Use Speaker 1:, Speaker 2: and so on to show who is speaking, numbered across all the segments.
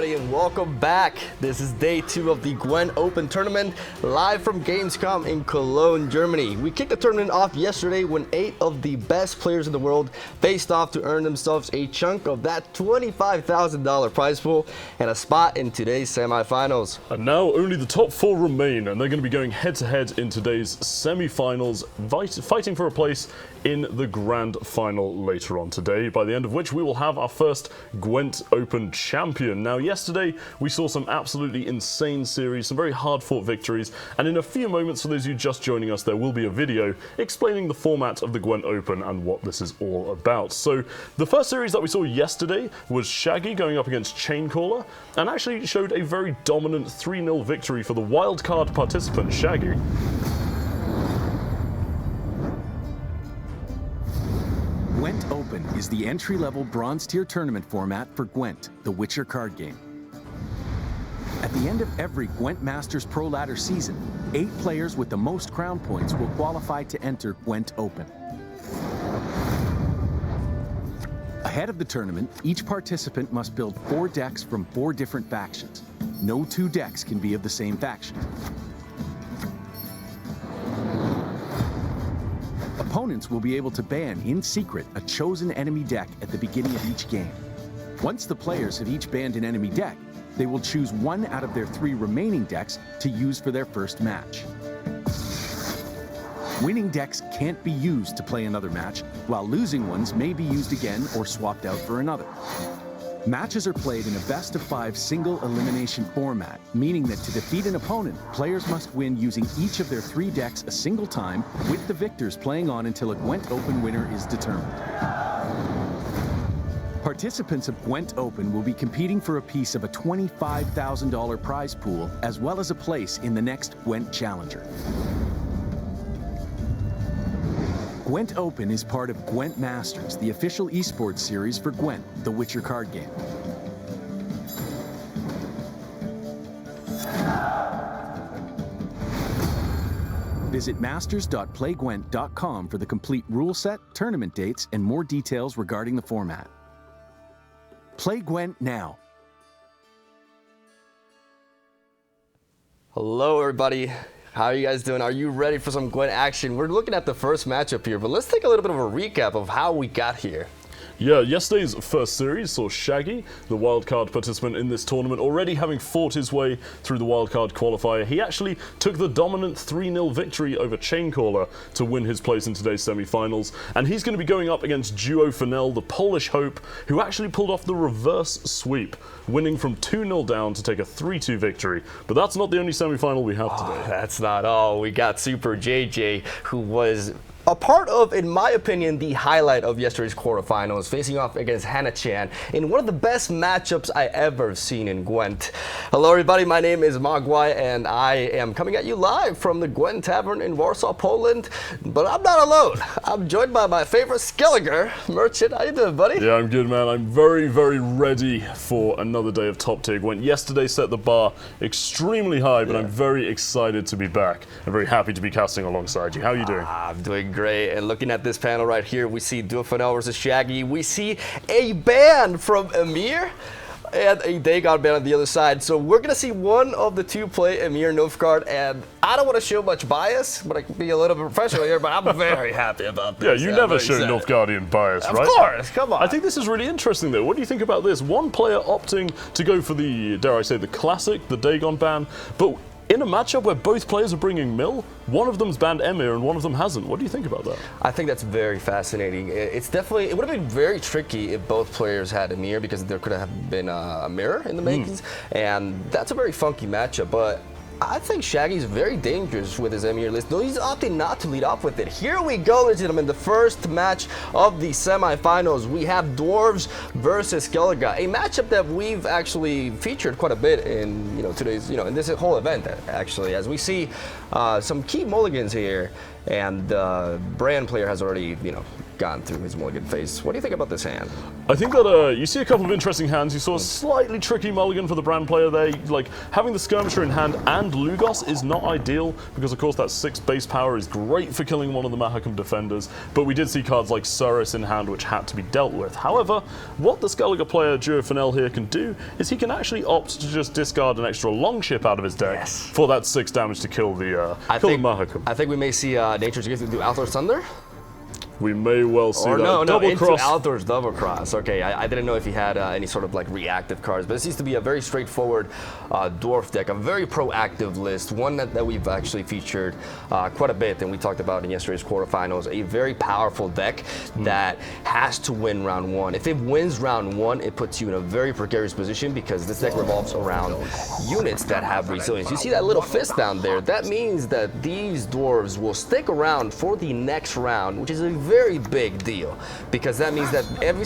Speaker 1: everybody, and welcome back. This is day 2 of the Gwent Open Tournament, live from Gamescom in Cologne, Germany. We kicked the tournament off yesterday when 8 of the best players in the world faced off to earn themselves a chunk of that $25,000 prize pool and a spot in today's semifinals.
Speaker 2: And now only the top 4 remain, and they're going to be going head-to-head in today's semifinals, fighting for a place in the grand final later on today, by the end of which we will have our first Gwent Open champion. Now, yesterday we saw some absolutely insane series, some very hard-fought victories, and in a few moments, for those of you just joining us, there will be a video explaining the format of the Gwent Open and what this is all about. So, the first series that we saw yesterday was Shaggy going up against Chaincaller, and actually showed a very dominant 3-0 victory for the wildcard participant, Shaggy.
Speaker 3: Gwent Open is the entry-level bronze tier tournament format for Gwent, the Witcher card game. At the end of every Gwent Masters Pro Ladder season, 8 players with the most crown points will qualify to enter Gwent Open. Ahead of the tournament, each participant must build 4 decks from 4 different factions. No 2 decks can be of the same faction. Opponents will be able to ban in secret a chosen enemy deck at the beginning of each game. Once the players have each banned an enemy deck, they will choose 1 out of their 3 remaining decks to use for their first match. Winning decks can't be used to play another match, while losing ones may be used again or swapped out for another. Matches are played in a best-of-5 single elimination format, meaning that to defeat an opponent, players must win using each of their 3 decks a single time, with the victors playing on until a Gwent Open winner is determined. Participants of Gwent Open will be competing for a piece of a $25,000 prize pool, as well as a place in the next Gwent Challenger. Gwent Open is part of Gwent Masters, the official esports series for Gwent, the Witcher card game. Visit masters.playgwent.com for the complete rule set, tournament dates, and more details regarding the format. Play Gwent now.
Speaker 1: Hello, everybody. How are you guys doing? Are you ready for some Gwent action? We're looking at the first matchup here, but let's take a little bit of a recap of how we got here.
Speaker 2: Yeah, yesterday's first series saw Shaggy, the wildcard participant in this tournament, already having fought his way through the wildcard qualifier. He actually took the dominant 3-0 victory over Chaincaller to win his place in today's semi-finals, and he's going to be going up against duo Fennell, the Polish hope, who actually pulled off the reverse sweep, winning from 2-0 down to take a 3-2 victory. But that's not the only semi-final we have today.
Speaker 1: That's not all. We got Super JJ, who was a part of, in my opinion, the highlight of yesterday's quarterfinals, facing off against Hannah-chan in one of the best matchups I ever seen in Gwent. Hello everybody, my name is Mogwai, and I am coming at you live from the Gwent Tavern in Warsaw, Poland. But I'm not alone. I'm joined by my favorite Skelliger, Merchant. How you doing, buddy?
Speaker 2: Yeah, I'm good, man. I'm very, very ready for another day of top tier Gwent. Yesterday set the bar extremely high, but I'm very excited to be back. I'm very happy to be casting alongside you. How are you doing?
Speaker 1: I'm doing great. And looking at this panel right here, we see duo Fennell versus Shaggy. We see a ban from Emir and a Dagon ban on the other side. So we're going to see one of the 2 play Emir Nilfgaard, and I don't want to show much bias, but I can be a little bit professional here, but I'm very happy about this.
Speaker 2: Yeah, you never show Nilfgaardian bias, right?
Speaker 1: Of course, come on.
Speaker 2: I think this is really interesting, though. What do you think about this? One player opting to go for the, dare I say, the classic, the Dagon ban, but in a matchup where both players are bringing Mill, one of them's banned Emir and one of them hasn't. What do you think about that?
Speaker 1: I think that's very fascinating. It's definitely, it would have been very tricky if both players had Emir, because there could have been a mirror in the makings, and that's a very funky matchup. But I think Shaggy's very dangerous with his Emir list, though he's opting not to lead off with it. Here we go, ladies and gentlemen, the first match of the semifinals. We have Dwarves versus Skellige, a matchup that we've actually featured quite a bit in today's, in this whole event, actually, as we see some key mulligans here, and Brand player has already, gone through his mulligan phase. What do you think about this hand?
Speaker 2: I think that you see a couple of interesting hands. You saw a slightly tricky mulligan for the Brand player there. Like, having the Skirmisher in hand and Lugos is not ideal, because of course that 6 base power is great for killing one of the Mahakam defenders, but we did see cards like Surus in hand which had to be dealt with. However, what the Skellige player Jorah Fennell here can do is he can actually opt to just discard an extra Longship out of his deck for that 6 damage to kill the Mahakam.
Speaker 1: I think we may see Nature's Gift do Althor's Thunder.
Speaker 2: We may well see
Speaker 1: or
Speaker 2: that.
Speaker 1: No,
Speaker 2: double
Speaker 1: into
Speaker 2: cross.
Speaker 1: Althor's double cross. Okay, I didn't know if he had any sort of like reactive cards, but it seems to be a very straightforward dwarf deck, a very proactive list, one that we've actually featured quite a bit, and we talked about in yesterday's quarterfinals. A very powerful deck that has to win round 1. If it wins round 1, it puts you in a very precarious position, because this deck revolves around units that have resilience. You see that little fist down there? That means that these dwarves will stick around for the next round, which is a very big deal, because that means that any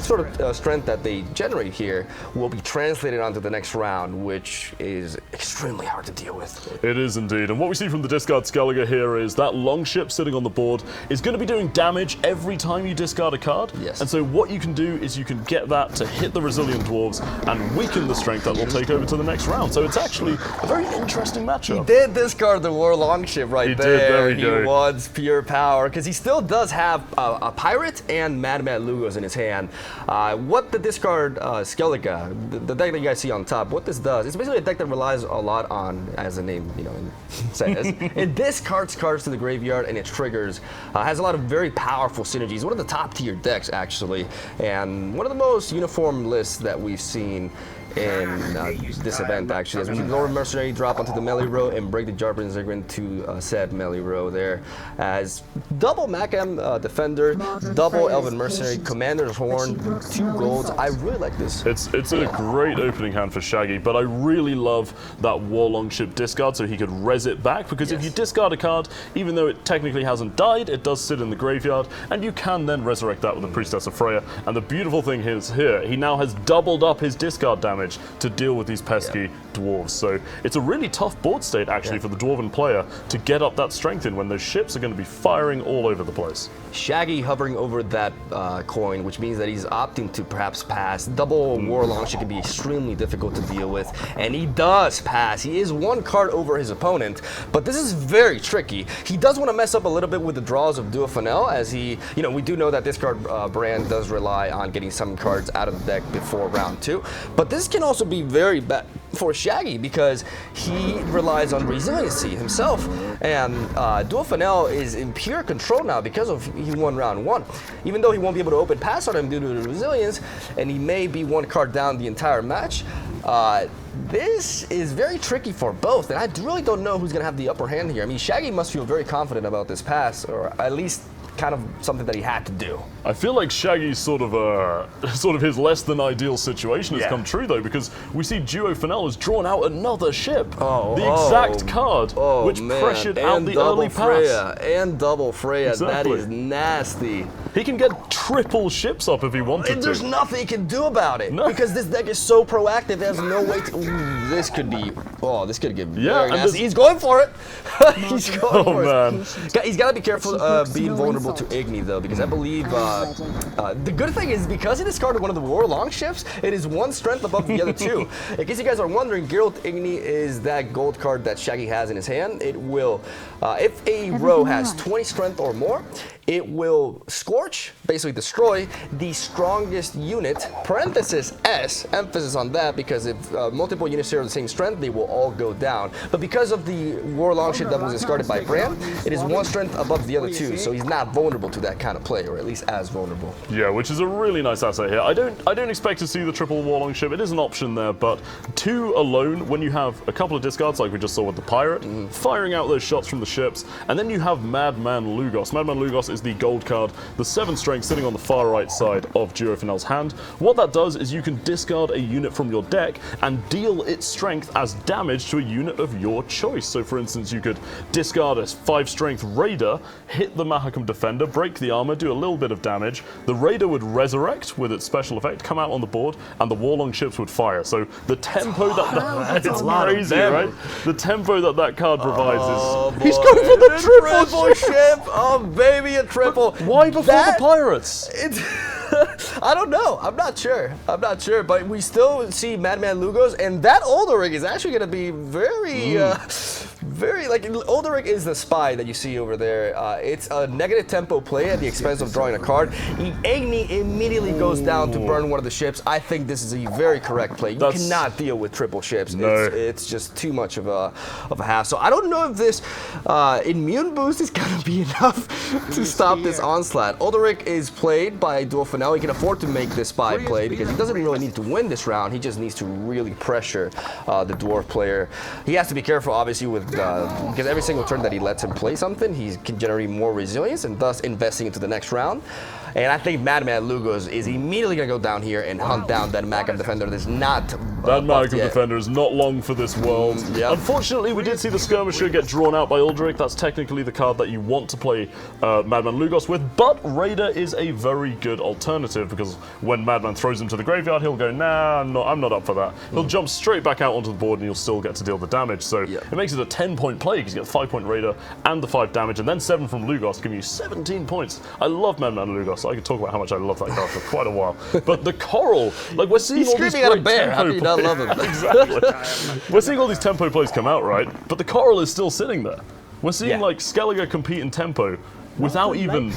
Speaker 1: sort of strength that they generate here will be translated onto the next round, which is extremely hard to deal with.
Speaker 2: It is indeed, and what we see from the discard Skellige here is that Longship sitting on the board is going to be doing damage every time you discard a card.
Speaker 1: Yes.
Speaker 2: And so what you can do is you can get that to hit the resilient dwarves and weaken the strength that will take over to the next round. So it's actually a very interesting matchup.
Speaker 1: He did discard the War Longship right there.
Speaker 2: There we go.
Speaker 1: He wants pure power, because he still does have a Pirate and Mad Lugos in his hand. What the discard Skellige, the deck that you guys see on top, what this does, it's basically a deck that relies a lot on, as the name says, it discards cards to the graveyard and it triggers, has a lot of very powerful synergies. One of the top tier decks actually, and one of the most uniform lists that we've seen in this event actually, as we see Lord Mercenary drop onto the melee row and break the Jarban Ziggurat to said melee row there, as double Mahakam Defender, double Elven Mercenary, Commander's Horn, 2 golds. I really like this.
Speaker 2: It's a great opening hand for Shaggy, but I really love that War Longship discard so he could res it back, because if you discard a card, even though it technically hasn't died, it does sit in the graveyard, and you can then resurrect that with the Priestess of Freya. And the beautiful thing is here, he now has doubled up his discard damage to deal with these pesky dwarves. So it's a really tough board state actually for the Dwarven player to get up that strength in when those ships are going to be firing all over the place.
Speaker 1: Shaggy hovering over that coin, which means that he's opting to perhaps pass. Double War Longship can be extremely difficult to deal with, and he does pass. He is 1 card over his opponent, but this is very tricky. He does want to mess up a little bit with the draws of Duo Fennell, as he, we do know that this card brand does rely on getting some cards out of the deck before round 2, but this can also be very bad for Shaggy, because he relies on resiliency himself, and Duo Fennell is in pure control now because of he won round 1. Even though he won't be able to open pass on him due to the resilience, and he may be 1 card down the entire match, this is very tricky for both, and I really don't know who's going to have the upper hand here. I mean, Shaggy must feel very confident about this pass, or at least kind of something that he had to do.
Speaker 2: I feel like Shaggy's sort of his less than ideal situation has come true though, because we see Duo Fennell has drawn out another ship, the exact card which pressured out the early pass.
Speaker 1: And double Freya,
Speaker 2: Exactly.
Speaker 1: That is nasty.
Speaker 2: He can get triple ships up if he wanted
Speaker 1: And
Speaker 2: to.
Speaker 1: there's nothing he can do about it,
Speaker 2: No.
Speaker 1: because this deck is so proactive. There's no way to. Ooh, this could get very nasty. He's going for it. He's going for it. He's got to be careful being vulnerable to Igni though, because I believe the good thing is, because he discarded one of the War Longships, it is 1 strength above the other 2. In case you guys are wondering, Geralt Igni is that gold card that Shaggy has in his hand. It will, if a row has 20 strength or more, it will scorch, basically destroy, the strongest unit, parenthesis S, emphasis on that, because if multiple units share the same strength, they will all go down. But because of the War Longship that was discarded by Bran, it is 1 strength above the other 2, so he's not vulnerable to that kind of play, or at least as vulnerable.
Speaker 2: Yeah, which is a really nice asset here. I don't expect to see the triple War Longship. It is an option there, but 2 alone, when you have a couple of discards like we just saw with the Pirate, firing out those shots from the ships, and then you have Madman Lugos. Madman Lugos is the gold card, the 7 strength sitting on the far right side of Jorah Fennell's hand. What that does is you can discard a unit from your deck and deal its strength as damage to a unit of your choice. So for instance, you could discard a 5 strength Raider, hit the Mahakam Defender, break the armor, do a little bit of damage. The Raider would resurrect with its special effect, come out on the board, and the Warlong ships would fire. So the tempo that it's crazy, right? The tempo that card provides is... He's going for the triple
Speaker 1: ship! Oh, baby, a triple.
Speaker 2: Why before the Pirates?
Speaker 1: I don't know. I'm not sure. But we still see Madman Lugos, and that Alderac is actually going to be very, like, Alderac is the spy that you see over there. It's a negative tempo play at the expense of drawing a card. Agni immediately goes down to burn one of the ships. I think this is a very correct play. You cannot deal with triple ships.
Speaker 2: No.
Speaker 1: It's just too much of a hassle. I don't know if this immune boost is going to be enough to stop this onslaught. Alderac is played by Dual Fennell. He can afford to make this spy play because he doesn't really need to win this round. He just needs to really pressure the dwarf player. He has to be careful, obviously, with because every single turn that he lets him play something, he can generate more resilience and thus investing into the next round. And I think Madman Lugos is immediately going to go down here and hunt down that Mahakam Defender that's not
Speaker 2: that Mahakam Defender is not long for this world.
Speaker 1: Yep.
Speaker 2: Unfortunately, we did see the Skirmisher get drawn out by Alderac. That's technically the card that you want to play Madman Lugos with, but Raider is a very good alternative because when Madman throws him to the graveyard, he'll go, nah, I'm not up for that. He'll jump straight back out onto the board and you'll still get to deal the damage. So it makes it a 10-point play because you get 5-point Raider and the 5 damage, and then 7 from Lugos, giving you 17 points. I love Madman Lugos. I could talk about how much I love that card for quite a while. But the Coral, like we're seeing all these great tempo
Speaker 1: I love him.
Speaker 2: Exactly. We're seeing all these tempo plays come out, right? But the Coral is still sitting there. We're seeing like Skellige compete in tempo without even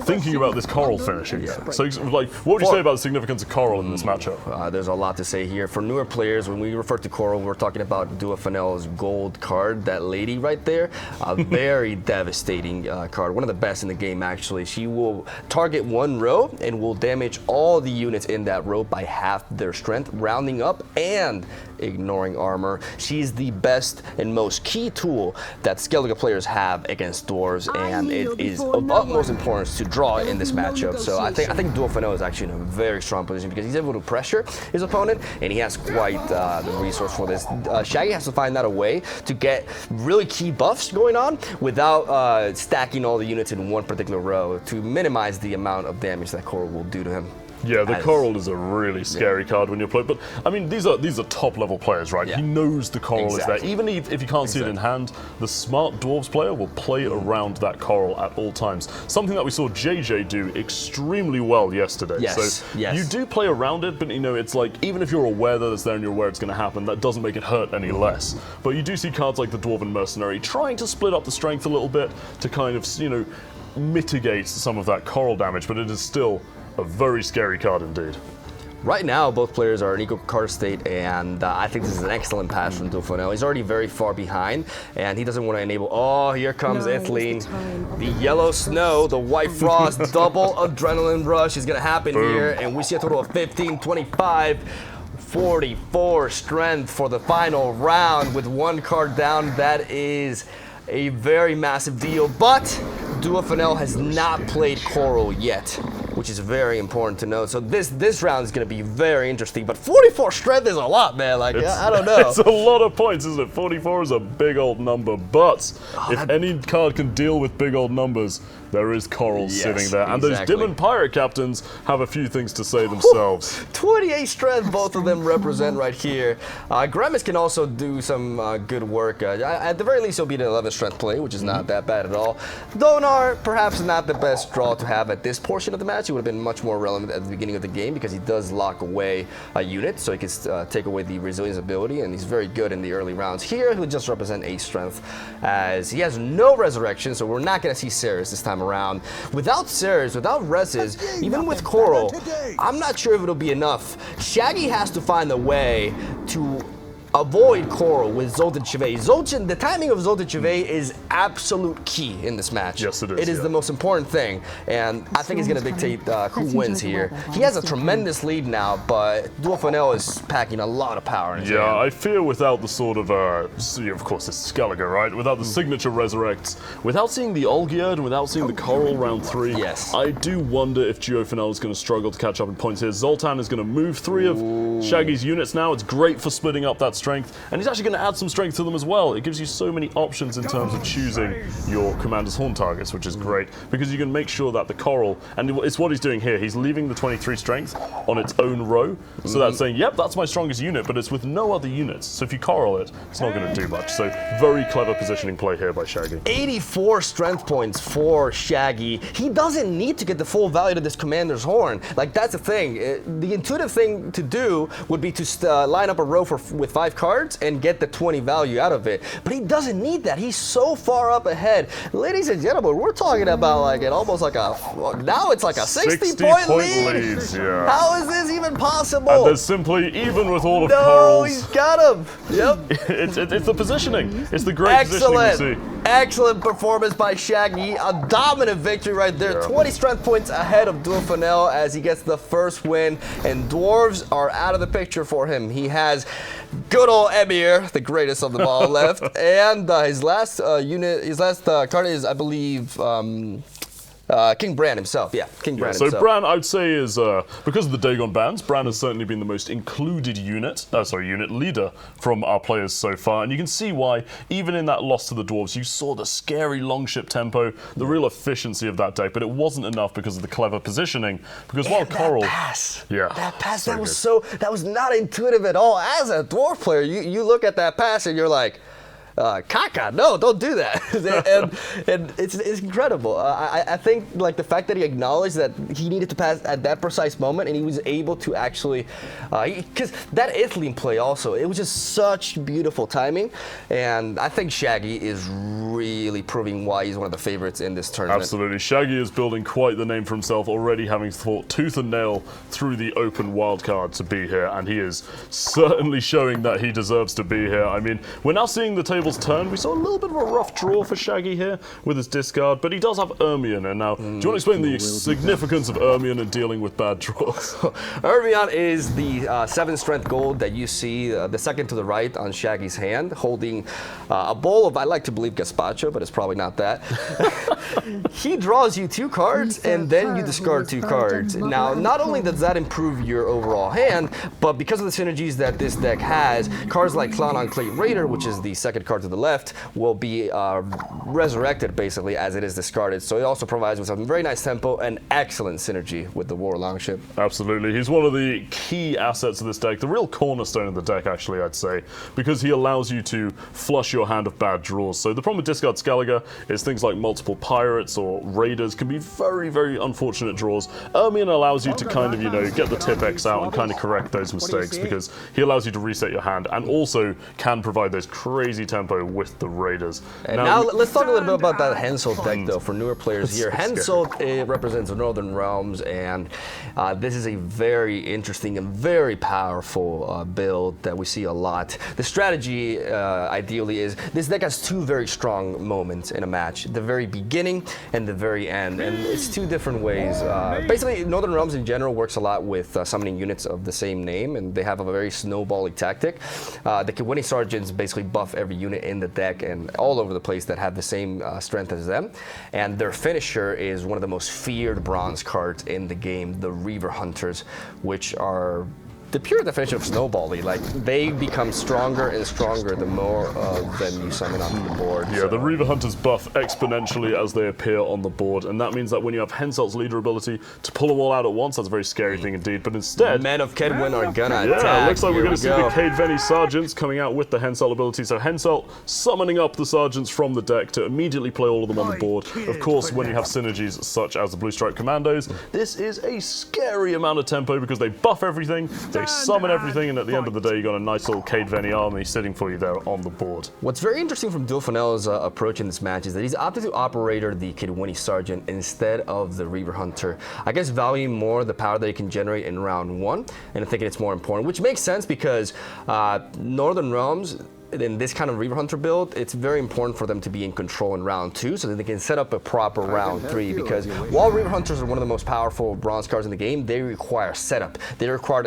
Speaker 2: thinking about this Coral finishing. So, like, what would you say about the significance of Coral in this matchup?
Speaker 1: There's a lot to say here. For newer players, when we refer to Coral, we're talking about Dual Fennell's gold card, that lady right there. A very devastating card. One of the best in the game, actually. She will target one row and will damage all the units in that row by half their strength, rounding up and ignoring armor. She's the best and most key tool that Skellige players have against dwarves, and it is of utmost importance to draw in this matchup. So I think Dual Fennell is actually in a very strong position because he's able to pressure his opponent, and he has quite the resource for this. Shaggy has to find out a way to get really key buffs going on without stacking all the units in one particular row to minimize the amount of damage that Coral will do to him.
Speaker 2: Yeah, the Coral is a really scary card when you're playing. But I mean, these are top level players, right? He knows the Coral is there. Even if you can't see it in hand, the smart Dwarves player will play around that Coral at all times. Something that we saw JJ do extremely well yesterday. So you do play around it, but you know, it's like even if you're aware that it's there and you're aware it's going to happen, that doesn't make it hurt any less. But you do see cards like the Dwarven Mercenary trying to split up the strength a little bit to kind of, you know, mitigate some of that Coral damage, but it is still a very scary card indeed.
Speaker 1: Right now, both players are in equal card state, and I think this is an excellent pass from Dual Fennell. He's already very far behind, and he doesn't want to enable. Oh, here comes Ithleen. The yellow snow, the white frost, double adrenaline rush is going to happen here, and we see a total of 15, 25, 44 strength for the final round with one card down. That is a very massive deal, but Dual Fennell has not played Coral yet, which is very important to know. So this round is going to be very interesting, but 44 strength is a lot, man. Like, I don't know.
Speaker 2: It's a lot of points, isn't it? 44 is a big old number, but if any card can deal with big old numbers, there is Coral sitting there. And those Dimon Pirate Captains have a few things to say themselves.
Speaker 1: 28 strength, both of them represent right here. Grimace can also do some good work. At the very least, he'll be an 11 strength play, which is not that bad at all. Donar, perhaps not the best draw to have at this portion of the match. It would have been much more relevant at the beginning of the game because he does lock away a unit, so he can take away the resilience ability, and he's very good in the early rounds. Here, he'll just represent 8 strength, as he has no resurrection, so we're not going to see Ceres this time around. Without Ceres, without reses, even with Coral, I'm not sure if it'll be enough. Shaggy has to find a way to avoid Coral with Zoltan Chivay. Zoltan, the timing of Zoltan Chivay is absolute key in this match.
Speaker 2: Yes, it is.
Speaker 1: It is the most important thing, and I think it's going to dictate who wins here. He has a tremendous lead now, but Duel Fennell is packing a lot of power in his hand.
Speaker 2: I fear without the sort of, of course, it's Skellige, right? Without the signature resurrects, without seeing the Olgierd, and without seeing the Coral round 3,
Speaker 1: yes,
Speaker 2: I do wonder if Duel Fennell is going to struggle to catch up in points here. Zoltan is going to move 3 of Shaggy's units now. It's great for splitting up that strength, and he's actually going to add some strength to them as well. It gives you so many options in terms of choosing your Commander's Horn targets, which is great, because you can make sure that the Coral, and it's what he's doing here, he's leaving the 23 strength on its own row, so that's saying, yep, that's my strongest unit, but it's with no other units. So if you Coral it, it's not going to do much. So very clever positioning play here by Shaggy.
Speaker 1: 84 strength points for Shaggy. He doesn't need to get the full value to this Commander's Horn. Like, that's the thing. The intuitive thing to do would be to line up a row with 5 cards and get the 20 value out of it. But he doesn't need that. He's so far up ahead. Ladies and gentlemen, we're talking about like almost like now it's like a 60-point lead.
Speaker 2: Yeah.
Speaker 1: How is this even possible?
Speaker 2: And there's simply, even with all of
Speaker 1: no,
Speaker 2: Coral's...
Speaker 1: he's got him. Yep.
Speaker 2: it's the positioning. It's the great positioning we see.
Speaker 1: Excellent performance by Shaggy. A dominant victory right there. 20 strength points ahead of Duel Fennell as he gets the first win. And Dwarves are out of the picture for him. He has good old Emir, the greatest of them all, left. And his last card is, I believe, King Bran himself. Yeah, King Bran himself.
Speaker 2: So Bran, I would say, is because of the Dagon bans, Bran has certainly been the most included unit leader from our players so far, and you can see why. Even in that loss to the Dwarves, you saw the scary longship tempo, the real efficiency of that deck, but it wasn't enough because of the clever positioning. Because while Coral,
Speaker 1: that pass,
Speaker 2: so
Speaker 1: that was not intuitive at all. As a Dwarf player, you look at that pass and you're like, Kaka, no, don't do that. and it's incredible. I think like the fact that he acknowledged that he needed to pass at that precise moment, and he was able to actually, because that Ithling play also, it was just such beautiful timing, and I think Shaggy is really proving why he's one of the favorites in this tournament.
Speaker 2: Absolutely, Shaggy is building quite the name for himself already, having fought tooth and nail through the open wildcard to be here, and he is certainly showing that he deserves to be here. I mean, we're now seeing the table turn. We saw a little bit of a rough draw for Shaggy here with his discard, but he does have Ermion. And now, do you want to explain the significance of Ermion in dealing with bad draws?
Speaker 1: Ermion is the 7 strength gold that you see, the second to the right on Shaggy's hand, holding a bowl of, I like to believe, gazpacho, but it's probably not that. He draws you 2 cards, and then you discard 2 cards. Now, not only does that improve your overall hand, but because of the synergies that this deck has, cards like Clown on Clay Raider, which is the second card to the left, will be resurrected basically as it is discarded. So it also provides with some very nice tempo and excellent synergy with the War Longship.
Speaker 2: Absolutely. He's one of the key assets of this deck, the real cornerstone of the deck actually, I'd say, because he allows you to flush your hand of bad draws. So the problem with Discard Skellige is things like multiple pirates or raiders can be very, very unfortunate draws. Ermion allows you to kind of, get the tip X out and kind of correct those mistakes because he allows you to reset your hand and also can provide those crazy tempo with the Raiders.
Speaker 1: And now let's talk a little bit about that Henselt deck, though, for newer players here. Henselt represents the Northern Realms, and this is a very interesting and very powerful build that we see a lot. The strategy, ideally, is this deck has 2 very strong moments in a match, the very beginning and the very end, and it's 2 different ways. Basically, Northern Realms in general works a lot with summoning units of the same name, and they have a very snowballing tactic. The Kawini Sergeants basically buff every unit in the deck and all over the place that have the same strength as them, and their finisher is one of the most feared bronze cards in the game, the Reaver Hunters, which are the pure definition of snowballing. Like, they become stronger and stronger the more of them you summon onto the board.
Speaker 2: Yeah, the Reaver Hunters buff exponentially as they appear on the board, and that means that when you have Henselt's leader ability to pull them all out at once, that's a very scary thing indeed. But instead,
Speaker 1: Men of Kedwin are gonna attack.
Speaker 2: Yeah, looks like we're going to see the Cade Veni Sergeants coming out with the Henselt ability. So Henselt summoning up the Sergeants from the deck to immediately play all of them on the board. Of course, when you have synergies such as the Blue Stripe Commandos, this is a scary amount of tempo because they buff everything, they They summon everything, and at the end of the day, you got a nice little Cade Venny army sitting for you there on the board.
Speaker 1: What's very interesting from Fennell's approach in this match is that he's opted to operator the Kidwini Sergeant instead of the Reaver Hunter. I guess valuing more the power that he can generate in round 1, and thinking it's more important, which makes sense because Northern Realms, in this kind of Reaver Hunter build, it's very important for them to be in control in round 2 so that they can set up a proper round 3, because while Reaver Hunters are one of the most powerful bronze cards in the game, they require setup. They require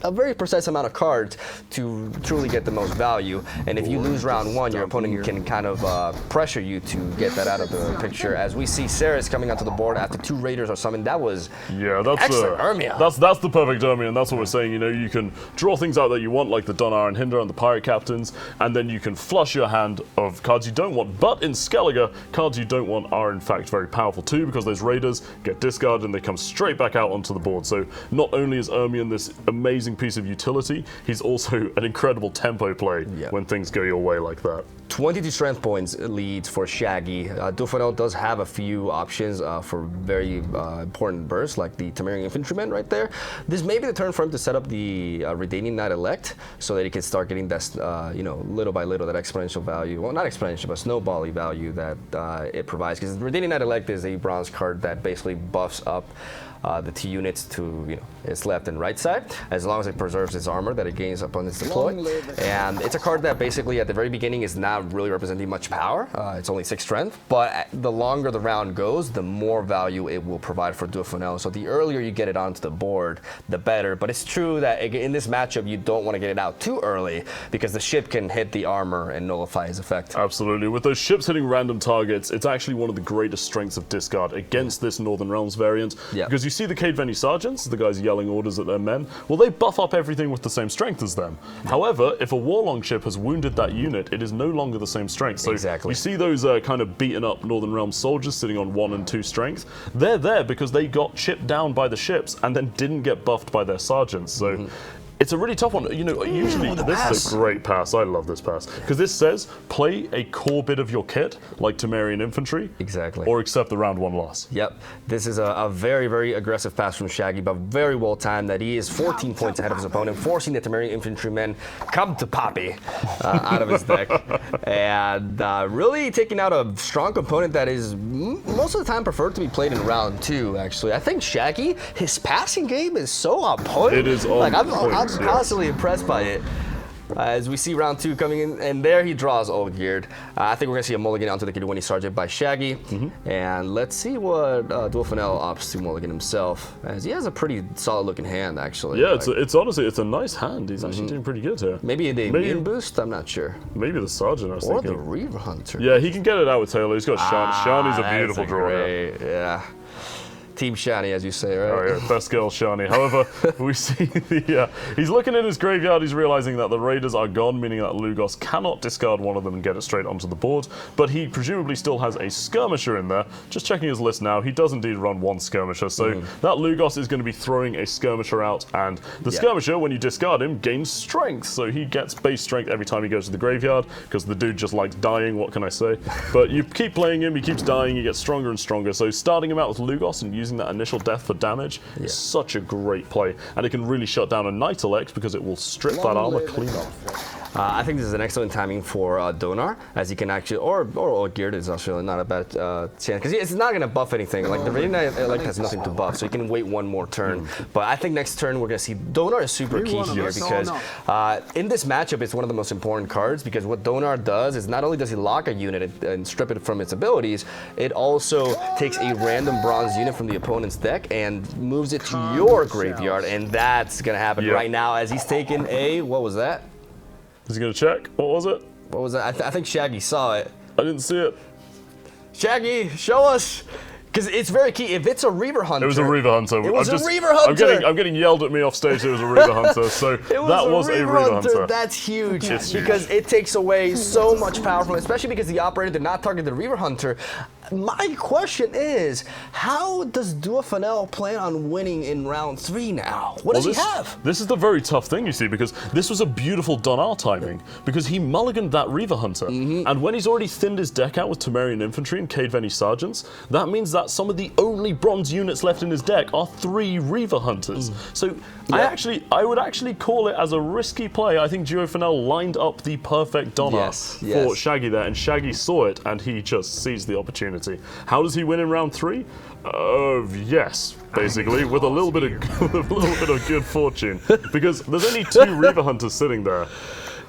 Speaker 1: a very precise amount of cards to truly get the most value, and if you lose round 1, your opponent can kind of pressure you to get that out of the picture. As we see Ceres coming onto the board after 2 Raiders are summoned, that was excellent Ermia.
Speaker 2: That's the perfect Ermia, and that's what we're saying. You know, you can draw things out that you want, like the Donar and Hinder and the Pirate Captain, and then you can flush your hand of cards you don't want. But in Skellige, cards you don't want are in fact very powerful too, because those Raiders get discarded and they come straight back out onto the board. So not only is Ermion this amazing piece of utility, he's also an incredible tempo play when things go your way like that.
Speaker 1: 22 strength points leads for Shaggy. Fennell does have a few options for very important bursts, like the Temerian Infantryman right there. This may be the turn for him to set up the Redanian Knight Elect so that he can start getting that, little by little, that exponential value. Well, not exponential, but snowbally value that it provides. Because the Redanian Knight Elect is a bronze card that basically buffs up the 2 units to its left and right side, as long as it preserves its armor that it gains upon its deploy. And it's a card that basically at the very beginning is not really representing much power. It's only 6 strength, but the longer the round goes, the more value it will provide for Fennell. So the earlier you get it onto the board, the better. But it's true that in this matchup, you don't want to get it out too early, because the ship can hit the armor and nullify his effect.
Speaker 2: Absolutely. With those ships hitting random targets, it's actually one of the greatest strengths of discard against this Northern Realms variant, because you see the Cade Venny Sergeants, the guys yelling orders at their men, well, they buff up everything with the same strength as them. However, if a Warlong ship has wounded that unit, it is no longer the same strength. So you see those kind of beaten up Northern Realms soldiers sitting on 1 and 2 strength. They're there because they got chipped down by the ships and then didn't get buffed by their sergeants. So it's a really tough one. You know, usually this is a great pass. I love this pass. Because this says, play a core bit of your kit, like Temerian Infantry.
Speaker 1: Exactly.
Speaker 2: Or accept the round 1 loss.
Speaker 1: Yep. This is a very, very aggressive pass from Shaggy, but very well timed, that he is 14 points ahead of his opponent, forcing the Temerian Infantrymen come to Poppy out of his deck. And really taking out a strong component that is most of the time preferred to be played in round 2, actually. I think Shaggy, his passing game is so on point.
Speaker 2: It is on point.
Speaker 1: I'm constantly impressed by it. As we see round 2 coming in, and there he draws Old Geared. I think we're going to see a mulligan onto the Kidwini Sergeant by Shaggy. And let's see what Fennell opts to mulligan himself, as he has a pretty solid looking hand, actually.
Speaker 2: Yeah, it's honestly, it's a nice hand. He's actually doing pretty good here.
Speaker 1: Maybe the immune boost? I'm not sure.
Speaker 2: Maybe the Sergeant, I was
Speaker 1: or
Speaker 2: thinking.
Speaker 1: Or the Reaver Hunter.
Speaker 2: Yeah, he can get it out with Taylor. He's got Shani's a beautiful draw.
Speaker 1: Yeah. Team Shani, as you say, right?
Speaker 2: Oh yeah, best girl Shani. However, we see he's looking in his graveyard, he's realizing that the Raiders are gone, meaning that Lugos cannot discard one of them and get it straight onto the board, but he presumably still has a Skirmisher in there. Just checking his list now, he does indeed run 1 Skirmisher, so that Lugos is going to be throwing a Skirmisher out, and the Skirmisher, when you discard him, gains strength, so he gets base strength every time he goes to the graveyard, because the dude just likes dying, what can I say? But you keep playing him, he keeps dying, he gets stronger and stronger, so starting him out with Lugos and using that initial death for damage is such a great play, and it can really shut down a Knight Elect because it will strip that armor clean off.
Speaker 1: I think this is an excellent timing for Donar, as he can actually, or Geared is actually not a bad chance, because it's not going to buff anything. Like the Radiant Elect has nothing to buff, so you can wait 1 more turn. But I think next turn we're going to see Donar is super key here, because in this matchup it's one of the most important cards, because what Donar does is not only does he lock a unit and strip it from its abilities, it also takes a random bronze unit from the opponent's deck and moves it to your graveyard, and that's going to happen right now, as he's taken a, what was that?
Speaker 2: Is he going to check? What was it?
Speaker 1: What was that? I think Shaggy saw it.
Speaker 2: I didn't see it.
Speaker 1: Shaggy, show us. Because it's very key. If it's a Reaver Hunter...
Speaker 2: It was a Reaver Hunter.
Speaker 1: It was a Reaver Hunter.
Speaker 2: I'm getting yelled at me off stage that it was a Reaver Hunter, so that was a Reaver Hunter.
Speaker 1: That's huge, because it takes away so much power from it, especially because the operator did not target the Reaver Hunter. My question is, how does Fennell plan on winning in round 3 now? What does he have?
Speaker 2: This is the very tough thing, you see, because this was a beautiful Donar timing, because he mulliganed that Reaver Hunter, and when he's already thinned his deck out with Temerian Infantry and Cade Venny Sergeants, that means that that, some of the only bronze units left in his deck are 3 Reaver Hunters. So I would actually call it as a risky play. I think Jorah Fennell lined up the perfect Donner for Shaggy there, and Shaggy saw it, and he just seized the opportunity. How does he win in round 3? Yes, basically, with a little bit of good fortune, because there's only 2 Reaver Hunters sitting there.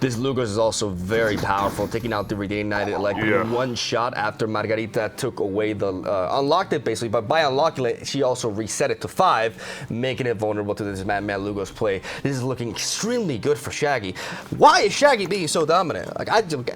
Speaker 1: This Lugos is also very powerful, taking out the Redeeming Knight like one shot after Margarita took away the unlocked it basically. But by unlocking it, she also reset it to 5, making it vulnerable to this Madman Lugos play. This is looking extremely good for Shaggy. Why is Shaggy being so dominant? Like,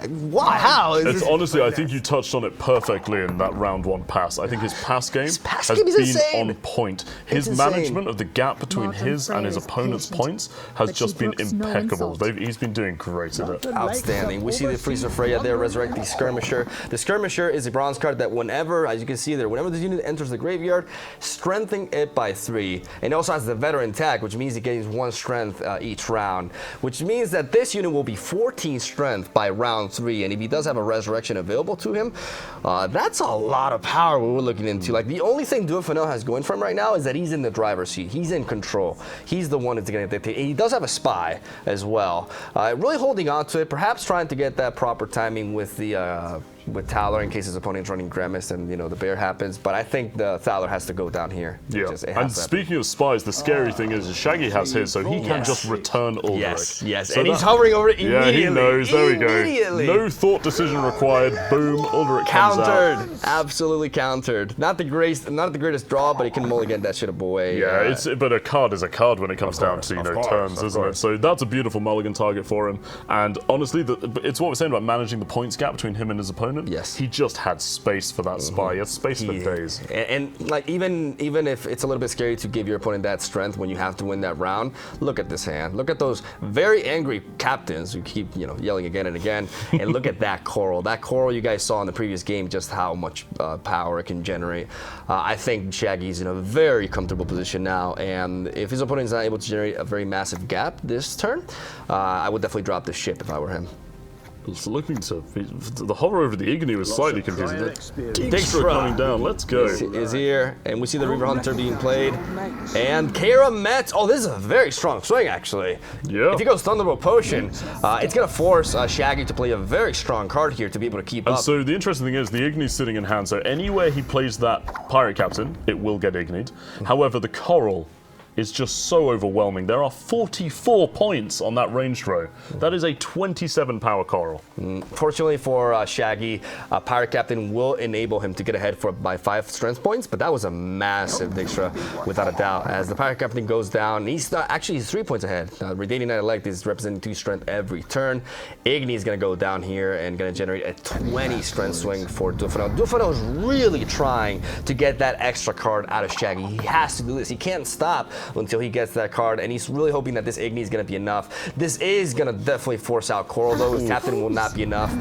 Speaker 1: why? How?
Speaker 2: It's honestly, I think you touched on it perfectly in that round 1 pass. I think his pass game has
Speaker 1: game is
Speaker 2: been
Speaker 1: insane.
Speaker 2: on point. His management of the gap between his and his opponent's points has just been impeccable. He's been doing great at it.
Speaker 1: Outstanding. We see the Freezer Freya there resurrect the Skirmisher. The Skirmisher is a bronze card that whenever, as you can see there, whenever the unit enters the graveyard, strengthening it by 3. And it also has the veteran tag, which means it gains 1 strength each round, which means that this unit will be 14 strength by round 3. And if he does have a resurrection available to him, that's a lot of power we're looking into. Like, the only thing Jorah Fennell has going for him right now is that he's in the driver's seat. He's in control. He's the one that's going to dictate. And he does have a spy as well. Really holding on to it, perhaps trying to get that proper timing with the with Thaler in case his opponent's running Grimace and the bear happens. But I think the Thaler has to go down here.
Speaker 2: Yeah. And speaking of spies, the scary thing is Shaggy has his, so he can just return Ulrich.
Speaker 1: Yes,
Speaker 2: so
Speaker 1: and he's hovering over it immediately.
Speaker 2: Yeah, he knows. There we go. No thought decision required. Boom, Ulrich comes out.
Speaker 1: Countered. Absolutely countered. Not the greatest draw, but he can mulligan that shit away.
Speaker 2: Yeah, but a card is a card when it comes down to turns, isn't it? So that's a beautiful mulligan target for him. And honestly, it's what we're saying about managing the points gap between him and his opponent.
Speaker 1: Yes.
Speaker 2: He just had space for that spy. He had space for days.
Speaker 1: And like even if it's a little bit scary to give your opponent that strength when you have to win that round, look at this hand. Look at those very angry captains who keep yelling again and again. And look at that coral. That coral you guys saw in the previous game, just how much power it can generate. I think Shaggy's in a very comfortable position now, and if his opponent is not able to generate a very massive gap this turn, I would definitely drop the ship if I were him.
Speaker 2: Looking to the hover over the Igni was slightly confusing. Dijkstra coming down. Let's go.
Speaker 1: Is here, and we see the Reaver Hunter being played, and Kara Met. Oh, this is a very strong swing actually.
Speaker 2: Yeah.
Speaker 1: If he goes Thunderbolt Potion, it's gonna force Shaggy to play a very strong card here to be able to keep up.
Speaker 2: And so the interesting thing is the Igni's sitting in hand. So anywhere he plays that Pirate Captain, it will get Igni'd. However, the Coral is just so overwhelming. There are 44 points on that ranged row. That is a 27 power Coral.
Speaker 1: Fortunately for Shaggy, Pirate Captain will enable him to get ahead by 5 strength points, but that was a massive Dijkstra without a doubt. As the Pirate Captain goes down, he's 3 points ahead. Redeeming Knight Elect is representing 2 strength every turn. Igni is going to go down here and going to generate a 20 strength swing for Jorah Fennell. Jorah Fennell is really trying to get that extra card out of Shaggy. He has to do this. He can't stop until he gets that card, and he's really hoping that this Igni is going to be enough. This is going to definitely force out Coral, though. His Captain will not be enough,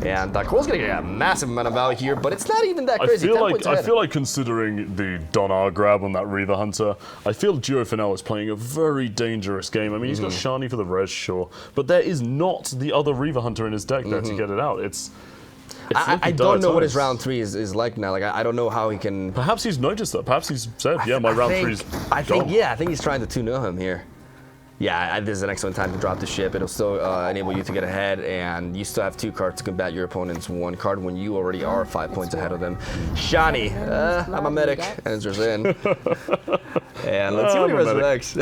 Speaker 1: and Coral's going to get a massive amount of value here, but it's not even that crazy.
Speaker 2: I feel like considering the Donner grab on that Reaver Hunter, I feel Jorah Fennell is playing a very dangerous game. I mean, he's got Shani for the res, sure, but there is not the other Reaver Hunter in his deck there to get it out.
Speaker 1: I don't know what his round 3 is like now. Like I don't know how he can.
Speaker 2: Perhaps he's noticed that. Perhaps he's said, "Yeah, my round 3's gone."
Speaker 1: I think he's trying to 2-0 him here. Yeah, this is an excellent time to drop the ship. It'll still enable you to get ahead, and you still have 2 cards to combat your opponent's 1 card when you already are 5 points ahead of them. Shani, I'm a medic, enters in. And let's see what he resurrects.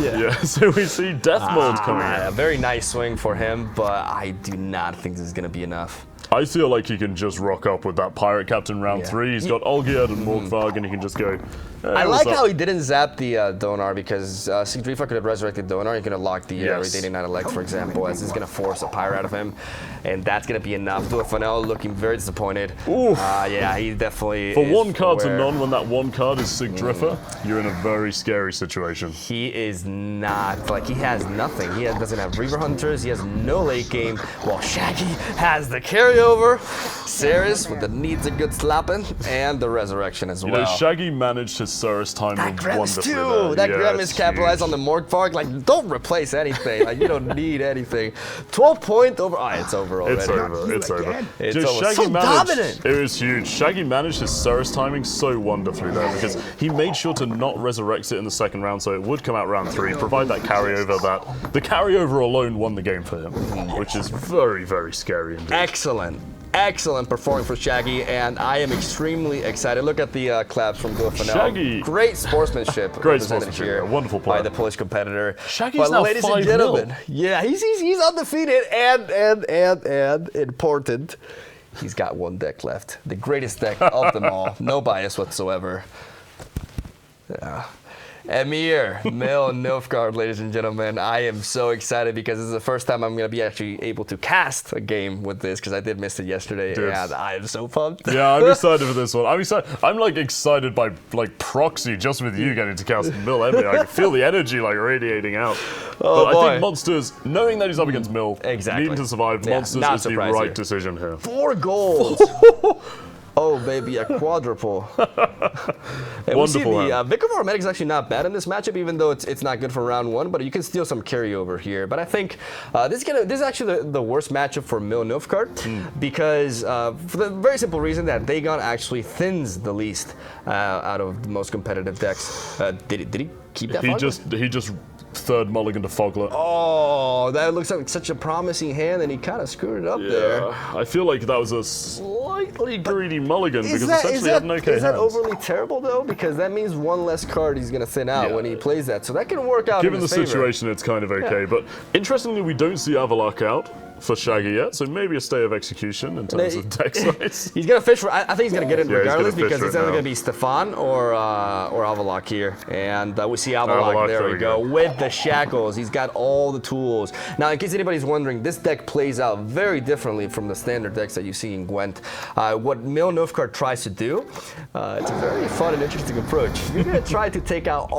Speaker 2: Yeah, so we see Death Mold coming in.
Speaker 1: A very nice swing for him, but I do not think this is going to be enough.
Speaker 2: I feel like he can just rock up with that Pirate Captain round 3. He's got Olgierd and Morgvarg, and he can just go.
Speaker 1: I like how he didn't zap the Donar, because Sigdrifa could have resurrected Donar. He could have locked the Redeeming Knight Elect, for example, as he's going to force a Pirate out of him, and that's going to be enough. Jorah Fennell looking very disappointed. Yeah, he definitely
Speaker 2: For 1 card to none, when that 1 card is Sigdrifa, you're in a very scary situation.
Speaker 1: He is not, like, he has nothing. He doesn't have Reaver Hunters, he has no late game, while Shaggy has the carry carryover. Ceres with the needs a good slapping and the resurrection as well.
Speaker 2: You know, Shaggy managed his Ceres timing
Speaker 1: that Grimace
Speaker 2: wonderfully
Speaker 1: too.
Speaker 2: there.
Speaker 1: That Grimace capitalized on the Morgfarg. Like, don't replace anything. Like, you don't need anything. 12 point over. Oh, it's over already.
Speaker 2: It's over. It's over.
Speaker 1: It's
Speaker 2: Dude,
Speaker 1: over.
Speaker 2: Shaggy
Speaker 1: So
Speaker 2: managed,
Speaker 1: dominant.
Speaker 2: It was huge. Shaggy managed his Ceres timing so wonderfully there because he made sure to not resurrect it in the second round, so it would come out round 3, provide that carryover. That the carryover alone won the game for him, which is very, very scary indeed.
Speaker 1: Excellent performing for Shaggy, and I am extremely excited. Look at the claps from Fennell.
Speaker 2: Shaggy.
Speaker 1: Great sportsmanship.
Speaker 2: Great
Speaker 1: represented
Speaker 2: sportsmanship,
Speaker 1: here
Speaker 2: yeah, wonderful player.
Speaker 1: by the Polish competitor.
Speaker 2: Shaggy's
Speaker 1: but
Speaker 2: now
Speaker 1: ladies
Speaker 2: 5-0.
Speaker 1: and gentlemen, yeah, he's undefeated, and important. He's got one deck left. The greatest deck of them all. No bias whatsoever. Yeah. Emir, Mil Nilfgaard, ladies and gentlemen. I am so excited because this is the first time I'm going to be actually able to cast a game with this because I did miss it yesterday, and I am so pumped.
Speaker 2: Yeah, I'm excited for this one. I'm excited. I'm like excited by like proxy just with you getting to cast Mil Emir. I can feel the energy like radiating out.
Speaker 1: Oh,
Speaker 2: but
Speaker 1: boy.
Speaker 2: I think Monsters, knowing that he's up against Mil, needing to survive,
Speaker 1: Yeah,
Speaker 2: Monsters
Speaker 1: not
Speaker 2: is the
Speaker 1: surprised
Speaker 2: right
Speaker 1: here.
Speaker 2: decision here.
Speaker 1: 4 goals. Oh, baby, a quadruple. And we see
Speaker 2: Wonderful
Speaker 1: the Vicar of Aromatic is actually not bad in this matchup, even though it's not good for round 1, but you can steal some carryover here. But I think this is actually the worst matchup for Mil Nilfgaard because for the very simple reason that Dagon actually thins the least out of the most competitive decks. Did he keep that?
Speaker 2: He just third mulligan to Fogler.
Speaker 1: Oh, that looks like such a promising hand, and he kind of screwed it up there.
Speaker 2: I feel like that was a slightly greedy mulligan because
Speaker 1: Is
Speaker 2: essentially he had an okay
Speaker 1: is that
Speaker 2: hands.
Speaker 1: overly terrible though? Because that means one less card he's going to thin out
Speaker 2: Yeah.
Speaker 1: when he plays that. So that can work out
Speaker 2: Given
Speaker 1: in
Speaker 2: the
Speaker 1: his favor.
Speaker 2: situation, it's kind of okay. But interestingly, we don't see Avalok out for Shaggy yet, so maybe a stay of execution in terms of deck size.
Speaker 1: He's going to fish for. I think he's going to get it
Speaker 2: Yeah, he's
Speaker 1: regardless
Speaker 2: gonna fish
Speaker 1: because
Speaker 2: for
Speaker 1: it's
Speaker 2: it
Speaker 1: either
Speaker 2: now.
Speaker 1: going to be Stefan or Avalok here, and we see Avalok.
Speaker 2: Avalok,
Speaker 1: There we go with the shackles. He's got all the tools. Now, in case anybody's wondering, this deck plays out very differently from the standard decks that you see in Gwent. What Mil Nilfgaard tries to do, it's a very fun and interesting approach. You're going to try to take out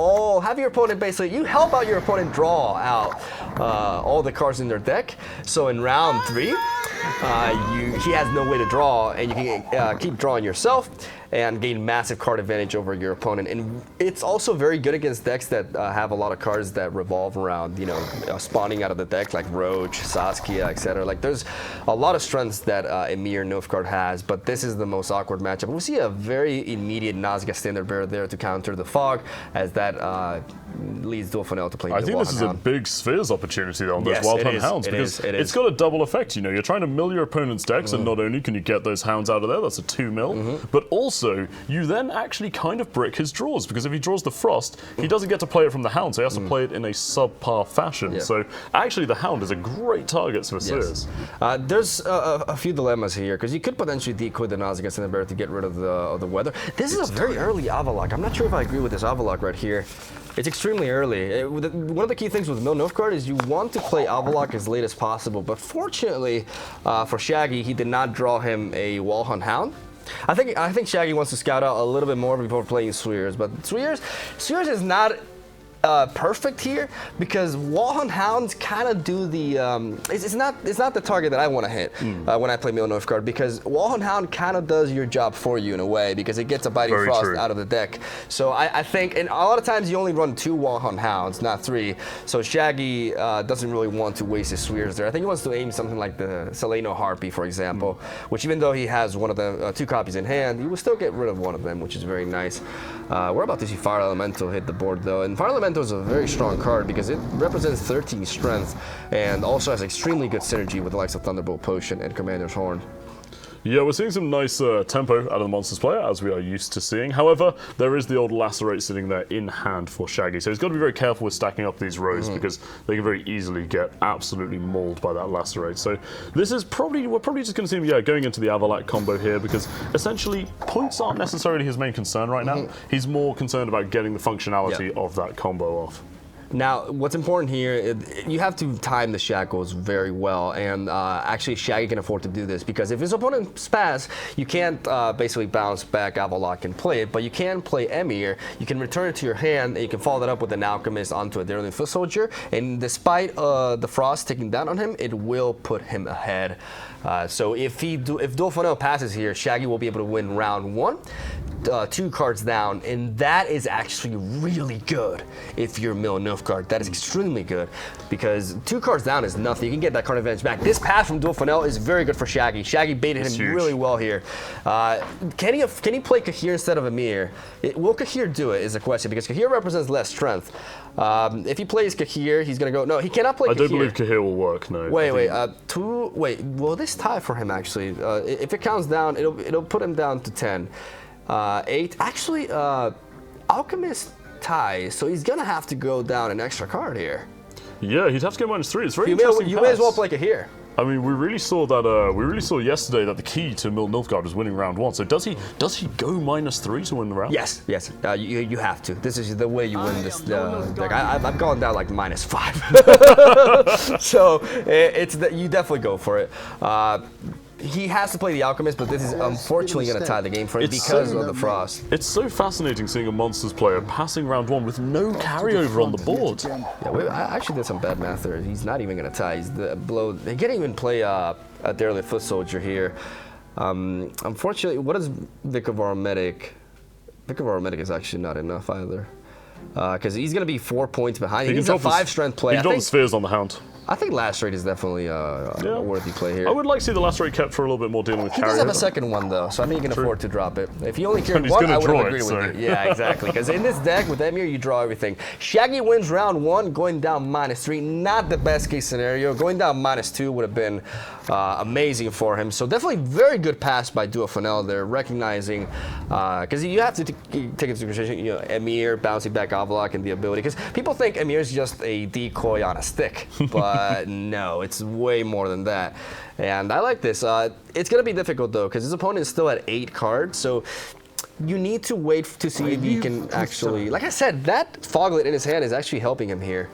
Speaker 1: have your opponent basically. You help out your opponent draw out all the cards in their deck. So in round 3. He has no way to draw, and you can keep drawing yourself and gain massive card advantage over your opponent. And it's also very good against decks that have a lot of cards that revolve around, spawning out of the deck, like Roach, Saskia, etc. Like, there's a lot of strengths that Emir Nilfgaard has, but this is the most awkward matchup. We see a very immediate Nazca standard bearer there to counter the fog, as that leads Fennell to play
Speaker 2: I
Speaker 1: the
Speaker 2: think this is a
Speaker 1: Wildhound.
Speaker 2: big Spheres opportunity though on those
Speaker 1: Yes,
Speaker 2: Wild
Speaker 1: it
Speaker 2: Hunt
Speaker 1: is,
Speaker 2: Hounds
Speaker 1: it
Speaker 2: because
Speaker 1: is, it
Speaker 2: it's
Speaker 1: is.
Speaker 2: got a double effect. You're trying to mill your opponent's decks, and not only can you get those Hounds out of there, that's a 2 mil, but also you then actually kind of brick his draws because if he draws the Frost, he doesn't get to play it from the Hound, so he has to play it in a subpar fashion.
Speaker 1: Yeah.
Speaker 2: So actually, the Hound is a great target for Spheres.
Speaker 1: There's a few dilemmas here because you could potentially decoy the Nazca and the bear to get rid of the weather. This is a very early Avalok. I'm not sure if I agree with this Avalok right here. It's extremely early. One of the key things with Mil Nilfgaard is you want to play Avalok as late as possible, but fortunately for Shaggy, he did not draw him a Wall Hunt Hound. I think Shaggy wants to scout out a little bit more before playing Spheres, but Spheres is not perfect here because Wall Hunt Hounds kind of do the it's not the target that I want to hit when I play Mil Nilfgaard, because Wall Hunt Hound kind of does your job for you in a way because it gets a Biting
Speaker 2: Very
Speaker 1: Frost
Speaker 2: true.
Speaker 1: out of the deck. So I think, and a lot of times you only run 2 Wall Hunt Hounds, not 3. So Shaggy doesn't really want to waste his Spheres there. I think he wants to aim something like the Seleno Harpy, for example, which even though he has one of the 2 copies in hand, he will still get rid of one of them, which is very nice. We're about to see Fire Elemental hit the board though, and Fire Elemental is a very strong card because it represents 13 strength and also has extremely good synergy with the likes of Thunderbolt Potion and Commander's Horn.
Speaker 2: Yeah, we're seeing some nice tempo out of the Monsters player, as we are used to seeing. However, there is the old Lacerate sitting there in hand for Shaggy, so he's got to be very careful with stacking up these rows because they can very easily get absolutely mauled by that Lacerate. So this is we're probably just going to see him, going into the Avalak combo here because essentially points aren't necessarily his main concern right now. He's more concerned about getting the functionality of that combo off.
Speaker 1: Now, what's important here, you have to time the shackles very well, and actually Shaggy can afford to do this, because if his opponent spaz, you can't basically bounce back Avalok and play it, but you can play Emir, you can return it to your hand, and you can follow that up with an Alchemist onto a Daring Foot Soldier, and despite the Frost taking down on him, it will put him ahead. So if Dual Fennell passes here, Shaggy will be able to win round 1. 2 cards down, and that is actually really good if you're Mill Nilfgaard. That is extremely good, because 2 cards down is nothing. You can get that card advantage back. This pass from Dual Fennell is very good for Shaggy. Shaggy baited him really well here. Can he play Kahir instead of Emir? Will Kahir do it is a question, because Kahir represents less strength. If he plays Kahir, he's going to go... No, he cannot play Kahir.
Speaker 2: I don't believe Kahir will work, no.
Speaker 1: Wait. Will this tie for him, actually? If it counts down, it'll put him down to 10. 8. Actually, Alchemist ties, so he's gonna have to go down an extra card here.
Speaker 2: Yeah, he'd have to go -3. It's very interesting.
Speaker 1: You may as well play Kahir.
Speaker 2: I mean, we really saw that. We really saw yesterday that the key to Mill Nilfgaard was winning round 1. So does he go -3 to win the round?
Speaker 1: Yes. You have to. This is the way you win this deck. I've gone down like -5. So it's you definitely go for it. He has to play the Alchemist, but this is unfortunately going to tie the game for him because of the Frost.
Speaker 2: It's so fascinating seeing a Monsters player passing round 1 with no carryover on the board.
Speaker 1: Yeah, I actually did some bad math there. He's not even going to tie. He's below. They can't even play a Derelict Foot Soldier here. Unfortunately, what is Vic of Aromatic? Vic of Aromatic is actually not enough either, because he's going to be 4 points behind. He's a 5 strength play.
Speaker 2: He can drop the Spheres on the Hound.
Speaker 1: I think Lacerate is definitely a worthy play here.
Speaker 2: I would like to see the Lacerate kept for a little bit more dealing with carry.
Speaker 1: He does have a second one, though, so I think he can afford to drop it. If he only carried one, I would have agreed with you. Yeah, exactly. Because in this deck, with Emir, you draw everything. Shaggy wins round 1, going down -3. Not the best case scenario. Going down -2 would have been amazing for him. So definitely very good pass by Dual Fennell there, recognizing, because you have to take into consideration, Emir, bouncing back Avalok, and the ability. Because people think Emir is just a decoy on a stick, but no, it's way more than that. And I like this. It's going to be difficult, though, because his opponent is still at 8 cards, so you need to wait to see if he can actually... Like I said, that Foglet in his hand is actually helping him here.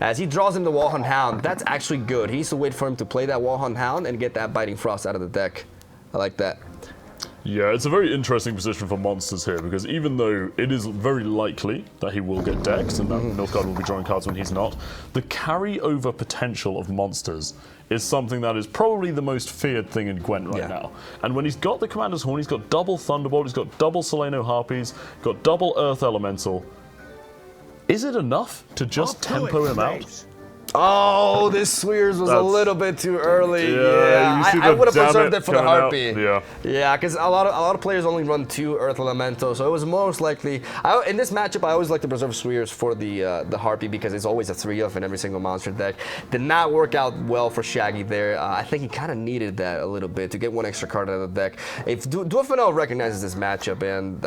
Speaker 1: As he draws him the Wallhunt Hound, that's actually good. He needs to wait for him to play that Wallhunt Hound and get that Biting Frost out of the deck. I like that.
Speaker 2: Yeah, it's a very interesting position for Monsters here, because even though it is very likely that he will get decked and that Nilfgaard will be drawing cards when he's not, the carry-over potential of Monsters is something that is probably the most feared thing in Gwent right now. And when he's got the Commander's Horn, he's got double Thunderbolt, he's got double Seleno Harpies, got double Earth Elemental. Is it enough to just tempo him out?
Speaker 1: Oh, this Swears was a little bit too early. Yeah, I would have preserved it for the Harpy. Yeah, because a lot of players only run 2 Earth Elemental, so it was most likely. In this matchup, I always like to preserve Swears for the Harpy, because it's always a 3-of in every single monster deck. Did not work out well for Shaggy there. I think he kind of needed that a little bit to get 1 extra card out of the deck. If Dual Fennell recognizes this matchup, and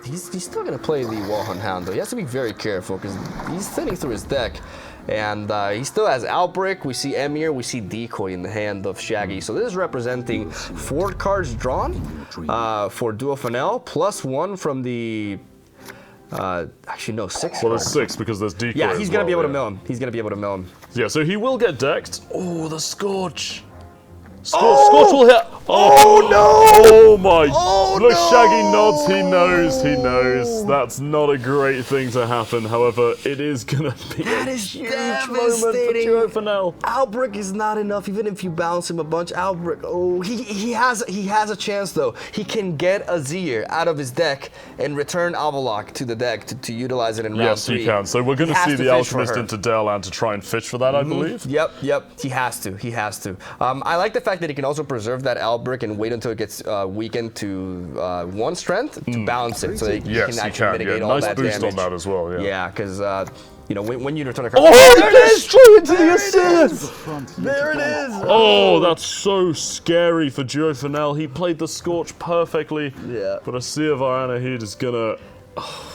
Speaker 1: he's still going to play the Wallhunt Hound, though. He has to be very careful, because he's thinning through his deck. And he still has Outbreak, we see Emir, we see Decoy in the hand of Shaggy. So this is representing 4 cards drawn for Dual Fennell, plus 1 from the... actually, no, 6
Speaker 2: Well, there's 6, because there's Decoy.
Speaker 1: Yeah, he's going to be able to mill him. He's going to be able to mill him.
Speaker 2: Yeah, so he will get decked. Oh, the Scorch. Scorch will hit.
Speaker 1: Oh no!
Speaker 2: Oh my! Look, Shaggy nods. He knows. That's not a great thing to happen. However, it is gonna be a huge moment for Jorah Fennell.
Speaker 1: Outbreak is not enough, even if you bounce him a bunch. Outbreak. Oh, he has a chance though. He can get Azir out of his deck and return Avalok to the deck to utilize it in round 3.
Speaker 2: Yes, he can. So we're gonna see the Alchemist into Daleland to try and fish for that, I believe.
Speaker 1: Yep. He has to. I like the fact that he can also preserve that Outbreak and wait until it gets weakened to 1 strength to balance it, so that you can actually mitigate all that damage.
Speaker 2: Nice boost on that as well.
Speaker 1: Yeah, because when you return a card.
Speaker 2: Oh, there it is! Straight into the assist!
Speaker 1: There it is!
Speaker 2: Oh, that's so scary for Jorah Fennell. He played the Scorch perfectly.
Speaker 1: Yeah.
Speaker 2: But I see if Anahid is gonna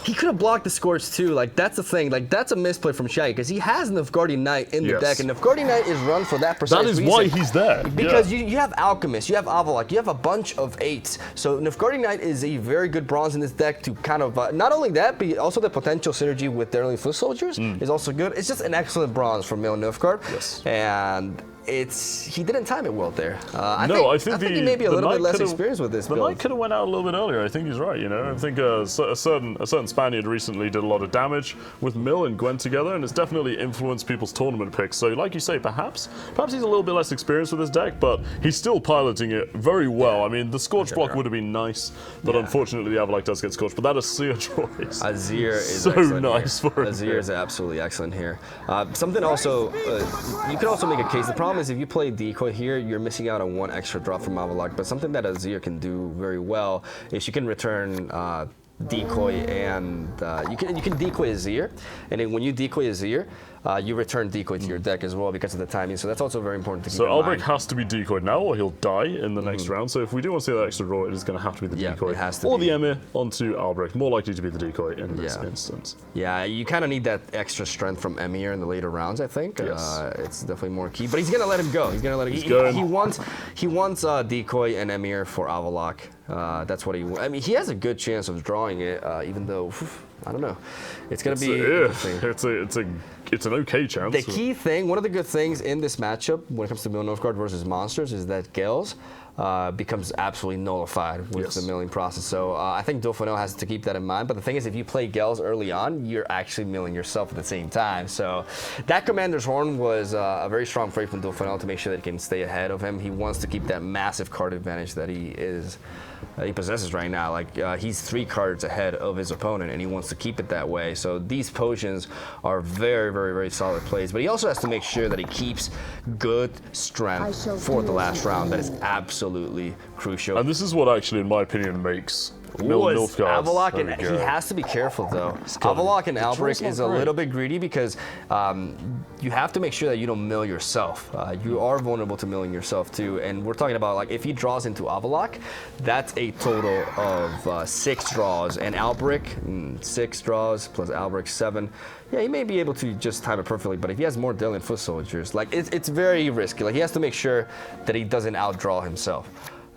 Speaker 1: He could have blocked the Scorch too. Like, that's the thing. Like, that's a misplay from Shaggy because he has Nilfgaardian Knight in the deck, and Nilfgaardian Knight is run for that precise reason.
Speaker 2: That is why he's there.
Speaker 1: Because you have Alchemist, you have Avalok, you have a bunch of 8s. So Nilfgaardian Knight is a very good bronze in this deck to kind of, not only that, but also the potential synergy with Daring Foot Soldiers is also good. It's just an excellent bronze for Mil Nilfgaard.
Speaker 2: Yes.
Speaker 1: And he didn't time it well there. I think he
Speaker 2: the,
Speaker 1: may be a little bit less
Speaker 2: could've-
Speaker 1: experienced with this
Speaker 2: The
Speaker 1: build.
Speaker 2: Knight could have went out a little bit earlier. I think he's right. You know, I think a certain Spaniard recently did a lot of damage with Mill and Gwent together, and it's definitely influenced people's tournament picks. So, like you say, perhaps he's a little bit less experienced with this deck, but he's still piloting it very well. I mean, the Scorch block would have been nice, but unfortunately the Avalok does get Scorched. But that Azir choice,
Speaker 1: Azir is
Speaker 2: so
Speaker 1: excellent
Speaker 2: nice
Speaker 1: here.
Speaker 2: for him.
Speaker 1: Azir is absolutely excellent here. Something also, you could also make a case. The problem is if you play Decoy here, you're missing out on one extra drop from Avalok. But something that Azir can do very well is she can return Decoy, and you can Decoy Azir, and then when you Decoy Azir, you return Decoy to your deck as well because of the timing. So that's also very important to keep in
Speaker 2: Albrecht
Speaker 1: mind.
Speaker 2: has to be decoyed now, or he'll die in the next round. So if we do want to see that extra draw, it is going to have to be the decoy,
Speaker 1: it has to
Speaker 2: or
Speaker 1: be.
Speaker 2: the Emir onto Albrecht. More likely to be the decoy in this instance.
Speaker 1: Yeah, you kind of need that extra strength from Emir in the later rounds, I think.
Speaker 2: Yes.
Speaker 1: It's definitely more key. But he's going to let him go. He's going to let him
Speaker 2: going.
Speaker 1: He wants Decoy and Emir for Avalok. That's what he wants. I mean, he has a good chance of drawing it, even though, I don't know. It's going to be interesting.
Speaker 2: It's an okay chance.
Speaker 1: The key thing, one of the good things in this matchup when it comes to Mil Nilfgaard versus monsters is that Gels becomes absolutely nullified with the milling process. So I think Fennell has to keep that in mind. But the thing is, if you play Gels early on, you're actually milling yourself at the same time. So that Commander's Horn was a very strong play from Fennell to make sure that he can stay ahead of him. He wants to keep that massive card advantage that he possesses right now. Like he's 3 cards ahead of his opponent, and he wants to keep it that way. So these potions are very, very, very solid plays. But he also has to make sure that he keeps good strength for the last round. That is absolutely crucial.
Speaker 2: And this is what actually, in my opinion, makes Nilfgaard
Speaker 1: Avalok, and he has to be careful though. Avalok and Albrecht is a little bit greedy because you have to make sure that you don't mill yourself. You are vulnerable to milling yourself too. And we're talking about, like, if he draws into Avalok, that's a total of 6 draws. And Albrecht, 6 draws plus Albrecht 7. Yeah, he may be able to just time it perfectly, but if he has more Daring Foot Soldiers, like it's very risky. Like he has to make sure that he doesn't outdraw himself.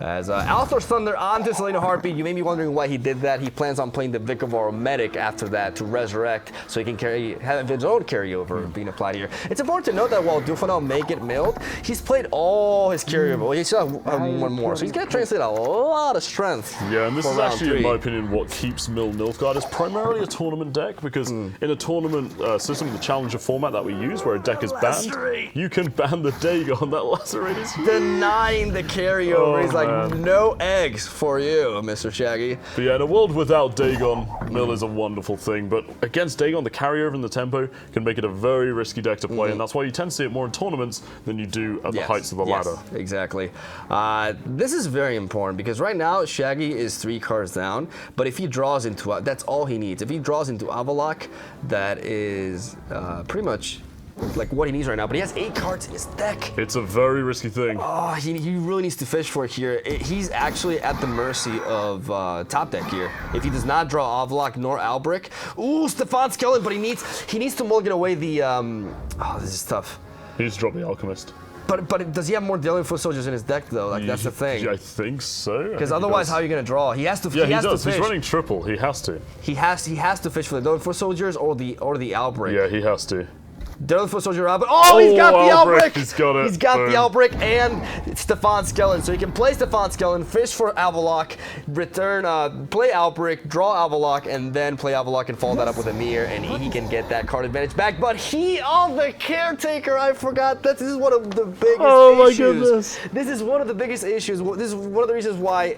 Speaker 1: As Althor's Thunder onto Selena Heartbeat, you may be wondering why he did that. He plans on playing the Vic of Oro Medic after that to resurrect, so he can have his own carryover being applied here. It's important to note that while Fennell may get milled, he's played all his carryover. Well, he still has one more, so he's going to translate a lot of strength.
Speaker 2: Yeah, and this is actually, in my opinion, what keeps Mil Nilfgaard as primarily a tournament deck, because in a tournament system, the Challenger format that we use, where a deck is banned, you can ban the Dagon. That Lacerate is
Speaker 1: denying the carryover. He's like, no eggs for you, Mr. Shaggy.
Speaker 2: But yeah, in a world without Dagon, Mill is a wonderful thing. But against Dagon, the carryover and the tempo can make it a very risky deck to play, and that's why you tend to see it more in tournaments than you do at the heights of the ladder.
Speaker 1: Exactly. This is very important because right now Shaggy is 3 cards down, but if he draws into that's all he needs. If he draws into Avalok, that is pretty much like what he needs right now, but he has 8 cards in his deck.
Speaker 2: It's a very risky thing.
Speaker 1: Oh, he really needs to fish for it here. He's actually at the mercy of top deck here. If he does not draw Avalok nor Albrecht, ooh, Stefan Skellen, but he needs to mulligan away the. Oh, this is tough.
Speaker 2: He needs to drop the Alchemist.
Speaker 1: But does he have more Daring Foot Soldiers in his deck though? Like that's the thing.
Speaker 2: I think so.
Speaker 1: Because otherwise, how are you gonna draw? He has to.
Speaker 2: Yeah,
Speaker 1: he has
Speaker 2: does.
Speaker 1: to fish.
Speaker 2: He's running triple. He has to.
Speaker 1: He has to fish for the Daring Foot Soldiers or the Albrecht.
Speaker 2: Yeah, he has to.
Speaker 1: Daring Foot Soldier Albrecht. Oh, he's got the Albrecht!
Speaker 2: He's got it.
Speaker 1: He's got the Albrecht and Stefan Skellen. So he can play Stefan Skellen, fish for Avalok, return, play Albrecht, draw Avalok, and then play Avalok and follow that up with Emir, and he can get that card advantage back. But the Caretaker, I forgot. This is one of the biggest issues.
Speaker 2: Oh my goodness.
Speaker 1: This is one of the biggest issues. This is one of the reasons why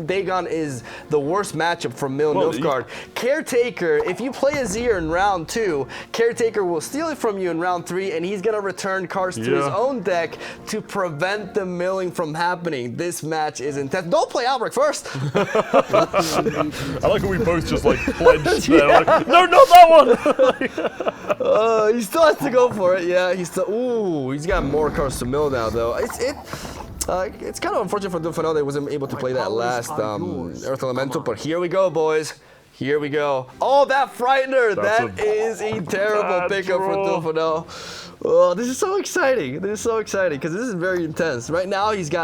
Speaker 1: Dagon is the worst matchup for Mil Nilfgaard. Caretaker, if you play Azir in round 2, Caretaker will steal it from you in round 3, and he's gonna return cards to his own deck to prevent the milling from happening. This match is intense. Don't play Albrecht first.
Speaker 2: I like how we both just like pledged there. Like, no, not that
Speaker 1: one. He still has to go for it. Yeah, he's got more cards to mill now though. It's kind of unfortunate for Fennell that he wasn't able to play that last Earth Elemental, but here we go, boys. Here we go. Oh, that Frightener.
Speaker 2: That's
Speaker 1: That is a terrible
Speaker 2: bad
Speaker 1: pickup for
Speaker 2: draw.
Speaker 1: Fennell. Oh, this is so exciting. This is so exciting because this is very intense. Right now, he's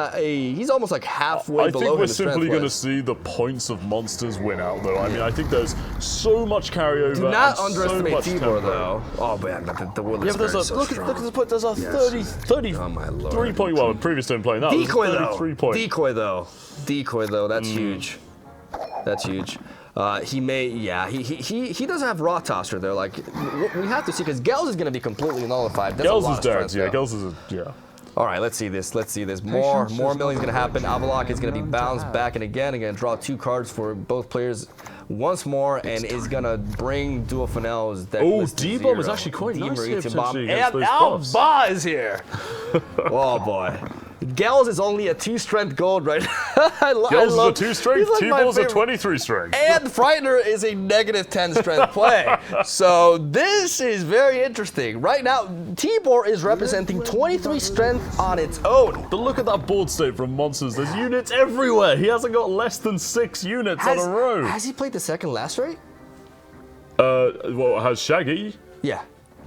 Speaker 1: almost like halfway
Speaker 2: I
Speaker 1: below
Speaker 2: think
Speaker 1: him
Speaker 2: we're simply going to
Speaker 1: strength-wise.
Speaker 2: see the points of monsters win out, though. I mean, I think there's so much carryover.
Speaker 1: Do not
Speaker 2: and
Speaker 1: underestimate
Speaker 2: so much
Speaker 1: Tibor,
Speaker 2: tempo.
Speaker 1: though. Oh, man, the will
Speaker 2: Yeah,
Speaker 1: is
Speaker 2: but there's
Speaker 1: very
Speaker 2: a
Speaker 1: so
Speaker 2: look
Speaker 1: strong.
Speaker 2: at this point. There's a 33
Speaker 1: Oh, my Lord.
Speaker 2: point. Well, previous turn playing that was
Speaker 1: Decoy,
Speaker 2: 33
Speaker 1: though.
Speaker 2: point.
Speaker 1: Decoy, though. That's huge. That's huge. He doesn't have raw tosser though. Like we have to see because Gels is going to be completely nullified. That's a
Speaker 2: Gels
Speaker 1: lot
Speaker 2: is
Speaker 1: of
Speaker 2: dead.
Speaker 1: strength,
Speaker 2: Yeah,
Speaker 1: though.
Speaker 2: Gels is yeah.
Speaker 1: All right, let's see this. More milling's going to happen. Avalok is going to be bounced back and again. Going to draw 2 cards for both players once more, and is going to bring Duo Fennell's deck.
Speaker 2: Oh,
Speaker 1: list to
Speaker 2: D-Bomb
Speaker 1: 0.
Speaker 2: is actually quite nice here,
Speaker 1: D-Meridian Bomb.
Speaker 2: potentially, against
Speaker 1: And
Speaker 2: those buffs.
Speaker 1: Alba is here. Oh boy. Gels is only a 2 strength gold right now.
Speaker 2: Gels is a 2 strength.
Speaker 1: he's like my
Speaker 2: T-Ball's a
Speaker 1: favorite.
Speaker 2: 23 strength.
Speaker 1: And Frightener is a negative 10 strength play. So this is very interesting. Right now, Tibor is representing 23 strength on its own.
Speaker 2: But look at that board state from monsters. There's units everywhere. He hasn't got less than 6 units on a row.
Speaker 1: Has he played the second lacerate?
Speaker 2: Well, has Shaggy?
Speaker 1: Yeah.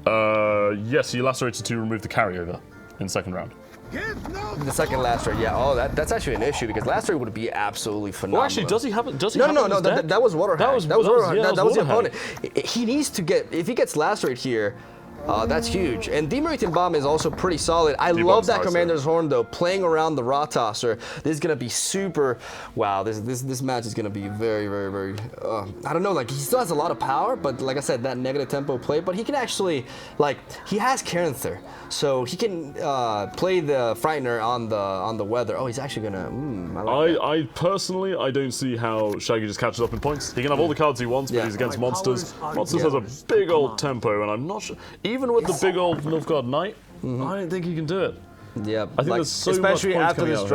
Speaker 2: Yes, he lacerated to remove the carryover in second round.
Speaker 1: The second lacerate, yeah. Oh, that's actually an issue because lacerate would be absolutely phenomenal.
Speaker 2: Well, actually, does he have it? Does he
Speaker 1: No,
Speaker 2: have
Speaker 1: no,
Speaker 2: it
Speaker 1: no,
Speaker 2: on his deck?
Speaker 1: that was Water
Speaker 2: That
Speaker 1: Hack.
Speaker 2: was-
Speaker 1: That was
Speaker 2: that was-
Speaker 1: Water
Speaker 2: yeah,
Speaker 1: Hack.
Speaker 2: that
Speaker 1: That was the
Speaker 2: Water
Speaker 1: opponent. He needs to get, if he gets lacerate here, that's huge. And Demeritan Bomb is also pretty solid. I love
Speaker 2: Bomb's
Speaker 1: that
Speaker 2: nice,
Speaker 1: Commander's Horn though, playing around the Raw Tosser. This is gonna be super. Wow, this match is gonna be very, very, very. I don't know, like he still has a lot of power, but like I said, that negative tempo play. But he can actually, like, he has Caranther, so he can play the Frightener on the weather. Oh, he's actually gonna. I like that.
Speaker 2: I personally, I don't see how Shaggy just catches up in points. He can have all the cards he wants, but
Speaker 1: Yeah.
Speaker 2: he's against
Speaker 3: My
Speaker 2: monsters.
Speaker 3: powers are
Speaker 2: Monsters has a big old tempo, and I'm not sure. Even with the big old Nilfgaard Knight, I don't think he can do it.
Speaker 1: Yeah,
Speaker 2: I think there's so much
Speaker 1: especially
Speaker 2: points
Speaker 1: after
Speaker 2: coming
Speaker 1: this
Speaker 2: out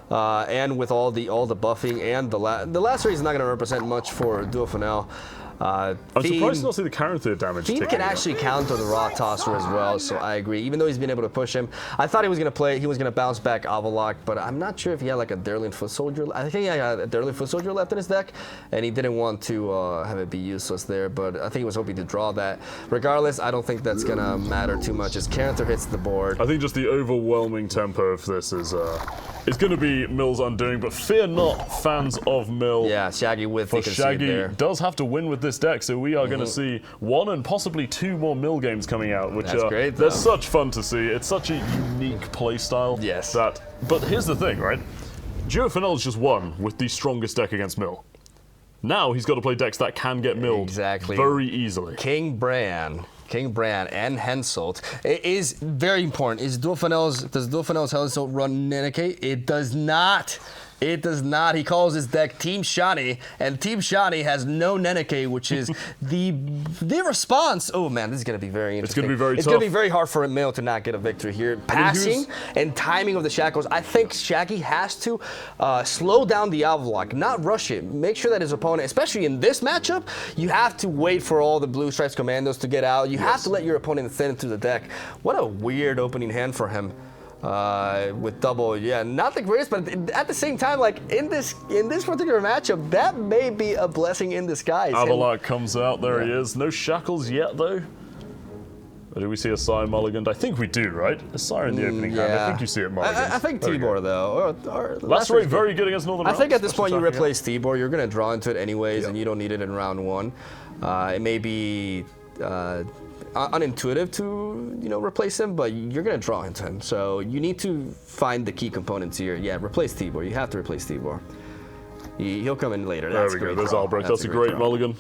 Speaker 1: draw, and with all the buffing and the lacerate is not going to represent much for Duo Fennell.
Speaker 2: I'm surprised to not see the Caranther damage.
Speaker 1: Fiend
Speaker 2: ticking
Speaker 1: can
Speaker 2: up.
Speaker 1: actually counter the raw tosser as well, so I agree. Even though he's been able to push him, I thought he was gonna bounce back Avalok, but I'm not sure if he had like a Derlin Foot Soldier. I think he had a Derlin Foot Soldier left in his deck, and he didn't want to have it be useless there. But I think he was hoping to draw that. Regardless, I don't think that's gonna matter too much as Caranther hits the board.
Speaker 2: I think just the overwhelming tempo of this is going to be Mill's undoing, but fear not, fans of Mill.
Speaker 1: Yeah, Shaggy with
Speaker 2: For
Speaker 1: you can see it
Speaker 2: Shaggy
Speaker 1: there.
Speaker 2: does have to win with this deck, so we are going to see 1 and possibly 2 more Mill games coming out, which
Speaker 1: That's great,
Speaker 2: they're
Speaker 1: though.
Speaker 2: such fun to see. It's such a unique play style.
Speaker 1: Yes.
Speaker 2: But here's the thing, right? Gio Fennell's just won with the strongest deck against Mill. Now he's got to play decks that can get milled
Speaker 1: Exactly.
Speaker 2: very easily.
Speaker 1: King Bran and Henselt. It is very important. Does Duo Fennell's Henselt run Neneke? It does not. It does not. He calls his deck Team Shani, and Team Shani has no Neneke, which is the response. Oh man, this is going to be very interesting.
Speaker 2: gonna be very
Speaker 1: It's going
Speaker 2: tough.
Speaker 1: to be very hard for Emil to not get a victory here. Passing and timing of the shackles. I think Shaggy has to slow down the Avalok, not rush it. Make sure that his opponent, especially in this matchup, you have to wait for all the Blue Stripes Commandos to get out. You have to let your opponent thin into the deck. What a weird opening hand for him. With double, yeah, not the greatest, but at the same time, like in this particular matchup, that may be a blessing in disguise.
Speaker 2: Avalok comes out, there he is. No shackles yet, though. Or do we see a Sire mulliganed? I think we do, right? A Sire in the opening hand. I think you see it mulliganed.
Speaker 1: I think
Speaker 2: There we go.
Speaker 1: Tibor though, or
Speaker 2: Lacerate very good against Northern
Speaker 1: I think
Speaker 2: Realms,
Speaker 1: at this point you
Speaker 2: especially
Speaker 1: replace Tibor. You're gonna draw into it anyways, and you don't need it in round 1. It may be unintuitive to replace him, but you're gonna draw into him. So you need to find the key components here. Yeah, replace Tibor. You have to replace Tibor. He'll come in later.
Speaker 2: There
Speaker 1: That's
Speaker 2: we
Speaker 1: a
Speaker 2: go,
Speaker 1: great
Speaker 2: there's
Speaker 1: draw.
Speaker 2: Albrecht. That's a great
Speaker 1: draw.
Speaker 2: mulligan.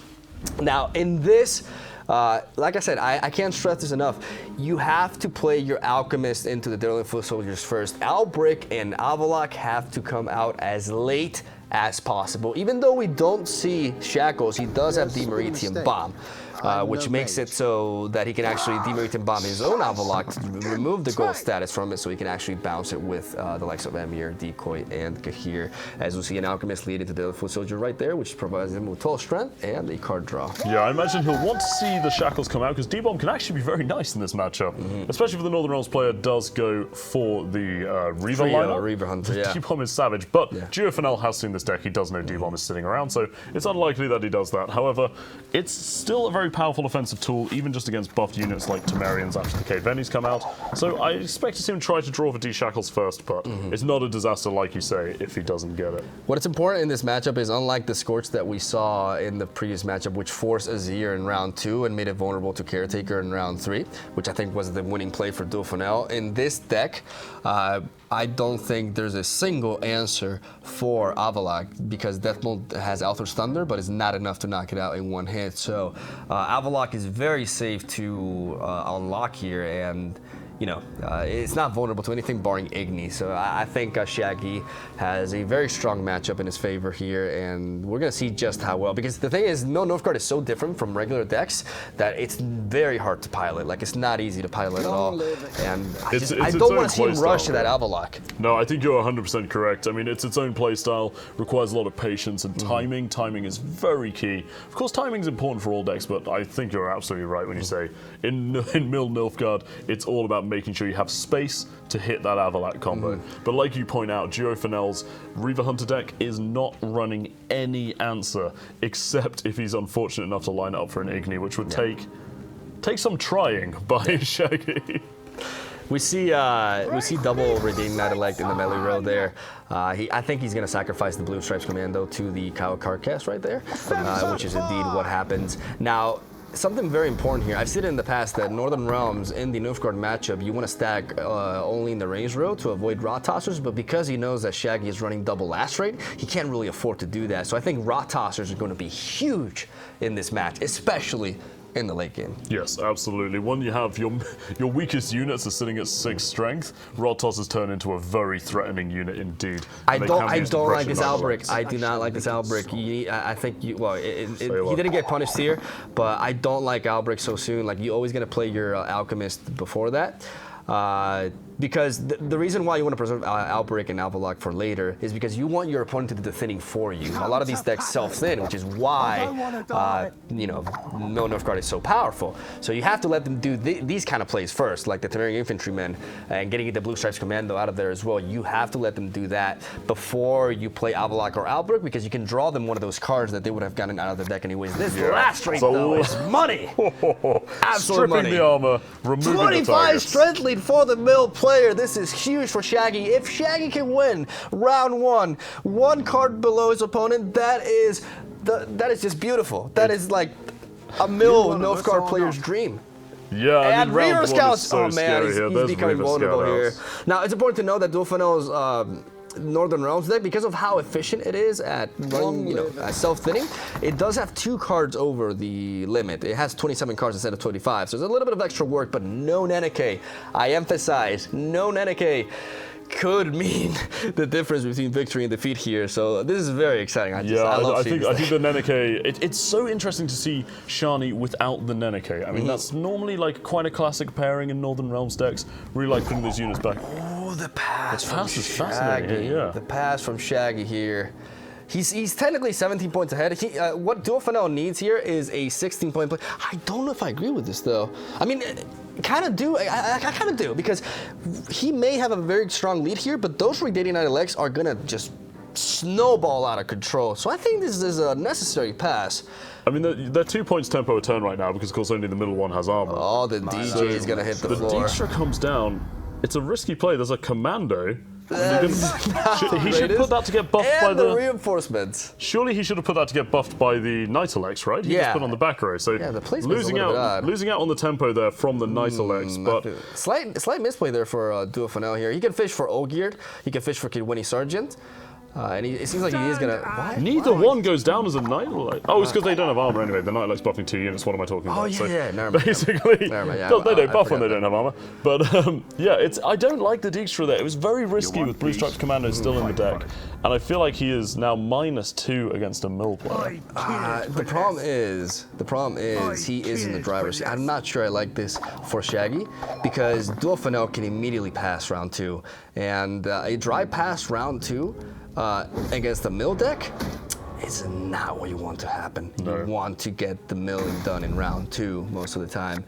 Speaker 1: Now, in this, like I said, I can't stress this enough. You have to play your Alchemist into the Derlin Foot Soldiers first. Albrick and Avalok have to come out as late as possible. Even though we don't see Shackles, he does have the Meritium Bomb. which makes it so that he can actually demerit and bomb his own Avalok to remove the gold status from it, so he can actually bounce it with the likes of Emir, Decoy, and Kahir. As we see an Alchemist lead into the Foot Soldier right there, which provides him with 12 strength and a card draw.
Speaker 2: Yeah, I imagine he'll want to see the Shackles come out, because D-Bomb can actually be very nice in this matchup, especially if the Northern Realms player does go for the Reaver lineup.
Speaker 1: Reaver Hunter, yeah.
Speaker 2: D-Bomb is savage, but Fennell has seen this deck. He does know D-Bomb is sitting around, so it's unlikely that he does that. However, it's still a very powerful offensive tool, even just against buffed units like Temerians after the Cade Vennies come out. So I expect to see him try to draw for D-Shackles first, but it's not a disaster, like you say, if he doesn't get it.
Speaker 1: What is important in this matchup is, unlike the Scorch that we saw in the previous matchup, which forced Azir in round 2 and made it vulnerable to Caretaker in round 3, which I think was the winning play for Fennell. In this deck, I don't think there's a single answer for Avalok, because Death Mode has Althor's Thunder, but it's not enough to knock it out in one hit. So Avalok is very safe to unlock here, and you know, it's not vulnerable to anything barring Igni. So I think Shaggy has a very strong matchup in his favor here, and we're going to see just how well. Because the thing is, Nilfgaard is so different from regular decks that it's very hard to pilot. Like, it's not easy to pilot at all. And I don't want to see him rush to that Avalok.
Speaker 2: No, I think you're 100% correct. I mean, it's its own playstyle, requires a lot of patience and timing. Timing is very key. Of course, timing is important for all decks, but I think you're absolutely right when you say in Mill Nilfgaard, it's all about making sure you have space to hit that Avalok combo. But like you point out, Fennell's Reaver Hunter deck is not running any answer, except if he's unfortunate enough to line it up for an Igni, which would take some trying by Shaggy.
Speaker 1: We see double Redeemed Knight Elect in the melee row there. I think he's going to sacrifice the Blue Stripes Commando to the Kyle Cardcast right there, which is indeed what happens. Now, something very important here. I've seen it in the past that Northern Realms in the Nilfgaard matchup, you want to stack only in the range row to avoid Rot Tossers, but because he knows that Shaggy is running double last rate, he can't really afford to do that. So I think Rot Tossers are going to be huge in this match, especially in the late game.
Speaker 2: Yes, absolutely. When you have your weakest units are sitting at 6 strength, Rod Tossers turn into a very threatening unit indeed.
Speaker 1: I don't like this Albrick. I do not like this Albrick. I think he didn't get punished here, but I don't like Albrick so soon. Like, you always gonna play your Alchemist before that. Because the reason why you want to preserve Outbreak and Avalok for later is because you want your opponent to do the thinning for you. A lot of these decks self-thin, which is why Nilfgaard is so powerful. So you have to let them do these kind of plays first, like the Temerian Infantrymen and getting the Blue Stripes Commando out of there as well. You have to let them do that before you play Avalok or Outbreak, because you can draw them one of those cards that they would have gotten out of the deck anyways. This last rate, though, is money. Absolute money.
Speaker 2: Stripping the armor, removing
Speaker 1: 25 strength lead for the mill player. This is huge for Shaggy. If Shaggy can win round 1, 1 card below his opponent, that is just beautiful. That is like a mill Nilfgaard player's dream.
Speaker 2: Yeah,
Speaker 1: and Reaver Scouts,
Speaker 2: so
Speaker 1: oh man, he's becoming vulnerable here. Now, it's important to know that Fennell's Northern Realms deck, because of how efficient it is at running, self-thinning, it does have 2 cards over the limit. It has 27 cards instead of 25, so there's a little bit of extra work, but no Neneke. I emphasize, no Neneke could mean the difference between victory and defeat here. So this is very exciting. I think
Speaker 2: the Neneke, it's so interesting to see Shani without the Neneke. I mean, that's normally like quite a classic pairing in Northern Realms decks. Really like putting these units back.
Speaker 1: Oh, the pass from
Speaker 2: Shaggy. Yeah.
Speaker 1: The pass from Shaggy here. He's technically 17 points ahead. What Fennell needs here is a 16-point play. I don't know if I agree with this, though. I mean, kind of do. I kind of do, because he may have a very strong lead here, but those Redeeming Knight Elects are going to just snowball out of control. So I think this is a necessary pass.
Speaker 2: I mean, they're 2 points tempo a turn right now, because, of course, only the middle one has armor.
Speaker 1: Oh, the DJ is going to hit the floor.
Speaker 2: The Dijkstra comes down. It's a risky play. There's a commando. He should put that to get buffed by
Speaker 1: the reinforcements.
Speaker 2: Surely he should have put that to get buffed by the Knight Elects, right? He just put on the back row. So
Speaker 1: the
Speaker 2: losing out on the tempo there from the Knight Elects, but
Speaker 1: slight misplay there for Fennell here. He can fish for Ogeard. He can fish for Kidwini Sergeant. And it seems like he is gonna. What?
Speaker 2: Neither one goes down as a Nightlight. Oh, it's because they don't have armor anyway. The Nightlight's buffing 2 units. What am I talking about?
Speaker 1: Oh yeah, never mind.
Speaker 2: Basically,
Speaker 1: Never mind, yeah,
Speaker 2: they don't buff when
Speaker 1: forgot
Speaker 2: they don't have armor. But yeah, I don't like the Dijkstra there. It was very risky with Blue Stripes Commando still in the deck, and I feel like he is now -2 against a mill player.
Speaker 1: The problem is he is in the driver's seat. I'm not sure I like this for Shaggy because Dual Fennell can immediately pass round 2, and a dry pass round 2 against the mill deck is not what you want to happen.
Speaker 2: No.
Speaker 1: You want to get the milling done in round 2 most of the time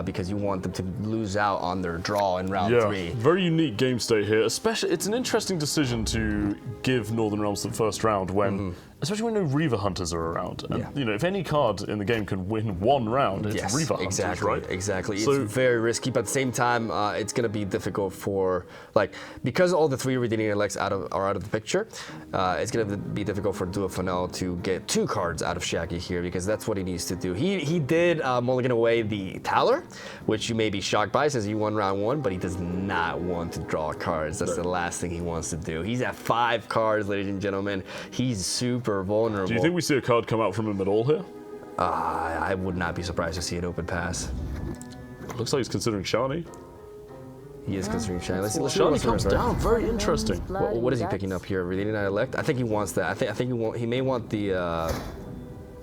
Speaker 1: because you want them to lose out on their draw in round 3.
Speaker 2: Very unique game state here. Especially, it's an interesting decision to give Northern Realms the first round when, especially when no Reaver Hunters are around. And you know, if any card in the game can win 1 round, it's Reaver Hunters, right?
Speaker 1: Exactly.
Speaker 2: So,
Speaker 1: it's very risky, but at the same time, it's going to be difficult for because all the 3 redeeming elects are out of the picture. It's going to be difficult for Dual Fennell to get 2 cards out of Shaggy here because that's what he needs to do. He did mulligan away the Taller, which you may be shocked by since he won round 1, but he does not want to draw cards. That's the last thing he wants to do. He's at 5 cards, ladies and gentlemen. He's super vulnerable.
Speaker 2: do you think we see a card come out from him at all here?
Speaker 1: I would not be surprised to see an open pass.
Speaker 2: Looks like he's considering Shani.
Speaker 1: He is considering Shaggy. Let's see
Speaker 2: Shani
Speaker 1: what's
Speaker 2: comes down. Very interesting.
Speaker 1: What is he picking up here? Redeeming Knight Elect? I think he wants that. I think he may want the.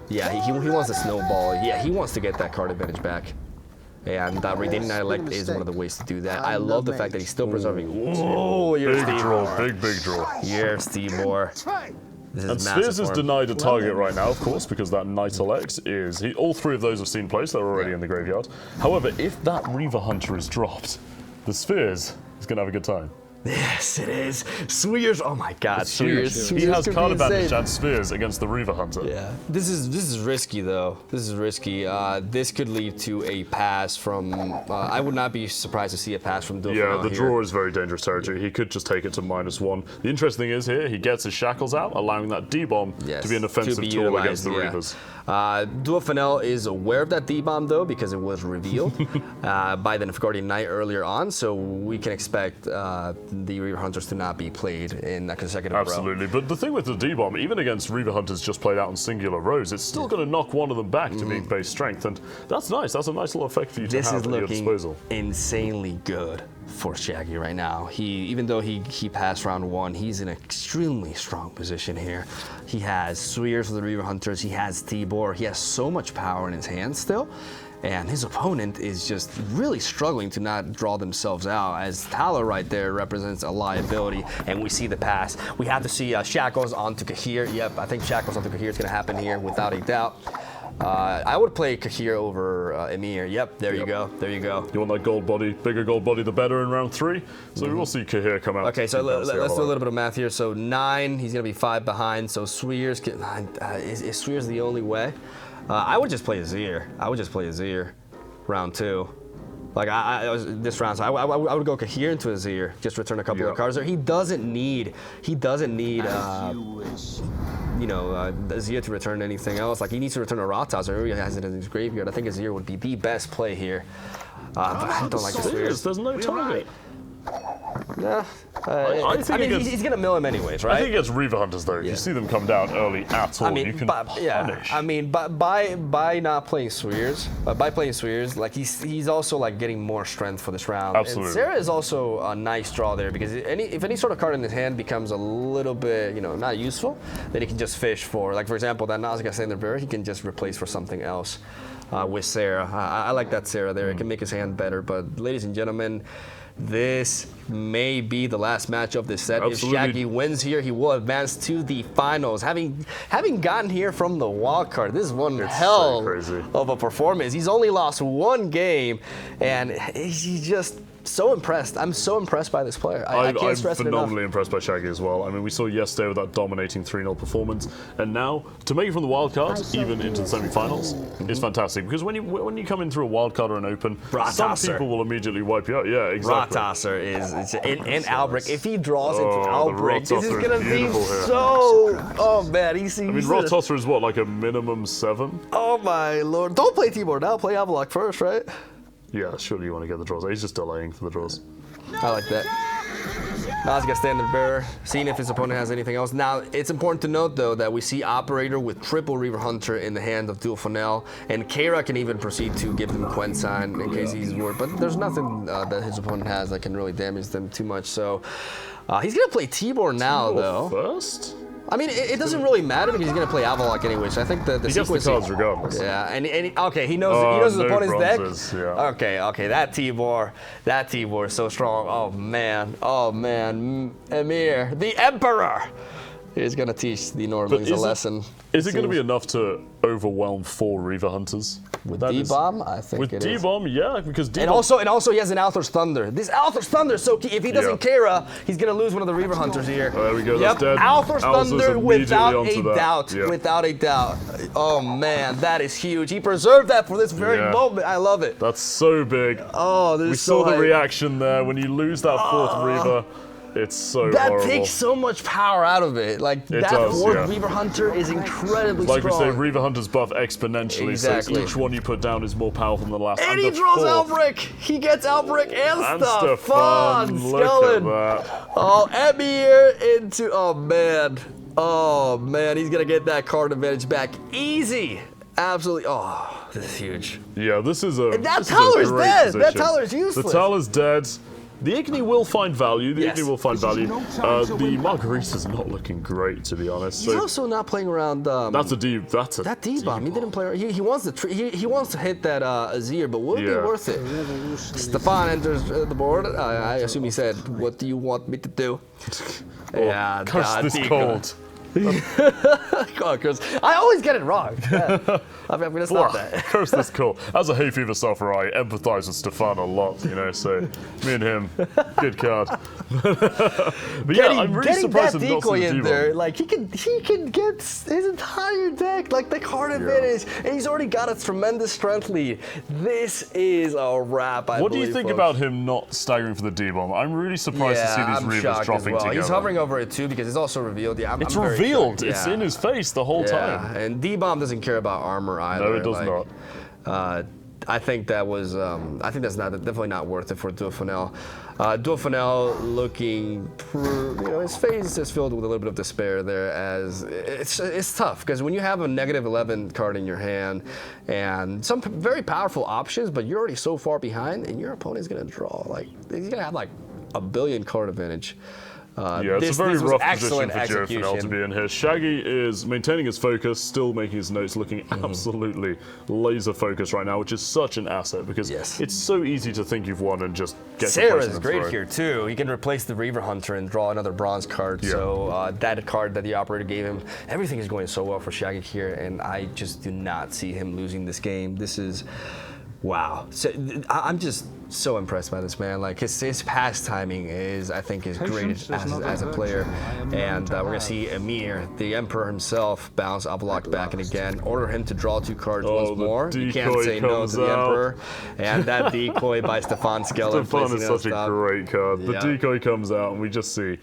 Speaker 1: Yeah, he wants the snowball. Yeah, he wants to get that card advantage back. And Redeeming Knight Elect is one of the ways to do that. I love the fact that he's still preserving. Whoa, you're
Speaker 2: Big draw, big draw.
Speaker 1: Yes, Timor. This is
Speaker 2: And
Speaker 1: massive
Speaker 2: Spheres is
Speaker 1: for him.
Speaker 2: denied a target right now, of course, because that Knight Elect is... all 3 of those have seen place, they're already in the graveyard. However, if that Reaver Hunter is dropped, the Spheres is going to have a good time.
Speaker 1: Yes, it is. Swears. Oh my God, Swears.
Speaker 2: He has card advantage and Spheres against the Reaver Hunter.
Speaker 1: Yeah, this is risky though. This is risky. This could lead to a pass from. I would not be surprised to see a pass from Dual
Speaker 2: Yeah, the
Speaker 1: here.
Speaker 2: draw is very dangerous territory. He could just take it to -1. The interesting thing is here, he gets his shackles out, allowing that D-bomb to be an offensive tool against the Reavers.
Speaker 1: Dual Fennell is aware of that D-bomb though because it was revealed by the Nilfgaardian Knight earlier on, so we can expect the Reaver Hunters to not be played in a consecutive row.
Speaker 2: Absolutely, but the thing with the D-bomb, even against Reaver Hunters just played out in singular rows, it's still going to knock one of them back to being base strength, and that's nice. That's a nice little effect for you to have at your disposal.
Speaker 1: Insanely good for Shaggy right now. Even though he passed round 1, he's in an extremely strong position here. He has Swears for the Reaver Hunters, he has Tibor, he has so much power in his hands still. And his opponent is just really struggling to not draw themselves out, as Tala right there represents a liability, and we see the pass. We have to see Shackles onto Kahir. Yep, I think Shackles onto Kahir is going to happen here without a doubt. I would play Kahir over Emir. Yep, there you go. There you go.
Speaker 2: You want that gold body, bigger gold body, the better in round 3. So we will see Kahir come out.
Speaker 1: Okay, so let's do a little bit of math here. So 9, he's going to be 5 behind. So Swears, is Swears the only way? I would just play Azir. Round 2. Like this round, so I would go Kahir into Azir, just return a couple of cards there. He doesn't need Azir to return anything else. Like he needs to return a Ratas, or he has it in his graveyard. I think Azir would be the best play here. But I don't like the Spheres.
Speaker 2: There's no target.
Speaker 1: Yeah, I mean, he's gonna mill him anyways, right?
Speaker 2: I think against Reaver Hunters though, if you see them come down early at all, you can punish.
Speaker 1: I mean, by not playing Swears, by playing Swears, like he's also like getting more strength for this round.
Speaker 2: Absolutely.
Speaker 1: And Sarah is also a nice draw there because if any sort of card in his hand becomes a little bit, not useful, then he can just fish for, like for example, that Nazgûl Sandalberg, he can just replace for something else with Sarah. I like that Sarah there. It can make his hand better. But ladies and gentlemen, this may be the last match of this set.
Speaker 2: Absolutely.
Speaker 1: If Shaggy wins here, he will advance to the finals. Having gotten here from the wild card, this is one hell of a performance. He's only lost 1 game, and he's just so impressed. I'm so impressed by this player. I can't stress it enough.
Speaker 2: I'm phenomenally impressed by Shaggy as well. I mean, we saw yesterday with that dominating 3-0 performance, and now to make it from the wild card even into the semi-finals is fantastic. Because when you come in through a wild card or an open, some people will immediately wipe you out. Yeah, exactly.
Speaker 1: Ratasser is in Albrecht. If he draws into Albrecht, this is gonna be so. Oh man, he's.
Speaker 2: I mean, Ratasser is what, like a minimum 7?
Speaker 1: Oh my lord! Don't play Tibor now. Play Avalok first, right?
Speaker 2: Yeah, surely you want to get the draws. He's just delaying for the draws.
Speaker 1: I like that. Now he's got standard bearer, seeing if his opponent has anything else. Now, it's important to note, though, that we see Operator with triple Reaver Hunter in the hand of Dual Fennell, and Kara can even proceed to give him Gwent sign in case he's worried. But there's nothing that his opponent has that can really damage them too much. So he's going to play Tibor now, though.
Speaker 2: First?
Speaker 1: I mean, it doesn't really matter because he's going to play Avalok anyway, so I think the
Speaker 2: he gets the cards regardless.
Speaker 1: Yeah, okay, he knows his opponent's
Speaker 2: bronzes,
Speaker 1: deck.
Speaker 2: Yeah.
Speaker 1: Okay, that Tibor is so strong. Oh man, Emir, the Emperor, is going to teach the Normans a lesson.
Speaker 2: Is it going to be enough to overwhelm 4 Reaver Hunters?
Speaker 1: With D-Bomb, I think
Speaker 2: with
Speaker 1: it is.
Speaker 2: With D-Bomb, yeah, because D-Bomb...
Speaker 1: And also he has an Althor's Thunder. This Althor's Thunder is so key. If he doesn't Kara, he's going to lose one of the Reaver Hunters here.
Speaker 2: There we go, that's dead.
Speaker 1: Althor's Thunder without a doubt.
Speaker 2: Yep.
Speaker 1: Without a doubt. Oh, man, that is huge. He preserved that for this very moment. I love it.
Speaker 2: That's so big.
Speaker 1: Oh, this
Speaker 2: we
Speaker 1: is so
Speaker 2: saw the reaction there. When you lose that 4th Reaver, it's so horrible.
Speaker 1: That takes so much power out of it. Like, that 4th Reaver Hunter is incredibly strong.
Speaker 2: Like we say, Reaver Hunters buff exponentially,
Speaker 1: exactly.
Speaker 2: So each one you put down is more powerful than the last.
Speaker 1: And he draws Albrecht! He gets Albrecht and Stefan!
Speaker 2: Look at that.
Speaker 1: Oh, Emir into... Oh, man, he's gonna get that card advantage back. Easy! Absolutely. Oh, this is huge.
Speaker 2: Yeah, this is a...
Speaker 1: That Tyler's dead! That Tyler's useless!
Speaker 2: The Tyler's dead. The Igni will find value. The Igni will find value. The Margarita's not looking great, to be honest.
Speaker 1: He's also not playing around.
Speaker 2: That's a D.
Speaker 1: That D-bomb. He didn't play. He wants to. He wants to hit that Azir, but will it be worth it? Stefan enters the board. I assume he said, "What do you want me to do?"
Speaker 2: Yeah, curse this cold.
Speaker 1: God, Chris. I always get it wrong. Yeah. I'm gonna stop that.
Speaker 2: Curse this call. As a hay fever sufferer, I empathize with Stefan a lot, so me and him, good card. But yeah, I'm really surprised
Speaker 1: that decoy in there. Like he can get his entire deck, like the card advantage, and he's already got a tremendous strength lead. This is a wrap.
Speaker 2: What do you think about him not staggering for the D-bomb? I'm really surprised to see these Reavers dropping together.
Speaker 1: He's hovering over it too because it's also revealed. Yeah,
Speaker 2: it's revealed. It's in his face the whole time.
Speaker 1: And D-bomb doesn't care about armor either.
Speaker 2: No, it does
Speaker 1: not. I think that was. I think that's definitely not worth it for Dual Fennell. Dual Fennell looking, his face is filled with a little bit of despair there, as it's tough because when you have a -11 card in your hand and some very powerful options, but you're already so far behind, and your opponent's gonna draw he's gonna have like a billion card advantage.
Speaker 2: It's a very rough position for Joe Fennell to be in here. Shaggy is maintaining his focus, still making his notes, looking absolutely laser focused right now, which is such an asset because it's so easy to think you've won and just get
Speaker 1: Sarah's great here too. He can replace the Reaver Hunter and draw another bronze card. Yeah. So that card that the operator gave him, everything is going so well for Shaggy here, and I just do not see him losing this game. This is... Wow. So, I'm just so impressed by this man. Like his past timing is, I think, is great as a player. And we're gonna see Emir, the Emperor himself, bounce Avalok back in again. Order him to draw 2 cards once more. You can't say no to the Emperor. And that decoy by Stefan Skeller.
Speaker 2: Stefan is such a great card. The decoy comes out, and we just see.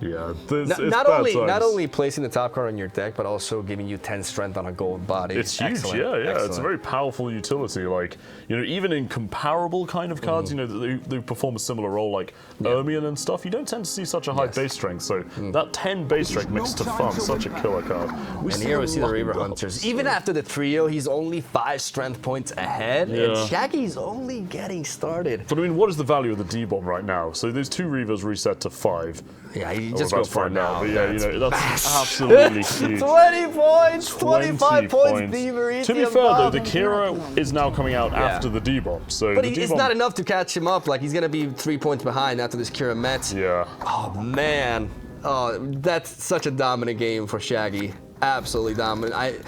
Speaker 2: Yeah,
Speaker 1: not only placing the top card on your deck, but also giving you 10 strength on a gold body.
Speaker 2: It's huge, yeah. It's a very powerful utility. Like, even in comparable kind of cards, they perform a similar role, like Ermion and stuff. You don't tend to see such a high base strength. So that 10 base strength makes Stefan such a killer card.
Speaker 1: And here we see the Reaver Hunters. Even after the trio, he's only 5 strength points ahead, and Shaggy's only getting started.
Speaker 2: But I mean, what is the value of the D-bomb right now? So those 2 Reavers reset to 5.
Speaker 1: Yeah, you just go for it now.
Speaker 2: But yeah, that's absolutely huge.
Speaker 1: 20 points, 25 points, Beaver.
Speaker 2: To be fair though, the Kira is now coming out after the D-bomb.
Speaker 1: But it's not enough to catch him up. Like, he's gonna be 3 points behind after this Kira Mets.
Speaker 2: Yeah.
Speaker 1: Oh man. Oh, that's such a dominant game for Shaggy. Absolutely dominant.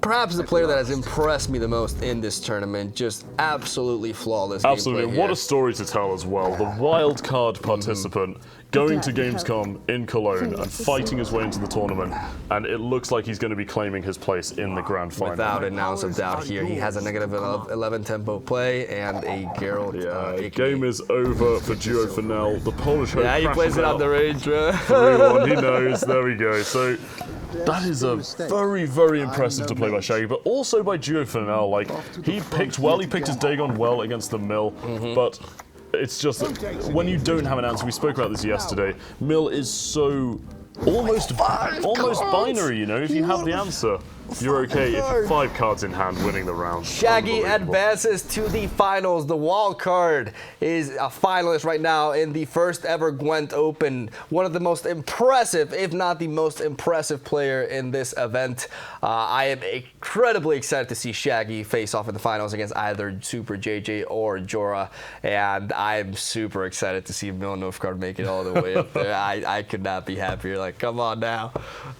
Speaker 1: Perhaps the player that has impressed me the most in this tournament. Just absolutely flawless.
Speaker 2: Absolutely. What a story to tell as well. The wild card participant going to Gamescom in Cologne and fighting his way into the tournament, and it looks like he's going to be claiming his place in the grand final.
Speaker 1: Without an ounce of doubt here. He has a -11 tempo play and a Geralt.
Speaker 2: Game is over for Duo Fennell. The Polish hope
Speaker 1: he plays it on the range, bro.
Speaker 2: 3-1, he knows. There we go. So that is a very, very impressive to play by Shaggy, but also by Duo Fennell. Like, he picked his Dagon well against the Mill, but it's just when you don't have an answer. We spoke about this yesterday. Mill is so almost binary. You know, if you have the answer, you're okay. If you're 5 cards in hand, winning the round.
Speaker 1: Shaggy advances to the finals. The wild card is a finalist right now in the first ever Gwent Open. One of the most impressive, if not the most impressive player in this event. I am incredibly excited to see Shaggy face off in the finals against either Super JJ or Jorah. And I'm super excited to see Mill Nilfgaard make it all the way up there. I could not be happier. Like, come on now.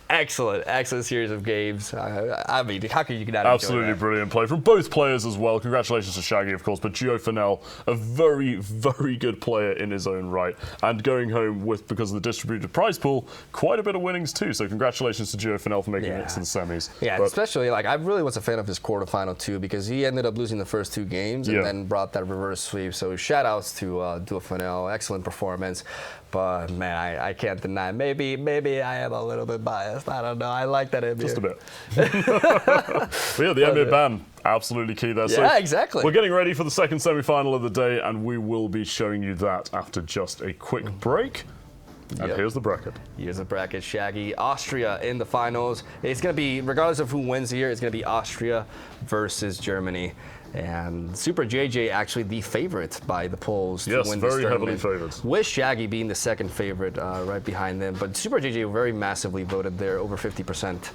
Speaker 1: Excellent series of games. I mean, how can you not
Speaker 2: Absolutely
Speaker 1: enjoy that?
Speaker 2: brilliant play from both players as well. Congratulations to Shaggy, of course, but Fennell, a very, very good player in his own right, and going home with, because of the distributed prize pool, quite a bit of winnings too. So congratulations to Fennell for making it to the semis.
Speaker 1: Yeah, especially, like, I really was a fan of his quarterfinal too, because he ended up losing the first 2 games and then brought that reverse sweep. So shout outs to Fennell, excellent performance. But man, I can't deny. Maybe I am a little bit biased. I don't know. I like that NBA.
Speaker 2: Just a bit. But yeah, the NBA ban, absolutely key there.
Speaker 1: Yeah,
Speaker 2: so
Speaker 1: exactly.
Speaker 2: We're getting ready for the second semi-final of the day, and we will be showing you that after just a quick break. And here's the bracket.
Speaker 1: Here's the bracket. Shaggy, Austria in the finals. It's going to be, regardless of who wins here, it's going to be Austria versus Germany. And Super JJ actually the favorite by the polls to win this tournament. Yes, very heavily favored. With Shaggy being the second favorite right behind them. But Super JJ very massively voted there, over 50%.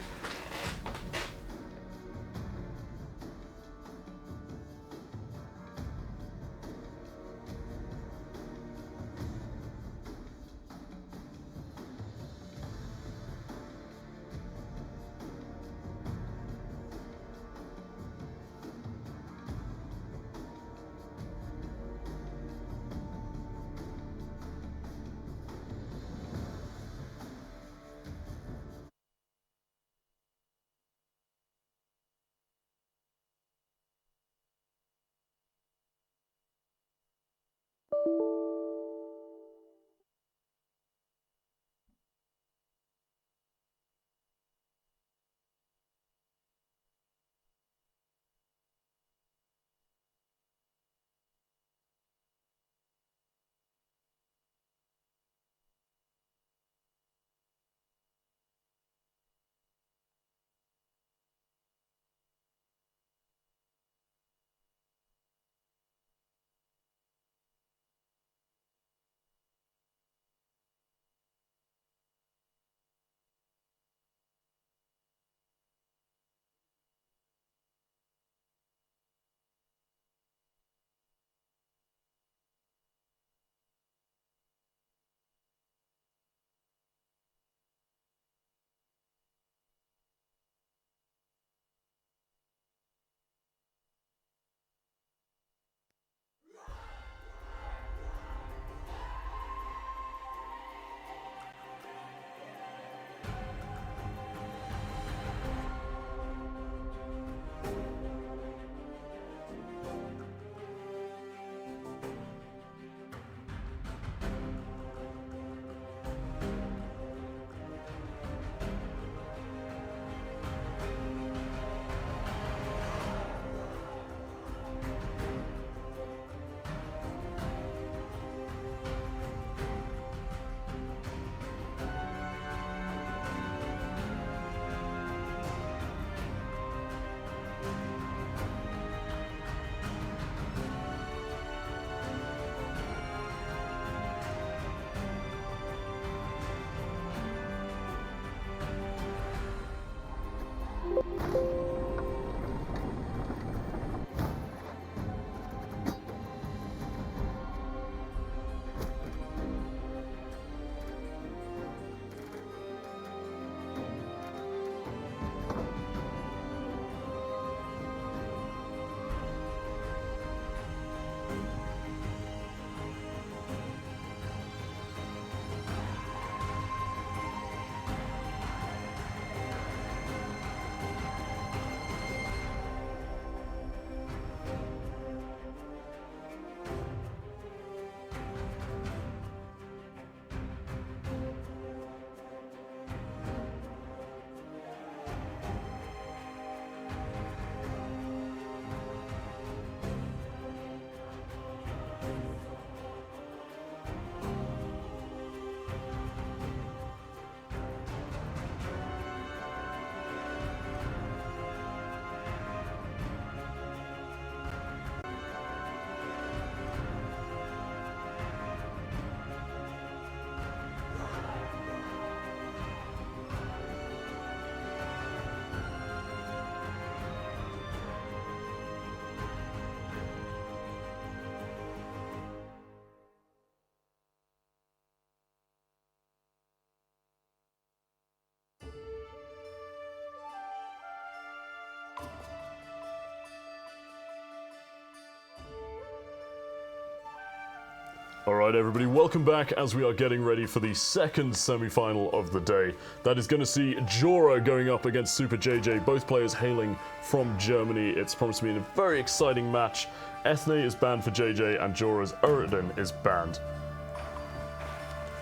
Speaker 2: All right, everybody, welcome back as we are getting ready for the second semi-final of the day. That is going to see Jorah going up against Super JJ, both players hailing from Germany. It's promised to be a very exciting match. Ethne is banned for JJ and Jorah's Uridan is banned.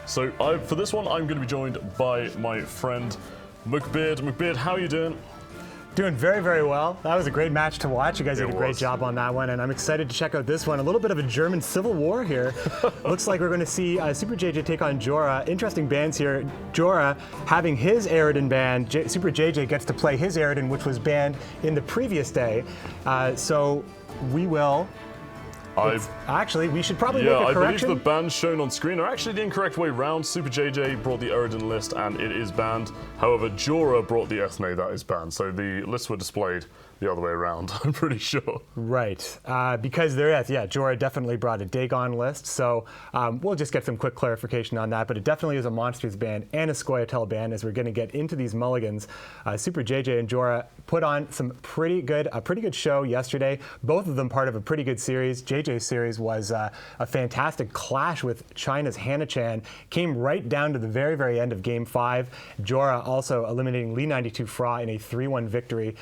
Speaker 2: So for this one, I'm going to be joined by my friend McBeard. McBeard, how are you doing?
Speaker 4: Doing very, very well. That was a great match to watch. You guys did a great job on that one, and I'm excited to check out this one. A little bit of a German civil war here. Looks like we're going to see Super JJ take on Jorah. Interesting bans here. Jorah having his Uridan banned. Super JJ gets to play his Uridan, which was banned in the previous day. So we will... Actually, we should probably make a correction.
Speaker 2: I believe the bans shown on screen are actually the incorrect way round. Super JJ brought the Uridan list and it is banned. However, Jorah brought the Ethne that is banned. So the lists were displayed the other way around, I'm pretty sure.
Speaker 4: Right, because there is, Jorah definitely brought a Dagon list, so we'll just get some quick clarification on that, but it definitely is a Monsters ban and a Scoia'tael ban as we're going to get into these mulligans. Super JJ and Jorah put on a pretty good show yesterday, both of them part of a pretty good series. JJ's series was a fantastic clash with China's Hannah Chan, came right down to the very, very end of Game 5. Jorah also eliminating Lee 92 Fra in a 3-1 victory,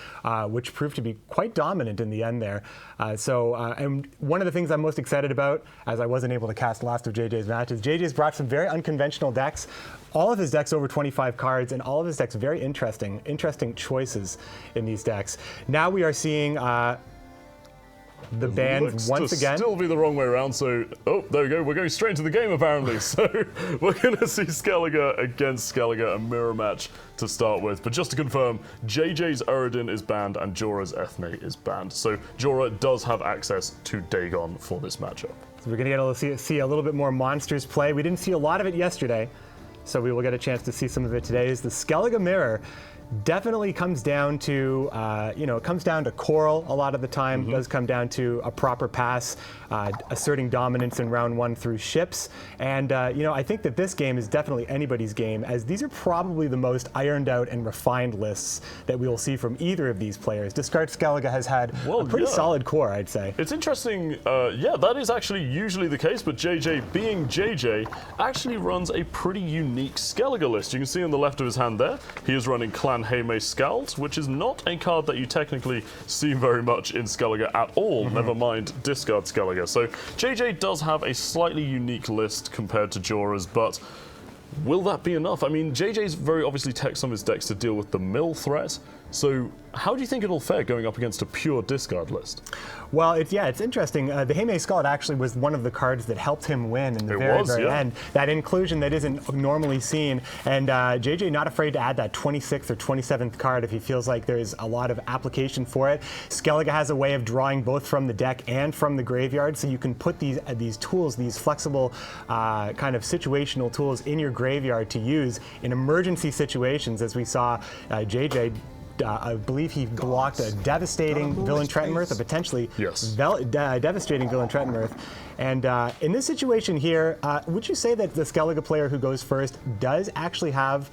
Speaker 4: which proved to be quite dominant in the end there. And one of the things I'm most excited about, as I wasn't able to cast last of JJ's matches, JJ's brought some very unconventional decks. All of his decks over 25 cards, and all of his decks very interesting choices in these decks. Now we are seeing the ban once again.
Speaker 2: Still be the wrong way around, so, there we go. We're going straight into the game, apparently. So we're going to see Skellige against Skellige, a mirror match to start with. But just to confirm, JJ's Uridan is banned and Jorah's Ethne is banned. So Jorah does have access to Dagon for this matchup.
Speaker 4: So we're going to get able to see a little bit more Monsters play. We didn't see a lot of it yesterday, so we will get a chance to see some of it today. Is the Skellige mirror definitely comes down to, it comes down to Coral a lot of the time. It does come down to a proper pass, asserting dominance in round 1 through ships. And, I think that this game is definitely anybody's game, as these are probably the most ironed out and refined lists that we will see from either of these players. Discard Skellige has had a pretty solid core, I'd say.
Speaker 2: It's interesting, that is actually usually the case, but JJ, being JJ, actually runs a pretty unique Skellige list. You can see on the left of his hand there, he is running Clan Haymae Scald, which is not a card that you technically see very much in Skellige at all, never mind discard Skellige. So JJ does have a slightly unique list compared to Jorah's, but will that be enough? I mean, JJ's very obviously teched some of his decks to deal with the mill threat, so how do you think it'll fare going up against a pure discard list?
Speaker 4: Well, it's interesting. The Haymae Scald actually was one of the cards that helped him win in the very end. That inclusion that isn't normally seen. And JJ not afraid to add that 26th or 27th card if he feels like there's a lot of application for it. Skellige has a way of drawing both from the deck and from the graveyard, so you can put these tools, these flexible kind of situational tools in your graveyard to use in emergency situations, as we saw JJ. I believe he blocked a devastating Villain Trentonmirth, a potentially devastating Villain Trentonmirth. And in this situation here, would you say that the Skellige player who goes first does actually have,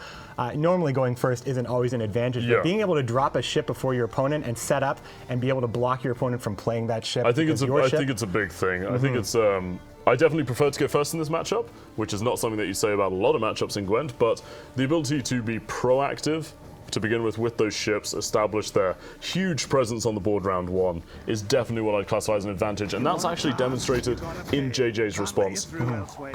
Speaker 4: normally going first isn't always an advantage, but being able to drop a ship before your opponent and set up and be able to block your opponent from playing that ship?
Speaker 2: I think it's a big thing. I think it's... I definitely prefer to go first in this matchup, which is not something that you say about a lot of matchups in Gwent, but the ability to be proactive to begin with those ships, establish their huge presence on the board round 1 is definitely what I'd classify as an advantage, and that's actually demonstrated in JJ's response.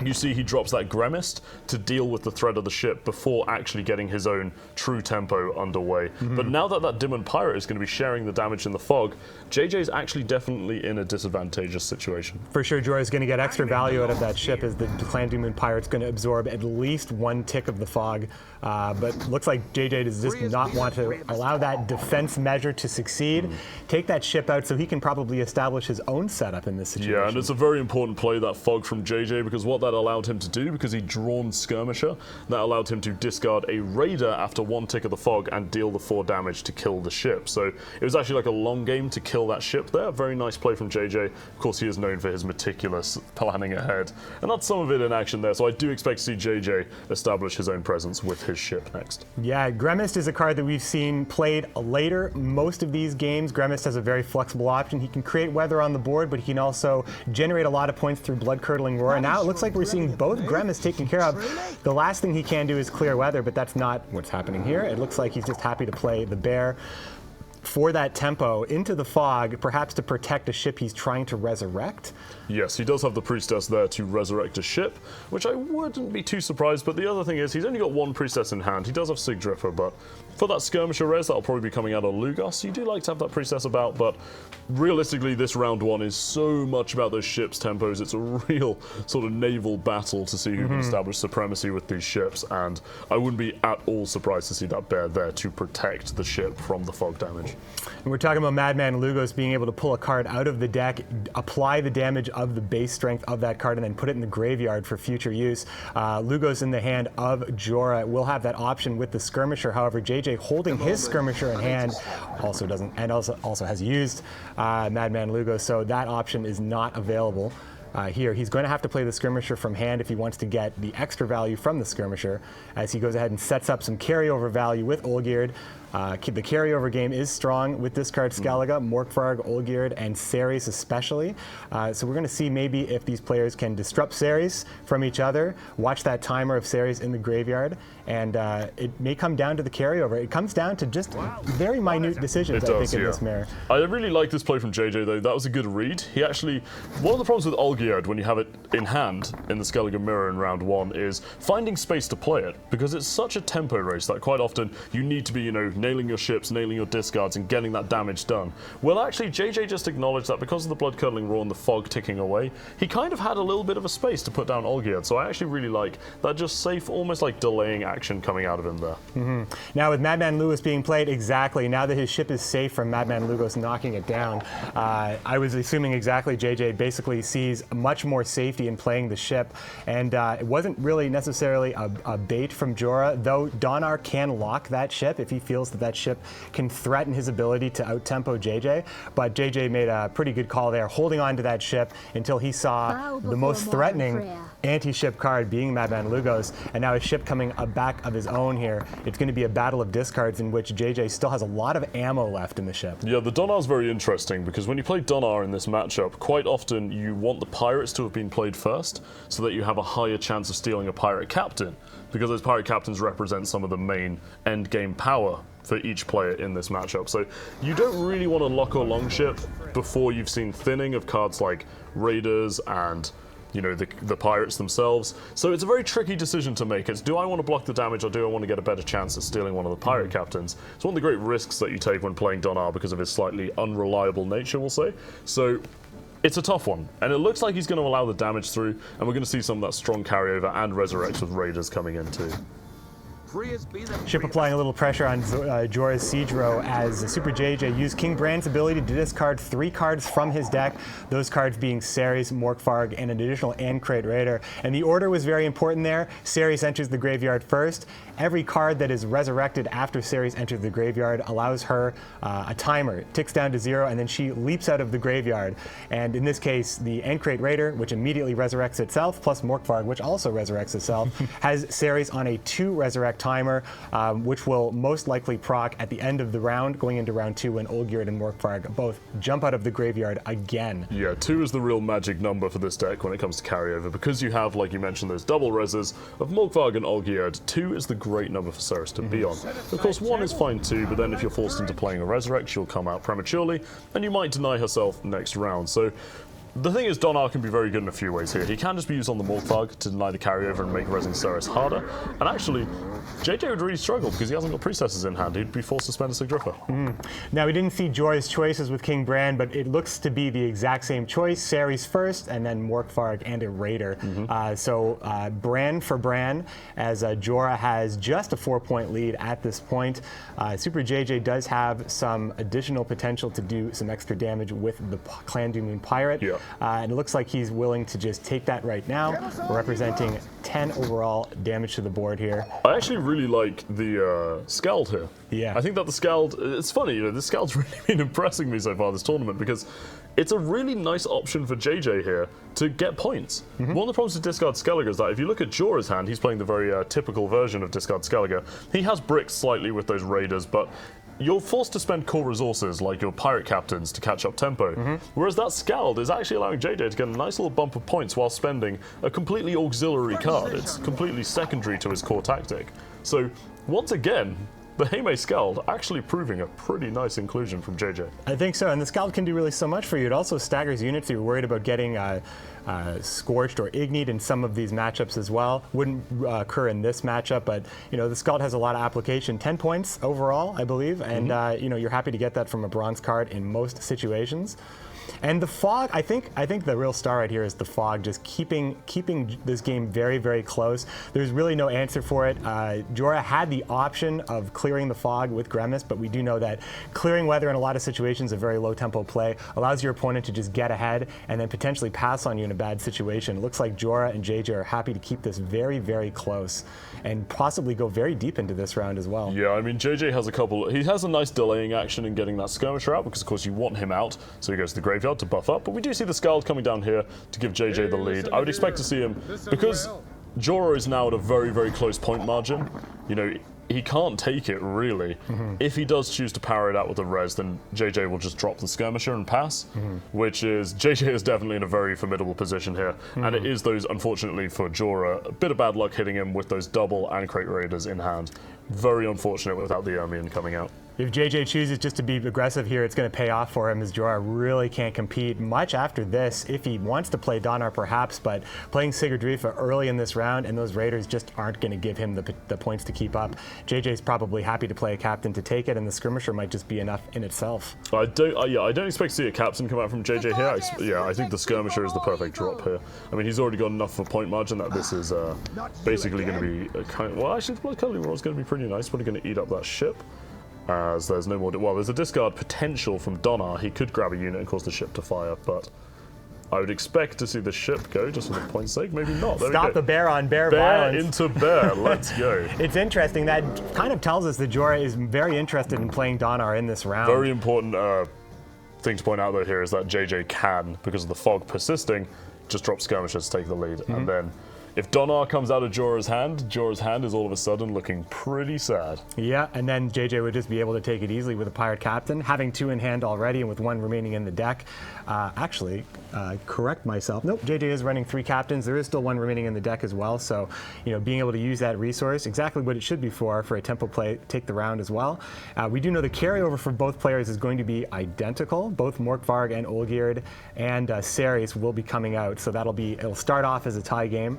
Speaker 2: You see he drops that Gremist to deal with the threat of the ship before actually getting his own true tempo underway. But now that Demon Pirate is going to be sharing the damage in the fog, JJ's actually definitely in a disadvantageous situation.
Speaker 4: For sure, Jorah is going to get extra value out of that ship as the Clan Demon Pirate's going to absorb at least 1 tick of the fog. But looks like JJ does just not want to allow that defense measure to succeed. Take that ship out so he can probably establish his own setup in this situation.
Speaker 2: Yeah, and it's a very important play, that fog from JJ, because what that allowed him to do, because he'd drawn Skirmisher, that allowed him to discard a Raider after 1 tick of the fog and deal the 4 damage to kill the ship. So it was actually like a long game to kill that ship there. Very nice play from JJ. Of course, he is known for his meticulous planning ahead, and that's some of it in action there. So I do expect to see JJ establish his own presence with his ship next.
Speaker 4: Yeah, Gremist is a card that we've seen played later. Most of these games, Gremist has a very flexible option. He can create weather on the board, but he can also generate a lot of points through Blood-Curdling Roar. And now it looks like we're seeing both Gremist taken care of. The last thing he can do is clear weather, but that's not what's happening here. It looks like he's just happy to play the bear for that tempo into the fog, perhaps to protect a ship he's trying to resurrect.
Speaker 2: Yes, he does have the Priestess there to resurrect a ship, which I wouldn't be too surprised, but the other thing is he's only got one Priestess in hand. He does have Sigdriffer, but for that Skirmisher res, that'll probably be coming out of Lugos. You do like to have that Priestess about, but realistically, this round one is so much about those ships' tempos. It's a real sort of naval battle to see who can establish supremacy with these ships, and I wouldn't be at all surprised to see that bear there to protect the ship from the fog damage.
Speaker 4: And we're talking about Madman Lugos being able to pull a card out of the deck, apply the damage of the base strength of that card, and then put it in the graveyard for future use. Lugos in the hand of Jorah will have that option with the Skirmisher. However, JJ holding his Skirmisher in hand also doesn't, and also has used Madman Lugos, so that option is not available. Here, he's going to have to play the Skirmisher from hand if he wants to get the extra value from the Skirmisher, as he goes ahead and sets up some carryover value with Olgierd. The carryover game is strong with this card, Skellige, Morkvarg, Olgierd, and Ceres especially. So we're going to see maybe if these players can disrupt Ceres from each other, watch that timer of Ceres in the graveyard, and it may come down to the carryover. It comes down to just very minute decisions, I think, in this mirror.
Speaker 2: I really like this play from JJ, though. That was a good read. He actually, one of the problems with Olgierd when you have it in hand in the Skellige mirror in round one is finding space to play it, because it's such a tempo race that quite often you need to be, you know, nailing your ships, nailing your discards, and getting that damage done. Well, actually, JJ just acknowledged that because of the Blood-Curdling Roar and the fog ticking away, he kind of had a little bit of a space to put down Olgierd, so I actually really like that just safe, almost like delaying action coming out of him there.
Speaker 4: Now, with Madman Lugos being played, exactly, now that his ship is safe from Madman Lugos knocking it down, I was assuming exactly JJ basically sees much more safety in playing the ship, and it wasn't really necessarily a bait from Jorah, though Donar can lock that ship if he feels that that ship can threaten his ability to out-tempo JJ, but JJ made a pretty good call there, holding on to that ship until he saw the most threatening anti-ship card being Madman Lugos, and now his ship coming back of his own here. It's going to be a battle of discards in which JJ still has a lot of ammo left in the ship.
Speaker 2: Yeah, the Donar's very interesting, because when you play Donar in this matchup, quite often you want the pirates to have been played first, so that you have a higher chance of stealing a pirate captain, because those pirate captains represent some of the main end game power for each player in this matchup. So you don't really want to lock or long ship before you've seen thinning of cards like Raiders and, you know, the pirates themselves. So it's a very tricky decision to make. It's, do I want to block the damage, or do I want to get a better chance at stealing one of the pirate captains? It's one of the great risks that you take when playing Donar because of his slightly unreliable nature, we'll say. So it's a tough one, and it looks like he's going to allow the damage through, and we're going to see some of that strong carryover and resurrects with Raiders coming in too.
Speaker 4: Ship applying a little pressure on Jorah's Siege Row as Super JJ used King Brand's ability to discard 3 cards from his deck, those cards being Ceres, Morkvarg, and an additional Ancrate Raider. And the order was very important there. Ceres enters the graveyard first. Every card that is resurrected after Ceres enters the graveyard allows her a timer. It ticks down to 0, and then she leaps out of the graveyard. And in this case, the Ancrate Raider, which immediately resurrects itself, plus Morkvarg, which also resurrects itself, has Ceres on a 2 resurrect timer, which will most likely proc at the end of the round, going into round 2 when Olgierd and Morkvarg both jump out of the graveyard again.
Speaker 2: Yeah, 2 is the real magic number for this deck when it comes to carryover, because you have, like you mentioned, those double reses of Morkvarg and Olgierd. 2 is the great number for Ceres to be on. Of course, 1 is fine too, but then if you're forced into playing a resurrect, she'll come out prematurely, and you might deny herself next round. So the thing is, Donar can be very good in a few ways here. He can just be used on the Morkvarg to deny the carryover and make resing Ceres harder. And actually, JJ would really struggle because he hasn't got priestesses in hand. He'd be forced to spend a Sigdriffer.
Speaker 4: Now, we didn't see Jorah's choices with King Bran, but it looks to be the exact same choice. Ceres first, and then Morkvarg and a Raider. So Bran for Bran, as Jorah has just a 4-point lead at this point. Super JJ does have some additional potential to do some extra damage with the Clan Doom Moon Pirate.
Speaker 2: Yeah. Yep.
Speaker 4: And it looks like he's willing to just take that right now. We're representing 10 overall damage to the board here.
Speaker 2: I actually really like the Scald here.
Speaker 4: Yeah.
Speaker 2: I think that the Scald, it's funny, the Scald's really been impressing me so far this tournament because it's a really nice option for JJ here to get points. One of the problems with Discard Skellige is that if you look at Jorah's hand, he's playing the very typical version of Discard Skellige. He has bricks slightly with those Raiders, but you're forced to spend core resources like your Pirate Captains to catch up tempo. Whereas that Scald is actually allowing JJ to get a nice little bump of points while spending a completely auxiliary card. It's completely secondary to his core tactic. So, once again, the Heime Scald actually proving a pretty nice inclusion from JJ.
Speaker 4: I think so, and the Scald can do really so much for you. It also staggers units that you're worried about getting scorched or ignied in some of these matchups as well. Wouldn't occur in this matchup, but the Scald has a lot of application. 10 points overall, I believe, and you're happy to get that from a bronze card in most situations. And the Fog, I think the real star right here is the Fog, just keeping this game very, very close. There's really no answer for it. Jorah had the option of clearing the Fog with Grimace, but we do know that clearing weather in a lot of situations, a very low tempo play, allows your opponent to just get ahead and then potentially pass on you in a bad situation. It looks like Jorah and JJ are happy to keep this very, very close and possibly go very deep into this round as well.
Speaker 2: Yeah, I mean, JJ has he has a nice delaying action in getting that Skirmisher out because, of course, you want him out, so he goes to the graveyard to buff up, but we do see the Scald coming down here to give JJ the lead. I would expect to see him, because Jorah is now at a very, very close point margin, he can't take it, really. If he does choose to power it out with a res, then JJ will just drop the Skirmisher and pass, which is, JJ is definitely in a very formidable position here, and it is those, unfortunately for Jorah, a bit of bad luck hitting him with those double and Crate Raiders in hand. Very unfortunate without the Ermion coming out.
Speaker 4: If JJ chooses just to be aggressive here, it's going to pay off for him, as Jorah really can't compete much after this if he wants to play Donar perhaps, but playing Sigurd Rifa early in this round and those Raiders just aren't going to give him the points to keep up. JJ's probably happy to play a captain to take it, and the Skirmisher might just be enough in itself.
Speaker 2: I don't expect to see a captain come out from JJ here. I think the Skirmisher is the perfect drop here. I mean, he's already got enough of a point margin that this is basically going to be a kind of, well, actually, the Blood Cuddling Roar is going to be pretty nice. We're going to eat up that ship. As there's no more, well, there's a discard potential from Donar. He could grab a unit and cause the ship to fire, but I would expect to see the ship go, just for the point's sake. Maybe not. There
Speaker 4: Stop the bear on bear violence.
Speaker 2: Into bear. Let's go.
Speaker 4: It's interesting. That kind of tells us that Jorah is very interested in playing Donar in this round.
Speaker 2: Very important thing to point out, though, here is that JJ can, because of the fog persisting, just drop Skirmishers to take the lead. And then if Donar comes out of Jorah's hand is all of a sudden looking pretty sad. Yeah,
Speaker 4: and then JJ would just be able to take it easily with a Pirate Captain, having 2 in hand already and with 1 remaining in the deck. Correct myself. Nope, JJ is running 3 captains. There is still 1 remaining in the deck as well, so being able to use that resource, exactly what it should be for a tempo play, take the round as well. We do know the carryover for both players is going to be identical. Both Morkvarg and Olgierd and Ceres will be coming out, so it'll start off as a tie game.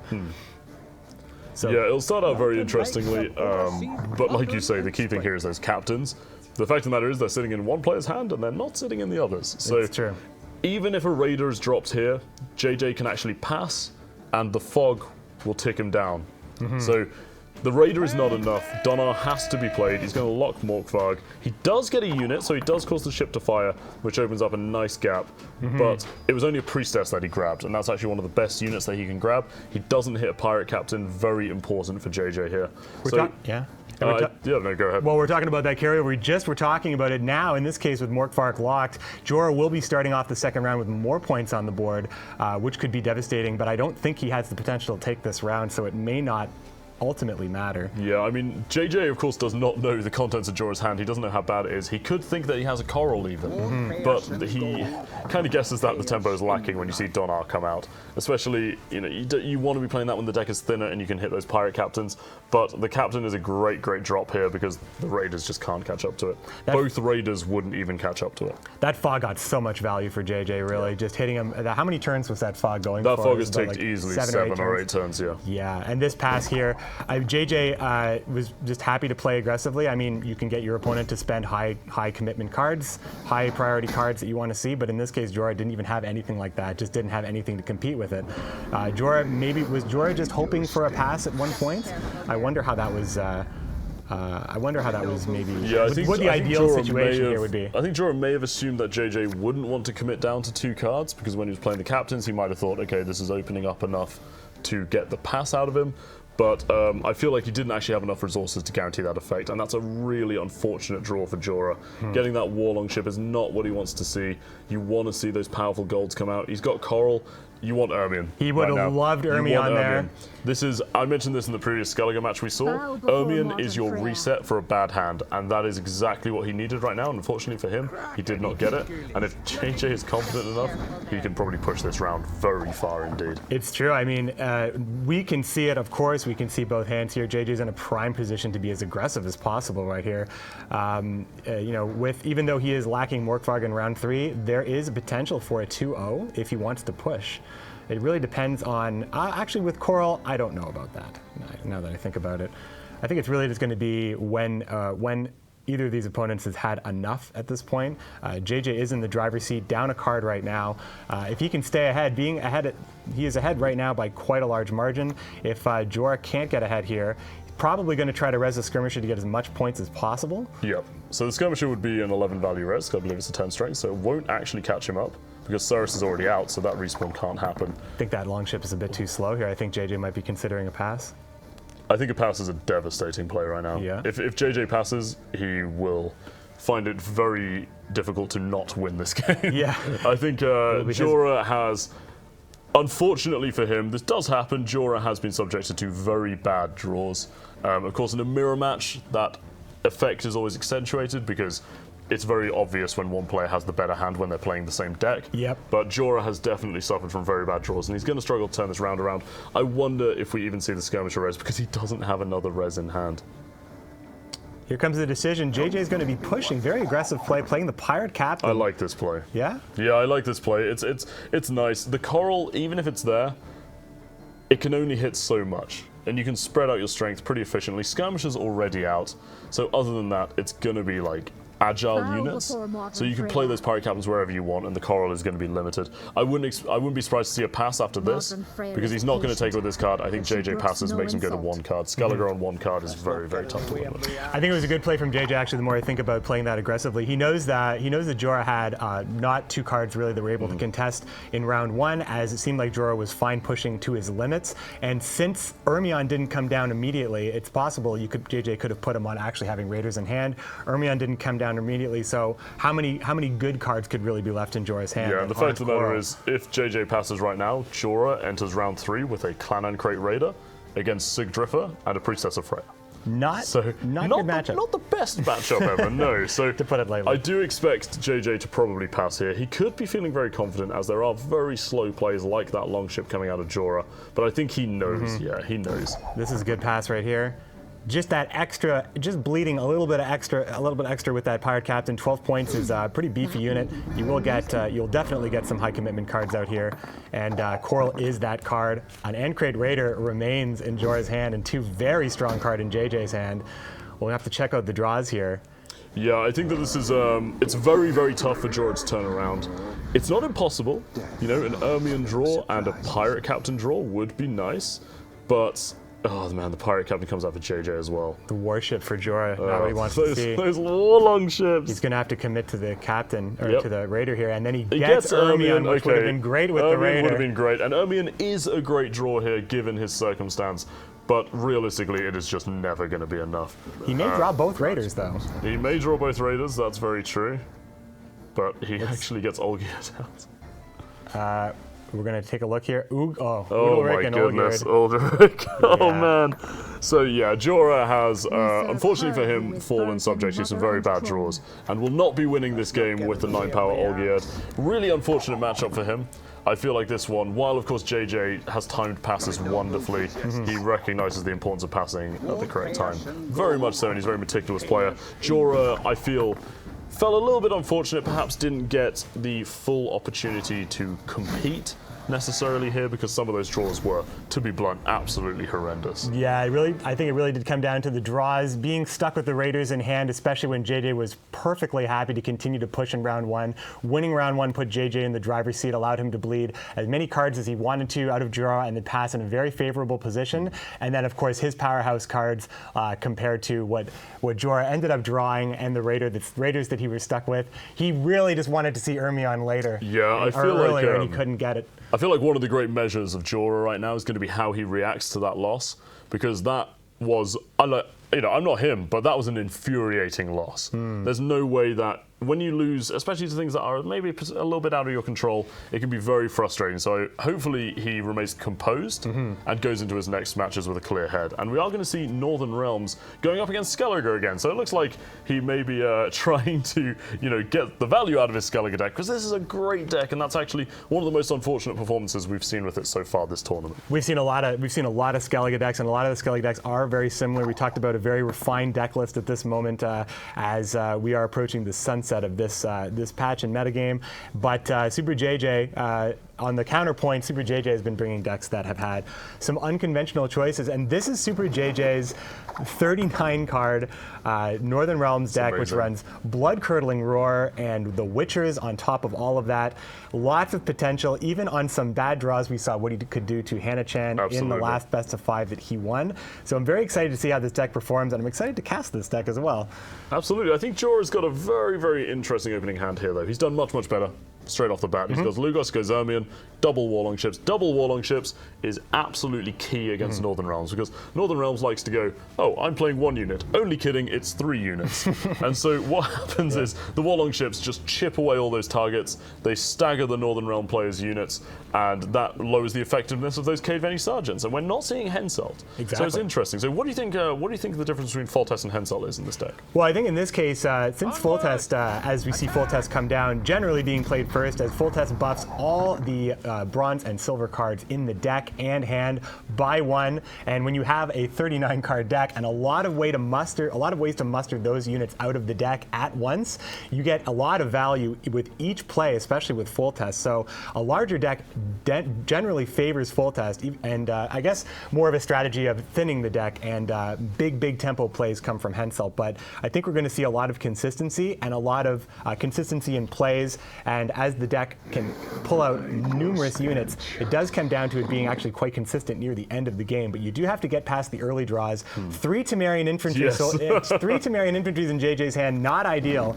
Speaker 2: So, yeah, it'll start out very interestingly, but like you say, the key thing here is those captains. The fact of the matter is they're sitting in one player's hand and they're not sitting in the others. So
Speaker 4: it's true.
Speaker 2: Even if a Raiders drops here, JJ can actually pass and the fog will tick him down. So the Raider is not enough. Donar has to be played. He's going to lock Morkvarg. He does get a unit, so he does cause the ship to fire, which opens up a nice gap. But it was only a Priestess that he grabbed, and that's actually one of the best units that he can grab. He doesn't hit a Pirate Captain. Very important for JJ here.
Speaker 4: Yeah,
Speaker 2: no, go ahead.
Speaker 4: Well, we're talking about that carryover. We're talking about it now. In this case, with Morkvarg locked, Jorah will be starting off the second round with more points on the board, which could be devastating, but I don't think he has the potential to take this round, so it may not ultimately matter.
Speaker 2: Yeah, I mean, JJ, of course, does not know the contents of Jorah's hand. He doesn't know how bad it is. He could think that he has a Coral even, but he kind of guesses that the tempo is lacking when you see Donar come out. Especially, you want to be playing that when the deck is thinner and you can hit those Pirate Captains, but the Captain is a great, great drop here because the Raiders just can't catch up to it. Both Raiders wouldn't even catch up to it.
Speaker 4: That fog got so much value for JJ, really. Just hitting him. How many turns was that fog going
Speaker 2: for?
Speaker 4: That
Speaker 2: fog has taken easily 7 or 8 turns, yeah.
Speaker 4: Yeah, and this pass here, JJ was just happy to play aggressively. I mean, you can get your opponent to spend high commitment cards, high priority cards that you want to see, but in this case, Jorah didn't even have anything like that, just didn't have anything to compete with it. Was Jorah just hoping for a pass at one point? I wonder how that was I wonder how that was maybe,
Speaker 2: Yeah,
Speaker 4: what the ideal
Speaker 2: Jorah
Speaker 4: situation here would be.
Speaker 2: I think Jorah may have assumed that JJ wouldn't want to commit down to 2 cards, because when he was playing the captains, he might have thought, okay, this is opening up enough to get the pass out of him. But I feel like he didn't actually have enough resources to guarantee that effect, and that's a really unfortunate draw for Jorah. Getting that Warlong ship is not what he wants to see. You want to see those powerful golds come out. He's got Coral. You want Ermion.
Speaker 4: He would have loved Ermion there.
Speaker 2: This is, I mentioned this in the previous Skellige match we saw. Ermion is your reset for a bad hand, and that is exactly what he needed right now. And unfortunately for him, he did not get it. And if JJ is confident enough, he can probably push this round very far indeed.
Speaker 4: It's true. I mean, we can see it, of course. We can see both hands here. JJ's in a prime position to be as aggressive as possible right here. You know, even though he is lacking Morkvarg in round 3, there is a potential for a 2-0 if he wants to push. It really depends on, actually with Coral, I don't know about that, now that I think about it. I think it's really just going to be when either of these opponents has had enough at this point. JJ is in the driver's seat, down a card right now. If he can stay ahead, he is ahead right now by quite a large margin. If Jorah can't get ahead here, he's probably going to try to res the skirmisher to get as much points as possible.
Speaker 2: Yep. So the skirmisher would be an 11 value res, I believe it's a 10 strength, so it won't actually catch him up, because Cyrus is already out, so that respawn can't happen.
Speaker 4: I think that longship is a bit too slow here. I think JJ might be considering a pass.
Speaker 2: I think a pass is a devastating play right now.
Speaker 4: Yeah.
Speaker 2: If JJ passes, he will find it very difficult to not win this game.
Speaker 4: Yeah.
Speaker 2: I think Jorah has, unfortunately for him, this does happen, Jorah has been subjected to very bad draws. Of course, in a mirror match, that effect is always accentuated because it's very obvious when one player has the better hand when they're playing the same deck.
Speaker 4: Yep.
Speaker 2: But Jorah has definitely suffered from very bad draws, and he's going to struggle to turn this round around. I wonder if we even see the skirmisher res, because he doesn't have another res in hand.
Speaker 4: Here comes the decision. JJ is going to be pushing, very aggressive play, playing the pirate captain.
Speaker 2: I like this play.
Speaker 4: Yeah?
Speaker 2: Yeah, I like this play. It's nice. The Coral, even if it's there, it can only hit so much, and you can spread out your strength pretty efficiently. Skirmisher's already out, so other than that, it's going to be like agile units, so you can play those pirate captains wherever you want, and the Coral is going to be limited. I wouldn't be surprised to see a pass after this, because he's not going to take with this card. I think JJ passes, makes him go to 1 card. Skellige on 1 card is very, very tough to win with.
Speaker 4: I think it was a good play from JJ, actually, the more I think about playing that aggressively. He knows that Jorah had not 2 cards really that were able to contest in round 1, as it seemed like Jorah was fine pushing to his limits, and since Ermion didn't come down immediately, it's possible JJ could have put him on actually having Raiders in hand. Ermion didn't come down immediately, so how many good cards could really be left in Jorah's hand?
Speaker 2: Yeah, the fact of the matter is, if JJ passes right now, Jorah enters round 3 with a Clan and Crate Raider against Sigdriffer and a Priestess of Freya.
Speaker 4: Not good matchup.
Speaker 2: Not the best matchup ever, no. So
Speaker 4: to put it lightly.
Speaker 2: I do expect JJ to probably pass here. He could be feeling very confident, as there are very slow plays like that longship coming out of Jorah, but I think he knows. Yeah, he knows.
Speaker 4: This is a good pass right here. Just that extra, just bleeding a little bit extra with that pirate captain. 12 points is a pretty beefy unit. You will get, you'll definitely get some high commitment cards out here, and Coral is that card. An Ancrate Raider remains in Jorah's hand, and 2 very strong cards in JJ's hand. We'll have to check out the draws here.
Speaker 2: Yeah, I think that this is, it's very, very tough for Jorah to turn around. It's not impossible. You know, an Ermion draw and a pirate captain draw would be nice, but oh man, the pirate captain comes out for JJ as well.
Speaker 4: The warship for Jorah, not what he wants to see.
Speaker 2: Those Warlong ships.
Speaker 4: He's going to have to commit to the captain, or to the Raider here, and then he gets Ermion, which would have been great with the Raider.
Speaker 2: Ermion would have been great, and Ermion is a great draw here given his circumstance, but realistically it is just never going to be enough.
Speaker 4: He may draw both Raiders though.
Speaker 2: He may draw both Raiders, that's very true, but he actually gets Olgierd out.
Speaker 4: We're going to take a look here.
Speaker 2: Oh my goodness, Ulrich. Oh man. So yeah, Jorah has, unfortunately for him, fallen subject to some very bad draws and will not be winning this game with the 9-power Olgierd. Really unfortunate matchup for him. I feel like this one, while of course JJ has timed passes wonderfully, he recognizes the importance of passing at the correct time. Very much so, and he's a very meticulous player. Jorah, I feel, fell a little bit unfortunate, perhaps didn't get the full opportunity to compete necessarily here, because some of those draws were, to be blunt, absolutely horrendous.
Speaker 4: Yeah, I think it really did come down to the draws, being stuck with the Raiders in hand, especially when JJ was perfectly happy to continue to push in round one. Winning round one put JJ in the driver's seat, allowed him to bleed as many cards as he wanted to out of Jorah and then pass in a very favorable position. And then, of course, his powerhouse cards compared to what Jorah ended up drawing and the Raiders that he was stuck with. He really just wanted to see Ermion later.
Speaker 2: Yeah, I feel
Speaker 4: earlier,
Speaker 2: like
Speaker 4: and he couldn't get it.
Speaker 2: I feel like one of the great measures of Jorah right now is going to be how he reacts to that loss, because that was, I'm not him, but that was an infuriating loss. There's no way that when you lose, especially to things that are maybe a little bit out of your control, it can be very frustrating. So hopefully he remains composed and goes into his next matches with a clear head. And we are going to see Northern Realms going up against Skellige again. So it looks like he may be trying to, get the value out of his Skellige deck, because this is a great deck, and that's actually one of the most unfortunate performances we've seen with it so far this tournament.
Speaker 4: We've seen a lot of Skellige decks, and a lot of the Skellige decks are very similar. We talked about a very refined deck list at this moment as we are approaching the sunset of this patch and metagame. But Super JJ, on the counterpoint, Super JJ has been bringing decks that have had some unconventional choices, and this is Super JJ's 39-card Northern Realms deck, which runs Blood-Curdling Roar and the Witchers on top of all of that. Lots of potential, even on some bad draws. We saw what he could do to Hannah-chan in the last best of 5 that he won. So I'm very excited to see how this deck performs, and I'm excited to cast this deck as well.
Speaker 2: Absolutely. I think Jorah's got a very, very interesting opening hand here, though. He's done much, much better straight off the bat. He goes Lugos, goes Ermion, double Warlong ships. Double Warlong ships is absolutely key against Northern Realms, because Northern Realms likes to go, oh, I'm playing 1 unit. Only kidding, it's 3 units. And so what happens is the Warlong ships just chip away all those targets, they stagger the Northern Realm players' units, and that lowers the effectiveness of those Cade Venny Sergeants. And we're not seeing Henselt.
Speaker 4: Exactly.
Speaker 2: So it's interesting. So what do you think the difference between Foltest and Henselt is in this deck?
Speaker 4: Well, I think in this case, since Foltest, as we see Foltest come down, generally being played first, as Foltest buffs all the bronze and silver cards in the deck and hand by 1. And when you have a 39-card deck and a lot of ways to muster those units out of the deck at once, you get a lot of value with each play, especially with Foltest. So a larger deck generally favors Foltest, and I guess more of a strategy of thinning the deck, and big tempo plays come from Henselt. But I think we're going to see a lot of consistency and a lot of consistency in plays, and as the deck can pull out numerous units, it does come down to it being actually quite consistent near the end of the game. But you do have to get past the early draws. 3 Temerian Infantry,
Speaker 2: Yes.
Speaker 4: so 3 Temerian Infantries in JJ's hand, not ideal.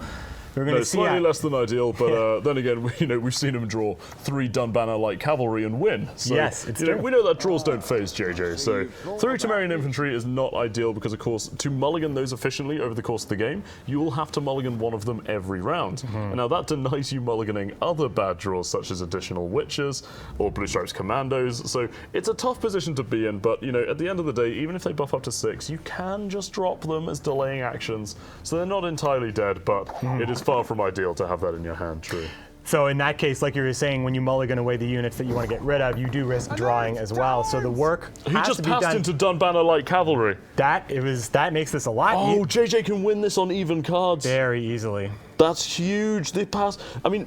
Speaker 4: We're going to see
Speaker 2: slightly less than ideal, but then again, we've seen him draw 3 Dunbanner Light Cavalry and win. So,
Speaker 4: yes, it's true.
Speaker 2: We know that draws don't phase JJ. So 3 Temerian Infantry is not ideal, because, of course, to mulligan those efficiently over the course of the game, you will have to mulligan one of them every round. And now that denies you mulliganing other bad draws, such as additional Witches or Blue Stripes Commandos. So it's a tough position to be in, but at the end of the day, even if they buff up to 6, you can just drop them as delaying actions. So they're not entirely dead, but it is far from ideal to have that in your hand, true.
Speaker 4: So in that case, like you were saying, when you mulligan away the units that you want to get rid of, you do risk drawing as well. So the work has to be done.
Speaker 2: He just passed into Dunbanner Light Cavalry.
Speaker 4: That makes this a lot easier.
Speaker 2: Oh, JJ can win this on even cards.
Speaker 4: Very easily.
Speaker 2: That's huge. They passed. I mean,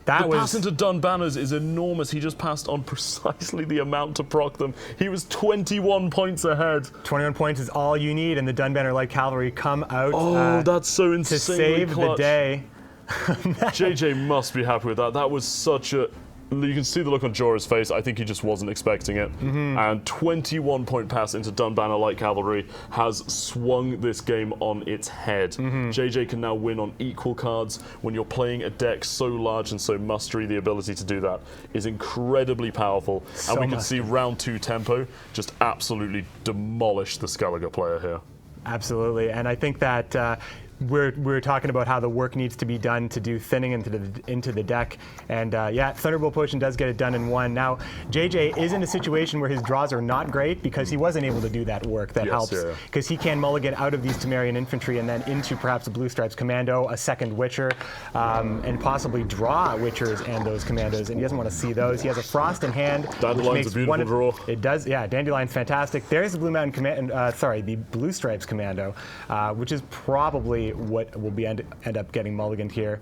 Speaker 2: the pass into Dunbanners is enormous. He just passed on precisely the amount to proc them. He was 21 points ahead.
Speaker 4: 21 points is all you need, and the Dunbanner Light Cavalry come out
Speaker 2: that's so insanely
Speaker 4: to save
Speaker 2: clutch.
Speaker 4: the day.
Speaker 2: JJ must be happy with that. That was such a... You can see the look on Jorah's face. I think he just wasn't expecting it. And 21-point pass into Dunbanner Light Cavalry has swung this game on its head. JJ can now win on equal cards. When you're playing a deck so large and so mustery, the ability to do that is incredibly powerful. And we can see round 2 tempo just absolutely demolish the Skellige player here.
Speaker 4: Absolutely, and I think that we're talking about how the work needs to be done to do thinning into the deck, and Thunderbolt Potion does get it done in 1. Now, JJ is in a situation where his draws are not great because he wasn't able to do that work. That helps, because he can mulligan out of these Temerian Infantry and then into perhaps a Blue Stripes Commando, a second Witcher, and possibly draw Witchers and those Commandos, and he doesn't want to see those. He has a Frost in hand,
Speaker 2: Dandelions a beautiful draw.
Speaker 4: It does, yeah. Dandelion's fantastic. There's the Blue Mountain the Blue Stripes Commando, which is probably what will be end up getting mulliganed here.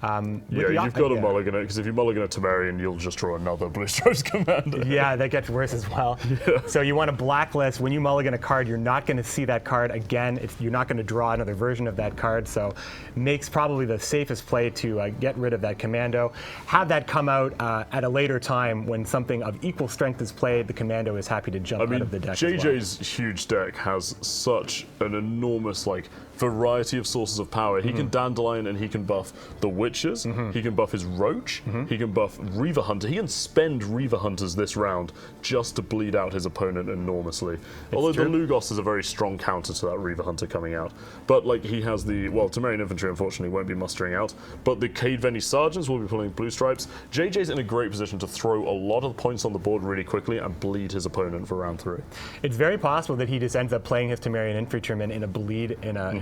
Speaker 2: Yeah, you've got to mulligan it, because if you mulligan a Temerian, you'll just draw another Blue Stripes commander.
Speaker 4: Yeah, that gets worse as well. Yeah. So you want to blacklist. When you mulligan a card, you're not going to see that card again. You're not going to draw another version of that card, so makes probably the safest play to get rid of that commando. Have that come out at a later time when something of equal strength is played. The commando is happy to jump out of the deck.
Speaker 2: JJ's huge deck has such an enormous variety of sources of power. He can Dandelion and he can buff the Witches, he can buff his Roach, he can buff Reaver Hunter. He can spend Reaver Hunters this round just to bleed out his opponent enormously. Although the Lugos is a very strong counter to that Reaver Hunter coming out. But he has the, Temerian Infantry unfortunately won't be mustering out, but the Cade Venny Sergeants will be pulling Blue Stripes. JJ's in a great position to throw a lot of points on the board really quickly and bleed his opponent for round 3.
Speaker 4: It's very possible that he just ends up playing his Temerian Infantryman in a bleed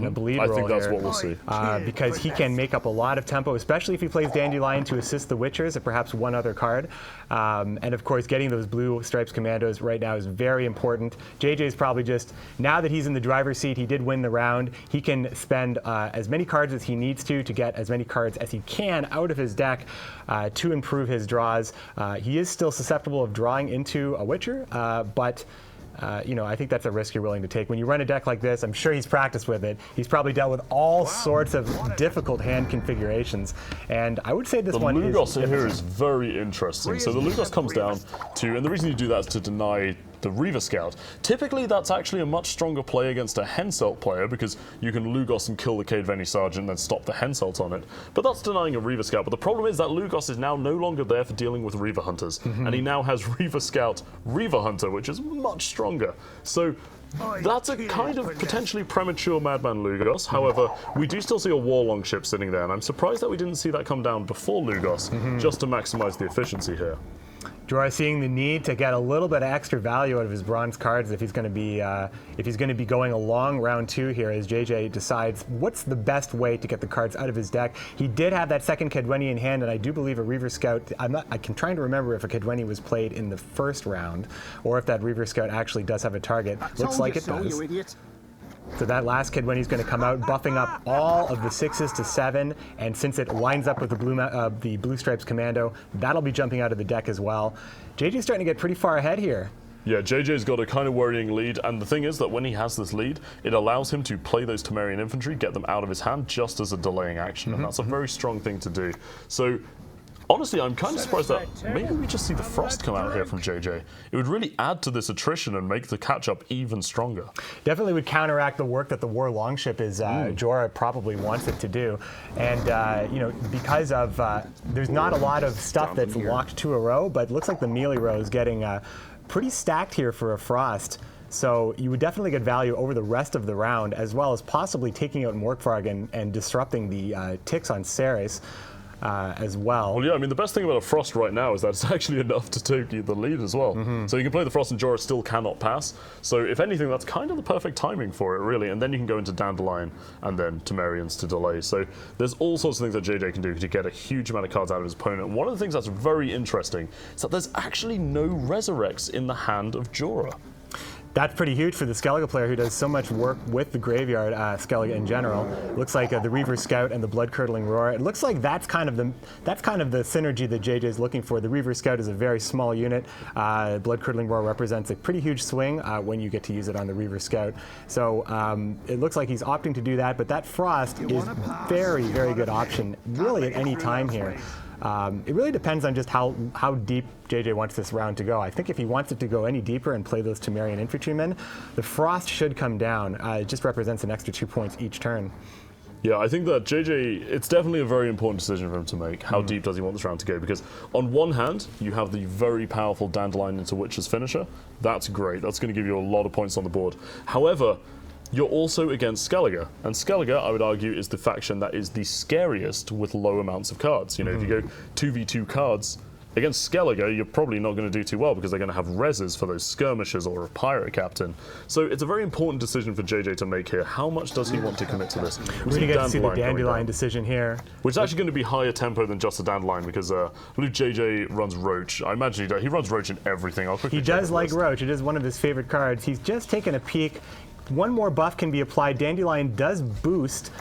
Speaker 4: bleed
Speaker 2: I
Speaker 4: roll
Speaker 2: think that's
Speaker 4: here,
Speaker 2: what we'll see.
Speaker 4: because he can make up a lot of tempo, especially if he plays Dandelion to assist the Witchers and perhaps one other card. And of course, getting those Blue Stripes commandos right now is very important. JJ is probably just, now that he's in the driver's seat, he did win the round, he can spend as many cards as he needs to get as many cards as he can out of his deck to improve his draws. He is still susceptible of drawing into a Witcher, but I think that's a risk you're willing to take. When you run a deck like this, I'm sure he's practiced with it. He's probably dealt with all sorts of difficult hand configurations. And I would say this one is...
Speaker 2: The Lugos here is very interesting. So the Lugos comes down to, and the reason you do that is to deny the Reaver Scout. Typically, that's actually a much stronger play against a Henselt player, because you can Lugos and kill the Cade Venny Sergeant and then stop the Henselt on it. But that's denying a Reaver Scout. But the problem is that Lugos is now no longer there for dealing with Reaver Hunters. And he now has Reaver Scout, Reaver Hunter, which is much stronger. So that's a kind of potentially premature Madman Lugos. However, we do still see a Warlong ship sitting there, and I'm surprised that we didn't see that come down before Lugos, just to maximize the efficiency here.
Speaker 4: Jorah seeing the need to get a little bit of extra value out of his bronze cards if he's going to be going along round 2 here, as JJ decides what's the best way to get the cards out of his deck. He did have that second Kedwenny in hand, and I do believe a Reaver Scout. I'm trying to remember if a Kedwenny was played in the first round, or if that Reaver Scout actually does have a target. Looks like it does.
Speaker 3: You idiot.
Speaker 4: So that last kid, when he's going to come out, buffing up all of the 6s to 7, and since it lines up with the Blue Stripes Commando, that'll be jumping out of the deck as well. JJ's starting to get pretty far ahead here.
Speaker 2: Yeah, JJ's got a kind of worrying lead, and the thing is that when he has this lead, it allows him to play those Temerian Infantry, get them out of his hand just as a delaying action, and that's a very strong thing to do. So honestly, I'm kind of surprised that maybe we just see the Frost come out here from JJ. It would really add to this attrition and make the catch-up even stronger.
Speaker 4: Definitely would counteract the work that the War Longship is Jorah probably wants it to do. And, because of, there's not a lot of stuff that's locked to a row, but it looks like the melee row is getting pretty stacked here for a Frost. So you would definitely get value over the rest of the round, as well as possibly taking out Morkvarg and disrupting the ticks on Ceres. As well.
Speaker 2: Well, yeah, I mean, the best thing about a Frost right now is that it's actually enough to take you the lead as well. So you can play the Frost and Jorah still cannot pass. So if anything, that's kind of the perfect timing for it, really. And then you can go into Dandelion and then Temerians to delay. So there's all sorts of things that JJ can do to get a huge amount of cards out of his opponent. One of the things that's very interesting is that there's actually no Resurrects in the hand of Jorah.
Speaker 4: That's pretty huge for the Skellige player who does so much work with the graveyard, Skellige in general. Looks like the Reaver Scout and the Blood-Curdling Roar. It looks like that's kind of the synergy that JJ is looking for. The Reaver Scout is a very small unit. Blood-Curdling Roar represents a pretty huge swing when you get to use it on the Reaver Scout. So it looks like he's opting to do that, but that Frost is very, very good option, really at any time here. It really depends on just how deep JJ wants this round to go. I think if he wants it to go any deeper and play those Temerian Infantrymen, the Frost should come down. It just represents an extra 2 points each turn.
Speaker 2: Yeah, I think that JJ, it's definitely a very important decision for him to make. How deep does he want this round to go? Because on one hand, you have the very powerful Dandelion into Witch's Finisher. That's great. That's going to give you a lot of points on the board. However, you're also against Skellige, and Skellige, I would argue, is the faction that is the scariest with low amounts of cards. You know, if you go 2v2 cards against Skellige, you're probably not going to do too well because they're going to have reses for those skirmishers or a pirate captain. So it's a very important decision for JJ to make here. How much does he want to commit to this?
Speaker 4: We're going to get to see the Dandelion decision here.
Speaker 2: Which is actually going to be higher tempo than just a Dandelion because I believe JJ runs Roach. I imagine he does. He runs Roach in everything.
Speaker 4: He does like Roach. It is one of his favorite cards. He's just taken a peek. one more buff can be applied. Dandelion does boost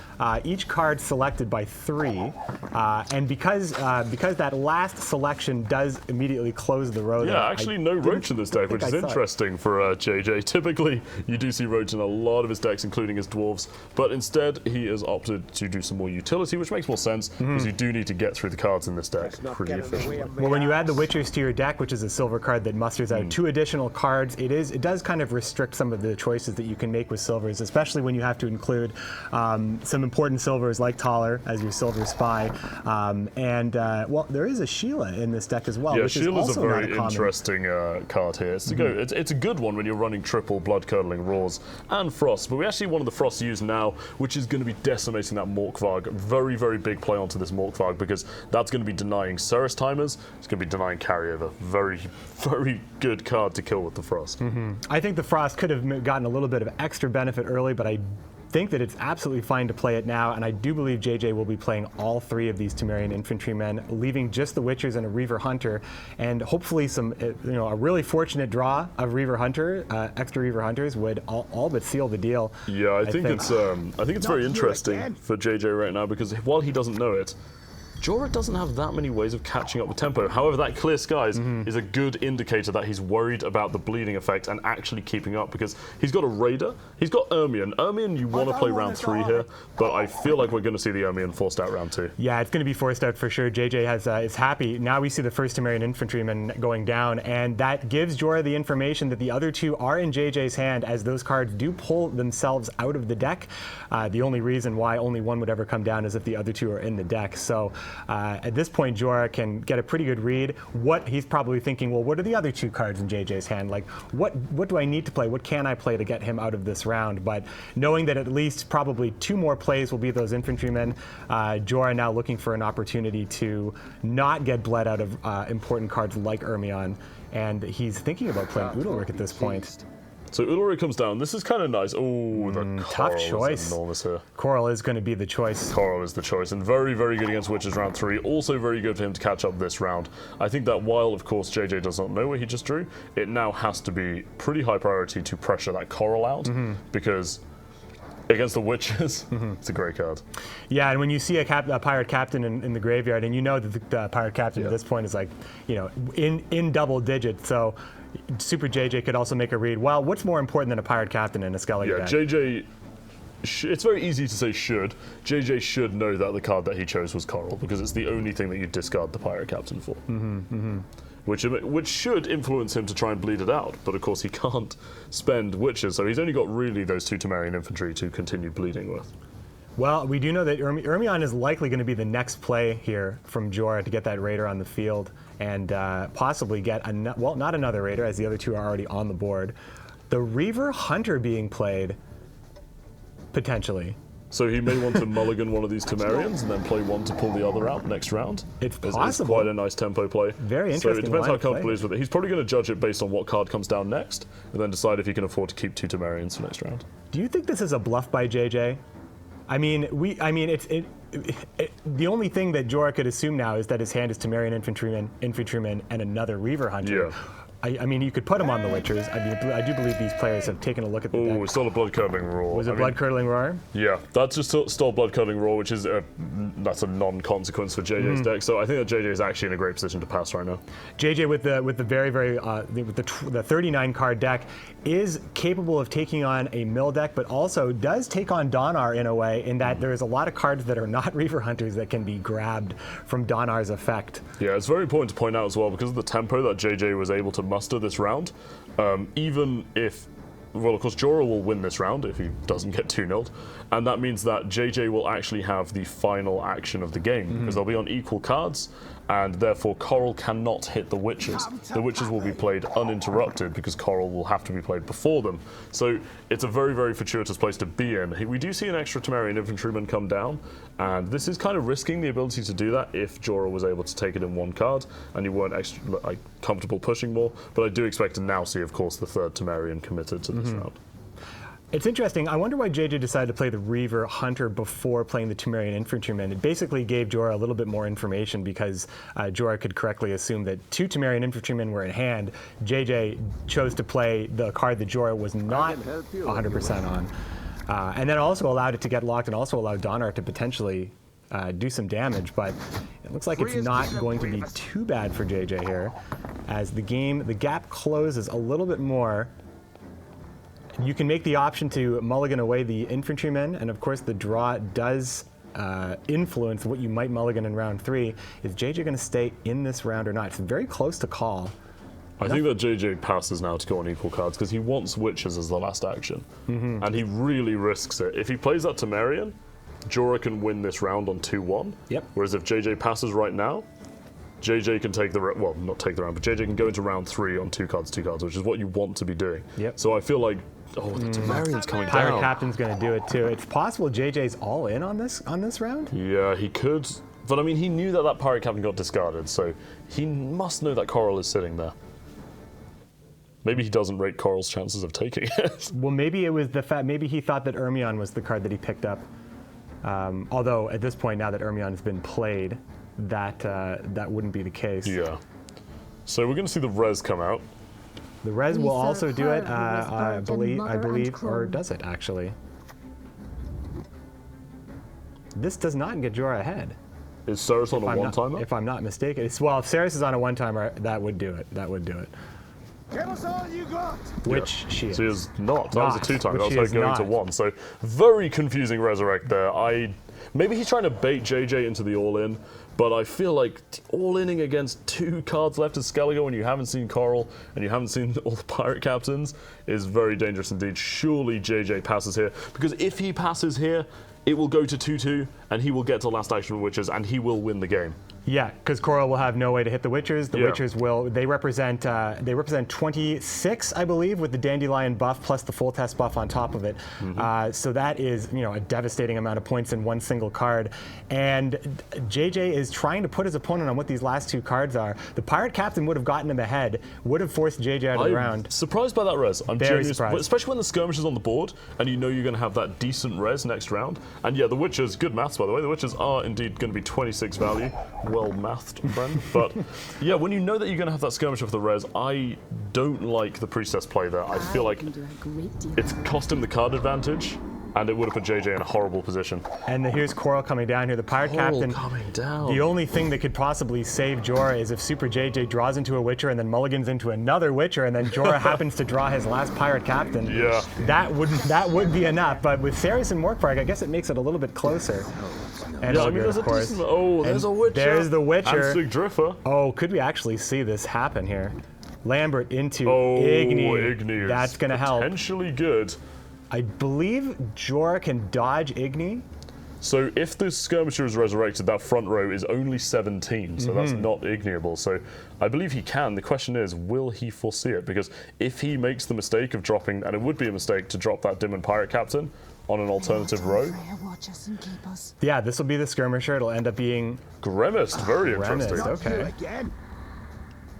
Speaker 4: each card selected by 3, and because that last selection does immediately close the road.
Speaker 2: Yeah, actually no Roach in this deck, which is interesting for JJ. Typically, you do see Roach in a lot of his decks, including his dwarves, but instead he has opted to do some more utility, which makes more sense because you do need to get through the cards in this deck pretty efficiently.
Speaker 4: Well, when you add the Witchers to your deck, which is a silver card that musters out 2 additional cards, it does kind of restrict some of the choices that you can make with silvers, especially when you have to include some important silvers like Taller as your silver spy, well, there is a Sheila in this deck as well.
Speaker 2: Yeah,
Speaker 4: which
Speaker 2: Sheila's
Speaker 4: is
Speaker 2: a
Speaker 4: also
Speaker 2: very interesting card here. It's a good one when you're running triple blood-curdling Roars and Frost, but we actually want the Frost to use now, which is going to be decimating that Morkvarg. Very, very big play onto this Morkvarg because that's going to be denying Ceres timers. It's going to be denying carryover. Very, very good card to kill with the Frost.
Speaker 4: I think the Frost could have gotten a little bit of extra benefit early, but I think that it's absolutely fine to play it now, and I do believe JJ will be playing all 3 of these Temerian infantrymen, leaving just the Witchers and a Reaver Hunter, and hopefully some, a really fortunate draw of Reaver Hunter, extra Reaver Hunters would all but seal the deal.
Speaker 2: Yeah, I think it's very interesting for JJ right now because while he doesn't know it, Jorah doesn't have that many ways of catching up with tempo. However, that Clear Skies is a good indicator that he's worried about the bleeding effect and actually keeping up because he's got a Raider, he's got Ermion. Ermion, you want to play round 3 here, but I feel like we're going to see the Ermion forced out round 2.
Speaker 4: Yeah, it's going to be forced out for sure. JJ is happy. Now we see the first Temerian infantryman going down, and that gives Jorah the information that the other 2 are in JJ's hand as those cards do pull themselves out of the deck. The only reason why only one would ever come down is if the other 2 are in the deck. So at this point, Jorah can get a pretty good read. What he's probably thinking, well, what are the other 2 cards in JJ's hand? Like, what do I need to play? What can I play to get him out of this round? But knowing that at least probably 2 more plays will be those infantrymen, Jorah now looking for an opportunity to not get bled out of important cards like Ermion, and he's thinking about playing Udalryk at this point.
Speaker 2: So Udalryk comes down. This is kind of nice. Oh, the
Speaker 4: tough
Speaker 2: Coral
Speaker 4: choice.
Speaker 2: is enormous here.
Speaker 4: Coral is going to be the choice.
Speaker 2: Coral is the choice, and very, very good against Witches round 3. Also very good for him to catch up this round. I think that while, of course, JJ does not know where he just drew, it now has to be pretty high priority to pressure that Coral out because against the Witches, it's a great card.
Speaker 4: Yeah, and when you see a pirate captain in the graveyard, and you know that the pirate captain at this point is like, in double digits, so Super JJ could also make a read. Well, what's more important than a pirate captain in a Skellige deck?
Speaker 2: JJ, it's very easy to say should. JJ should know that the card that he chose was Coral because it's the only thing that you discard the pirate captain for. Which should influence him to try and bleed it out, but of course he can't spend Witches, so he's only got really those 2 Temerian infantry to continue bleeding with.
Speaker 4: Well, we do know that Ermion is likely going to be the next play here from Jorah to get that Raider on the field and possibly get, not another Raider, as the other 2 are already on the board. The Reaver Hunter being played, potentially.
Speaker 2: So he may want to mulligan one of these Temerians and then play one to pull the other out next round.
Speaker 4: It's possible.
Speaker 2: It's quite a nice tempo play.
Speaker 4: Very interesting.
Speaker 2: So it depends how comfortable he is with it. He's probably going to judge it based on what card comes down next and then decide if he can afford to keep 2 Temerians for next round.
Speaker 4: Do you think this is a bluff by JJ? It's the only thing that Jorah could assume now is that his hand is Temerian infantryman, and another Reaver Hunter.
Speaker 2: Yeah.
Speaker 4: I mean, you could put him on the Witchers. I do believe these players have taken a look at the deck.
Speaker 2: Oh, it's still a blood-curdling roar.
Speaker 4: Was it blood-curdling roar?
Speaker 2: Yeah, that's just still blood-curdling roar, which is that's a non-consequence for JJ's deck. So I think that JJ is actually in a great position to pass right now.
Speaker 4: JJ with the very the 39 card deck is capable of taking on a mill deck, but also does take on Donar in a way, in that there is a lot of cards that are not Reaver Hunters that can be grabbed from Donar's effect.
Speaker 2: Yeah, it's very important to point out as well, because of the tempo that JJ was able to muster this round, even if, well, of course, Jorah will win this round if he doesn't get 2-0'd, and that means that JJ will actually have the final action of the game, because they'll be on equal cards, and therefore Coral cannot hit the Witches. The Witches will be played uninterrupted because Coral will have to be played before them. So it's a very, very fortuitous place to be in. We do see an extra Temerian infantryman come down, and this is kind of risking the ability to do that if Jorah was able to take it in one card and you weren't extra comfortable pushing more. But I do expect to now see, of course, the 3rd Temerian committed to this round.
Speaker 4: It's interesting. I wonder why JJ decided to play the Reaver Hunter before playing the Temerian Infantryman. It basically gave Jorah a little bit more information because Jorah could correctly assume that 2 Temerian Infantrymen were in hand. JJ chose to play the card that Jorah was not 100% on. And then also allowed it to get locked and also allowed Donart to potentially do some damage, but it looks like it's not going to be too bad for JJ here as the gap closes a little bit more. You can make the option to mulligan away the infantrymen, and of course the draw does influence what you might mulligan in round 3. Is JJ going to stay in this round or not? It's very close to call.
Speaker 2: I think that JJ passes now to go on equal cards because he wants Witches as the last action, and he really risks it. If he plays that Temerian, Jorah can win this round on 2-1.
Speaker 4: Yep.
Speaker 2: Whereas if JJ passes right now, JJ can take the well, not take the round, but JJ can go into round 3 on 2 cards, which is what you want to be doing.
Speaker 4: Yep.
Speaker 2: So I feel like, oh, the Temerian's coming
Speaker 4: Pirate
Speaker 2: down.
Speaker 4: Captain's going to do it too. It's possible JJ's all in on this round.
Speaker 2: Yeah, he could, but I mean, he knew that Pirate Captain got discarded, so he must know that Coral is sitting there. Maybe he doesn't rate Coral's chances of taking it.
Speaker 4: Well, maybe it was the fact. Maybe he thought that Ermion was the card that he picked up. Although at this point, now that Ermion has been played, that wouldn't be the case.
Speaker 2: Yeah. So we're going to see the res come out.
Speaker 4: The res will also do it, I believe, or does it actually? This does not get Jorah ahead.
Speaker 2: Is Ceres on a one-timer?
Speaker 4: If I'm not mistaken. Well, if Ceres is on a one-timer, that would do it. That would do it.
Speaker 5: Give us all you got.
Speaker 4: Which she is.
Speaker 2: She is not. That was a 2-timer. That was
Speaker 4: Which
Speaker 2: her
Speaker 4: she is
Speaker 2: going to
Speaker 4: not.
Speaker 2: 1. So very confusing resurrect there. Maybe he's trying to bait JJ into the all-in, but I feel like all-inning against 2 cards left as Skellige when you haven't seen Coral and you haven't seen all the pirate captains is very dangerous indeed. Surely JJ passes here, because if he passes here, it will go to 2-2 and he will get to last action with Witches and he will win the game.
Speaker 4: Yeah, because Coral will have no way to hit the Witchers. The
Speaker 2: Yeah.
Speaker 4: Witchers they represent 26, I believe, with the Dandelion buff plus the full test buff on top of it. So that is, a devastating amount of points in one single card. And JJ is trying to put his opponent on what these last 2 cards are. The Pirate Captain would have gotten him ahead, would have forced JJ out of the round.
Speaker 2: Surprised by that res. I'm
Speaker 4: Very
Speaker 2: genuinely
Speaker 4: surprised.
Speaker 2: especially when the skirmish is on the board and you know you're going to have that decent res next round. And yeah, the Witchers, good maths by the way, the Witchers are indeed going to be 26 value. Well mathed, friend. But yeah, when you know that you're going to have that skirmish with the res, I don't like the Priestess play there. I feel like it's cost him the card advantage and it would have put JJ in a horrible position.
Speaker 4: And here's Coral coming down here. The Pirate Captain.
Speaker 2: Coming down.
Speaker 4: The only thing that could possibly save Jorah is if Super JJ draws into a Witcher and then mulligans into another Witcher, and then Jorah happens to draw his last Pirate Captain.
Speaker 2: Yeah.
Speaker 4: That would be enough. But with Ceres and Morkvarg, I guess it makes it a little bit closer. And
Speaker 2: Yeah, I
Speaker 4: Sigurd,
Speaker 2: mean, there's
Speaker 4: of
Speaker 2: a
Speaker 4: course.
Speaker 2: decent, oh, there's a Witcher.
Speaker 4: There's the Witcher.
Speaker 2: And Sigdriffer.
Speaker 4: Oh, could we actually see this happen here? Lambert into
Speaker 2: Oh,
Speaker 4: Igni.
Speaker 2: Igni is
Speaker 4: That's going to help.
Speaker 2: potentially good.
Speaker 4: I believe Jorah can dodge Igni.
Speaker 2: So if the skirmisher is resurrected, that front row is only 17, so that's not ignoble. So I believe he can. The question is, will he foresee it? Because if he makes the mistake of dropping, and it would be a mistake to drop that Dim and Pirate Captain on an alternative row.
Speaker 6: Watch us and keep us.
Speaker 4: Yeah, this will be the skirmisher. It'll end up being
Speaker 2: Grimaced, very
Speaker 4: Grimaced.
Speaker 2: interesting.
Speaker 4: Okay.
Speaker 5: Again.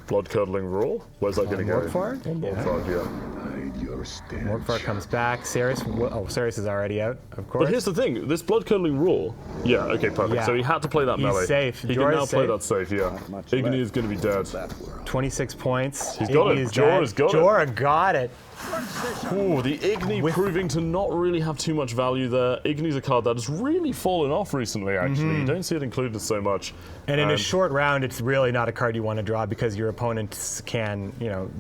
Speaker 2: Blood-curdling roar. Where's that going to go?
Speaker 4: Morkvarg?
Speaker 2: On
Speaker 4: Yeah.
Speaker 2: Morkvarg, yeah.
Speaker 5: Hide your stench.
Speaker 4: Morkvarg comes back. Ceres is already out, of course.
Speaker 2: But here's the thing, this blood-curdling roar, yeah, okay, perfect.
Speaker 4: Yeah.
Speaker 2: So he had to play that
Speaker 4: He's
Speaker 2: melee.
Speaker 4: safe.
Speaker 2: He
Speaker 4: Jorah's
Speaker 2: can now play
Speaker 4: safe.
Speaker 2: that safe, yeah. Igni is going to be dead.
Speaker 4: 26 points.
Speaker 2: He's got
Speaker 4: Igni
Speaker 2: it.
Speaker 4: is
Speaker 2: Jorah's
Speaker 4: dead.
Speaker 2: got it.
Speaker 4: Jorah got it.
Speaker 2: Ooh, the Igni proving to not really have too much value there. Igni's a card that has really fallen off recently, actually. You don't see it included so much.
Speaker 4: And in a short round, it's really not a card you want to draw because your opponents can,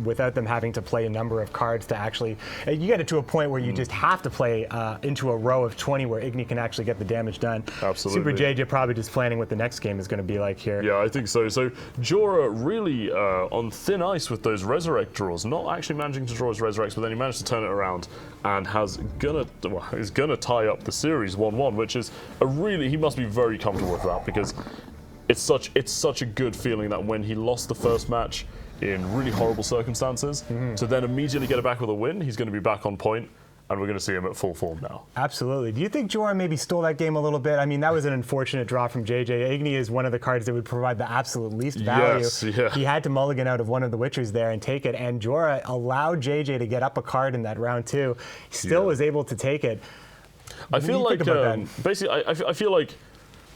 Speaker 4: without them having to play a number of cards to actually, you get it to a point where you just have to play into a row of 20 where Igni can actually get the damage done.
Speaker 2: Absolutely.
Speaker 4: Super JJ probably just planning what the next game is going to be like here.
Speaker 2: Yeah, I think so. So Jorah really on thin ice with those resurrect draws, not actually managing to draw his resurrects, but then he managed to turn it around and is gonna tie up the series 1-1, which is he must be very comfortable with that because it's such a good feeling that when he lost the first match in really horrible circumstances, to then immediately get it back with a win, he's going to be back on point. and we're going to see him at full form now.
Speaker 4: Absolutely. Do you think Jorah maybe stole that game a little bit? I mean, that was an unfortunate draw from JJ. Igni is one of the cards that would provide the absolute least value.
Speaker 2: Yes, yeah.
Speaker 4: He had to mulligan out of one of the Witchers there and take it, and Jorah allowed JJ to get up a card in that round 2. He still was able to take it.
Speaker 2: I feel like, basically, I feel like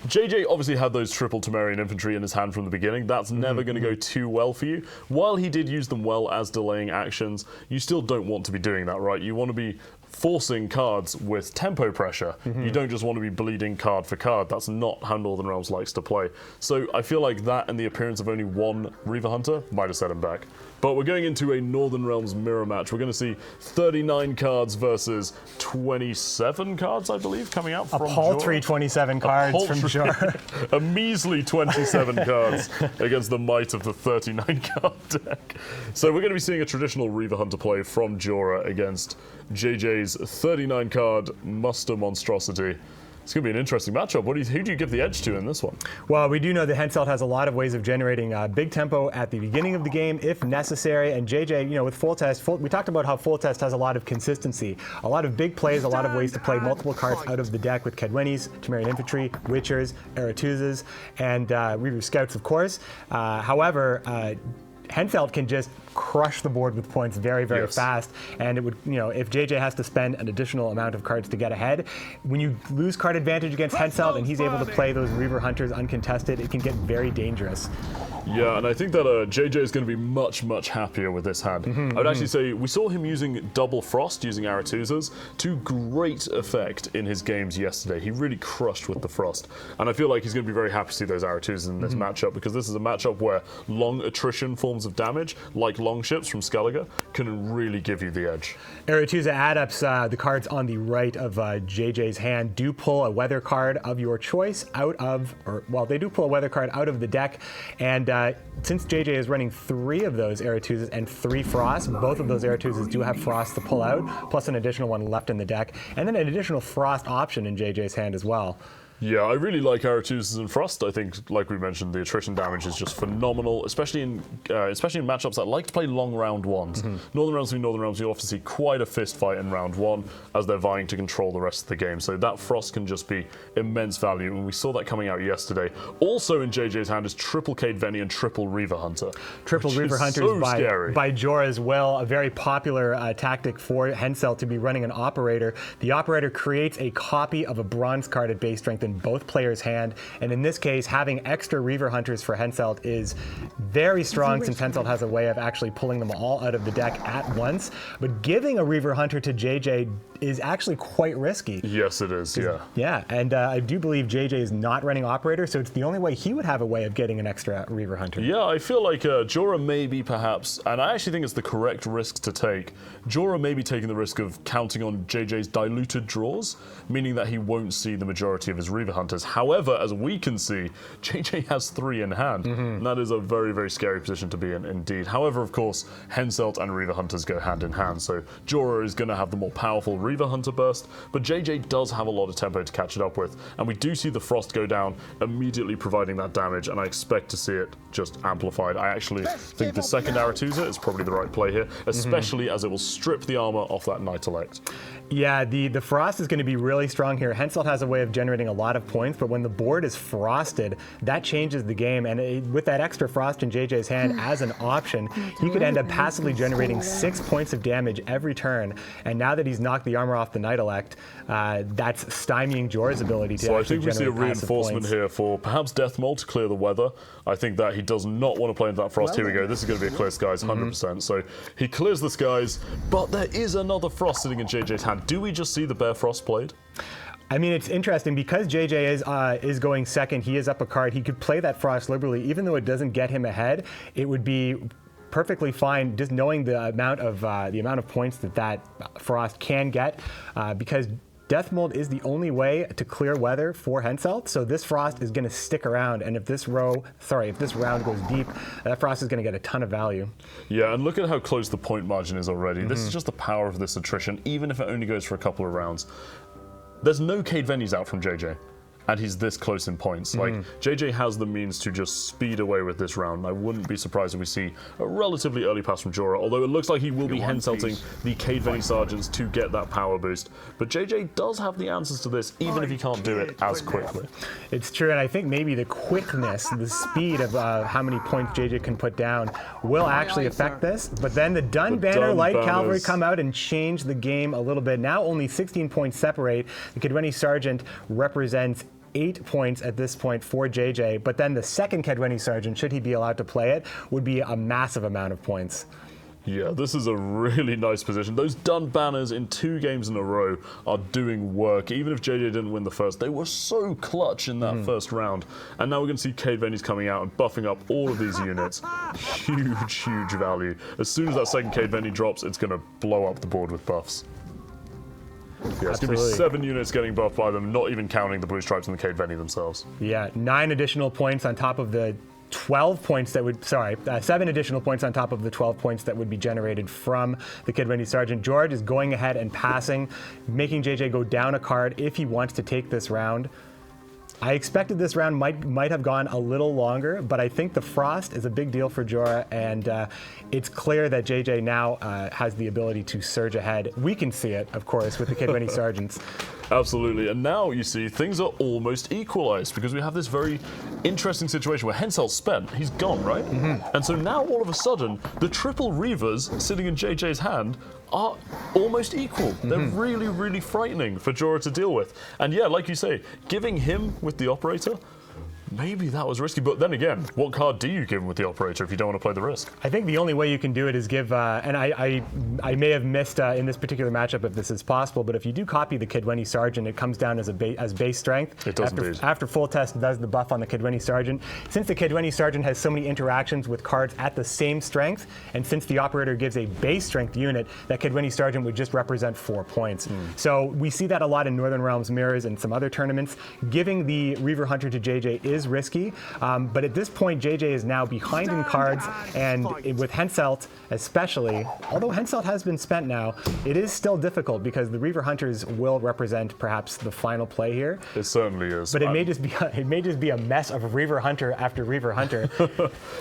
Speaker 2: JJ obviously had those triple Temerian infantry in his hand from the beginning. That's never going to go too well for you. While he did use them well as delaying actions, you still don't want to be doing that, right? You want to be forcing cards with tempo pressure. You don't just want to be bleeding card for card. That's not how Northern Realms likes to play. So I feel like that and the appearance of only one Reaver Hunter might have set him back. But we're going into a Northern Realms mirror match. We're going to see 39 cards versus 27 cards, I believe, coming out from
Speaker 4: A paltry
Speaker 2: Jorah.
Speaker 4: 27 cards from Jorah.
Speaker 2: A measly 27 cards against the might of the 39 card deck. So we're going to be seeing a traditional Reaver Hunter play from Jorah against JJ's 39 card muster monstrosity. It's going to be an interesting matchup. Who do you give the edge to in this one?
Speaker 4: Well, we do know that Henselt has a lot of ways of generating big tempo at the beginning of the game, if necessary. And JJ, you know, with full test, we talked about how full test has a lot of consistency, a lot of big plays, a lot of ways to play multiple cards out of the deck with Kedwenis, Temerian Infantry, Witchers, Aretuzas, and Reaver Scouts, of course. However, Henselt can just crush the board with points very, very fast, and it would, you know, if JJ has to spend an additional amount of cards to get ahead, when you lose card advantage against Henselt and he's able to play those Reaver Hunters uncontested, it can get very dangerous.
Speaker 2: Yeah, and I think that JJ is going to be much, much happier with this hand. I would actually say we saw him using double Frost, using Aretuzas, to great effect in his games yesterday. He really crushed with the Frost, and I feel like he's going to be very happy to see those Aretuzas in this matchup, because this is a matchup where long attrition forms of damage, like Longships from Skellige, can really give you the edge.
Speaker 4: Aretuza Adepts, the cards on the right of JJ's hand, do pull a weather card of your choice out of, they do pull a weather card out of the deck, and since JJ is running 3 of those Aretuzas and 3 Frost, both of those Aretuzas do have Frost to pull out, plus an additional one left in the deck, and then an additional Frost option in JJ's hand as well.
Speaker 2: Yeah, I really like Aretuzas and Frost. I think, like we mentioned, the attrition damage is just phenomenal, especially in matchups that like to play long round ones. Northern Realms v Northern Realms, you often see quite a fist fight in round 1 as they're vying to control the rest of the game. So that Frost can just be immense value, and we saw that coming out yesterday. Also in JJ's hand is triple Kedveni and triple Reaver Hunter.
Speaker 4: Triple Reaver Hunters
Speaker 2: so
Speaker 4: by Jorah as well, a very popular tactic for Henselt to be running an Operator. The Operator creates a copy of a bronze card at base strength in both players' hand, and in this case, having extra Reaver Hunters for Henselt is very strong, since Henselt has a way of actually pulling them all out of the deck at once. But giving a Reaver Hunter to JJ is actually quite risky.
Speaker 2: Yes, it is, yeah.
Speaker 4: Yeah, and I do believe JJ is not running Operator, so it's the only way he would have a way of getting an extra Reaver Hunter.
Speaker 2: Yeah, I feel like Jorah may be perhaps, and I actually think it's the correct risk to take, Jorah may be taking the risk of counting on JJ's diluted draws, meaning that he won't see the majority of his Reaver Hunters. However, as we can see, JJ has 3 in hand, and that is a very, very scary position to be in indeed. However, of course, Henselt and Reaver Hunters go hand in hand, so Jorah is going to have the more powerful Reaver Hunter burst, but JJ does have a lot of tempo to catch it up with, and we do see the Frost go down, immediately providing that damage, and I expect to see it just amplified. I actually think the second Aretuza is probably the right play here, especially as it will strip the armor off that Knight Elect.
Speaker 4: Yeah, the Frost is going to be really strong here. Henselt has a way of generating a lot of points, but when the board is frosted, that changes the game, and with that extra Frost in JJ's hand as an option, he could end up passively generating 6 points of damage every turn, and now that he's knocked the armor off the Knight Elect, that's stymieing Jorah's ability to actually generate passive points.
Speaker 2: So I think we see a reinforcement here for perhaps Deathmold to clear the weather. I think that he does not want to play into that Frost. Here we go. This is going to be a clear skies, 100%. So he clears the skies, but there is another Frost sitting in JJ's hand. Do we just see the Bear Frost played?
Speaker 4: I mean, it's interesting because JJ is going second. He is up a card. He could play that Frost liberally, even though it doesn't get him ahead. It would be perfectly fine just knowing the amount of points that Frost can get, because Deathmold is the only way to clear weather for Henselt, so this Frost is going to stick around, and if this round goes deep, that Frost is going to get a ton of value.
Speaker 2: Yeah, and look at how close the point margin is already. This is just the power of this attrition, even if it only goes for a couple of rounds. There's no Kedvenis out from JJ. and he's this close in points. Like, JJ has the means to just speed away with this round. I wouldn't be surprised if we see a relatively early pass from Jorah, although it looks like he will be henselting the Cade Venny Sergeants to get that power boost. But JJ does have the answers to this, even if he can't do it as quickly.
Speaker 4: It's true, and I think maybe the quickness, the speed of how many points JJ can put down will actually affect this. But then the Dun banner, Light Cavalry, come out and change the game a little bit. Now only 16 points separate. The Kedweni Sergeant represents 8 points at this point for JJ, but then the second Kedweni Sergeant, should he be allowed to play it, would be a massive amount of points.
Speaker 2: Yeah, this is a really nice position. Those Dun banners in 2 games in a row are doing work. Even if JJ didn't win the first, they were so clutch in that first round. And now we're going to see Cade Venny's coming out and buffing up all of these units. Huge, huge value. As soon as that second Cade Venny drops, it's going to blow up the board with buffs. Yeah, it's going to be 7 units getting buffed by them, not even counting the Blue Stripes and the Cade Venny themselves.
Speaker 4: Yeah, 9 additional points on top of the 12 points that would, 7 additional points on top of the 12 points that would be generated from the Kedweni Sergeant. George is going ahead and passing, making JJ go down a card if he wants to take this round. I expected this round might have gone a little longer, but I think the frost is a big deal for Jorah, and it's clear that JJ now has the ability to surge ahead. We can see it, of course, with the Kedweni Sergeants.
Speaker 2: Absolutely, and now you see things are almost equalized because we have this very interesting situation where Hensel's spent, he's gone, right? And so now all of a sudden, the triple Reavers sitting in JJ's hand are almost equal. They're really, really frightening for Jorah to deal with. And yeah, like you say, giving him with the Operator, maybe that was risky, but then again, what card do you give him with the Operator if you don't want to play the risk?
Speaker 4: I think the only way you can do it is give, and I may have missed in this particular matchup if this is possible, but if you do copy the Kedweni Sergeant, it comes down as base strength.
Speaker 2: It does indeed.
Speaker 4: After full test, does the buff on the Kedweni Sergeant. Since the Kedweni Sergeant has so many interactions with cards at the same strength, and since the Operator gives a base strength unit, that Kedweni Sergeant would just represent 4 points. So we see that a lot in Northern Realms Mirrors and some other tournaments. Giving the Reaver Hunter to JJ is risky, but at this point JJ is now behind in cards, and with Henselt especially, although Henselt has been spent now, it is still difficult because the Reaver Hunters will represent perhaps the final play here.
Speaker 2: It certainly is.
Speaker 4: But it may just be a mess of Reaver Hunter after Reaver Hunter.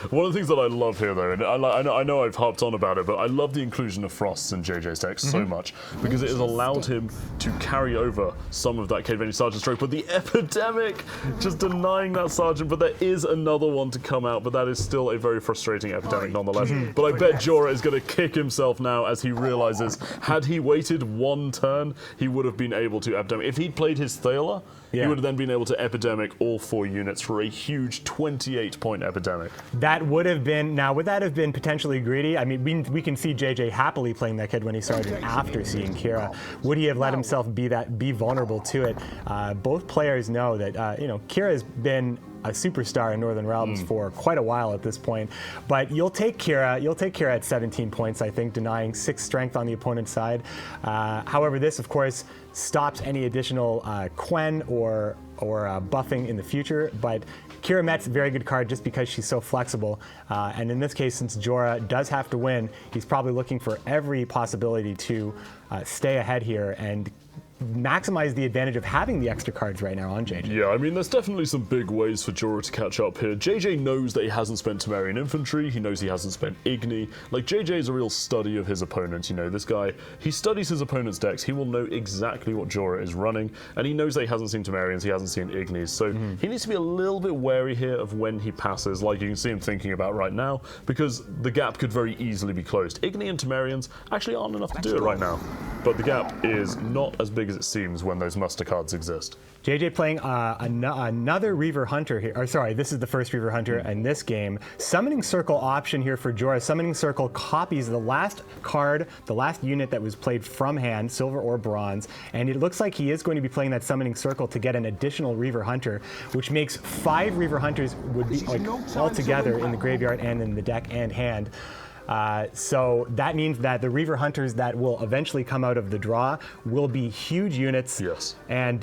Speaker 2: One of the things that I love here, though, and I know I've harped on about it, but I love the inclusion of Frosts in JJ's deck so much because it has allowed him to carry over some of that Cade Venny Sergeant stroke, but the Epidemic just denying that Sergeant, but there is another one to come out, but that is still a very frustrating Epidemic nonetheless. But I bet Jorah is going to kick himself now as he realizes, had he waited 1 turn, he would have been able to Epidemic. If he'd played his Thaler, he would have then been able to Epidemic all 4 units for a huge 28-point Epidemic.
Speaker 4: That would have been, now would that have been potentially greedy? I mean, we can see JJ happily playing that Kedweni Sergeant after seeing Kira. Would he have let himself be vulnerable to it? Both players know that, Kira has been a superstar in Northern Realms for quite a while at this point, but you'll take Kira at 17 points, I think, denying 6 strength on the opponent's side. However, this, of course, stops any additional Quen or buffing in the future, but Kira Met's a very good card just because she's so flexible, and in this case, since Jorah does have to win, he's probably looking for every possibility to stay ahead here and maximize the advantage of having the extra cards right now on JJ.
Speaker 2: Yeah, I mean, there's definitely some big ways for Jorah to catch up here. JJ knows that he hasn't spent Temerian Infantry, he knows he hasn't spent Igni. Like, JJ is a real study of his opponents, this guy, he studies his opponent's decks, he will know exactly what Jorah is running, and he knows that he hasn't seen Temerians, he hasn't seen Ignis, so he needs to be a little bit wary here of when he passes, like you can see him thinking about right now, because the gap could very easily be closed. Igni and Temerians actually aren't enough to do it right now, but the gap is not as big as it seems when those muster cards exist.
Speaker 4: JJ playing another Reaver Hunter here. Or sorry, this is the first Reaver Hunter in this game. Summoning Circle option here for Jorah. Summoning Circle copies the last card, the last unit that was played from hand, silver or bronze, and it looks like he is going to be playing that Summoning Circle to get an additional Reaver Hunter, which makes 5 Reaver Hunters would be all together in the graveyard and in the deck and hand. So that means that the Reaver Hunters that will eventually come out of the draw will be huge units.
Speaker 2: Yes.
Speaker 4: And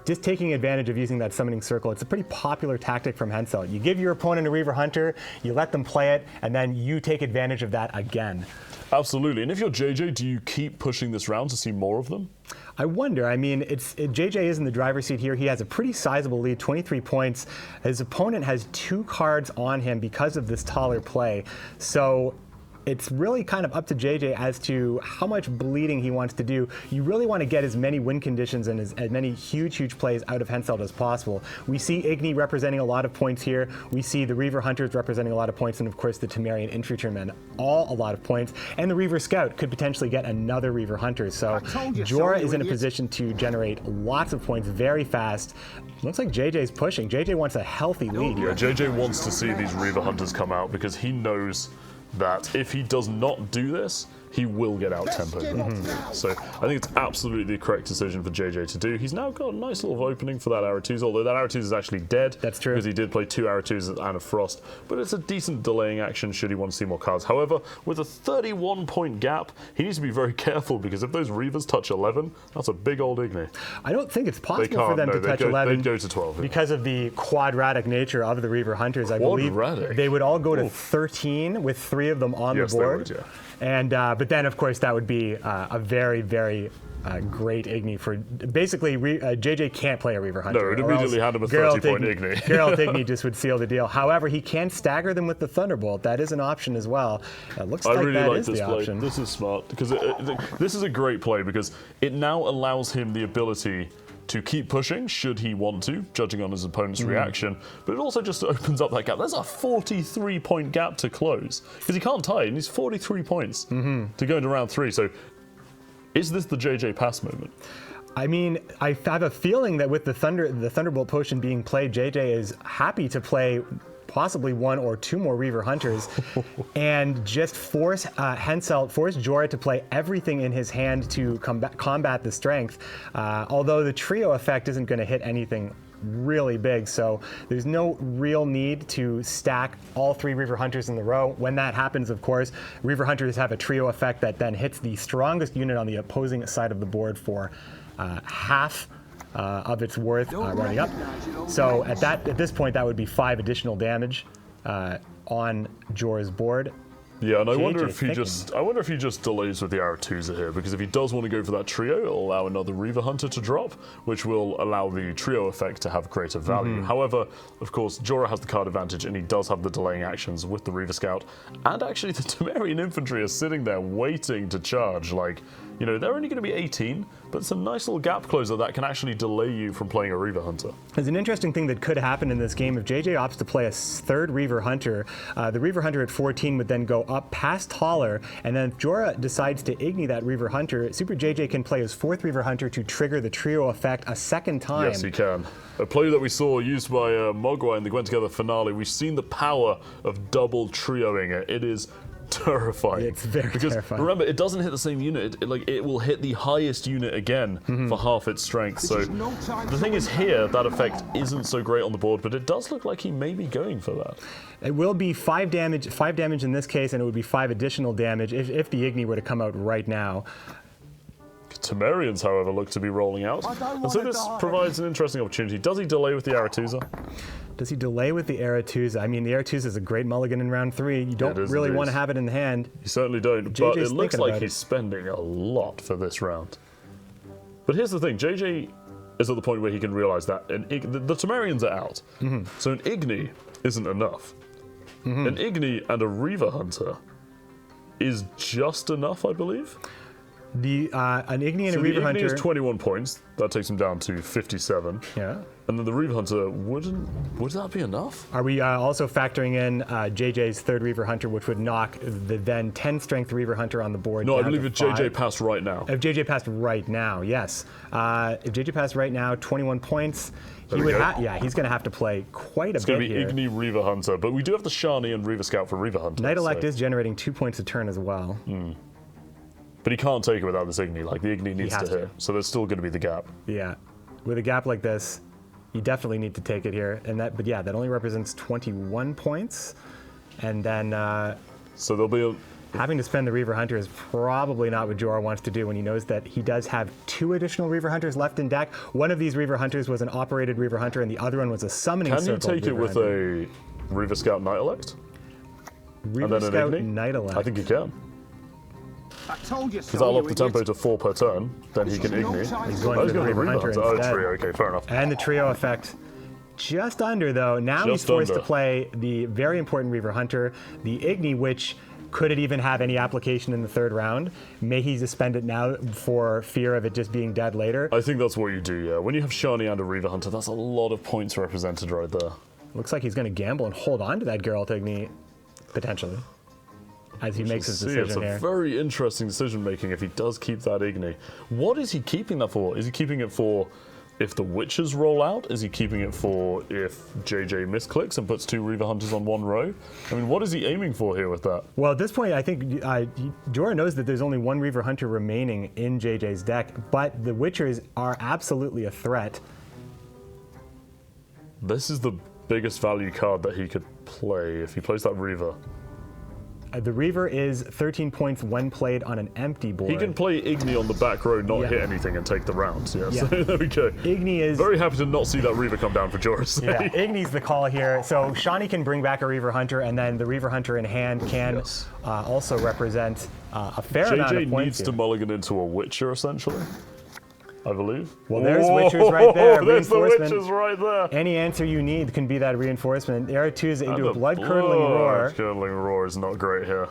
Speaker 4: just taking advantage of using that summoning circle. It's a pretty popular tactic from Hensel. You give your opponent a Reaver Hunter, you let them play it, and then you take advantage of that again.
Speaker 2: Absolutely. And if you're JJ, do you keep pushing this round to see more of them?
Speaker 4: I wonder. I mean, JJ is in the driver's seat here. He has a pretty sizable lead, 23 points. His opponent has 2 cards on him because of this taller play. So it's really kind of up to JJ as to how much bleeding he wants to do. You really want to get as many win conditions and as many huge plays out of Hensel as possible. We see Igni representing a lot of points here. We see the Reaver Hunters representing a lot of points, and of course the Temerian Infantrymen, all a lot of points. And the Reaver Scout could potentially get another Reaver Hunter. So Jorah is in a position to generate lots of points very fast. Looks like JJ's pushing. JJ wants a healthy lead here.
Speaker 2: Yeah, JJ wants to see these Reaver Hunters come out because he knows that if he does not do this, he will get out-tempoed. So I think it's absolutely the correct decision for JJ to do. He's now got a nice little opening for that Aretuza, although that Aretuza is actually dead.
Speaker 4: That's true.
Speaker 2: Because he did play 2 Aretuzas and a Frost, but it's a decent delaying action should he want to see more cards. However, with a 31-point gap, he needs to be very careful because if those Reavers touch 11, that's a big old Igni.
Speaker 4: I don't think it's possible for them to touch 11
Speaker 2: they'd go to 12.
Speaker 4: because of the quadratic nature of the Reaver Hunters. I believe they would all go to 13 with 3 of them on the board.
Speaker 2: They would, yeah.
Speaker 4: And but then, of course, that would be a very great Igni for basically JJ can't play a Reaver Hunter.
Speaker 2: No, it would immediately hand him a 30-point Igni.
Speaker 4: Geralt Igni just would seal the deal. However, he can stagger them with the Thunderbolt. That is an option as well. It looks like
Speaker 2: really
Speaker 4: that
Speaker 2: like
Speaker 4: is
Speaker 2: this
Speaker 4: the
Speaker 2: play.
Speaker 4: option.
Speaker 2: This is smart because this is a great play because it now allows him the ability to keep pushing should he want to, judging on his opponent's reaction, but it also just opens up that gap. There's a 43-point gap to close because he can't tie, and he's 43 points to go into round 3. So is this the JJ pass moment?
Speaker 4: I mean, I have a feeling that with the Thunderbolt potion being played, JJ is happy to play possibly 1 or 2 more Reaver Hunters and just force Jorah to play everything in his hand to combat the strength. Although the trio effect isn't going to hit anything really big, so there's no real need to stack all 3 Reaver Hunters in the row. When that happens, of course, Reaver Hunters have a trio effect that then hits the strongest unit on the opposing side of the board for half of its worth running up. So at this point, that would be 5 additional damage on Jorah's board.
Speaker 2: Yeah, and I wonder if he just delays with the Aretuza here, because if he does want to go for that trio, it'll allow another Reaver Hunter to drop, which will allow the trio effect to have greater value. However, of course, Jorah has the card advantage, and he does have the delaying actions with the Reaver Scout, and actually the Temerian Infantry are sitting there waiting to charge. Like, you know, they're only going to be 18, but it's a nice little gap closer that can actually delay you from playing a Reaver Hunter.
Speaker 4: There's an interesting thing that could happen in this game. If JJ opts to play a 3rd Reaver Hunter, the Reaver Hunter at 14 would then go up past taller, and then if Jorah decides to Igni that Reaver Hunter, Super JJ can play his 4th Reaver Hunter to trigger the trio effect a second time.
Speaker 2: Yes, he can. A play that we saw used by Mogwai in the Gwent Together finale. We've seen the power of double trioing it. It is terrifying.
Speaker 4: It's very terrifying.
Speaker 2: Remember, it doesn't hit the same unit. It will hit the highest unit again for half its strength. So the thing is here, that effect isn't so great on the board, but it does look like he may be going for that.
Speaker 4: It will be 5 damage in this case, and it would be 5 additional damage if the Igni were to come out right now.
Speaker 2: Temerians, however, look to be rolling out. And so this provides an interesting opportunity. Does he delay with the Aretuza?
Speaker 4: Does he delay with the Aretuza? I mean, the Aretuza is a great mulligan in round 3. You don't really want to have it in the hand.
Speaker 2: You certainly don't, but it looks like he's spending a lot for this round. But here's the thing, JJ is at the point where he can realize that the Temerians are out. So an Igni isn't enough. An Igni and a Reaver Hunter is just enough, I believe.
Speaker 4: An Igni and a Reaver Hunter.
Speaker 2: The Igni is 21 points. That takes him down to 57.
Speaker 4: Yeah.
Speaker 2: And then the Reaver Hunter would that be enough?
Speaker 4: Are we also factoring in JJ's 3rd Reaver Hunter, which would knock the then 10 strength Reaver Hunter on the board?
Speaker 2: No, I believe if JJ passed right now.
Speaker 4: If JJ passed right now, yes. If JJ passed right now, 21 points. He's going to have to play quite a bit.
Speaker 2: It's going to be Igni Reaver Hunter, but we do have the Shani and Reaver Scout for Reaver Hunter.
Speaker 4: Night Elect is generating 2 points a turn as well.
Speaker 2: But he can't take it without this Igni. Like, the Igni needs to hit. So there's still going to be the gap.
Speaker 4: Yeah. With a gap like this, you definitely need to take it here. But yeah, that only represents 21 points. And then...
Speaker 2: so there'll be
Speaker 4: Having to spend the Reaver Hunter is probably not what Jorah wants to do when he knows that he does have 2 additional Reaver Hunters left in deck. One of these Reaver Hunters was an operated Reaver Hunter, and the other one was a summoning
Speaker 2: Can you
Speaker 4: circle
Speaker 2: take it
Speaker 4: Reaver
Speaker 2: with
Speaker 4: Hunter.
Speaker 2: a Reaver Scout Night Elect?
Speaker 4: Reaver
Speaker 2: and then
Speaker 4: Scout
Speaker 2: an Igni?
Speaker 4: Night Elect?
Speaker 2: I think you can.
Speaker 5: I told you so.
Speaker 2: Because I'll
Speaker 5: you
Speaker 2: up the tempo
Speaker 5: idiot.
Speaker 2: to 4 per turn, then he can Igni.
Speaker 4: He's
Speaker 2: Oh,
Speaker 4: going
Speaker 2: he's
Speaker 4: for the
Speaker 2: going to
Speaker 4: Reaver Hunter
Speaker 2: Oh,
Speaker 4: instead.
Speaker 2: trio. Okay, fair enough.
Speaker 4: And the trio effect just under, though. Now he's
Speaker 2: Just
Speaker 4: forced
Speaker 2: under.
Speaker 4: to play the very important Reaver Hunter, the Igni, which could it even have any application in the 3rd round? May he just spend it now for fear of it just being dead later?
Speaker 2: I think that's what you do, yeah. When you have Shani and a Reaver Hunter, that's a lot of points represented right there.
Speaker 4: Looks like he's going to gamble and hold on to that Geralt Igni, potentially, as he makes his
Speaker 2: It's
Speaker 4: decision
Speaker 2: a
Speaker 4: here.
Speaker 2: very interesting decision making if he does keep that Igni. What is he keeping that for? Is he keeping it for if the Witches roll out? Is he keeping it for if JJ misclicks and puts 2 Reaver Hunters on 1 row? I mean, what is he aiming for here with that?
Speaker 4: Well, at this point, I think Jorah knows that there's only 1 Reaver Hunter remaining in JJ's deck, but the Witchers are absolutely a threat.
Speaker 2: This is the biggest value card that he could play if he plays that Reaver.
Speaker 4: The Reaver is 13 points when played on an empty board.
Speaker 2: He can play Igni on the back row, not
Speaker 4: Yeah.
Speaker 2: hit anything, and take the rounds. Yeah,
Speaker 4: Yeah.
Speaker 2: so there we go.
Speaker 4: Igni is...
Speaker 2: Very happy to not see that Reaver come down for Jorah.
Speaker 4: Yeah, Igni's the call here. So Shani can bring back a Reaver Hunter, and then the Reaver Hunter in hand can
Speaker 2: Yes.
Speaker 4: also represent a fair amount
Speaker 2: JJ
Speaker 4: of points
Speaker 2: needs to
Speaker 4: here.
Speaker 2: mulligan into a Witcher, essentially. I believe.
Speaker 4: Well, there's Witchers right there,
Speaker 2: There's the
Speaker 4: reinforcement.
Speaker 2: Witchers right there.
Speaker 4: Any answer you need can be that reinforcement. Arrow 2 is into
Speaker 2: And
Speaker 4: a blood-curdling roar.
Speaker 2: Blood-curdling roar is not great here.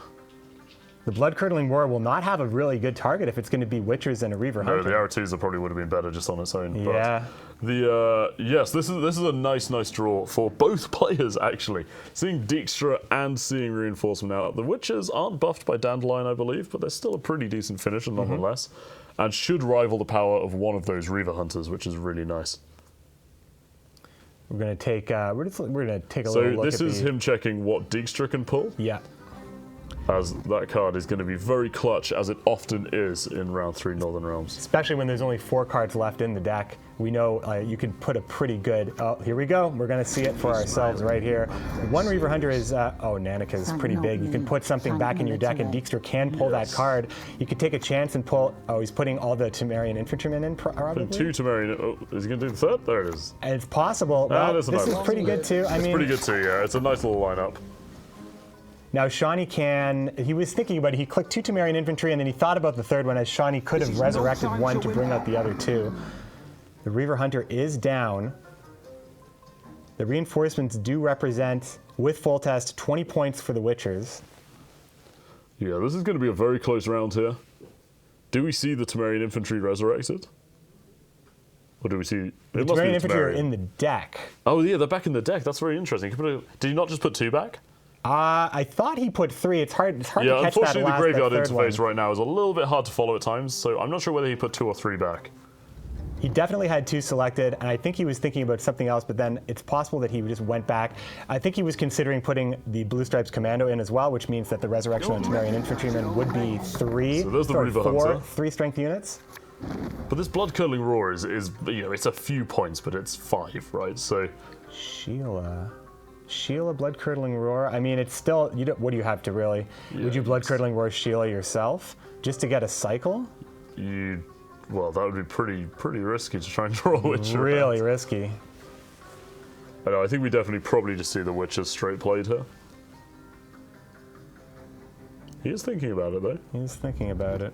Speaker 4: The blood-curdling roar will not have a really good target if it's going to be Witchers and a Reaver
Speaker 2: No,
Speaker 4: Hunter.
Speaker 2: the R2s probably would have been better just on its own.
Speaker 4: Yeah.
Speaker 2: But yes, this is a nice draw for both players actually. Seeing Dijkstra and seeing reinforcement out. The Witchers aren't buffed by Dandelion, I believe, but they're still a pretty decent finisher nonetheless, and should rival the power of one of those Reaver Hunters, which is really nice.
Speaker 4: We're going to take we're going to take a
Speaker 2: So
Speaker 4: little look
Speaker 2: this
Speaker 4: at
Speaker 2: is
Speaker 4: the...
Speaker 2: him checking what Dijkstra can pull,
Speaker 4: Yeah.
Speaker 2: as that card is going to be very clutch, as it often is in round 3 Northern Realms.
Speaker 4: Especially when there's only 4 cards left in the deck. We know you can put a pretty good... Oh, here we go. We're going to see it for ourselves right here. 1 Reaver Hunter is... oh, Nanika is pretty big. You can put something back in your deck, and Dijkstra can pull that card. You could take a chance and pull... Oh, he's putting all the Temerian infantrymen in, probably?
Speaker 2: 2 Temerian. Oh, is he going to do the 3rd? There it is.
Speaker 4: And it's possible. Well,
Speaker 2: that's a
Speaker 4: this
Speaker 2: nice
Speaker 4: is
Speaker 2: one.
Speaker 4: pretty good, too. I
Speaker 2: It's
Speaker 4: mean,
Speaker 2: pretty good too, yeah. It's a nice little lineup.
Speaker 4: now Shani can... He was thinking about it. He clicked 2 Temerian infantry, and then he thought about the 3rd one, as Shani could have resurrected 1 to bring out the other 2. The Reaver Hunter is down. The reinforcements do represent, with full test, 20 points for the Witchers.
Speaker 2: Yeah, this is going to be a very close round here. Do we see the Temerian infantry resurrected? Or do we see...
Speaker 4: The Temerian infantry are in the deck.
Speaker 2: Oh yeah, they're back in the deck. That's very interesting. Did he not just put 2 back?
Speaker 4: I thought he put 3. It's hard
Speaker 2: Yeah,
Speaker 4: to catch that
Speaker 2: unfortunately the
Speaker 4: last,
Speaker 2: graveyard
Speaker 4: that third
Speaker 2: interface
Speaker 4: one.
Speaker 2: right now is a little bit hard to follow at times, so I'm not sure whether he put 2 or 3 back.
Speaker 4: He definitely had 2 selected, and I think he was thinking about something else, but then it's possible that he just went back. I think he was considering putting the Blue Stripes Commando in as well, which means that the Resurrection of Temerian Infantrymen would be 3.
Speaker 2: So there's the
Speaker 4: sorry,
Speaker 2: Reaver
Speaker 4: 4
Speaker 2: Hunter.
Speaker 4: 3 strength units.
Speaker 2: But this blood-curdling roar is, you know, it's a few points, but it's 5, right? So
Speaker 4: Sheila blood-curdling roar. I mean, it's still, what do you have to really? Would you blood-curdling roar Sheila yourself just to get a cycle?
Speaker 2: well, that would be pretty risky to try and draw a Witcher.
Speaker 4: Really risky.
Speaker 2: I know, I think we definitely probably just see the Witcher straight played here. He is thinking about it, though.
Speaker 4: He's thinking about it.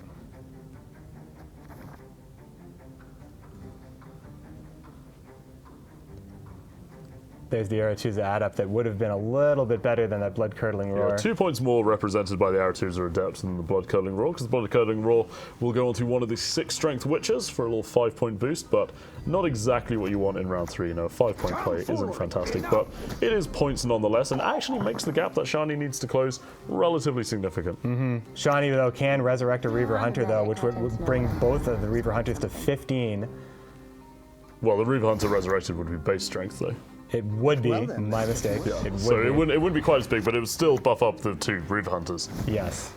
Speaker 4: There's the arrow 2's add up that would have been a little bit better than that blood-curdling roar.
Speaker 2: Yeah, 2 points more represented by the R2s or Adepts than the Blood-Curdling Roar, because the Blood-Curdling Roar will go onto one of the 6 strength Witches for a little 5-point boost, but not exactly what you want in round 3. You know, a 5-point play isn't fantastic, but it is points nonetheless, and actually makes the gap that Shani needs to close relatively significant.
Speaker 4: Shani, though, can resurrect a Reaver Hunter, though, which would bring both of the Reaver Hunters to 15.
Speaker 2: Well, the Reaver Hunter resurrected would be base strength, though.
Speaker 4: It would be, my mistake. It would
Speaker 2: So
Speaker 4: be.
Speaker 2: it wouldn't be quite as big, but it would still buff up the 2 Reaver Hunters.
Speaker 4: Yes.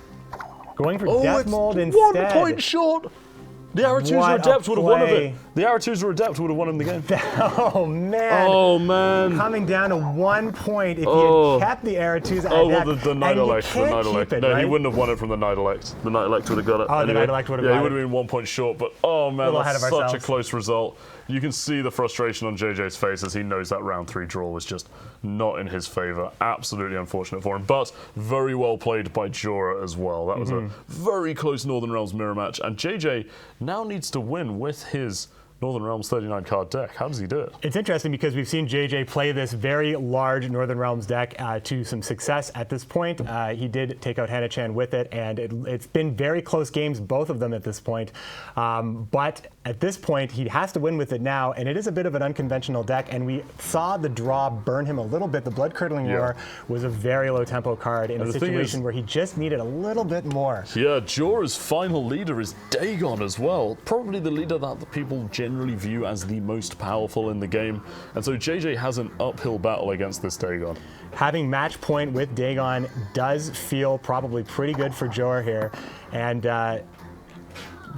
Speaker 4: Going for
Speaker 2: Oh,
Speaker 4: Death
Speaker 2: it's
Speaker 4: Mold
Speaker 2: 1
Speaker 4: instead.
Speaker 2: point short! The Aretuza
Speaker 4: What a
Speaker 2: Adept would have won of
Speaker 4: play.
Speaker 2: it. The Aretuza Adept would have won him the game.
Speaker 4: Oh, man.
Speaker 2: Oh, man.
Speaker 4: Coming down to 1 point if
Speaker 2: Oh.
Speaker 4: you had kept the Aretuza
Speaker 2: Oh, well,
Speaker 4: Adept,
Speaker 2: the Knight
Speaker 4: and you
Speaker 2: Elect. The
Speaker 4: can't
Speaker 2: Knight
Speaker 4: keep
Speaker 2: Elect.
Speaker 4: it,
Speaker 2: No,
Speaker 4: right?
Speaker 2: he wouldn't have won it from the Knight Elect. The Knight Elect would have got it.
Speaker 4: Oh, the
Speaker 2: anyway.
Speaker 4: Knight Elect would have
Speaker 2: Yeah, he
Speaker 4: got
Speaker 2: would
Speaker 4: it.
Speaker 2: have been 1 point short, but oh, man,
Speaker 4: Little ahead
Speaker 2: that's
Speaker 4: of
Speaker 2: such a
Speaker 4: ourselves.
Speaker 2: close result. You can see the frustration on JJ's face as he knows that round 3 draw was just not in his favor. Absolutely unfortunate for him, but very well played by Jorah as well. That was a very close Northern Realms mirror match, and JJ now needs to win with his Northern Realms 39 card deck. How does he do it?
Speaker 4: It's interesting because we've seen JJ play this very large Northern Realms deck to some success at this point. He did take out Hannah-chan with it, and it's been very close games, both of them at this point. But at this point, he has to win with it now, and it is a bit of an unconventional deck, and we saw the draw burn him a little bit. The Blood-Curdling Roar was a very low-tempo card in a situation where he just needed a little bit more.
Speaker 2: Yeah, Jorah's final leader is Dagon as well. Probably the leader that the people generally view as the most powerful in the game. And so JJ has an uphill battle against this Dagon.
Speaker 4: Having match point with Dagon does feel probably pretty good for Jorah here. And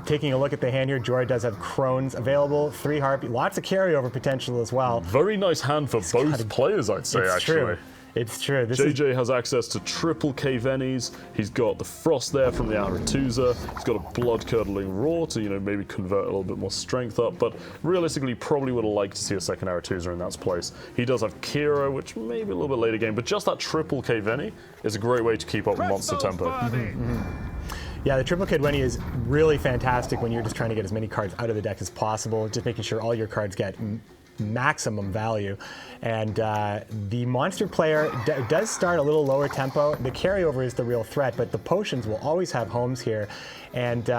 Speaker 4: taking a look at the hand here, Jorah does have Crones available, 3 Harpy, lots of carryover potential as well.
Speaker 2: Very nice hand for both players, I'd say,
Speaker 4: It's
Speaker 2: actually.
Speaker 4: true. It's true.
Speaker 2: JJ has access to triple K-Vennies. He's got the Frost there from the Aretuza. He's got a Blood-Curdling Roar to, maybe convert a little bit more strength up. But realistically, probably would have liked to see a second Aretuza in that place. He does have Kira, which may be a little bit later game. But just that triple K-Venny is a great way to keep up monster tempo.
Speaker 4: Yeah, the triple Kidwenny is really fantastic when you're just trying to get as many cards out of the deck as possible, just making sure all your cards get maximum value. And the monster player does start a little lower tempo. The carryover is the real threat, but the potions will always have homes here. And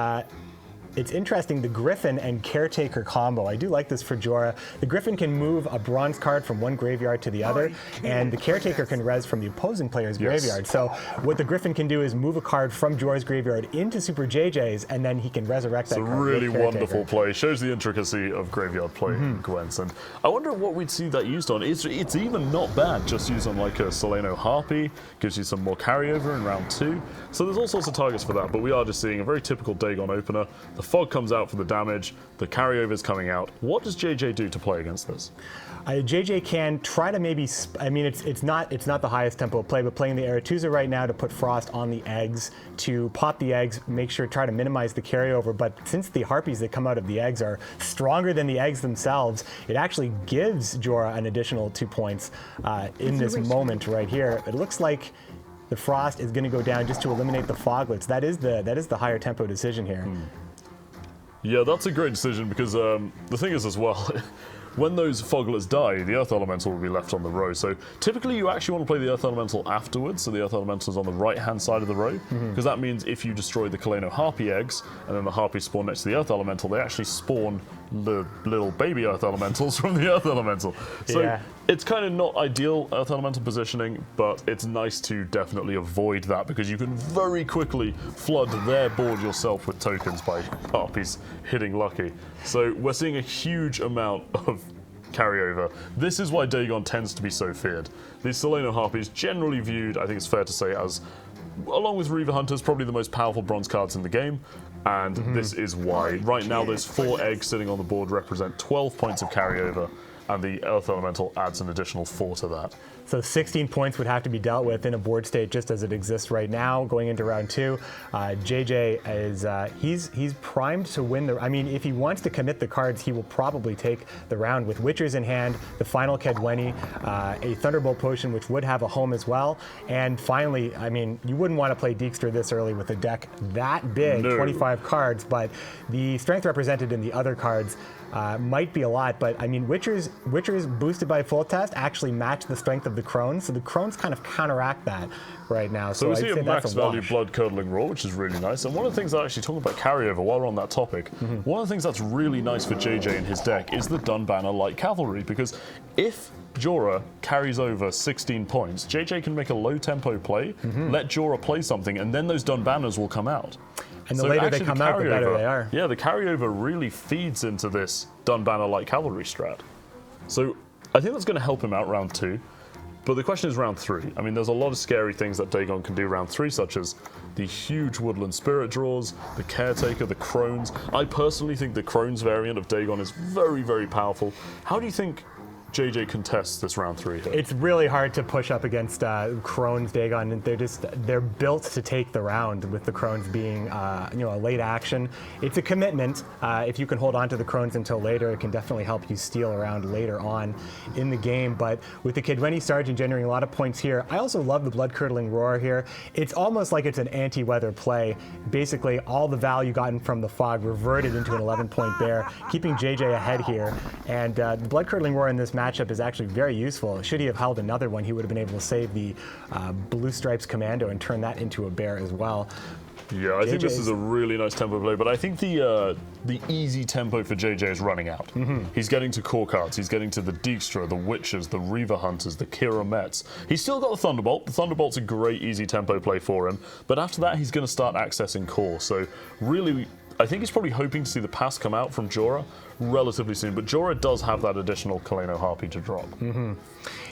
Speaker 4: it's interesting, the Griffin and Caretaker combo. I do like this for Jorah. The Griffin can move a bronze card from one graveyard to the other, and the Caretaker can res from the opposing player's graveyard. So what the Griffin can do is move a card from Jorah's graveyard into Super JJ's, and then he can resurrect that card.
Speaker 2: It's a really wonderful play. Shows the intricacy of graveyard play in Gwent. And I wonder what we'd see that used on. It's even not bad, just used on like a Soleno Harpy, gives you some more carryover in round 2. So there's all sorts of targets for that, but we are just seeing a very typical Dagon opener. The fog comes out for the damage, the carryover is coming out. What does JJ do to play against this?
Speaker 4: JJ can try to maybe, it's not the highest tempo play, but playing the Aretuza right now to put Frost on the eggs, to pop the eggs, make sure, try to minimize the carryover. But since the Harpies that come out of the eggs are stronger than the eggs themselves, it actually gives Jorah an additional 2 points in this moment right here. It looks like the Frost is going to go down just to eliminate the Foglets. That is the higher tempo decision here.
Speaker 2: Yeah, that's a great decision because the thing is as well, when those Foglets die, the Earth Elemental will be left on the row. So typically you actually want to play the Earth Elemental afterwards, so the Earth Elemental is on the right-hand side of the row, because that means if you destroy the Kaleno Harpy eggs, and then the Harpies spawn next to the Earth Elemental, they actually spawn the little baby Earth Elementals from the Earth Elemental. So it's kind of not ideal Earth Elemental positioning, but it's nice to definitely avoid that because you can very quickly flood their board yourself with tokens by Harpies hitting lucky. So we're seeing a huge amount of carryover. This is why Dagon tends to be so feared. These Soleno Harpies generally viewed, I think it's fair to say, as, along with Reaver Hunters, probably the most powerful bronze cards in the game. And this is why. Right now, those 4 eggs sitting on the board represent 12 points of carryover, and the Earth Elemental adds an additional 4 to that.
Speaker 4: So 16 points would have to be dealt with in a board state just as it exists right now, going into round 2. JJ is he's primed to win the. I mean, if he wants to commit the cards, he will probably take the round with Witchers in hand, the final Kedwenny, a Thunderbolt Potion, which would have a home as well, and finally, I mean, you wouldn't want to play Dijkstra this early with a deck that big, 25 cards, but the strength represented in the other cards might be a lot, but I mean, Witchers boosted by full test actually match the strength of the Crones, so the Crones kind of counteract that right now.
Speaker 2: So we see a max value Blood-Curdling Roar, which is really nice. And one of the things that actually talking about carryover while we're on that topic, one of the things that's really nice for JJ in his deck is the Dunbanner Light Cavalry, because if Jorah carries over 16 points, JJ can make a low tempo play, let Jorah play something, and then those Dunbanners will come out.
Speaker 4: And the later they come out, the better they are.
Speaker 2: Yeah, the carryover really feeds into this Dunbanner Light Cavalry strat. So I think that's going to help him out round 2. But the question is round 3. I mean, there's a lot of scary things that Dagon can do round 3, such as the huge Woodland Spirit draws, the Caretaker, the Crones. I personally think the Crones variant of Dagon is very, very powerful. How do you think JJ contests this round 3 here?
Speaker 4: It's really hard to push up against Crone's Dagon. They're built to take the round, with the Crones being a late action. It's a commitment. If you can hold on to the Crones until later, it can definitely help you steal a round later on in the game. But with the Kidweni Sergeant generating a lot of points here, I also love the blood-curdling roar here. It's almost like it's an anti-weather play. Basically, all the value gotten from the fog reverted into an 11-point bear, keeping JJ ahead here. And the blood-curdling roar in this matchup is actually very useful. Should he have held another one, he would have been able to save the Blue Stripes Commando and turn that into a bear as well.
Speaker 2: Yeah, I think this is a really nice tempo play, but I think the easy tempo for JJ is running out. He's getting to core cards, he's getting to the Dijkstra, the Witches, the Reaver Hunters, the Kira Mets. He's still got the Thunderbolt. The Thunderbolt's a great easy tempo play for him, but after that he's going to start accessing core. So really, I think he's probably hoping to see the pass come out from Jorah relatively soon, but Jorah does have that additional Kaleno Harpy to drop.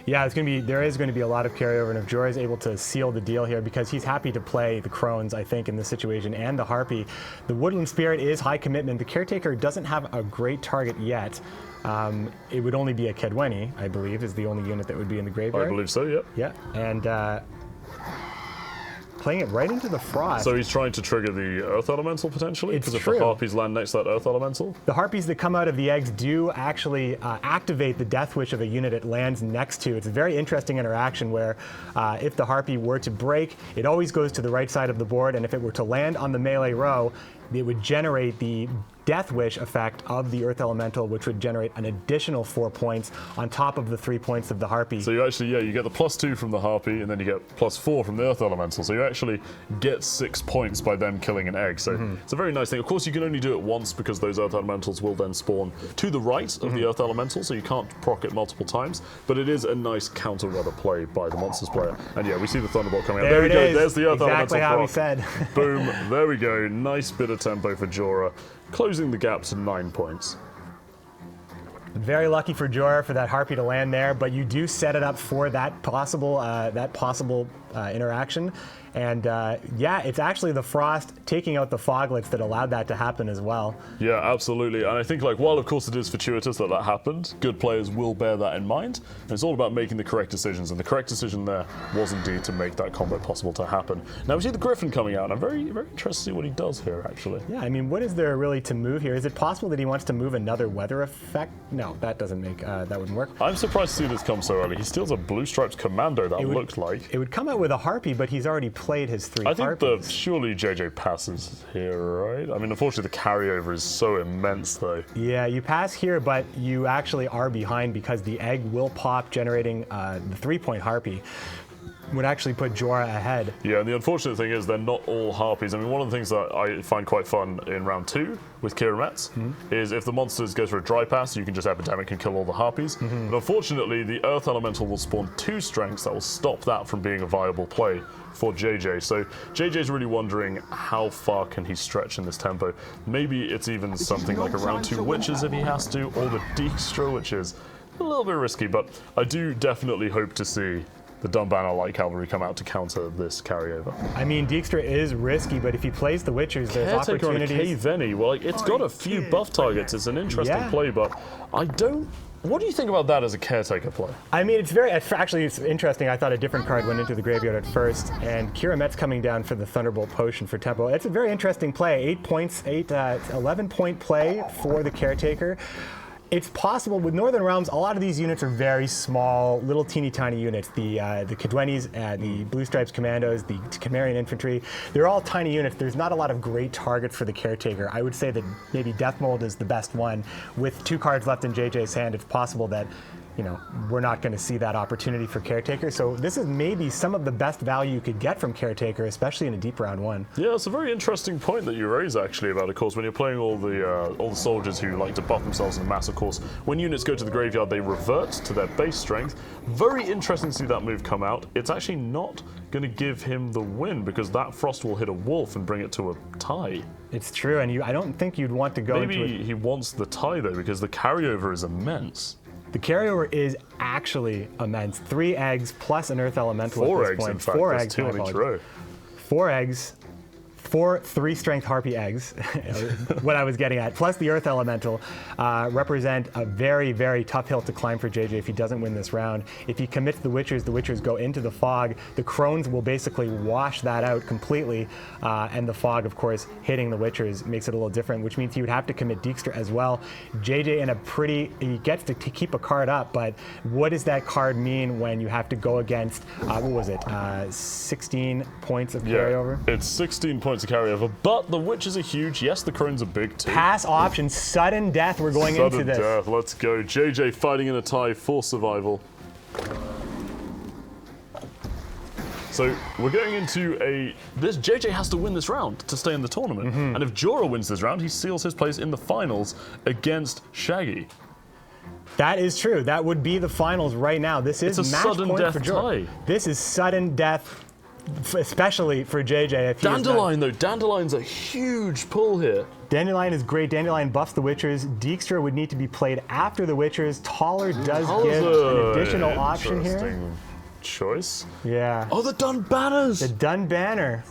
Speaker 4: Yeah, there is going to be a lot of carryover, and if Jorah is able to seal the deal here, because he's happy to play the Crones, I think, in this situation, and the Harpy. The Woodland Spirit is high commitment. The Caretaker doesn't have a great target yet. It would only be a Kidweni, I believe, is the only unit that would be in the graveyard.
Speaker 2: I believe so, yeah.
Speaker 4: Yeah, and playing it right into the Frost.
Speaker 2: So he's trying to trigger the Earth Elemental, potentially?
Speaker 4: It's
Speaker 2: because if
Speaker 4: true.
Speaker 2: the Harpies land next to that Earth Elemental?
Speaker 4: The Harpies that come out of the eggs do actually activate the Death Wish of a unit it lands next to. It's a very interesting interaction where if the Harpy were to break, it always goes to the right side of the board, and if it were to land on the melee row, it would generate the Death Wish effect of the Earth Elemental, which would generate an additional 4 points on top of the 3 points of the Harpy.
Speaker 2: So you actually, you get the +2 from the Harpy, and then you get +4 from the Earth Elemental. So you actually get 6 points by them killing an egg. So it's a very nice thing. Of course, you can only do it once because those Earth Elementals will then spawn to the right of the Earth Elemental, so you can't proc it multiple times. But it is a nice counter-weather play by the Monsters player. And yeah, we see the Thunderbolt coming out.
Speaker 4: There
Speaker 2: we
Speaker 4: it
Speaker 2: go.
Speaker 4: is.
Speaker 2: There's the Earth
Speaker 4: Exactly
Speaker 2: Elemental
Speaker 4: how we
Speaker 2: proc.
Speaker 4: said.
Speaker 2: Boom. There we go. Nice bit of tempo for Jorah, closing the gap to 9 points.
Speaker 4: Very lucky for Jorah for that Harpy to land there, but you do set it up for that possible interaction. And yeah, it's actually the Frost taking out the Foglets that allowed that to happen as well.
Speaker 2: Yeah, absolutely. And I think, while of course it is fortuitous that that happened, good players will bear that in mind. And it's all about making the correct decisions. And the correct decision there was indeed to make that combo possible to happen. Now we see the Griffin coming out, and I'm very, very interested to see what he does here, actually.
Speaker 4: Yeah, I mean, what is there really to move here? Is it possible that he wants to move another weather effect? No, that doesn't make, that wouldn't work.
Speaker 2: I'm surprised to see this come so early. He steals a Blue Stripes Commando, that looked like.
Speaker 4: It would come out with a Harpy, but he's already played his 3
Speaker 2: I think
Speaker 4: Harpies.
Speaker 2: surely JJ passes here, right? I mean, unfortunately, the carryover is so immense, though.
Speaker 4: Yeah, you pass here, but you actually are behind because the egg will pop, generating the 3-point Harpy. Would actually put Jorah ahead.
Speaker 2: Yeah, and the unfortunate thing is they're not all Harpies. I mean, one of the things that I find quite fun in round 2 with Kira Mets is if the monsters go for a dry pass, you can just Epidemic and kill all the Harpies. But unfortunately, the Earth Elemental will spawn 2 strengths that will stop that from being a viable play for JJ. So JJ's really wondering how far can he stretch in this tempo. Maybe it's even something like a round 2 Witches if he has to, or the Dijkstra, which is a little bit risky, but I do definitely hope to see the Dunbanner Light Cavalry come out to counter this carryover.
Speaker 4: I mean, Dijkstra is risky, but if he plays the Witchers, there's
Speaker 2: Caretaker on a
Speaker 4: opportunities.
Speaker 2: K-Veni, well, it's got a few buff targets. It's an interesting play, but I don't... What do you think about that as a Caretaker play?
Speaker 4: I mean, actually, it's interesting. I thought a different card went into the graveyard at first, and Kira Met's coming down for the Thunderbolt Potion for tempo. It's a very interesting play. 8 points, 11-point play for the Caretaker. It's possible with Northern Realms, a lot of these units are very small, little teeny tiny units. The Kidwenis, the Blue Stripes Commandos, the Chimerian Infantry, they're all tiny units. There's not a lot of great targets for the Caretaker. I would say that maybe Death Mold is the best one. With 2 cards left in JJ's hand, it's possible that we're not going to see that opportunity for Caretaker. So this is maybe some of the best value you could get from Caretaker, especially in a deep round 1.
Speaker 2: Yeah, it's a very interesting point that you raise, actually, about, of course, when you're playing all the soldiers who like to buff themselves in mass, of course, when units go to the graveyard, they revert to their base strength. Very interesting to see that move come out. It's actually not going to give him the win, because that Frost will hit a Wolf and bring it to a tie.
Speaker 4: It's true, and I don't think you'd want to go into it.
Speaker 2: Maybe he wants the tie, though, because the carryover is immense.
Speaker 4: The carryover is actually immense. 3 eggs plus an earth elemental
Speaker 2: Four
Speaker 4: at this
Speaker 2: eggs,
Speaker 4: point.
Speaker 2: in fact.
Speaker 4: 4
Speaker 2: There's
Speaker 4: eggs.
Speaker 2: two on each row.
Speaker 4: 4 eggs. 4 3-strength harpy eggs, what I was getting at, plus the earth elemental, represent a very, very tough hill to climb for JJ if he doesn't win this round. If he commits the Witchers go into the fog. The Crones will basically wash that out completely, and the fog, of course, hitting the Witchers makes it a little different, which means he would have to commit Dijkstra as well. JJ he gets to keep a card up, but what does that card mean when you have to go against, what was it, 16 points of carryover?
Speaker 2: Yeah, it's 16 points of carryover, but the Witches are huge. Yes, the Crones are big too.
Speaker 4: Pass option, sudden death, we're going into this.
Speaker 2: Sudden death, let's go. JJ fighting in a tie for survival. So we're going into this JJ has to win this round to stay in the tournament. And if Jorah wins this round, he seals his place in the finals against Shaggy.
Speaker 4: That is true. That would be the finals right now. This is
Speaker 2: It's a
Speaker 4: match
Speaker 2: sudden
Speaker 4: point
Speaker 2: death
Speaker 4: for Jorah.
Speaker 2: tie.
Speaker 4: This is sudden death, especially for JJ. If he
Speaker 2: Dandelion, though. Dandelion's a huge pull here.
Speaker 4: Dandelion is great. Dandelion buffs the Witchers. Dijkstra would need to be played after the Witchers. Taller does give an additional option here.
Speaker 2: Interesting choice.
Speaker 4: Yeah.
Speaker 2: Oh, the Dun Banners!
Speaker 4: The Dun Banner.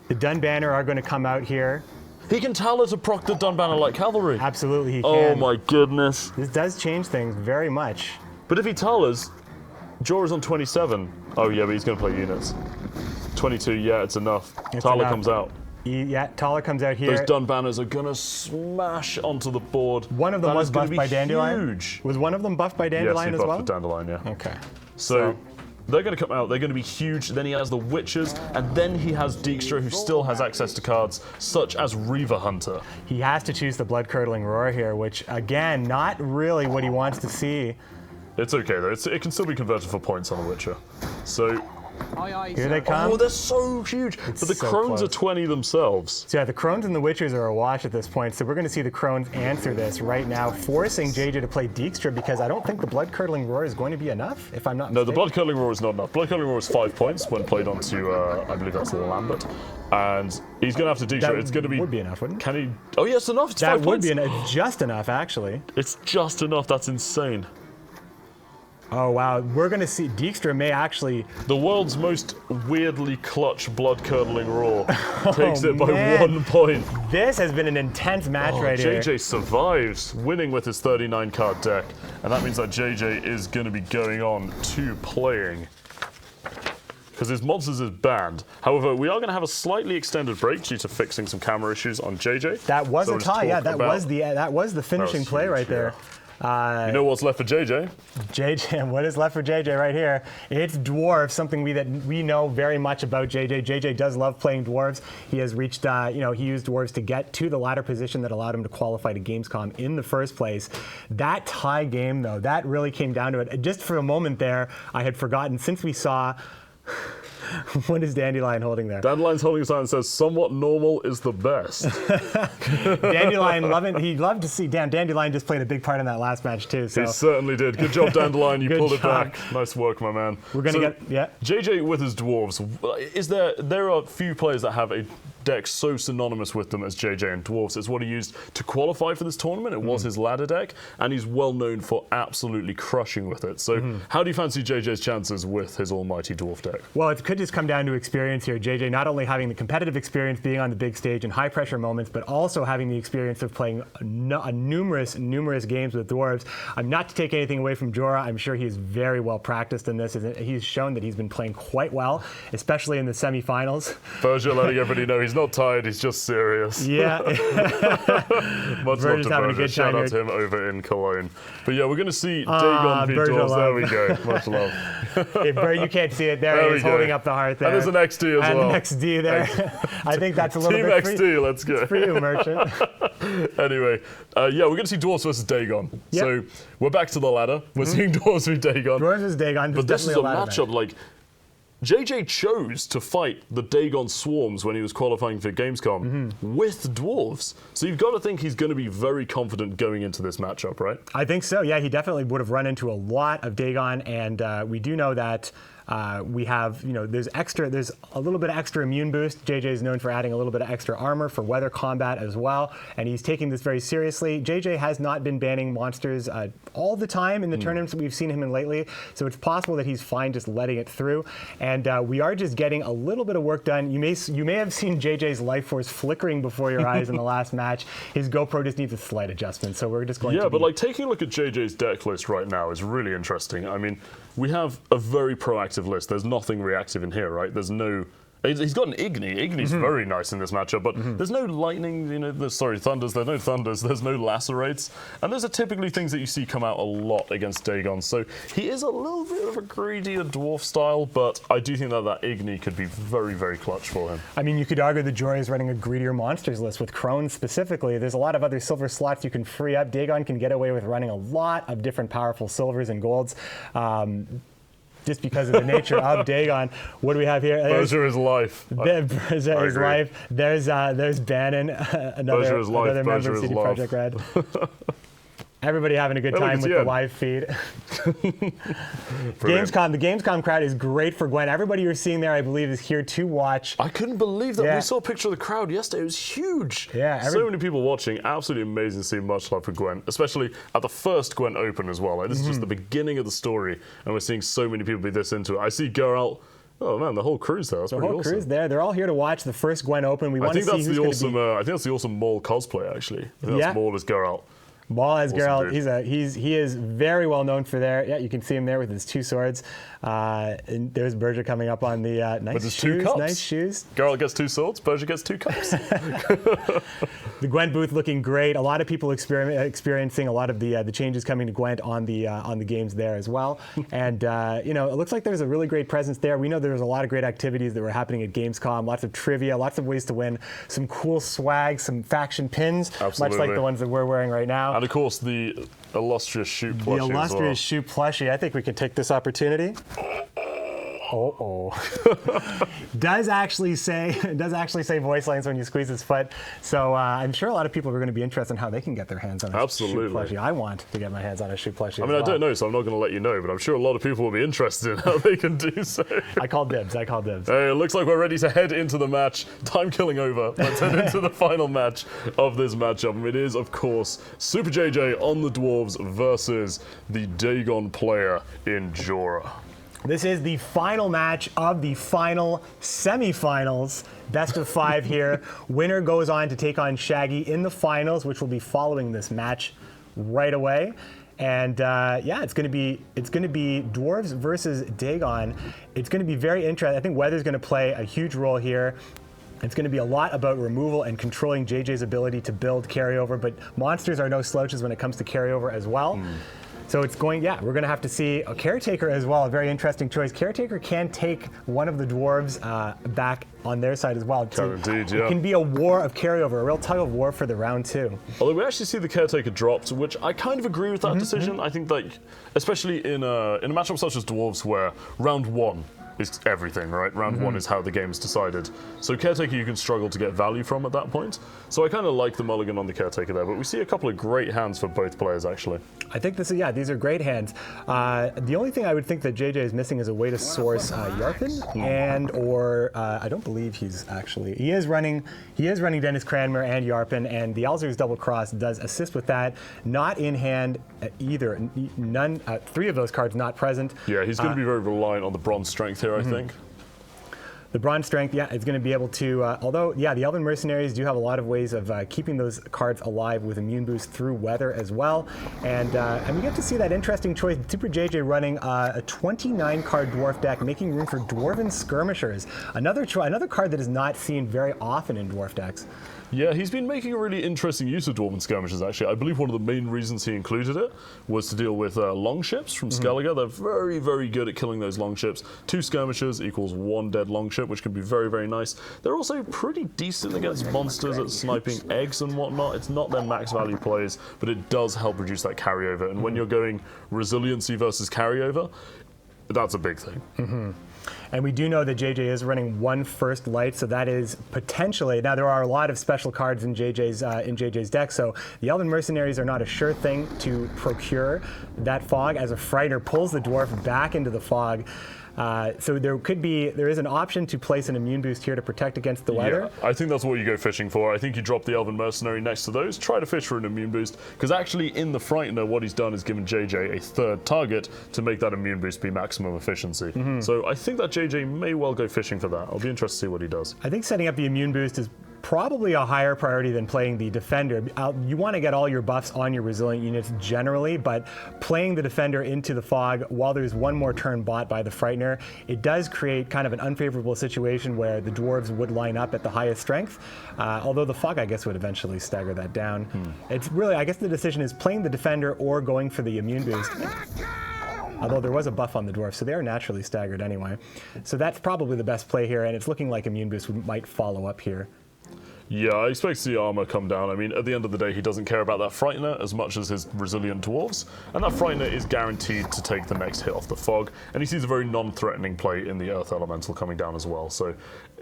Speaker 4: The Dun Banner are going to come out here.
Speaker 2: He can Tala to proc the Dun Banner like cavalry.
Speaker 4: Absolutely, he can.
Speaker 2: Oh my goodness.
Speaker 4: This does change things very much.
Speaker 2: But if he Talas, Jorah's on 27. Oh yeah, but he's going to play units. 22, yeah, it's enough. Tala
Speaker 4: enough.
Speaker 2: comes out.
Speaker 4: Yeah, Taller comes out here.
Speaker 2: Those Dun Banners are going to smash onto the board.
Speaker 4: One of them
Speaker 2: That
Speaker 4: was
Speaker 2: is gonna
Speaker 4: buffed
Speaker 2: be
Speaker 4: by Dandelion?
Speaker 2: Huge.
Speaker 4: Was one of them buffed by Dandelion
Speaker 2: yes,
Speaker 4: as
Speaker 2: he
Speaker 4: well?
Speaker 2: buffed the Dandelion, yeah.
Speaker 4: Okay.
Speaker 2: So they're going to come out, they're going to be huge. Then he has the Witchers, and then he has Dijkstra, who still has access to cards such as Reaver Hunter.
Speaker 4: He has to choose the blood-curdling roar here, which, again, not really what he wants to see.
Speaker 2: It's okay, though. It can still be converted for points on the Witcher. So
Speaker 4: Here they come.
Speaker 2: oh, they're so huge. But the
Speaker 4: so
Speaker 2: Crones
Speaker 4: close.
Speaker 2: are 20 themselves.
Speaker 4: So yeah, the Crones and the Witchers are awash at this point, so we're going to see the Crones answer this right now, forcing JJ to play Dijkstra because I don't think the blood-curdling roar is going to be enough, if I'm not
Speaker 2: No, the
Speaker 4: mistaken.
Speaker 2: Blood Curdling Roar is not enough. Blood Curdling Roar is 5 points when played onto, I believe that's Lambert. And he's going to have to Dijkstra.
Speaker 4: That
Speaker 2: It's going to be...
Speaker 4: would be enough, wouldn't it?
Speaker 2: Can he... Oh, yes, enough. It's
Speaker 4: That
Speaker 2: 5
Speaker 4: would
Speaker 2: points.
Speaker 4: be just enough, actually.
Speaker 2: It's just enough. That's insane.
Speaker 4: Oh, wow. We're going to see Dijkstra may actually...
Speaker 2: The world's most weirdly clutch blood-curdling roar takes it by
Speaker 4: man.
Speaker 2: 1 point.
Speaker 4: This has been an intense match right here.
Speaker 2: JJ survives, winning with his 39-card deck, and that means that JJ is going to be going on to playing, because his monsters is banned. However, we are going to have a slightly extended break due to fixing some camera issues on JJ.
Speaker 4: That was
Speaker 2: So
Speaker 4: a
Speaker 2: let's
Speaker 4: tie, yeah.
Speaker 2: talk
Speaker 4: That was the finishing play
Speaker 2: huge,
Speaker 4: right there.
Speaker 2: You know what's left for JJ?
Speaker 4: JJ, what is left for JJ right here? It's dwarves, something we know very much about JJ. JJ does love playing dwarves. He has reached, he used dwarves to get to the ladder position that allowed him to qualify to Gamescom in the first place. That tie game, though, that really came down to it. Just for a moment there, I had forgotten, since we saw... What is Dandelion holding there?
Speaker 2: Dandelion's holding a sign that says, "Somewhat normal is the best."
Speaker 4: Dandelion, he loved to see Dandelion just played a big part in that last match too. So
Speaker 2: He certainly did. Good job, Dandelion. You
Speaker 4: Good
Speaker 2: pulled it
Speaker 4: job.
Speaker 2: back. Nice work, my man.
Speaker 4: We're gonna
Speaker 2: JJ with his dwarves. There are few players that have a deck so synonymous with them as JJ, and dwarves is what he used to qualify for this tournament. It was his ladder deck, and he's well known for absolutely crushing with it. So how do you fancy JJ's chances with his almighty dwarf deck?
Speaker 4: Well, it could just come down to experience here. JJ not only having the competitive experience being on the big stage in high pressure moments, but also having the experience of playing numerous games with dwarves. I'm not to take anything away from Jorah. I'm sure he's very well practiced in this. He's shown that he's been playing quite well, especially in the semifinals.
Speaker 2: Persia letting everybody know he's not tired, he's just serious.
Speaker 4: Yeah.
Speaker 2: Much love
Speaker 4: Virgil's
Speaker 2: to
Speaker 4: having a
Speaker 2: Persia.
Speaker 4: good
Speaker 2: Shout
Speaker 4: time
Speaker 2: out
Speaker 4: here.
Speaker 2: to him over in Cologne. But yeah, we're going to see Dagon v
Speaker 4: Virgil
Speaker 2: Dwarves. There
Speaker 4: love.
Speaker 2: we go. Much love.
Speaker 4: Hey, Bert, you can't see it there.
Speaker 2: There we
Speaker 4: He's
Speaker 2: go.
Speaker 4: holding up the heart there.
Speaker 2: And there's an XD as
Speaker 4: and
Speaker 2: well.
Speaker 4: an XD there. I think that's a little
Speaker 2: Team
Speaker 4: bit
Speaker 2: XD, let's go.
Speaker 4: for you, Merchant.
Speaker 2: Anyway, yeah, we're going to see Dwarves versus Dagon.
Speaker 4: Yep.
Speaker 2: So we're back to the ladder. We're seeing Dwarves v Dagon.
Speaker 4: Dwarves is Dagon.
Speaker 2: But this is a
Speaker 4: definitely ladder
Speaker 2: matchup like JJ chose to fight the Dagon Swarms when he was qualifying for Gamescom with dwarves. So you've got to think he's going to be very confident going into this matchup, right?
Speaker 4: I think so. Yeah, he definitely would have run into a lot of Dagon, and we do know that We have, there's a little bit of extra immune boost. JJ is known for adding a little bit of extra armor for weather combat as well, and he's taking this very seriously. JJ has not been banning monsters all the time in the tournaments that we've seen him in lately, so it's possible that he's fine just letting it through. And we are just getting a little bit of work done. You may have seen JJ's life force flickering before your eyes in the last match. His GoPro just needs a slight adjustment, so we're just going to.
Speaker 2: Yeah, but like taking a look at JJ's deck list right now is really interesting. I mean, we have a very proactive list. There's nothing reactive in here, right? There's no. He's got an Igni. Igni's very nice in this matchup, but there's no lightning, thunders. There's no thunders. There's no lacerates. And those are typically things that you see come out a lot against Dagon. So he is a little bit of a greedier dwarf style, but I do think that Igni could be very, very clutch for him.
Speaker 4: I mean, you could argue that Jorah is running a greedier monsters list with Crone specifically. There's a lot of other silver slots you can free up. Dagon can get away with running a lot of different powerful silvers and golds. Just because of the nature of Dagon. What do we have here?
Speaker 2: Berger is life.
Speaker 4: Berger is life. There's Bannon, another member of CD Projekt Red. Everybody having a good time with the live feed. Gamescom, the Gamescom crowd is great for Gwent. Everybody you're seeing there, I believe, is here to watch.
Speaker 2: I couldn't believe that. We saw a picture of the crowd yesterday. It was huge.
Speaker 4: Yeah,
Speaker 2: so many people watching. Absolutely amazing to see. Much love for Gwent, especially at the first Gwent Open as well. Like, this is just the beginning of the story, and we're seeing so many people be this into it. I see Geralt. Oh man, the whole crew's there. That's pretty awesome. The whole crew's
Speaker 4: there. They're all here to watch the first Gwent Open. We want to see who's going to be.
Speaker 2: I think that's the awesome Maul cosplay. Actually, I think that's Maul as Geralt.
Speaker 4: Maul as Geralt, he is very well known for there. Yeah, you can see him there with his two swords. And there's Berger coming up on the nice shoes.
Speaker 2: 2 cups.
Speaker 4: Nice shoes.
Speaker 2: Geralt gets 2 swords. Berger gets 2 cups.
Speaker 4: The Gwent booth looking great. A lot of people experiencing a lot of the changes coming to Gwent on the games there as well. And it looks like there's a really great presence there. We know there's a lot of great activities that were happening at Gamescom. Lots of trivia, lots of ways to win, some cool swag, some faction pins, much like the ones that we're wearing right now.
Speaker 2: And of course, the illustrious shoot plushie.
Speaker 4: The illustrious shoot plushie. I think we can take this opportunity. Does actually say voice lines when you squeeze his foot. So I'm sure a lot of people are going to be interested in how they can get their hands on a shoot plushie. I want to get my hands on a shoot plushie.
Speaker 2: I mean, I don't know, so I'm not going to let you know, but I'm sure a lot of people will be interested in how they can do so.
Speaker 4: I call dibs.
Speaker 2: Hey, it looks like we're ready to head into the match. Time killing over. Let's head into the final match of this matchup. It is, of course, Super JJ on the Dwarves versus the Dagon player in Jorah.
Speaker 4: This is the final match of the final semifinals. Best of 5 here. Winner goes on to take on Shaggy in the finals, which will be following this match right away. And it's going to be Dwarves versus Dagon. It's going to be very interesting. I think weather's going to play a huge role here. It's going to be a lot about removal and controlling JJ's ability to build carryover, but monsters are no slouches when it comes to carryover as well. So it's we're going to have to see a Caretaker as well, a very interesting choice. Caretaker can take one of the dwarves back on their side as well.
Speaker 2: Indeed, yeah.
Speaker 4: It can be a war of carryover, a real tug of war for the round 2.
Speaker 2: Although we actually see the Caretaker dropped, which I kind of agree with that decision. I think especially in a matchup such as Dwarves where round 1 is everything, right? Round 1 is how the game is decided. So Caretaker you can struggle to get value from at that point. So I kind of like the mulligan on the Caretaker there, but we see a couple of great hands for both players actually.
Speaker 4: I think these are great hands. The only thing I would think that JJ is missing is a way to source Yarpen, and I don't believe he is running Dennis Cranmer and Yarpen, and the Alzur's Double Cross does assist with that. Not in hand either. None. 3 of those cards not present.
Speaker 2: Yeah, he's going to be very reliant on the bronze strength here, I think.
Speaker 4: The bronze strength, is going to be able to, although, the Elven Mercenaries do have a lot of ways of keeping those cards alive with immune boost through weather as well. And we get to see that interesting choice. Super JJ running a 29-card dwarf deck, making room for Dwarven Skirmishers. Another card that is not seen very often in dwarf decks.
Speaker 2: Yeah, he's been making a really interesting use of Dwarven Skirmishers, actually. I believe one of the main reasons he included it was to deal with longships from Skellige. They're very, very good at killing those longships. 2 skirmishers equals 1 dead longship, which can be very, very nice. They're also pretty decent against monsters at sniping eggs and whatnot. It's not their max value plays, but it does help reduce that carryover. And when you're going resiliency versus carryover, that's a big thing.
Speaker 4: And we do know that JJ is running 1 first light, so that is potentially, now there are a lot of special cards in JJ's deck, so the Elven Mercenaries are not a sure thing to procure that fog, as a Frightener pulls the dwarf back into the fog. So there is an option to place an immune boost here to protect against the weather.
Speaker 2: Yeah, I think that's what you go fishing for. I think you drop the Elven Mercenary next to those, try to fish for an immune boost, because actually in the Frightener, what he's done is given JJ a third target to make that immune boost be maximum efficiency. So I think that JJ may well go fishing for that. I'll be interested to see what he does.
Speaker 4: I think setting up the immune boost is probably a higher priority than playing the defender. You want to get all your buffs on your resilient units generally, but playing the defender into the fog while there's one more turn bought by the Frightener, it does create kind of an unfavorable situation where the dwarves would line up at the highest strength, although the fog, I guess, would eventually stagger that down. It's really, I guess the decision is playing the defender or going for the immune boost. Although there was a buff on the dwarf, so they are naturally staggered anyway. So that's probably the best play here, and it's looking like immune boost might follow up here.
Speaker 2: Yeah, I expect to see armor come down. I mean, at the end of the day, he doesn't care about that Frightener as much as his resilient dwarves, and that Frightener is guaranteed to take the next hit off the fog, and he sees a very non-threatening play in the Earth Elemental coming down as well, so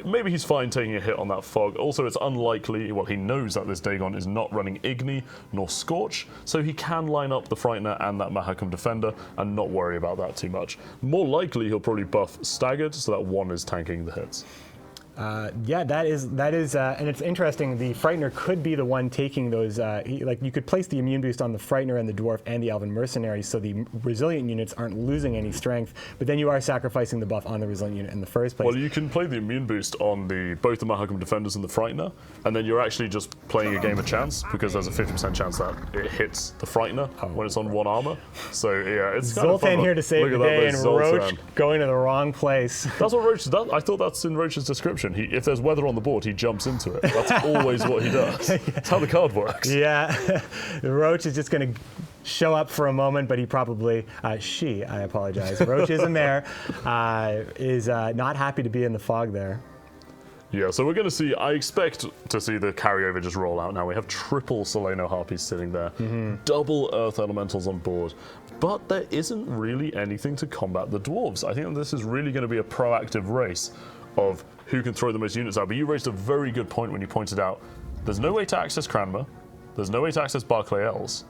Speaker 2: maybe he's fine taking a hit on that fog. Also, it's unlikely, well, he knows that this Dagon is not running Igni nor Scorch, so he can line up the Frightener and that Mahakam Defender and not worry about that too much. More likely, he'll probably buff Staggered, so that one is tanking the hits.
Speaker 4: Yeah, that is, and it's interesting. The Frightener could be the one taking those. Like you could place the immune boost on the Frightener and the Dwarf and the Elven Mercenary, so the resilient units aren't losing any strength. But then you are sacrificing the buff on the resilient unit in the first place.
Speaker 2: Well, you can play the immune boost on both the Mahakam Defenders and the Frightener, and then you're actually just playing a game of chance because there's a 50% chance that it hits the Frightener when it's on one armor. So yeah, it's kind of fun.
Speaker 4: Zoltan here to save the day, and Roach going to the wrong place.
Speaker 2: That's what Roach does. I thought that's in Roach's description. If there's weather on the board, he jumps into it. That's always what he does. That's how the card works.
Speaker 4: Yeah, Roach is just going to show up for a moment, but he probably, I apologize. Roach is a mare, is not happy to be in the fog there.
Speaker 2: Yeah, so we're going to see, I expect to see the carryover just roll out now. We have triple Solano Harpies sitting there, double Earth Elementals on board, but there isn't really anything to combat the Dwarves. I think this is really going to be a proactive race of who can throw the most units out. But you raised a very good point when you pointed out there's no way to access Cranmer, there's no way to access Barclay Els.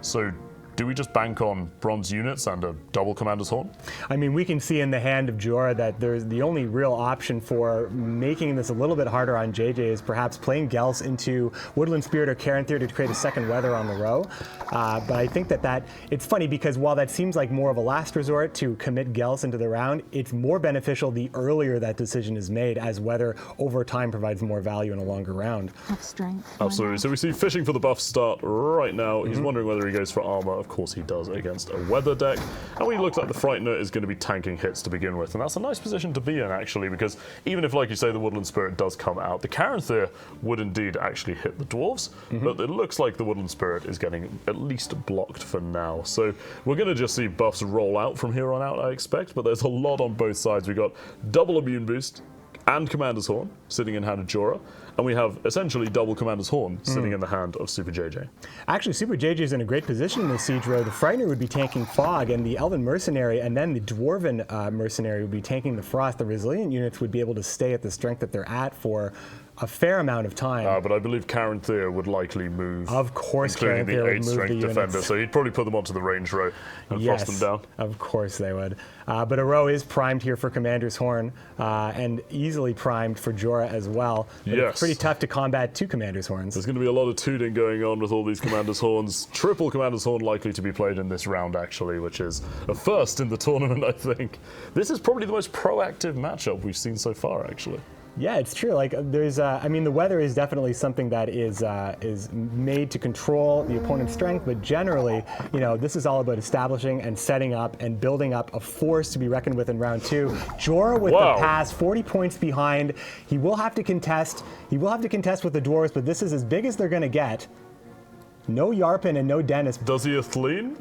Speaker 2: So do we just bank on bronze units and a double Commander's Horn? I
Speaker 4: mean, we can see in the hand of Jorah that there's the only real option for making this a little bit harder on JJ is perhaps playing Gels into Woodland Spirit or Caranthir to create a second weather on the row. But I think that it's funny because while that seems like more of a last resort to commit Gels into the round, it's more beneficial the earlier that decision is made, as weather over time provides more value in a longer round.
Speaker 6: Have strength.
Speaker 2: Absolutely. So we see fishing for the buff start right now. He's wondering whether he goes for armor. Of course he does against a weather deck. And we looked at the Frightener is going to be tanking hits to begin with. And that's a nice position to be in, actually, because even if, like you say, the Woodland Spirit does come out, the Caranthir would indeed actually hit the Dwarves. But it looks like the Woodland Spirit is getting at least blocked for now. So we're going to just see buffs roll out from here on out, I expect. But there's a lot on both sides. We've got double immune boost and Commander's Horn sitting in hand of Jorah. And we have essentially double Commander's Horn sitting in the hand of Super JJ.
Speaker 4: Actually, Super JJ is in a great position in this siege row. The Frightener would be tanking Fog, and the Elven Mercenary, and then the Dwarven Mercenary would be tanking the Frost. The Resilient units would be able to stay at the strength that they're at for a fair amount of time.
Speaker 2: But I believe Caranthir would likely move.
Speaker 4: Of course,
Speaker 2: including
Speaker 4: Caranthir
Speaker 2: the 8
Speaker 4: would move
Speaker 2: strength
Speaker 4: the
Speaker 2: defender,
Speaker 4: units.
Speaker 2: so he'd probably put them onto the range row and frost them down.
Speaker 4: Of course they would. But a row is primed here for Commander's Horn, and easily primed for Jorah as well. But it's pretty tough to combat 2 Commander's Horns.
Speaker 2: There's going to be a lot of tooting going on with all these Commander's Horns. Triple Commander's Horn likely to be played in this round, actually, which is a first in the tournament, I think. This is probably the most proactive matchup we've seen so far, actually.
Speaker 4: Yeah, it's true. Like there's, I mean, the weather is definitely something that is made to control the opponent's strength, but generally, you know, this is all about establishing and setting up and building up a force to be reckoned with in round 2. Jorah with the pass, 40 points behind. He will have to contest. He will have to contest with the dwarves, but this is as big as they're going to get. No Yarpen and no Dennis.
Speaker 2: Does he Athleen?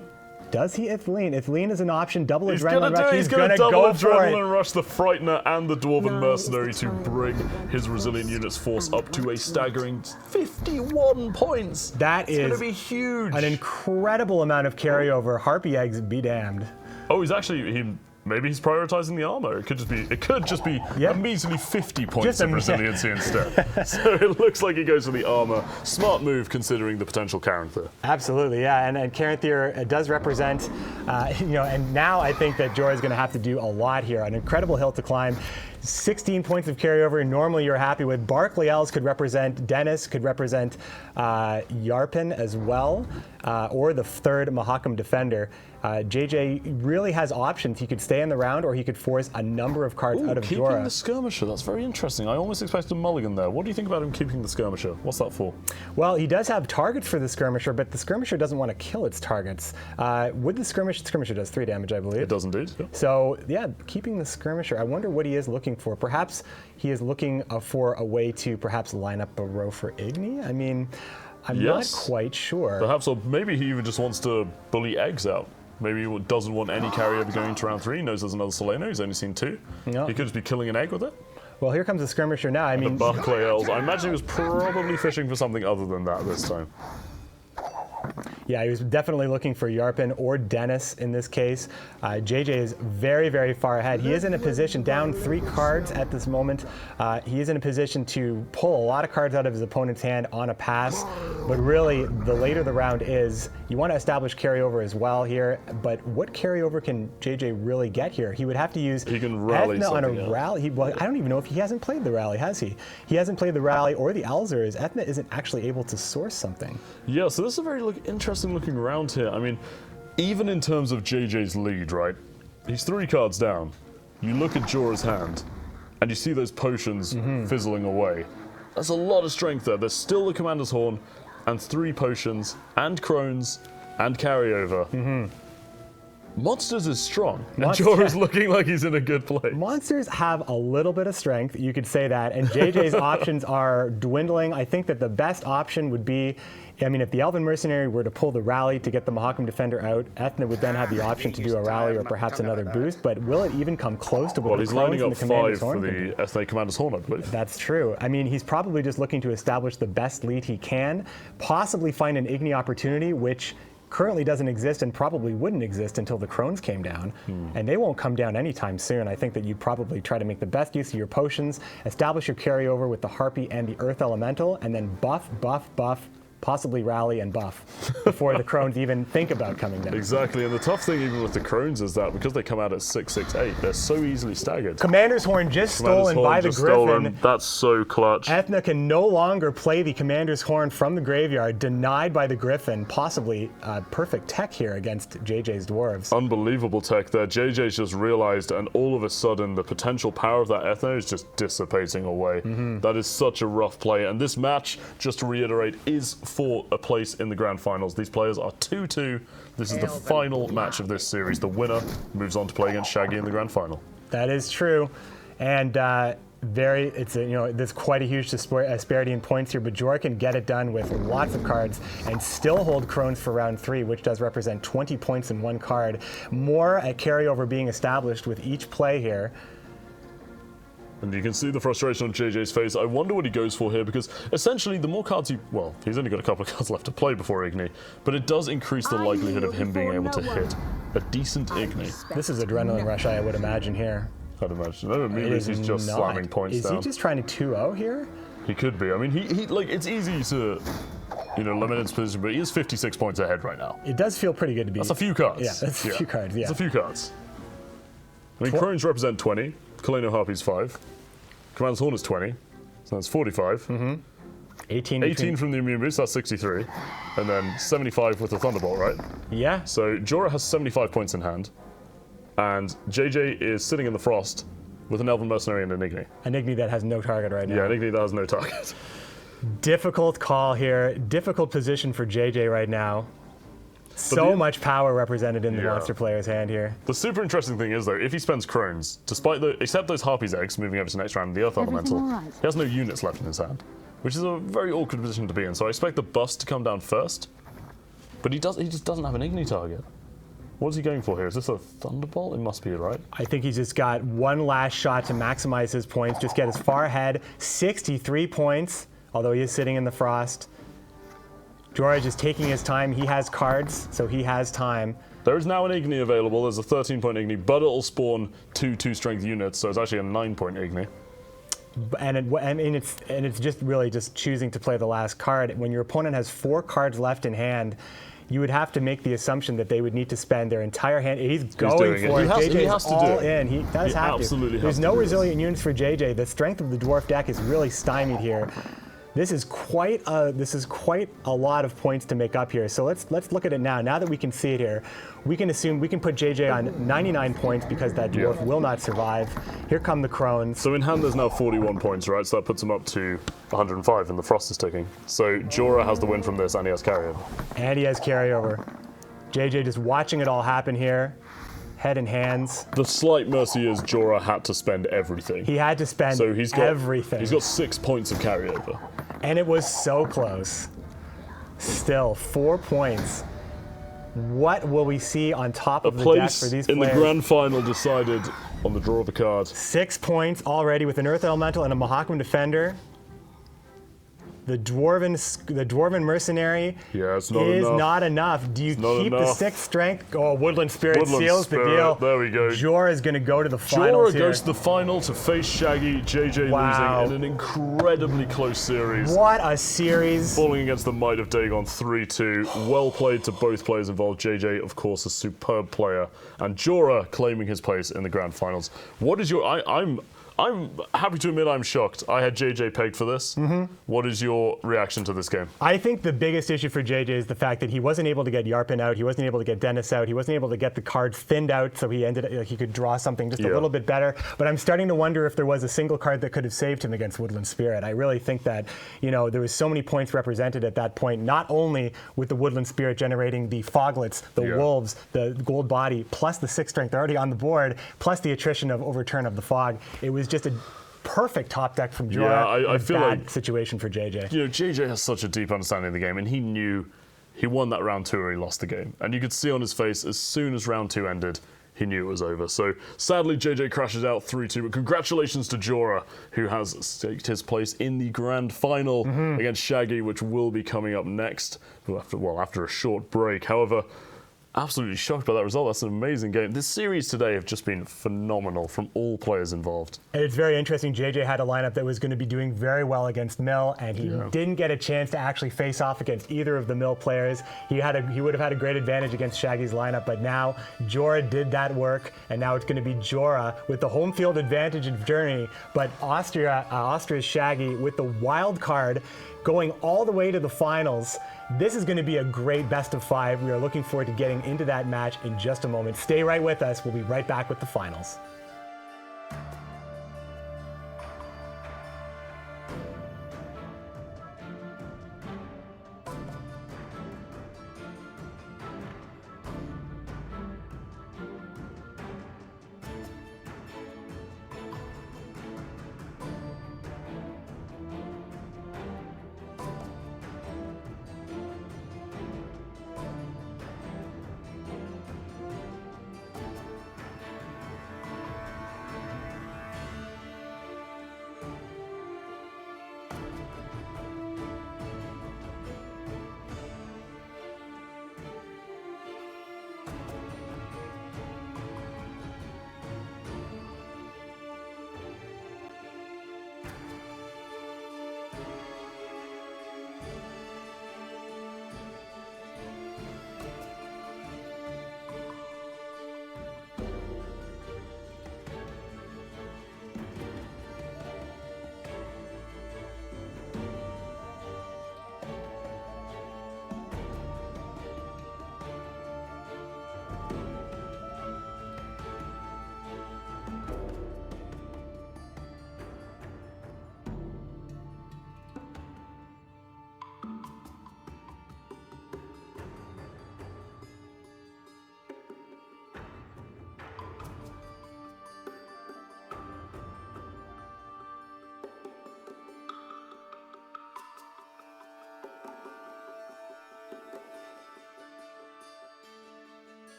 Speaker 4: Does he Athleen? Athleen is an option. Double
Speaker 2: He's
Speaker 4: Adrenaline Rush.
Speaker 2: He's going to double
Speaker 4: go for
Speaker 2: Adrenaline Rush the Frightener and the Dwarven Mercenary to bring his Resilient Units force up to a staggering 51 points.
Speaker 4: That is
Speaker 2: going to be huge.
Speaker 4: An incredible amount of carryover. Harpy eggs be damned.
Speaker 2: Oh, he's actually... maybe he's prioritizing the armor. It could just be a measly 50 points
Speaker 4: Just
Speaker 2: of resiliency instead. So it looks like he goes for the armor. Smart move considering the potential Caranthir.
Speaker 4: Absolutely, yeah, and Caranthir does represent, and now I think that Jorah is going to have to do a lot here. An incredible hill to climb. 16 points of carryover, normally you're happy with. Barkley Els could represent Dennis, could represent Yarpin as well, or the third Mahakam defender. JJ really has options. He could stay in the round, or he could force a number of cards out of
Speaker 2: keeping
Speaker 4: Jorah.
Speaker 2: the skirmisher, that's very interesting. I almost expected a mulligan there. What do you think about him keeping the skirmisher? What's that for?
Speaker 4: Well, he does have targets for the skirmisher, but the skirmisher doesn't want to kill its targets. Would the skirmisher does 3 damage, I believe.
Speaker 2: It does indeed. Yeah.
Speaker 4: So, yeah, keeping the skirmisher. I wonder what he is looking for. Perhaps he is looking for a way to perhaps line up a row for Igni? I mean, I'm not quite sure.
Speaker 2: Perhaps, or maybe he even just wants to bully eggs out. Maybe he doesn't want any carryover going to round 3. He knows there's another Soleno. He's only seen 2.
Speaker 4: Yeah.
Speaker 2: He could just be killing an egg with it.
Speaker 4: Well, here comes the skirmisher now. I mean,
Speaker 2: The Barclay Els. I imagine he was probably fishing for something other than that this time.
Speaker 4: yeah, he was definitely looking for Yarpin or Dennis in this case. JJ is very, very far ahead. He is in a position, down 3 cards at this moment. He is in a position to pull a lot of cards out of his opponent's hand on a pass. But really, the later the round is, you want to establish carryover as well here. But what carryover can JJ really get here? He would have to use
Speaker 2: He can rally
Speaker 4: Ethna on a
Speaker 2: something, yeah.
Speaker 4: rally. Well, I don't even know if he hasn't played the rally, has he? He hasn't played the rally or the Elzers. Ethna isn't actually able to source something.
Speaker 2: Yeah, so this is a very interesting looking round here. I mean, even in terms of JJ's lead, right? He's 3 cards down. You look at Jorah's hand, and you see those potions fizzling away. That's a lot of strength there. There's still the Commander's Horn, and 3 potions, and Crones, and carryover. Monsters is strong, and Jorah's looking like he's in a good place.
Speaker 4: Monsters have a little bit of strength, you could say that, and JJ's options are dwindling. I think that the best option would be, I mean, if the Elven Mercenary were to pull the rally to get the Mahakam Defender out, Ethna would then have the option to do a rally or perhaps another boost, but will it even come close to what
Speaker 2: Well,
Speaker 4: the
Speaker 2: he's
Speaker 4: Crones
Speaker 2: lining
Speaker 4: and
Speaker 2: up
Speaker 4: the Commander's
Speaker 2: 5
Speaker 4: Horn
Speaker 2: for
Speaker 4: can do?
Speaker 2: the SA Commander's Horn, I believe.
Speaker 4: That's true. I mean, he's probably just looking to establish the best lead he can, possibly find an Igni opportunity, which currently doesn't exist and probably wouldn't exist until the Crones came down. And they won't come down anytime soon. I think that you probably try to make the best use of your potions, establish your carryover with the Harpy and the Earth Elemental, and then buff, possibly rally and buff before the Crones even think about coming down.
Speaker 2: Exactly, and the tough thing even with the Crones is that because they come out at 6/6/8, they're so easily staggered.
Speaker 4: Commander's Horn just stolen by the Griffin.
Speaker 2: Stolen. That's so clutch.
Speaker 4: Ethna can no longer play the Commander's Horn from the graveyard, denied by the Griffin. Possibly perfect tech here against JJ's Dwarves.
Speaker 2: Unbelievable tech there. JJ's just realized, and all of a sudden, the potential power of that Ethna is just dissipating away. That is such a rough play, and this match, just to reiterate, is for a place in the grand finals. These players are 2-2. This is the final match of this series. The winner moves on to play against Shaggy in the grand final.
Speaker 4: That is true, and there's quite a huge disparity in points here, but Jorah can get it done with lots of cards and still hold Crones for round 3, which does represent 20 points in 1 card. More a carryover being established with each play here.
Speaker 2: And you can see the frustration on JJ's face. I wonder what he goes for here, because essentially the more cards he's only got a couple of cards left to play before Igni, but it does increase the likelihood of him being able to hit a decent Igni.
Speaker 4: This is adrenaline rush, I would imagine here.
Speaker 2: I'd imagine. No, immediately he's just slamming points down.
Speaker 4: Is he just trying to 2-0 here?
Speaker 2: He could be. I mean, he like, it's easy to, limit his position, but he is 56 points ahead right now.
Speaker 4: It does feel pretty good to be.
Speaker 2: That's a few cards.
Speaker 4: Yeah, that's a few cards, yeah.
Speaker 2: That's a few cards. I mean, Crones represent 20, Kaleno Harpy's 5, Commander's Horn is 20, so that's 45. 18 from the immune boost, that's 63. And then 75 with the Thunderbolt, right?
Speaker 4: Yeah.
Speaker 2: So Jorah has 75 points in hand, and JJ is sitting in the Frost with an Elven Mercenary and an Igni.
Speaker 4: An Igni that has no target right now.
Speaker 2: Yeah, an Igni that has no target.
Speaker 4: Difficult call here. Difficult position for JJ right now. So much power represented in the monster player's hand here.
Speaker 2: The super interesting thing is, though, if he spends Crones, except those Harpy's eggs moving over to the next round, the Earth Elemental, he has no units left in his hand, which is a very awkward position to be in. So I expect the bust to come down first, but he just doesn't have an Igni target. What is he going for here? Is this a Thunderbolt? It must be, right?
Speaker 4: I think he's just got one last shot to maximize his points, just get as far ahead. 63 points, although he is sitting in the Frost. Jorah just taking his time. He has cards, so he has time.
Speaker 2: There is now an Igni available. There's a 13-point Igni, but it'll spawn 2 2-strength units, so it's actually a 9-point Igni.
Speaker 4: And it's just really just choosing to play the last card. When your opponent has 4 cards left in hand, you would have to make the assumption that they would need to spend their entire hand. He's going for it.
Speaker 2: He has to
Speaker 4: all
Speaker 2: do it.
Speaker 4: in. He does
Speaker 2: He
Speaker 4: have
Speaker 2: absolutely
Speaker 4: to.
Speaker 2: has
Speaker 4: There's
Speaker 2: to
Speaker 4: no
Speaker 2: do this.
Speaker 4: resilient units for JJ. The strength of the dwarf deck is really stymied here. This is quite a lot of points to make up here. So let's look at it now. Now that we can see it here, we can assume we can put JJ on 99 points because that dwarf will not survive. Here come the crones.
Speaker 2: So in hand there's now 41 points, right? So that puts him up to 105 and the frost is ticking. So Jorah has the win from this and he has carryover.
Speaker 4: And he has carryover. JJ just watching it all happen here. Head and hands.
Speaker 2: The slight mercy is Jorah had to spend everything.
Speaker 4: He had to spend everything.
Speaker 2: He's got 6 points of carryover.
Speaker 4: And it was so close. Still, 4 points. What will we see on top of the deck for these players?
Speaker 2: In the grand final decided on the draw of a card.
Speaker 4: 6 points already with an Earth Elemental and a Mahakam Defender. The Dwarven Mercenary
Speaker 2: is
Speaker 4: not enough. Do you keep the 6th strength? Oh, Woodland Spirit seals the deal.
Speaker 2: There we go.
Speaker 4: Jorah is going to go to the finals
Speaker 2: Jorah goes to the final to face Shaggy. JJ losing in an incredibly close series.
Speaker 4: What a series.
Speaker 2: Falling against the might of Dagon 3-2. Well played to both players involved. JJ, of course, a superb player. And Jorah claiming his place in the grand finals. What is your... I'm happy to admit I'm shocked. I had JJ pegged for this. What is your reaction to this game?
Speaker 4: I think the biggest issue for JJ is the fact that he wasn't able to get Yarpin out, he wasn't able to get Dennis out, he wasn't able to get the cards thinned out, so he could draw something just a little bit better. But I'm starting to wonder if there was a single card that could have saved him against Woodland Spirit. I really think that, there was so many points represented at that point, not only with the Woodland Spirit generating the Foglets, the Wolves, the Gold Body, plus the 6th strength already on the board, plus the attrition of Overturn of the Fog. It was just a perfect top deck from Jorah.
Speaker 2: Yeah, I feel
Speaker 4: bad
Speaker 2: like
Speaker 4: situation for JJ.
Speaker 2: JJ has such a deep understanding of the game, and he knew he won that round 2 or he lost the game. And you could see on his face as soon as round 2 ended, he knew it was over. So sadly, JJ crashes out 3-2. But congratulations to Jorah, who has staked his place in the grand final against Shaggy, which will be coming up next. After a short break. However, absolutely shocked by that result. That's an amazing game. This series today have just been phenomenal from all players involved.
Speaker 4: And it's very interesting. JJ had a lineup that was going to be doing very well against Mill, and he didn't get a chance to actually face off against either of the Mill players. He would have had a great advantage against Shaggy's lineup, but now Jorah did that work, and now it's going to be Jorah with the home field advantage in Journey, but Austria's Shaggy with the wild card going all the way to the finals. This is going to be a great best of 5. We are looking forward to getting into that match in just a moment. Stay right with us. We'll be right back with the finals.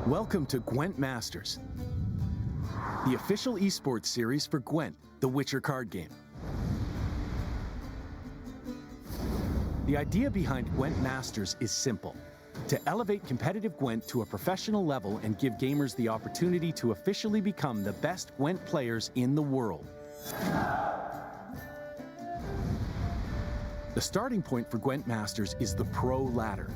Speaker 3: Welcome to Gwent Masters, the official esports series for Gwent, the Witcher card game. The idea behind Gwent Masters is simple: to elevate competitive Gwent to a professional level and give gamers the opportunity to officially become the best Gwent players in the world. The starting point for Gwent Masters is the Pro Ladder.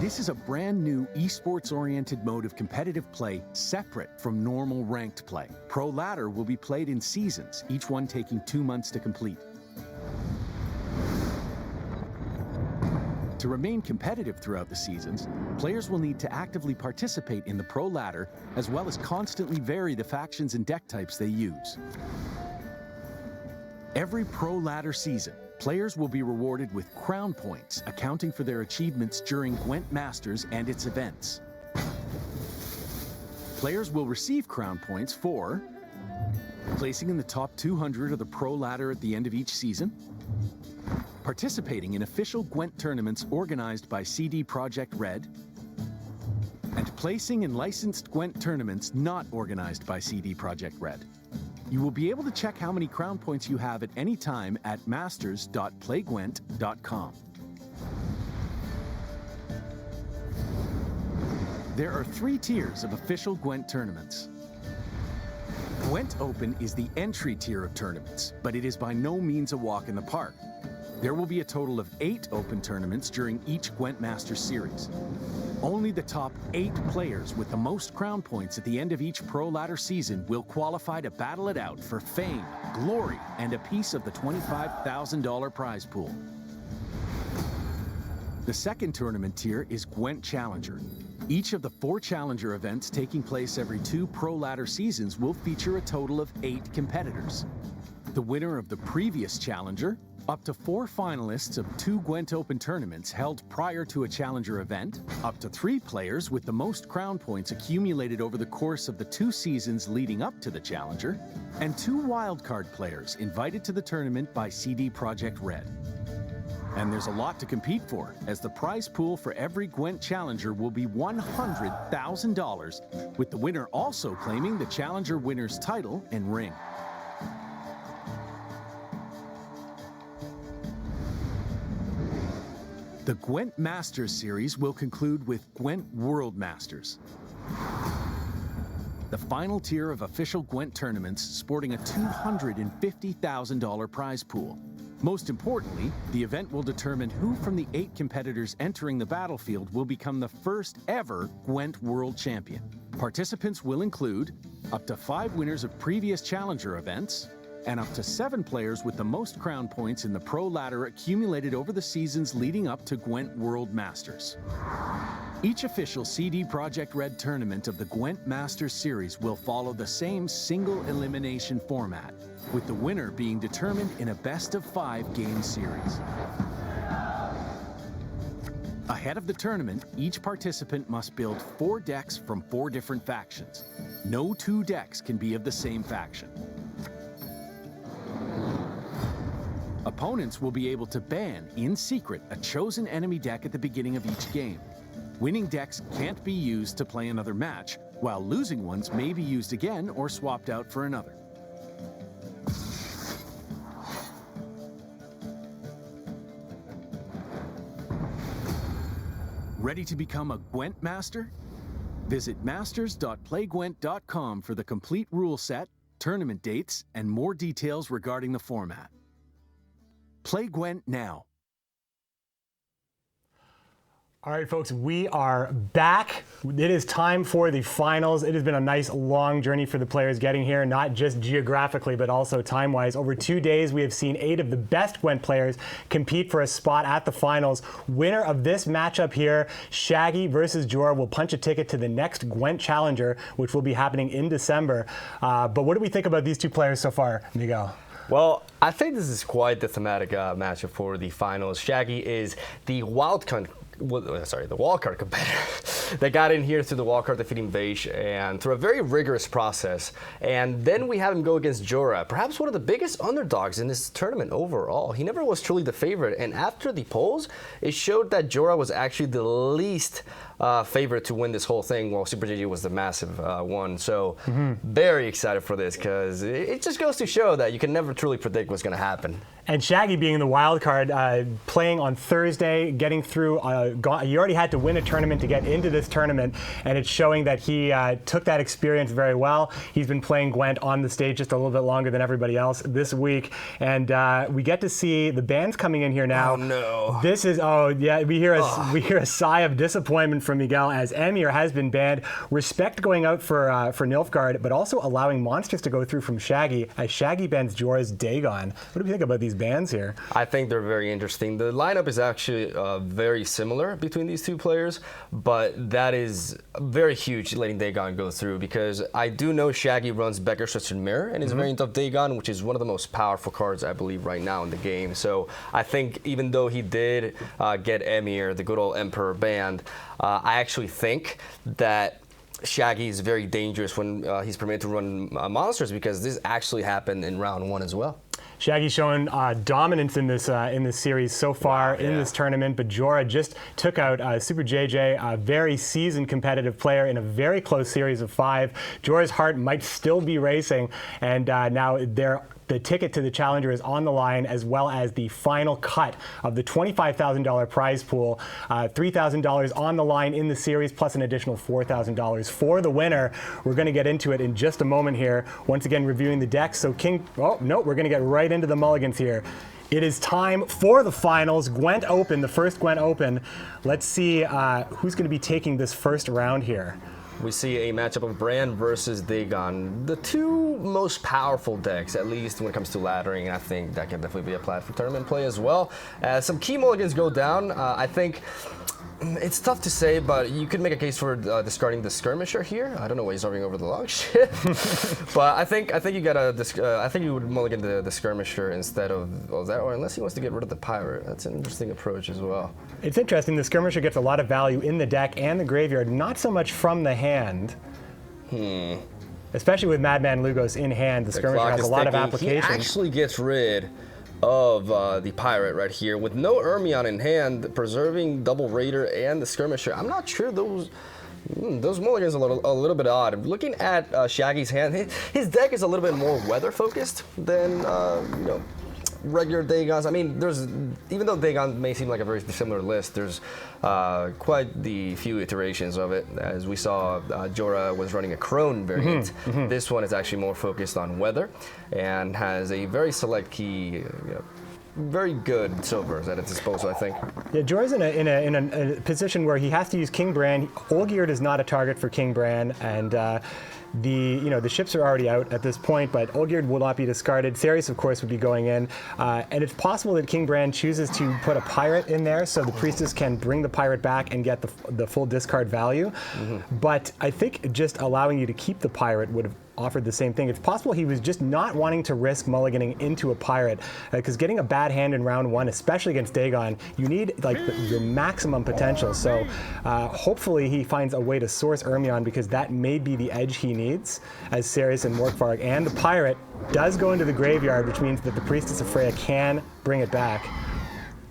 Speaker 3: This is a brand new esports-oriented mode of competitive play separate from normal ranked play. Pro Ladder will be played in seasons, each one taking 2 months to complete. To remain competitive throughout the seasons, players will need to actively participate in the Pro Ladder, as well as constantly vary the factions and deck types they use. Every Pro Ladder season, players will be rewarded with crown points, accounting for their achievements during Gwent Masters and its events. Players will receive crown points for placing in the top 200 of the Pro Ladder at the end of each season, participating in official Gwent tournaments organized by CD Projekt Red, and placing in licensed Gwent tournaments not organized by CD Projekt Red. You will be able to check how many crown points you have at any time at masters.playgwent.com. There are 3 tiers of official Gwent tournaments. Gwent Open is the entry tier of tournaments, but it is by no means a walk in the park. There will be a total of 8 open tournaments during each Gwent Masters series. Only the top 8 players with the most crown points at the end of each Pro Ladder season will qualify to battle it out for fame, glory, and a piece of the $25,000 prize pool. The second tournament tier is Gwent Challenger. Each of the 4 Challenger events taking place every 2 Pro Ladder seasons will feature a total of 8 competitors. The winner of the previous Challenger, up to 4 finalists of 2 Gwent Open tournaments held prior to a Challenger event, up to 3 players with the most crown points accumulated over the course of the 2 seasons leading up to the Challenger, and 2 wildcard players invited to the tournament by CD Projekt Red. And there's a lot to compete for, as the prize pool for every Gwent Challenger will be $100,000, with the winner also claiming the Challenger winner's title and ring. The Gwent Masters series will conclude with Gwent World Masters, the final tier of official Gwent tournaments sporting a $250,000 prize pool. Most importantly, the event will determine who from the 8 competitors entering the battlefield will become the first ever Gwent World Champion. Participants will include up to 5 winners of previous Challenger events, and up to 7 players with the most crown points in the Pro Ladder accumulated over the seasons leading up to Gwent World Masters. Each official CD Projekt Red tournament of the Gwent Masters series will follow the same single elimination format, with the winner being determined in a best-of-5 game series. Ahead of the tournament, each participant must build 4 decks from 4 different factions. No 2 decks can be of the same faction. Opponents will be able to ban, in secret, a chosen enemy deck at the beginning of each game. Winning decks can't be used to play another match, while losing ones may be used again or swapped out for another. Ready to become a Gwent Master? Visit masters.playgwent.com for the complete rule set, tournament dates, and more details regarding the format. Play Gwent now.
Speaker 4: All right, folks, we are back. It is time for the finals. It has been a nice long journey for the players getting here, not just geographically, but also time-wise. Over 2 days, we have seen 8 of the best Gwent players compete for a spot at the finals. Winner of this matchup here, Shaggy versus Jorah, will punch a ticket to the next Gwent Challenger, which will be happening in December. But what do we think about these 2 players so far, Miguel?
Speaker 1: Well, I think this is quite the thematic matchup for the finals. Shaggy is the wild card the wildcard competitor. They got in here through the wildcard defeating Vaish and through a very rigorous process. And then we have him go against Jorah, perhaps one of the biggest underdogs in this tournament overall. He never was truly the favorite. And after the polls, it showed that Jorah was actually the least favorite to win this whole thing, while Super JJ was the massive one. So very excited for this, because it just goes to show that you can never truly predict what's going to happen.
Speaker 4: And Shaggy being the wild card, playing on Thursday, getting through, he already had to win a tournament to get into this tournament, and it's showing that he took that experience very well. He's been playing Gwent on the stage just a little bit longer than everybody else this week, and we get to see the bands coming in here now.
Speaker 1: Oh no!
Speaker 4: This is we hear a sigh of disappointment from Miguel as Emir has been banned. Respect going out for Nilfgaard, but also allowing monsters to go through from Shaggy as Shaggy bans Jorah's Dagon. What do you think about these bands here?
Speaker 1: I think they're very interesting. The lineup is actually very similar between these two players, but that is very huge letting Dagon go through, because I do know Shaggy runs Becker's Twisted Mirror in his variant of Dagon, which is one of the most powerful cards I believe right now in the game. So I think even though he did get Emir, the good old Emperor, banned, I actually think that Shaggy is very dangerous when he's permitted to run monsters, because this actually happened in round 1 as well.
Speaker 4: Shaggy's showing dominance in this series so far in this tournament, but Jorah just took out Super JJ, a very seasoned competitive player in a very close series of 5. Jorah's heart might still be racing, and now the ticket to the challenger is on the line, as well as the final cut of the $25,000 prize pool. $3,000 on the line in the series, plus an additional $4,000 for the winner. We're going to get into it in just a moment here. Once again, reviewing the decks. So we're going to get right into the mulligans here. It is time for the finals. Gwent Open, the first Gwent Open. Let's see who's going to be taking this first round here.
Speaker 1: We see a matchup of Bran versus Dagon, the two most powerful decks, at least when it comes to laddering. I think that can definitely be applied for tournament play as well. As some key mulligans go down, I think it's tough to say, but you could make a case for discarding the Skirmisher here. I don't know why he's hovering over the long ship, but I think you gotta. I think you would mulligan the Skirmisher instead of that, or unless he wants to get rid of the Pirate. That's an interesting approach as well.
Speaker 4: It's interesting. The Skirmisher gets a lot of value in the deck and the graveyard, not so much from the hand. Especially with Madman Lugos in hand, the Skirmisher has a lot of applications.
Speaker 1: He actually gets rid of the Pirate right here with no Ermion in hand, preserving double Raider and the Skirmisher. I'm not sure those mulligans are a little bit odd. Looking at Shaggy's hand, his deck is a little bit more weather focused than regular Dagons. I mean, even though Dagon may seem like a very similar list, there's quite the few iterations of it. As we saw, Jorah was running a Crone variant. This one is actually more focused on weather and has a very select key, very good silvers at its disposal, I think.
Speaker 4: Yeah, Jorah's in a position where he has to use King Bran. Olgierd is not a target for King Bran, and the ships are already out at this point, but Olgierd will not be discarded. Ceres, of course, would be going in, and it's possible that King Bran chooses to put a Pirate in there, so the Priestess can bring the Pirate back and get the full discard value. But I think just allowing you to keep the Pirate would have offered the same thing. It's possible he was just not wanting to risk mulliganing into a Pirate, because getting a bad hand in round 1, especially against Dagon, you need your maximum potential. So hopefully he finds a way to source Ermion, because that may be the edge he needs, as Ceres and Morkvarg, and the Pirate does go into the graveyard, which means that the Priestess of Freya can bring it back.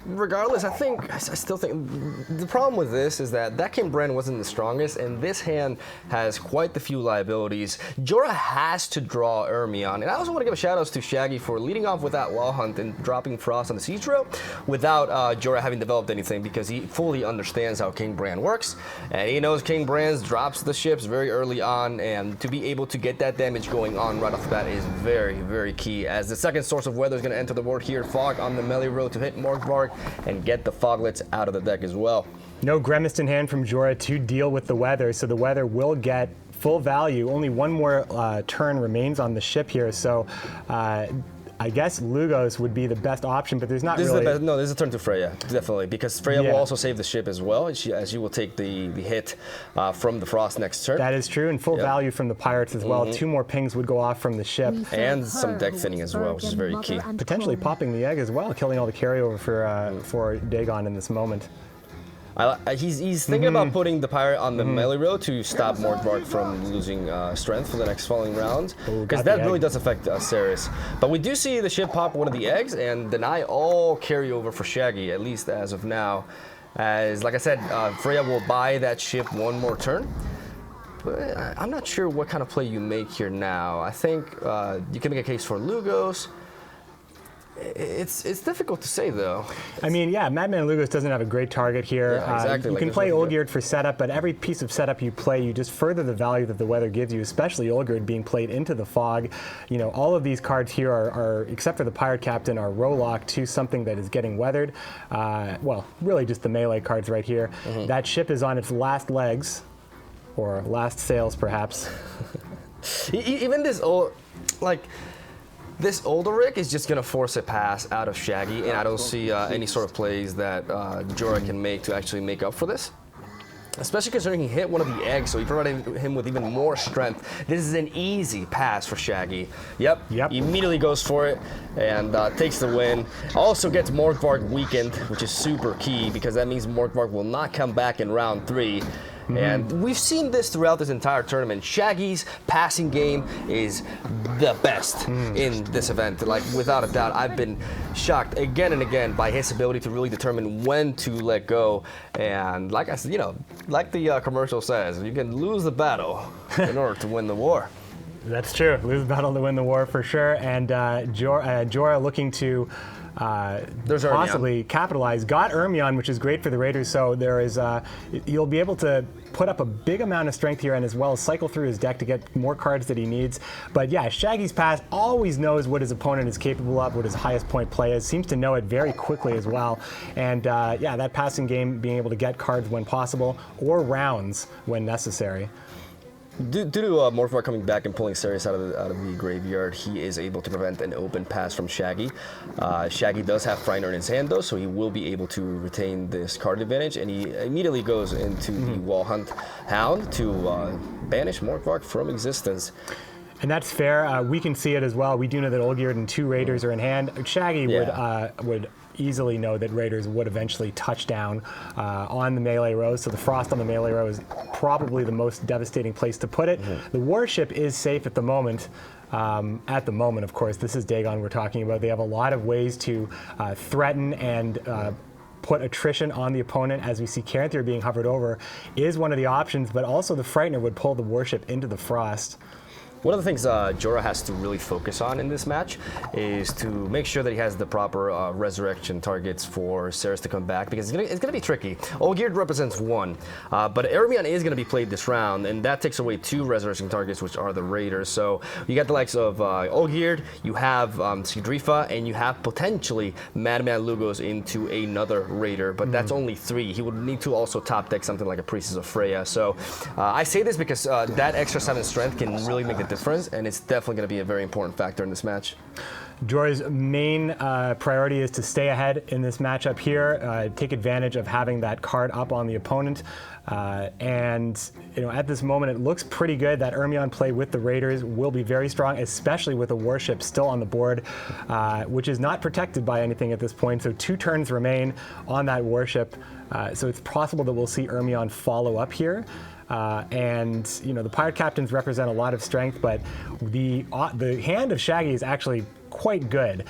Speaker 1: Regardless, I still think the problem with this is that King Bran wasn't the strongest, and this hand has quite the few liabilities. Jorah has to draw Ermion, and I also want to give a shout out to Shaggy for leading off with that Law Hunt and dropping Frost on the Siege Drill without Jorah having developed anything, because he fully understands how King Bran works, and he knows King Bran drops the ships very early on, and to be able to get that damage going on right off the bat is very, very key, as the second source of weather is going to enter the board here. Fog on the melee road to hit Morkvarg and get the Foglets out of the deck as well.
Speaker 4: No Gremist in hand from Jorah to deal with the weather, so the weather will get full value. Only one more turn remains on the ship here, so I guess Lugos would be the best option, but there's not really...
Speaker 1: No, this is a turn to Freya, definitely, because Freya will also save the ship as well, as she will take the hit from the Frost next turn.
Speaker 4: That is true, and full value from the Pirates as well. 2 more pings would go off from the ship.
Speaker 1: And some deck thinning as well, which is very key.
Speaker 4: Potentially popping the egg as well, killing all the carryover for Dagon in this moment.
Speaker 1: He's thinking about putting the pirate on the melee row to stop Morgvark from losing strength for the next following rounds, because that really does affect Ceres. But we do see the ship pop one of the eggs and deny all carryover for Shaggy, at least as of now. As, like I said, Freya will buy that ship one more turn. But I'm not sure what kind of play you make here now. I think you can make a case for Lugos. It's difficult to say, though.
Speaker 4: I mean, yeah, Madman Lugos doesn't have a great target here.
Speaker 1: Yeah, exactly.
Speaker 4: You can play Olgierd for setup, but every piece of setup you play, you just further the value that the weather gives you, especially Olgierd being played into the fog. You know, all of these cards here are except for the Pirate Captain, are row locked to something that is getting weathered. Well, really just the melee cards right here. That ship is on its last legs, or last sails, perhaps.
Speaker 1: Even this old, like... This Olderich is just going to force a pass out of Shaggy, and I don't see any sort of plays that Jorah can make to actually make up for this. Especially considering he hit one of the eggs, so he provided him with even more strength. This is an easy pass for Shaggy. Yep. He immediately goes for it and takes the win. Also gets Morgvark weakened, which is super key, because that means Morgvark will not come back in round 3. And we've seen this throughout this entire tournament. Shaggy's passing game is the best in this event. Like, without a doubt, I've been shocked again and again by his ability to really determine when to let go. And like I said, you know, like the commercial says, you can lose the battle in order to win the war.
Speaker 4: That's true. Lose the battle to win the war for sure. And Jorah looking to possibly capitalize. Got Ermion, which is great for the Raiders. So there is, you'll be able to put up a big amount of strength here, and as well as cycle through his deck to get more cards that he needs. But yeah, Shaggy's pass always knows what his opponent is capable of, what his highest point play is. Seems to know it very quickly as well. And yeah, that passing game, being able to get cards when possible or rounds when necessary.
Speaker 1: Due to Morgvark coming back and pulling Ceres out of the graveyard, he is able to prevent an open pass from Shaggy. Shaggy does have Frightener in his hand, though, so he will be able to retain this card advantage, and he immediately goes into the Wall Hunt Hound to banish Morgvark from existence.
Speaker 4: And that's fair. We can see it as well. We do know that Olgierd and 2 Raiders are in hand. Shaggy would easily know that Raiders would eventually touch down on the melee row, so the Frost on the melee row is probably the most devastating place to put it. The warship is safe at the moment. Of course, this is Dagon we're talking about. They have a lot of ways to threaten and put attrition on the opponent. As we see, Caranthir being hovered over is one of the options, but also the Frightener would pull the warship into the Frost.
Speaker 1: One of the things Jorah has to really focus on in this match is to make sure that he has the proper resurrection targets for Ceres to come back, because it's gonna be tricky. Olgierd represents 1, but Ermion is gonna be played this round, and that takes away 2 resurrection targets, which are the Raiders. So you got the likes of Olgierd, you have Sidrifa, and you have potentially Madman Lugos into another Raider, but that's only 3. He would need to also top deck something like a Priestess of Freya. So I say this because that extra 7 strength can really make the difference, and it's definitely going to be a very important factor in this match.
Speaker 4: Jorah's main priority is to stay ahead in this matchup here, take advantage of having that card up on the opponent. And you know, at this moment, it looks pretty good. That Ermion play with the Raiders will be very strong, especially with a warship still on the board, which is not protected by anything at this point. So 2 turns remain on that warship. So it's possible that we'll see Ermion follow up here. And you know, the Pirate Captains represent a lot of strength, but the hand of Shaggy is actually quite good.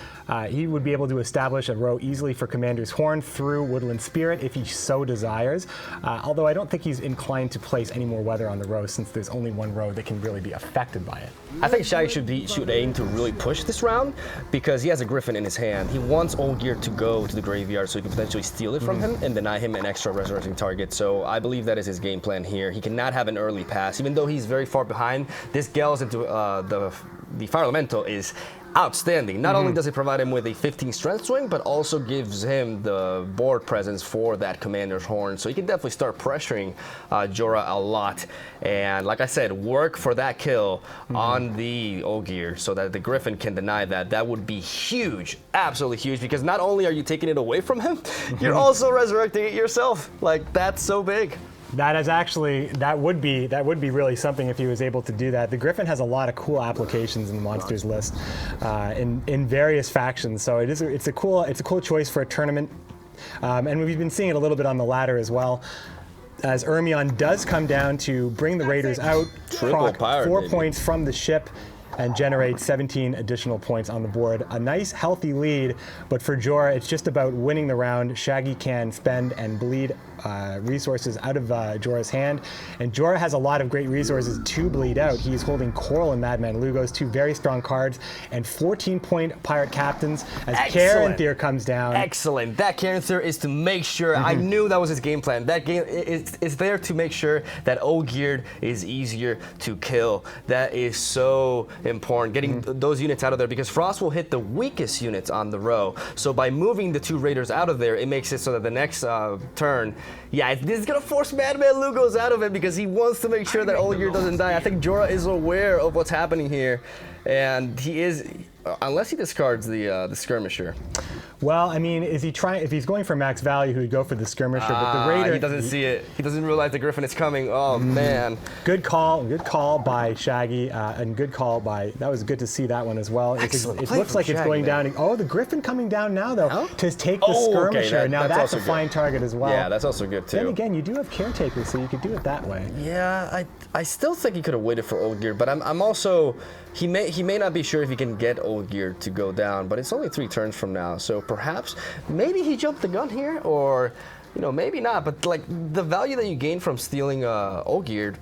Speaker 4: He would be able to establish a row easily for Commander's Horn through Woodland Spirit if he so desires, although I don't think he's inclined to place any more weather on the row, since there's only 1 row that can really be affected by it.
Speaker 1: I think Shaggy should aim to really push this round, because he has a Griffin in his hand. He wants Olgierd to go to the graveyard so he can potentially steal it from him and deny him an extra resurrecting target. So I believe that is his game plan here. He cannot have an early pass, even though he's very far behind. This Gales into the Fire Elemental is outstanding. Not only does it provide him with a 15 strength swing, but also gives him the board presence for that Commander's Horn. So he can definitely start pressuring Jorah a lot. And like I said, work for that kill on the Olgierd so that the Griffin can deny that. That would be huge, absolutely huge, because not only are you taking it away from him, you're also resurrecting it yourself. Like, that's so big.
Speaker 4: That is actually, that would be really something if he was able to do that. The Griffin has a lot of cool applications in the monsters list, in various factions. So it's a cool choice for a tournament. And we've been seeing it a little bit on the ladder as well. As Ermion does come down to bring the Raiders out, proc
Speaker 1: pirate,
Speaker 4: 4
Speaker 1: baby.
Speaker 4: points from the ship, and generate 17 additional points on the board. A nice, healthy lead, but for Jorah, it's just about winning the round. Shaggy can spend and bleed resources out of Jorah's hand, and Jorah has a lot of great resources to bleed out. He's holding Coral and Madman Lugos, 2 very strong cards, and 14-point pirate captains as
Speaker 1: Excellent.
Speaker 4: Caranthir comes down.
Speaker 1: Excellent. That Caranthir is to make sure, I knew that was his game plan. That game is there to make sure that Ogierd is easier to kill. That is so important, getting those units out of there, because Frost will hit the weakest units on the row. So by moving the 2 Raiders out of there, it makes it so that the next turn, this is going to force Madman Lugos out of it because he wants to make sure that Ogierd doesn't die. I think Jorah is aware of what's happening here, and he is, unless he discards the skirmisher.
Speaker 4: Well, I mean, is he trying? If he's going for max value, he would go for the skirmisher. But the Raider,
Speaker 1: he doesn't see it. He doesn't realize the Griffin is coming. Oh man!
Speaker 4: Good call by Shaggy, and good call by. That was good to see that one as well.
Speaker 1: Excellent
Speaker 4: It
Speaker 1: play
Speaker 4: looks
Speaker 1: from
Speaker 4: like it's
Speaker 1: Shaggy,
Speaker 4: going
Speaker 1: man.
Speaker 4: down. Oh, the Griffin coming down now though
Speaker 1: Huh?
Speaker 4: to take the
Speaker 1: Oh, okay,
Speaker 4: skirmisher. Now
Speaker 1: that's
Speaker 4: that's a
Speaker 1: also
Speaker 4: fine
Speaker 1: good.
Speaker 4: target as well.
Speaker 1: Yeah, that's also good too.
Speaker 4: Then again, you do have Caretaker, so you could do it that way.
Speaker 1: Yeah, I still think he could have waited for Ogierd, but I'm also he may not be sure if he can get Ogierd to go down, but it's only 3 turns from now, so perhaps maybe he jumped the gun here, or maybe not. But like the value that you gain from stealing Ogierd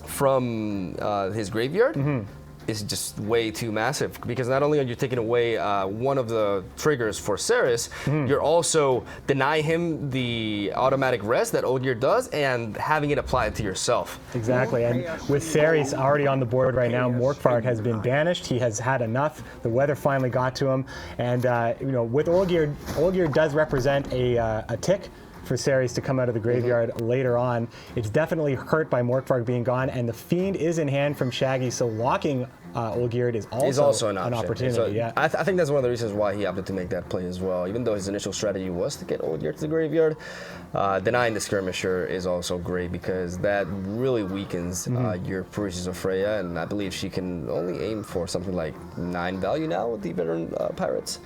Speaker 1: from his graveyard is just way too massive, because not only are you taking away one of the triggers for Ceres, you're also denying him the automatic rest that Ogierd does and having it applied to yourself.
Speaker 4: Exactly, and with Ceres already on the board right now, Morkvarg has been banished. He has had enough. The weather finally got to him, and with Ogierd does represent a tick for Ceres to come out of the graveyard later on. It's definitely hurt by Morkvarg being gone, and the Fiend is in hand from Shaggy, so locking Ogierd is also
Speaker 1: an
Speaker 4: opportunity.
Speaker 1: So
Speaker 4: Yeah.
Speaker 1: I think that's one of the reasons why he opted to make that play as well. Even though his initial strategy was to get Ogierd to the graveyard, denying the skirmisher is also great, because that really weakens your Priestess of Freya, and I believe she can only aim for something like 9 value now with the veteran pirates.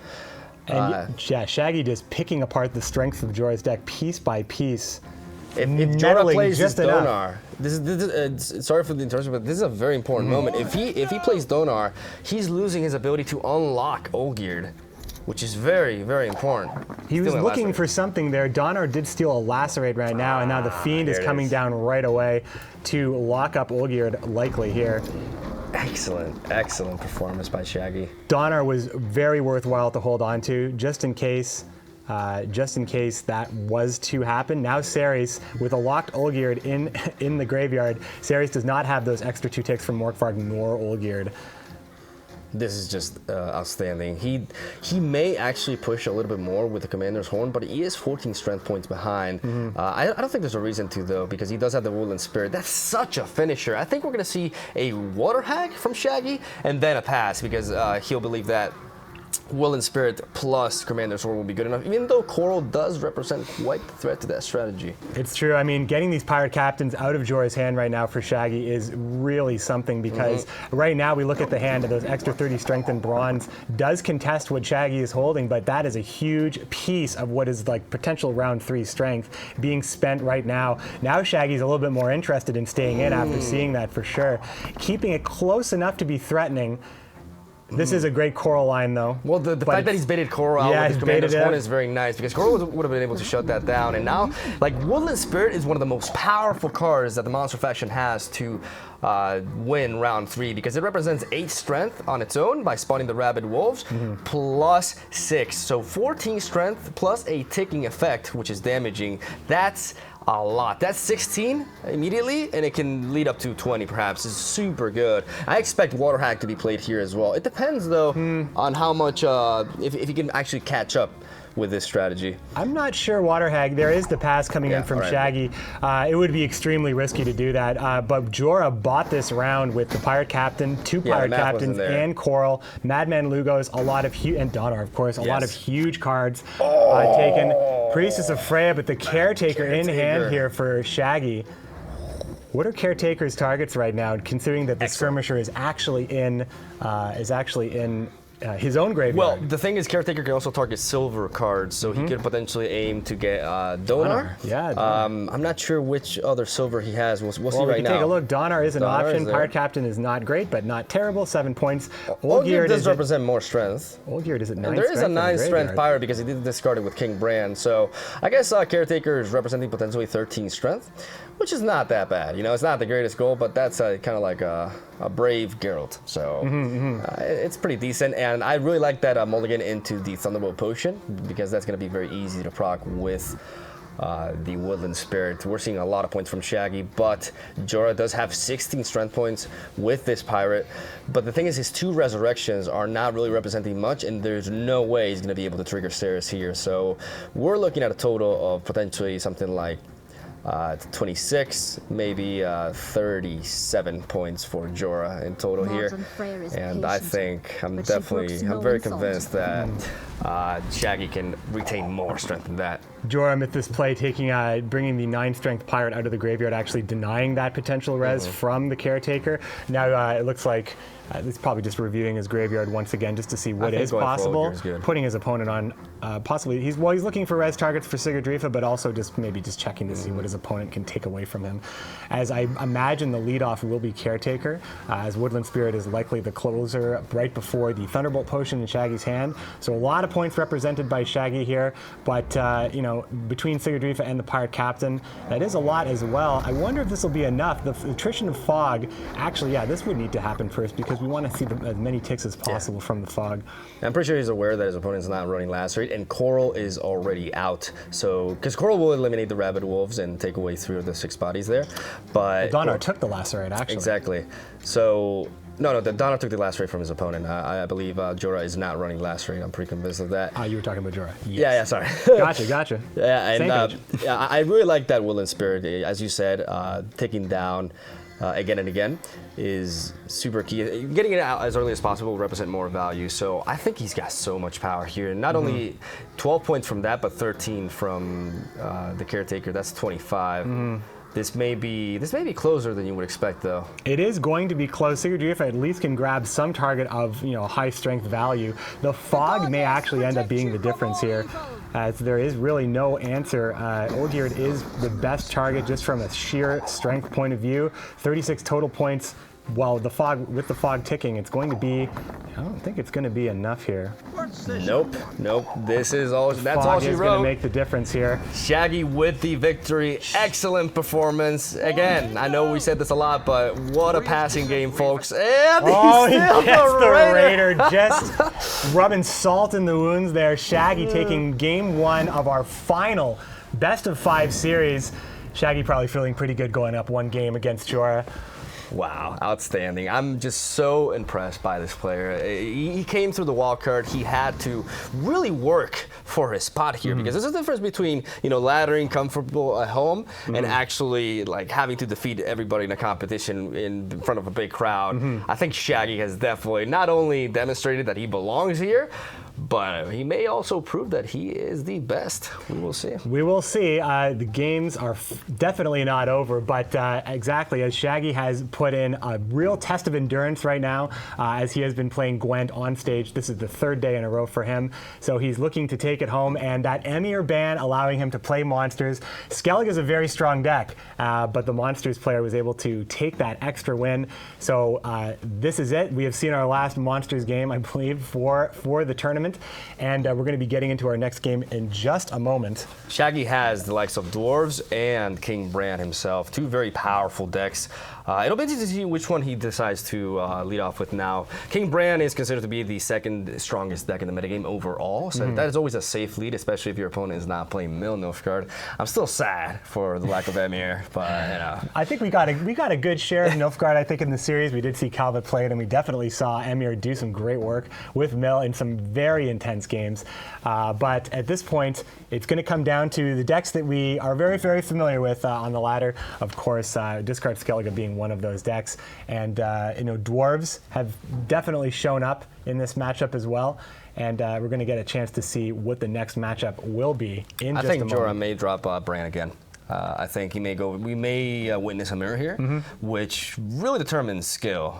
Speaker 4: And Shaggy just picking apart the strength of Jorah's deck piece by piece.
Speaker 1: If Jorah
Speaker 4: meddling
Speaker 1: plays
Speaker 4: just
Speaker 1: his
Speaker 4: enough.
Speaker 1: Donar, this is sorry for the interruption, but this is a very important moment. If he plays Donar, he's losing his ability to unlock Ogierd, which is very, very important.
Speaker 4: He was
Speaker 1: Stealing
Speaker 4: looking
Speaker 1: Lacerate.
Speaker 4: for something there. Donar did steal a Lacerate right now, and now the Fiend is
Speaker 1: there it
Speaker 4: coming
Speaker 1: is.
Speaker 4: down right away to lock up Ogierd likely here.
Speaker 1: Excellent performance by Shaggy.
Speaker 4: Donar was very worthwhile to hold on to, just in case that was to happen. Now Ceres, with a locked Ogierd in the graveyard, Ceres does not have those extra 2 ticks from Morkvarg nor Ogierd.
Speaker 1: This is just outstanding. He may actually push a little bit more with the Commander's Horn, but he is 14 strength points behind. I don't think there's a reason to, though, because he does have the Woodland Spirit. That's such a finisher. I think we're going to see a Water Hack from Shaggy and then a pass, because he'll believe that Woodland Spirit plus Commander's Horn will be good enough, even though Coral does represent quite the threat to that strategy.
Speaker 4: It's true. I mean, getting these pirate captains out of Jorah's hand right now for Shaggy is really something, because right now we look at the hand, and those extra 30 strength and bronze does contest what Shaggy is holding, but that is a huge piece of what is like potential round 3 strength being spent right now. Now Shaggy's a little bit more interested in staying in after seeing that for sure. Keeping it close enough to be threatening. This is a great Coral line, though.
Speaker 1: Well, the fact that he's baited Coral out with his Commander's Horn is very nice, because Coral would have been able to shut that down. And now, like, Woodland Spirit is one of the most powerful cards that the Monster faction has to win round 3, because it represents 8 strength on its own by spawning the Rabid Wolves, plus 6. So 14 strength plus a ticking effect, which is damaging. That's a lot. That's 16 immediately, and it can lead up to 20 perhaps. It's super good. I expect Water Hack to be played here as well. It depends, though, on how much, if you can actually catch up with this strategy.
Speaker 4: I'm not sure Water Hag. There is the pass coming in from Shaggy. It would be extremely risky to do that. But Jorah bought this round with the Pirate Captain, 2 Pirate Captains, and Coral. Madman Lugos, a lot of and Donar, of course, a lot of huge cards taken. Priestess of Freya, but the Caretaker in hand here for Shaggy. What are Caretaker's targets right now, considering that the Skirmisher is actually in his own graveyard.
Speaker 1: Well, the thing is, Caretaker can also target silver cards, so he could potentially aim to get Donar.
Speaker 4: Yeah, Donar.
Speaker 1: I'm not sure which other silver he has. We'll see
Speaker 4: we
Speaker 1: right
Speaker 4: can
Speaker 1: now.
Speaker 4: take a look. Donar is an
Speaker 1: Donar
Speaker 4: option.
Speaker 1: is there.
Speaker 4: Pirate Captain is not great, but not terrible. 7 points.
Speaker 1: Olgierd does
Speaker 4: is
Speaker 1: represent more strength.
Speaker 4: Olgierd is at 9
Speaker 1: And there is a
Speaker 4: strength in the
Speaker 1: 9 strength
Speaker 4: graveyard.
Speaker 1: pirate because he did discard it with King Bran. So I guess Caretaker is representing potentially 13 strength, which is not that bad. You know, it's not the greatest goal, but that's kind of like a brave Geralt. So it's pretty decent. And I really like that mulligan into the Thunderbolt Potion because that's going to be very easy to proc with the Woodland Spirit. We're seeing a lot of points from Shaggy, but Jorah does have 16 strength points with this pirate. But the thing is, his 2 resurrections are not really representing much, and there's no way he's going to be able to trigger Ceres here. So we're looking at a total of potentially something like 26, maybe 37 points for Jorah in total here. And I think I'm very convinced that Shaggy can retain more strength than that.
Speaker 4: Jorah with this play bringing the 9 strength pirate out of the graveyard, actually denying that potential res from the Caretaker. Now it looks like he's probably just reviewing his graveyard once again just to see what is possible. Putting his opponent on possibly he's looking for res targets for Sigurdrifa, but also maybe just checking to see what his opponent can take away from him. As I imagine the leadoff will be Caretaker, as Woodland Spirit is likely the closer right before the Thunderbolt Potion in Shaggy's hand. So a lot of points represented by Shaggy here, but between Sigurdrifa and the Pirate Captain, that is a lot as well. I wonder if this will be enough. The attrition of Fog, actually, this would need to happen first because we want to see as many ticks as possible from the Fog.
Speaker 1: I'm pretty sure he's aware that his opponent's not running Lacerate, and Coral is already out. So, because Coral will eliminate the Rabid Wolves and take away 3 of the 6 bodies there. But
Speaker 4: Donar took the Lacerate, actually.
Speaker 1: Exactly. So, no, Donar took the Lacerate from his opponent. I believe Jorah is not running Lacerate. I'm pretty convinced of that.
Speaker 4: You were talking about Jorah. Yes.
Speaker 1: Yeah, sorry.
Speaker 4: Gotcha.
Speaker 1: Yeah, and
Speaker 4: Same page.
Speaker 1: I really like that Woodland Spirit. As you said, taking down again and again is super key. Getting it out as early as possible will represent more value. So I think he's got so much power here. Not only 12 points from that, but 13 from the Caretaker. That's 25. This may be closer than you would expect, though.
Speaker 4: It is going to be close. Sigurdrifa at least can grab some target of high strength value. The Fog may actually end up being the difference here, as there is really no answer. Olgierd is the best target just from a sheer strength point of view. 36 total points. Well, with the Fog ticking, it's going to be. I don't think it's going to be enough here.
Speaker 1: Nope. That's all she
Speaker 4: Fog is
Speaker 1: wrote.
Speaker 4: going to make the difference here.
Speaker 1: Shaggy with the victory. Excellent performance. Again, I know we said this a lot, but what a passing game, folks. And
Speaker 4: he gets the Raider. Just rubbing salt in the wounds there. Shaggy taking game 1 of our final best of 5 series. Shaggy probably feeling pretty good going up 1 game against Jorah.
Speaker 1: Wow, outstanding. I'm just so impressed by this player. He came through the wild card. He had to really work for his spot here because there's a difference between, laddering comfortable at home and actually like having to defeat everybody in a competition in front of a big crowd. I think Shaggy has definitely not only demonstrated that he belongs here, but he may also prove that he is the best. We will see.
Speaker 4: We will see. The games are definitely not over, but exactly as Shaggy has put in a real test of endurance right now, as he has been playing Gwent on stage. This is the 3rd day in a row for him, so he's looking to take it home, and that Emir ban allowing him to play monsters. Skellig is a very strong deck, but the monsters player was able to take that extra win. So this is it. We have seen our last monsters game, I believe, for the tournament. And we're going to be getting into our next game in just a moment.
Speaker 1: Shaggy has the likes of Dwarves and King Bran himself, 2 very powerful decks. It'll be interesting to see which one he decides to lead off with now. King Bran is considered to be the 2nd strongest deck in the metagame overall, so that is always a safe lead, especially if your opponent is not playing Mill Nilfgaard. I'm still sad for the lack of Emir, but
Speaker 4: I think we got a good share of Nilfgaard. I think in the series we did see Calvert play it, and we definitely saw Emir do some great work with Mill in some very intense games. But at this point, it's going to come down to the decks that we are very, very familiar with on the ladder. Of course, Discard Skellige being one of those decks, and Dwarves have definitely shown up in this matchup as well. And we're going to get a chance to see what the next matchup will be in just a moment.
Speaker 1: I think Jorah may drop Bran again. I think we may witness a mirror here, which really determines skill.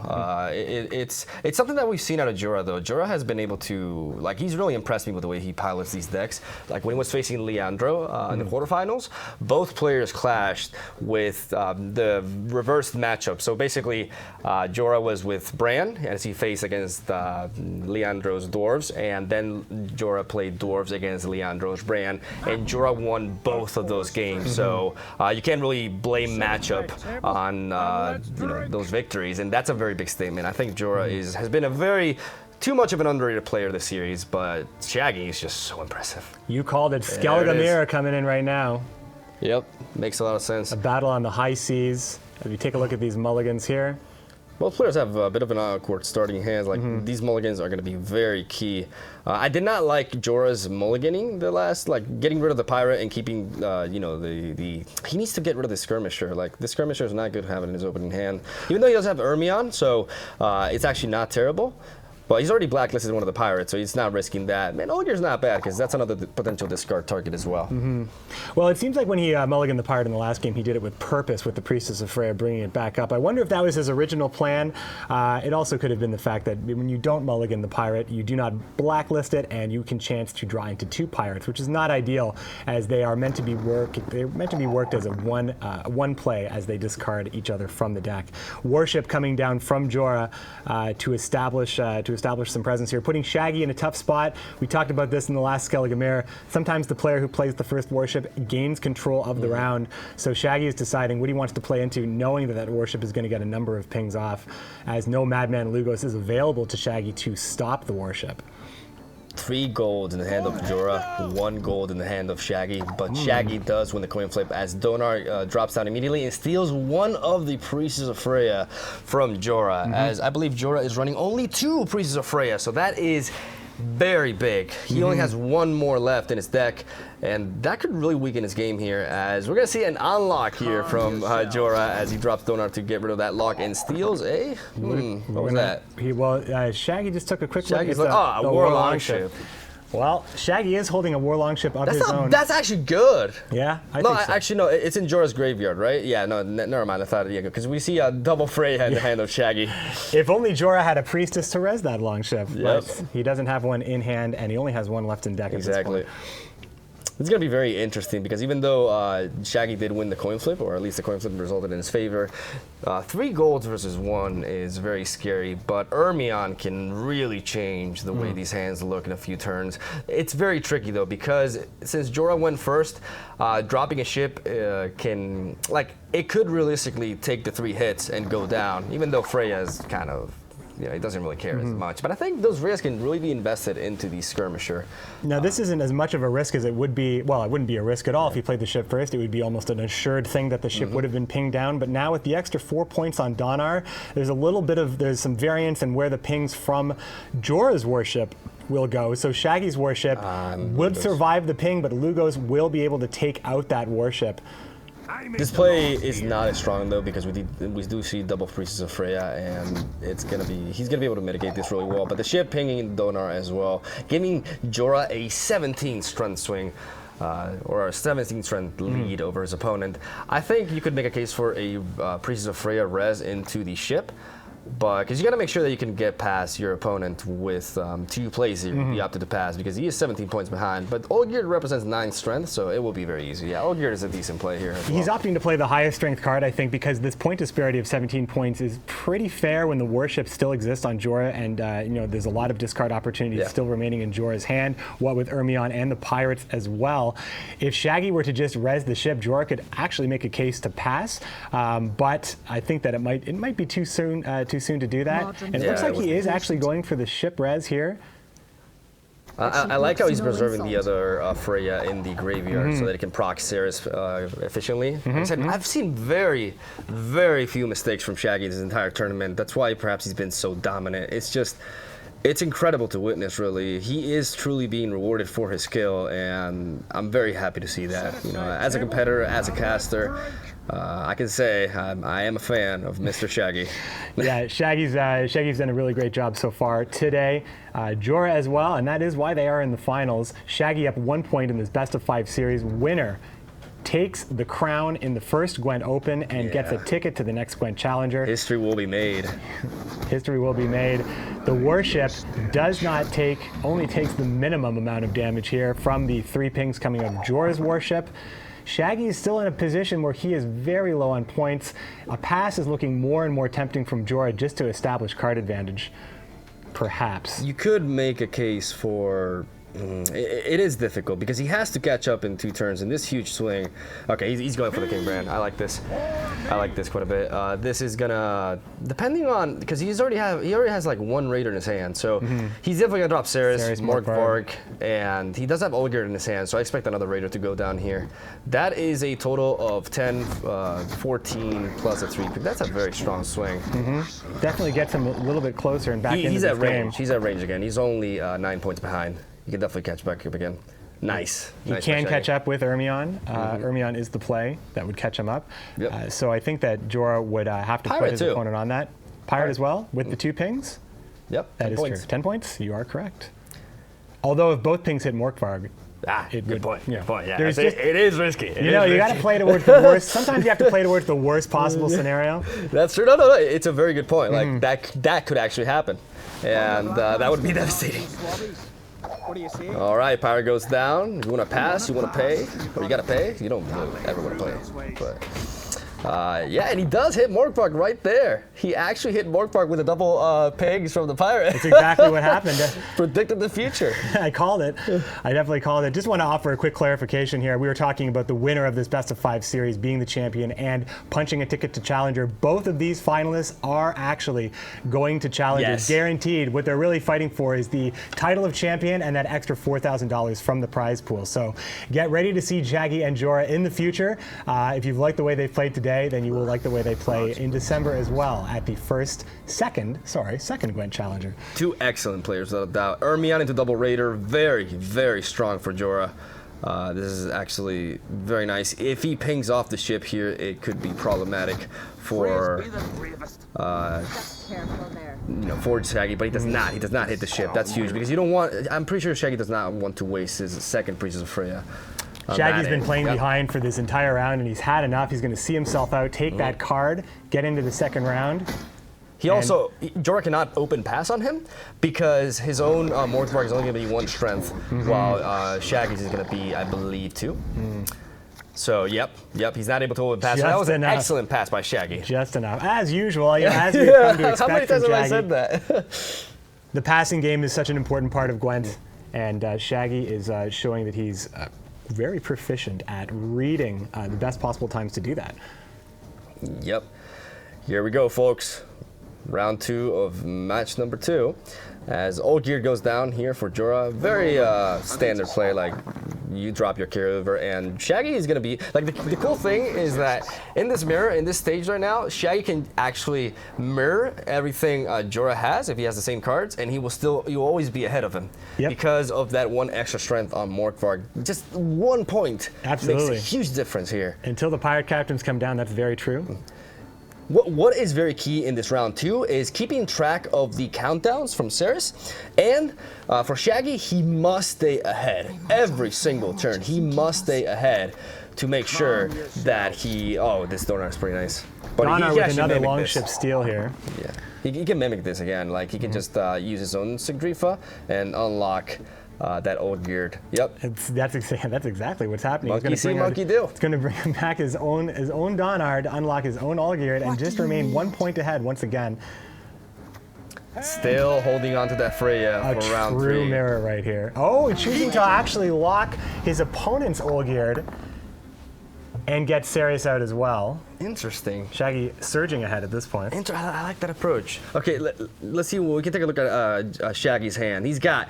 Speaker 1: It's something that we've seen out of Jorah, though. Jorah has been able to, like, he's really impressed me with the way he pilots these decks. Like when he was facing Leandro in the quarterfinals, both players clashed with the reversed matchup. So basically, Jorah was with Bran as he faced against Leandro's dwarves, and then Jorah played dwarves against Leandro's Bran, and Jorah won both of those games. So you can't really blame matchup on those victories, and that's a very big statement. I think Jorah has been a very too much of an underrated player this series, but Shaggy is just so impressive.
Speaker 4: You called it. Skellige Mirror coming in right now.
Speaker 1: Yep, makes a lot of sense.
Speaker 4: A battle on the high seas. If you take a look at these mulligans here.
Speaker 1: Both players have a bit of an awkward starting hands. Like these mulligans are going to be very key. I did not like Jorah's mulliganing the last, like getting rid of the pirate and keeping, he needs to get rid of the skirmisher. Like the skirmisher is not good to have it in his opening hand. Even though he does have Ermion, so it's actually not terrible. But he's already blacklisted one of the pirates, so he's not risking that. Man, Olgir's not bad, because that's another potential discard target as well.
Speaker 4: Well, it seems like when he mulliganed the pirate in the last game, he did it with purpose with the Priestess of Freya bringing it back up. I wonder if that was his original plan. It also could have been the fact that when you don't mulligan the pirate, you do not blacklist it, and you can chance to draw into 2 pirates, which is not ideal, as they are meant to be worked as a one play as they discard each other from the deck. Warship coming down from Jorah to establish some presence here, putting Shaggy in a tough spot. We talked about this in the last Skellige Mirror. Sometimes the player who plays the first warship gains control of the round, so Shaggy is deciding what he wants to play into, knowing that warship is going to get a number of pings off, as no Madman Lugos is available to Shaggy to stop the warship.
Speaker 1: 3 gold in the hand of Jorah, 1 gold in the hand of Shaggy, but Shaggy does win the coin flip as Donar drops down immediately and steals one of the Priestess of Freya from Jorah, as I believe Jorah is running only 2 Priestess of Freya, so that is very big. He only has 1 more left in his deck, and that could really weaken his game here, as we're going to see an unlock here from Jorah as he drops Donar to get rid of that lock and steals a... what was that?
Speaker 4: Shaggy just took a quick
Speaker 1: Shaggy's
Speaker 4: look at
Speaker 1: a war longship.
Speaker 4: Well, Shaggy is holding a war longship of his own.
Speaker 1: That's actually good.
Speaker 4: Yeah, I think so.
Speaker 1: Actually, no, it's in Jorah's graveyard, right? Yeah, no, never mind. I thought, because we see a double Freya in the hand of Shaggy.
Speaker 4: If only Jorah had a priestess to res that longship.
Speaker 1: Yep.
Speaker 4: But he doesn't have one in hand, and he only has 1 left in deck at this point.
Speaker 1: It's going to be very interesting because even though Shaggy did win the coin flip, or at least the coin flip resulted in his favor, 3 golds versus 1 is very scary, but Ermion can really change the way these hands look in a few turns. It's very tricky though, because since Jorah went first, dropping a ship it could realistically take the 3 hits and go down, even though Freya is kind of, he doesn't really care as much. But I think those risks can really be invested into the skirmisher.
Speaker 4: Now, this isn't as much of a risk as it would be. Well, it wouldn't be a risk at all if he played the ship first. It would be almost an assured thing that the ship would have been pinged down. But now with the extra 4 points on Donar, there's some variance in where the pings from Jorah's warship will go. So Shaggy's warship would survive the ping, but Lugos will be able to take out that warship.
Speaker 1: This play is not as strong though, because we do see double Priestess of Freya, and he's gonna be able to mitigate this really well. But the ship pinging Donar as well, giving Jorah a 17 strength swing. Or a 17 strength lead over his opponent. I think you could make a case for a Priestess of Freya res into the ship, but because you got to make sure that you can get past your opponent with 2 plays here. He opted to pass because he is 17 points behind. But Olgir represents 9 strength, so it will be very easy. Yeah, Olgir is a decent play here.
Speaker 4: He's opting to play the highest strength card, I think, because this point disparity of 17 points is pretty fair when the warship still exists on Jorah, and there's a lot of discard opportunities still remaining in Jorah's hand. What with Ermion and the pirates as well. If Shaggy were to just res the ship, Jorah could actually make a case to pass, but I think that it might be too soon to do that. And it looks like he is actually going for the ship res here.
Speaker 1: I like how he's preserving the other Freya in the graveyard so that it can proc Ceres efficiently. Like I said, I've seen very, very few mistakes from Shaggy this entire tournament. That's why perhaps he's been so dominant. It's incredible to witness, really. He is truly being rewarded for his skill, and I'm very happy to see that. As a competitor, as a caster, I can say I am a fan of Mr. Shaggy.
Speaker 4: Yeah, Shaggy's done a really great job so far today. Jorah as well, and that is why they are in the finals. Shaggy up 1 point in this best of 5 series. Winner takes the crown in the first Gwent Open and gets a ticket to the next Gwent Challenger.
Speaker 1: History will be made.
Speaker 4: History will be made. The warship does not only takes the minimum amount of damage here from the 3 pings coming out of Jorah's warship. Shaggy is still in a position where he is very low on points. A pass is looking more and more tempting from Jorah just to establish card advantage, perhaps.
Speaker 1: You could make a case for... It is difficult because he has to catch up in 2 turns in this huge swing. Okay, he's going for the King Brand. I like this. I like this quite a bit. This is gonna, depending on, because he already has like 1 Raider in his hand, so he's definitely gonna drop Ceres, Morkvarg, and he does have Olgerd in his hand, so I expect another Raider to go down here. That is a total of 10, 14 plus a 3 pick. That's a very strong swing.
Speaker 4: Definitely gets him a little bit closer and back into
Speaker 1: He's
Speaker 4: this
Speaker 1: at range.
Speaker 4: game.
Speaker 1: He's at range again. He's only 9 points behind. You can definitely catch back up again. Nice.
Speaker 4: He can catch up with Ermion. Ermion is the play that would catch him up.
Speaker 1: Yep.
Speaker 4: So I think that Jorah would have to put his opponent on that. Pirate as well, with the 2 pings.
Speaker 1: Yep.
Speaker 4: That is
Speaker 1: 10 points.
Speaker 4: true. 10 points? You are correct. Although if both pings hit Morkvarg,
Speaker 1: good point.
Speaker 4: Yeah.
Speaker 1: Good point. Yeah.
Speaker 4: There's
Speaker 1: It is risky.
Speaker 4: you got to play towards the worst. Sometimes you have to play towards the worst possible scenario.
Speaker 1: That's true. No. It's a very good point. Like that could actually happen, and that would be devastating.
Speaker 5: What do you say?
Speaker 1: All right, Pirate goes down. If you want to pass, you want to pay, or you got to pay. You don't really ever want to play, but yeah, and he does hit Morkvarg right there. He actually hit Morkvarg with a double pegs from the Pirate.
Speaker 4: That's exactly what happened.
Speaker 1: Predicted the future.
Speaker 4: I called it. I definitely called it. Just want to offer a quick clarification here. We were talking about the winner of this best of 5 series being the champion and punching a ticket to Challenger. Both of these finalists are actually going to Challenger.
Speaker 1: Yes.
Speaker 4: Guaranteed. What they're really fighting for is the title of champion and that extra $4,000 from the prize pool. So get ready to see Shaggy and Jorah in the future. If you've liked the way they've played today, then you will like the way they play in December as well at the second Gwent Challenger.
Speaker 1: 2 excellent players, without a doubt. Ermion into double Raider, very, very strong for Jorah. This is actually very nice. If he pings off the ship here, it could be problematic for for Shaggy, but he does not. He does not hit the ship. That's huge because you don't want. I'm pretty sure Shaggy does not want to waste his second Priestess of Freya.
Speaker 4: Shaggy's been playing behind for this entire round, and he's had enough. He's going to see himself out, take that card, get into the second round.
Speaker 1: He also, Jorah cannot open pass on him because his own Morkvarg is only going to be 1 strength, while Shaggy's is going to be, I believe, 2. So, yep, he's not able to open pass. So that was an excellent pass by Shaggy.
Speaker 4: Just enough. As usual, as we've come to expect
Speaker 1: How many times
Speaker 4: from
Speaker 1: have I
Speaker 4: Shaggy.
Speaker 1: said that?
Speaker 4: The passing game is such an important part of Gwent, and Shaggy is showing that he's very proficient at reading the best possible times to do that.
Speaker 1: Yep. Here we go, folks. Round 2 of match number 2. As Olgerd goes down here for Jorah. Very standard play, like you drop your carry over, and Shaggy is going to be, like the cool thing is that in this mirror, in this stage right now, Shaggy can actually mirror everything Jorah has if he has the same cards, and you'll always be ahead of him. Because of that 1 extra strength on Morkvarg. Just 1 point makes a huge difference here.
Speaker 4: Until the pirate captains come down, that's very true.
Speaker 1: What is very key in this round 2 is keeping track of the countdowns from Ceres, and for Shaggy, he must stay ahead every single turn. He must stay ahead to make sure that he. Oh, this donut is pretty nice. But
Speaker 4: Donut with another longship steal here.
Speaker 1: Yeah, he can mimic this again. Like he can just use his own Sigdrifa and unlock. That Olgerd. Yep.
Speaker 4: That's exactly what's happening.
Speaker 1: Monkey see, monkey do.
Speaker 4: It's going to bring him back his own Donard, unlock his own Olgerd, and just remain 1 point ahead once again.
Speaker 1: Still holding on to that Freya for round 3.
Speaker 4: A true mirror right here. Oh, choosing to actually lock his opponent's Olgerd and get Ceres out as well.
Speaker 1: Interesting.
Speaker 4: Shaggy surging ahead at this point.
Speaker 1: I like that approach. Okay, let's see. We can take a look at Shaggy's hand. He's got.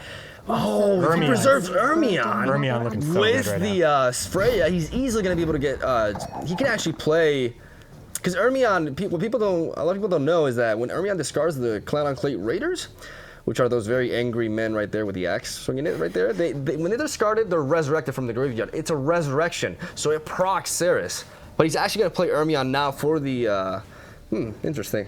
Speaker 1: Oh,
Speaker 4: Ermion.
Speaker 1: he preserves Ermion.
Speaker 4: Ermion looking so
Speaker 1: with
Speaker 4: good right
Speaker 1: the Freya, he's easily going to be able to get. He can actually play. Because Ermion, what a lot of people don't know is that when Ermion discards the Clan on Clay Raiders, which are those very angry men right there with the axe swinging it right there, when they discard it, they're resurrected from the graveyard. It's a resurrection, so it procs Ceres. But he's actually going to play Ermion now for the. Interesting.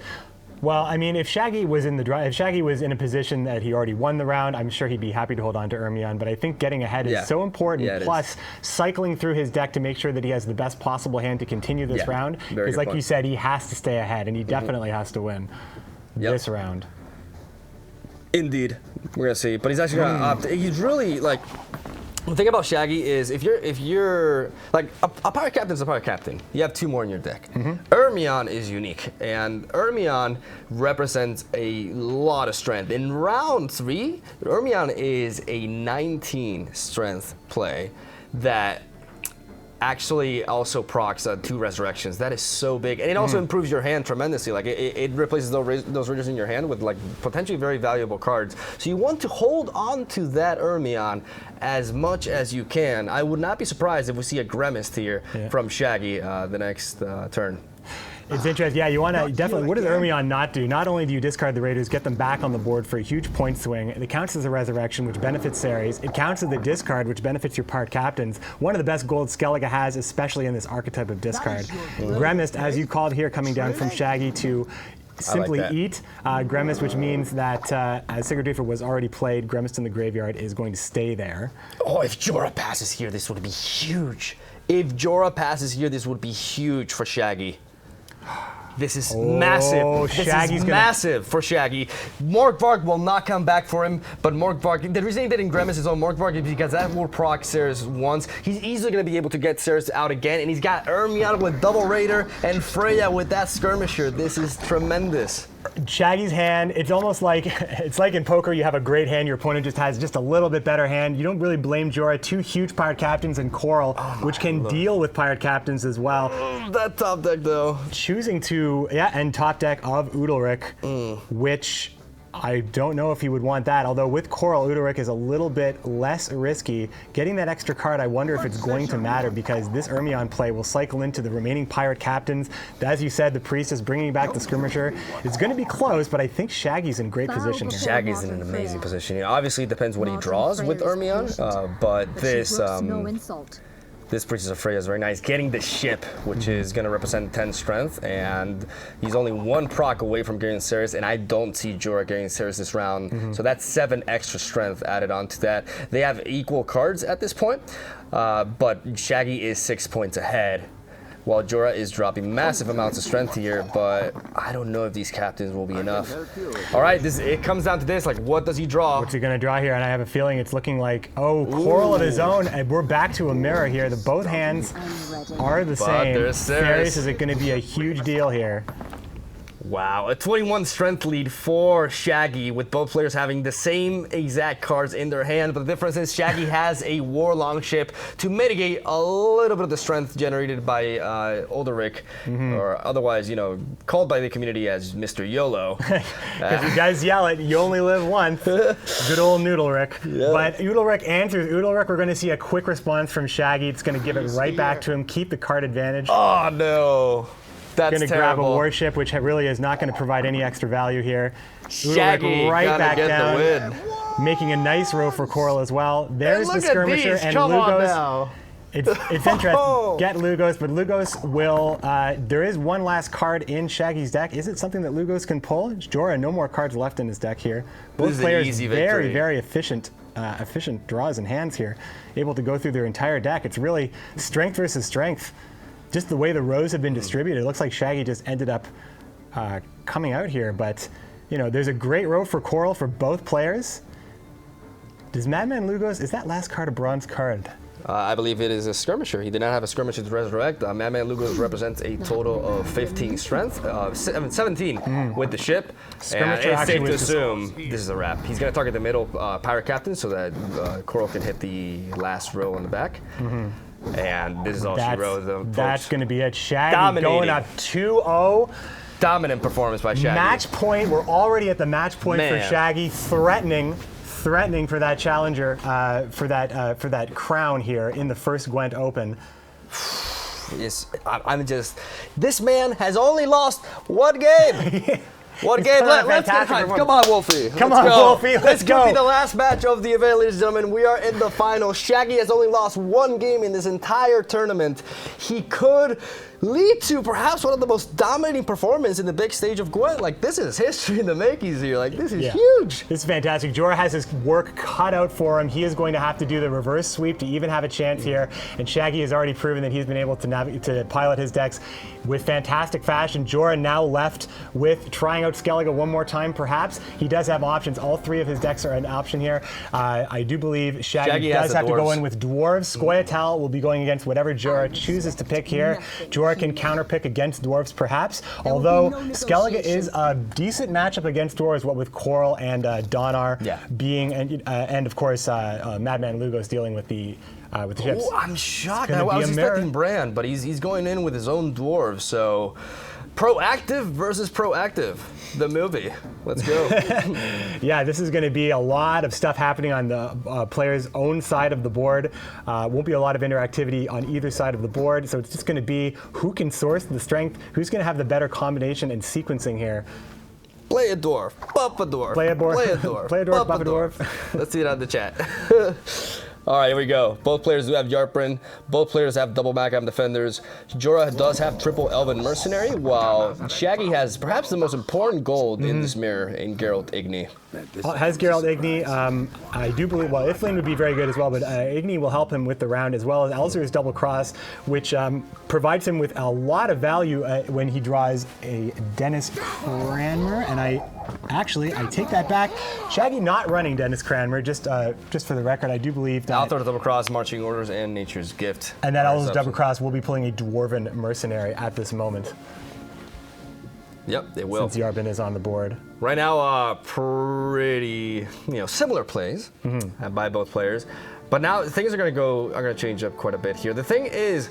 Speaker 4: Well, I mean, if Shaggy was in a position that he already won the round, I'm sure he'd be happy to hold on to Ermion. But I think getting ahead is so important.
Speaker 1: Yeah,
Speaker 4: plus, cycling through his deck to make sure that he has the best possible hand to continue this round. Because, like you said, he has to stay ahead, and he definitely has to win this round.
Speaker 1: Indeed, we're gonna see. But he's actually gonna opt. He's really like. The thing about Shaggy is if you're like a pirate captain's a pirate captain. You have 2 more in your deck. Ermion is unique, and Ermion represents a lot of strength. In round 3, Ermion is a 19 strength play that actually also procs 2 resurrections. That is so big, and it also improves your hand tremendously. Like it replaces those ridders in your hand with like potentially very valuable cards. So you want to hold on to that Ermion as much as you can. I would not be surprised if we see a Gremist here from Shaggy the next turn.
Speaker 4: It's interesting. Yeah, you want to definitely. What does Ermion not do? Not only do you discard the Raiders, get them back on the board for a huge point swing. It counts as a resurrection, which benefits Ceres. It counts as a discard, which benefits your part captains. One of the best gold Skellige has, especially in this archetype of discard. Gremist, as you called here, coming down from Shaggy to simply eat. Gremist, which means that as Sigurd Reaper was already played, Gremist in the graveyard is going to stay there.
Speaker 1: Oh, if Jorah passes here, this would be huge. If Jorah passes here, this would be huge for Shaggy. This is massive. This is massive for Shaggy. Morkvarg will not come back for him, but Morkvarg, the reason he did in Grimace is on Morkvarg is because that will proc Ceres once. He's easily going to be able to get Ceres out again, and he's got Ermion with Double Raider and Freya with that Skirmisher. This is tremendous.
Speaker 4: Shaggy's hand, it's almost like, it's like in poker, you have a great hand, your opponent just has just a little bit better hand. You don't really blame Jorah. 2 huge pirate captains and Coral, which can deal with pirate captains as well.
Speaker 1: That top deck, though.
Speaker 4: Choosing to, and top deck of Udalryk, which I don't know if he would want that, although with Coral, Udalryk is a little bit less risky. Getting that extra card, I wonder if it's going to matter, because this Ermion play will cycle into the remaining pirate captains. As you said, the Priest is bringing back the Skirmisher. It's going to be close, but I think Shaggy's in great position here.
Speaker 1: Shaggy's in an amazing position. Obviously, it depends what he draws with Ermion, but this... This Priestess of Freya is very nice. Getting the ship, which is going to represent 10 strength, and he's only 1 proc away from getting Ceres, and I don't see Jorah getting Ceres this round. So that's 7 extra strength added onto that. They have equal cards at this point, but Shaggy is 6 points ahead, while Jorah is dropping massive amounts of strength here, but I don't know if these captains will be enough. All right, it comes down to this, like, what does he draw?
Speaker 4: What's he gonna draw here? And I have a feeling it's looking like, Coral of his own, and we're back to a mirror here. Both hands are the same.
Speaker 1: There's Ceres.
Speaker 4: Is it gonna be a huge deal here?
Speaker 1: Wow, a 21 strength lead for Shaggy, with both players having the same exact cards in their hand, but the difference is Shaggy has a War Longship to mitigate a little bit of the strength generated by Udalryk, or otherwise, called by the community as Mr. YOLO.
Speaker 4: Because you guys yell it, you only live once. Good old Udalryk. Yeah. But Udalryk answers. Udalryk, we're going to see a quick response from Shaggy. It's going to give it right back to him, keep the card advantage.
Speaker 1: Oh, no. That's
Speaker 4: going to grab a warship, which really is not going to provide any extra value here.
Speaker 1: Shaggy
Speaker 4: right back
Speaker 1: get
Speaker 4: down,
Speaker 1: the win.
Speaker 4: Making a nice row for Coral as well. There's the Skirmisher and
Speaker 1: Come
Speaker 4: Lugos.
Speaker 1: On now.
Speaker 4: It's interesting. Get Lugos, but Lugos will. There is one last card in Shaggy's deck. Is it something that Lugos can pull? Jorah, no more cards left in his deck here. Both players very, very efficient draws and hands here, able to go through their entire deck. It's really strength versus strength. Just the way the rows have been distributed, it looks like Shaggy just ended up coming out here. But there's a great row for Coral for both players. Does Madman Lugos, is that last card a bronze card?
Speaker 1: I believe it is a Skirmisher. He did not have a Skirmisher to resurrect. Madman Lugos represents a total of 15 strength, 17 with the ship. And it's safe to assume this is a wrap. He's going to target the middle pirate captain so that Coral can hit the last row on the back. And this is all she wrote.
Speaker 4: That's going to be it. Shaggy going up 2-0.
Speaker 1: Dominant performance by Shaggy.
Speaker 4: Match point. We're already at the match point for Shaggy, threatening for that challenger, for that crown here in the first Gwent Open.
Speaker 1: Yes, this man has only lost 1 game. What game? Let's get hyped. Come on, Wolfie.
Speaker 4: Come on, Wolfie. Let's go.
Speaker 1: This could be the last match of the event, ladies and gentlemen. We are in the final. Shaggy has only lost 1 game in this entire tournament. He could lead to perhaps one of the most dominating performances in the big stage of Gwent. Like, this is history in the makings here. Like, this is huge.
Speaker 4: This is fantastic. Jorah has his work cut out for him. He is going to have to do the reverse sweep to even have a chance here. And Shaggy has already proven that he's been able to pilot his decks with fantastic fashion. Jorah now left with trying out Skellige one more time, perhaps. He does have options. All three of his decks are an option here. I do believe Shaggy does have to go in with dwarves. Scoia'tael will be going against whatever Jorah chooses to pick here. Jorah can counterpick against dwarves, perhaps. Although Skellige is a decent matchup against dwarves, what with Coral and Donar being, and of course Madman Lugo's dealing with the ships.
Speaker 1: Ooh, I'm shocked. I was expecting Bran, but he's going in with his own dwarves. So, proactive versus proactive, the movie. Let's go.
Speaker 4: Yeah, this is going to be a lot of stuff happening on the player's own side of the board. Won't be a lot of interactivity on either side of the board. So it's just going to be who can source the strength, who's going to have the better combination and sequencing here.
Speaker 1: Play a dwarf, buff a dwarf.
Speaker 4: Play a dwarf,
Speaker 1: play a dwarf,
Speaker 4: buff a dwarf.
Speaker 1: Let's see it on the chat. All right, here we go. Both players do have Yarprin. Both players have double Macam Defenders. Jorah does have triple Elven Mercenary, while Shaggy has perhaps the most important gold in this mirror in Geralt Igni.
Speaker 4: Has Geralt Igni. I do believe, well, Iflin would be very good as well, but Igni will help him with the round, as well as Elzer's Double Cross, which provides him with a lot of value when he draws a Dennis Cranmer, and I take that back. Shaggy not running Dennis Cranmer, just for the record, I do believe that.
Speaker 1: Author of Double Cross, Marching Orders, and Nature's Gift.
Speaker 4: And that Elzer's Double Cross will be pulling a Dwarven Mercenary at this moment.
Speaker 1: Yep, it will.
Speaker 4: Since Yarpin is on the board.
Speaker 1: Right now, pretty similar plays by both players, but now things are going to change up quite a bit here. The thing is,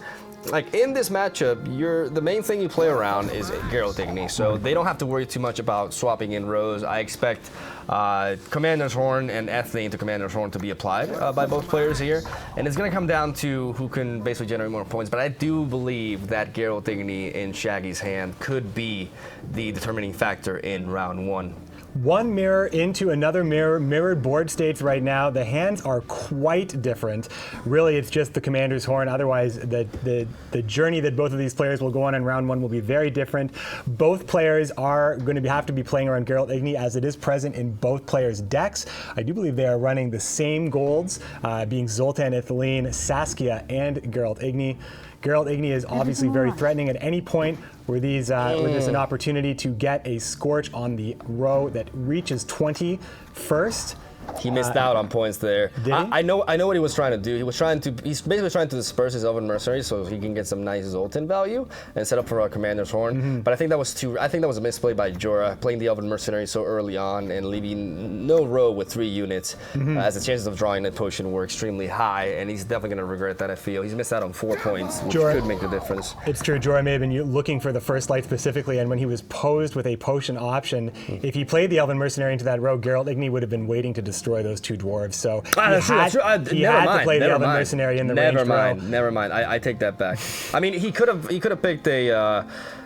Speaker 1: like in this matchup, the main thing you play around is Geralt Igni, so they don't have to worry too much about swapping in rows. I expect Commander's Horn and Ethne to Commander's Horn to be applied by both players here, and it's going to come down to who can basically generate more points. But I do believe that Geralt Igni in Shaggy's hand could be the determining factor in round one.
Speaker 4: One mirror into another mirror, mirrored board states right now. The hands are quite different. Really, it's just the Commander's Horn. Otherwise, the journey that both of these players will go on in round one will be very different. Both players are going to have to be playing around Geralt Igni, as it is present in both players' decks. I do believe they are running the same golds, being Zoltan, Ithilien, Saskia, and Geralt Igni. Geralt Igni is obviously very threatening at any point where there's an opportunity to get a Scorch on the row that reaches 20 first.
Speaker 1: He missed out on points there.
Speaker 4: Did he?
Speaker 1: I know what he was trying to do. He's basically trying to disperse his Elven Mercenary so he can get some nice Zoltan value and set up for a Commander's Horn. But I think that was a misplay by Jorah, playing the Elven Mercenary so early on and leaving no row with 3 units, as the chances of drawing that potion were extremely high, and he's definitely going to regret that, I feel. He's missed out on 4 points, which could make the difference.
Speaker 4: It's true. Jorah may have been looking for the first light specifically, and when he was posed with a potion option, if he played the Elven Mercenary into that row, Geralt Igni would have been waiting to destroy those 2 dwarves. So he had to play the Elven Mercenary in the range row.
Speaker 1: Never mind. I take that back. I mean, he could have picked a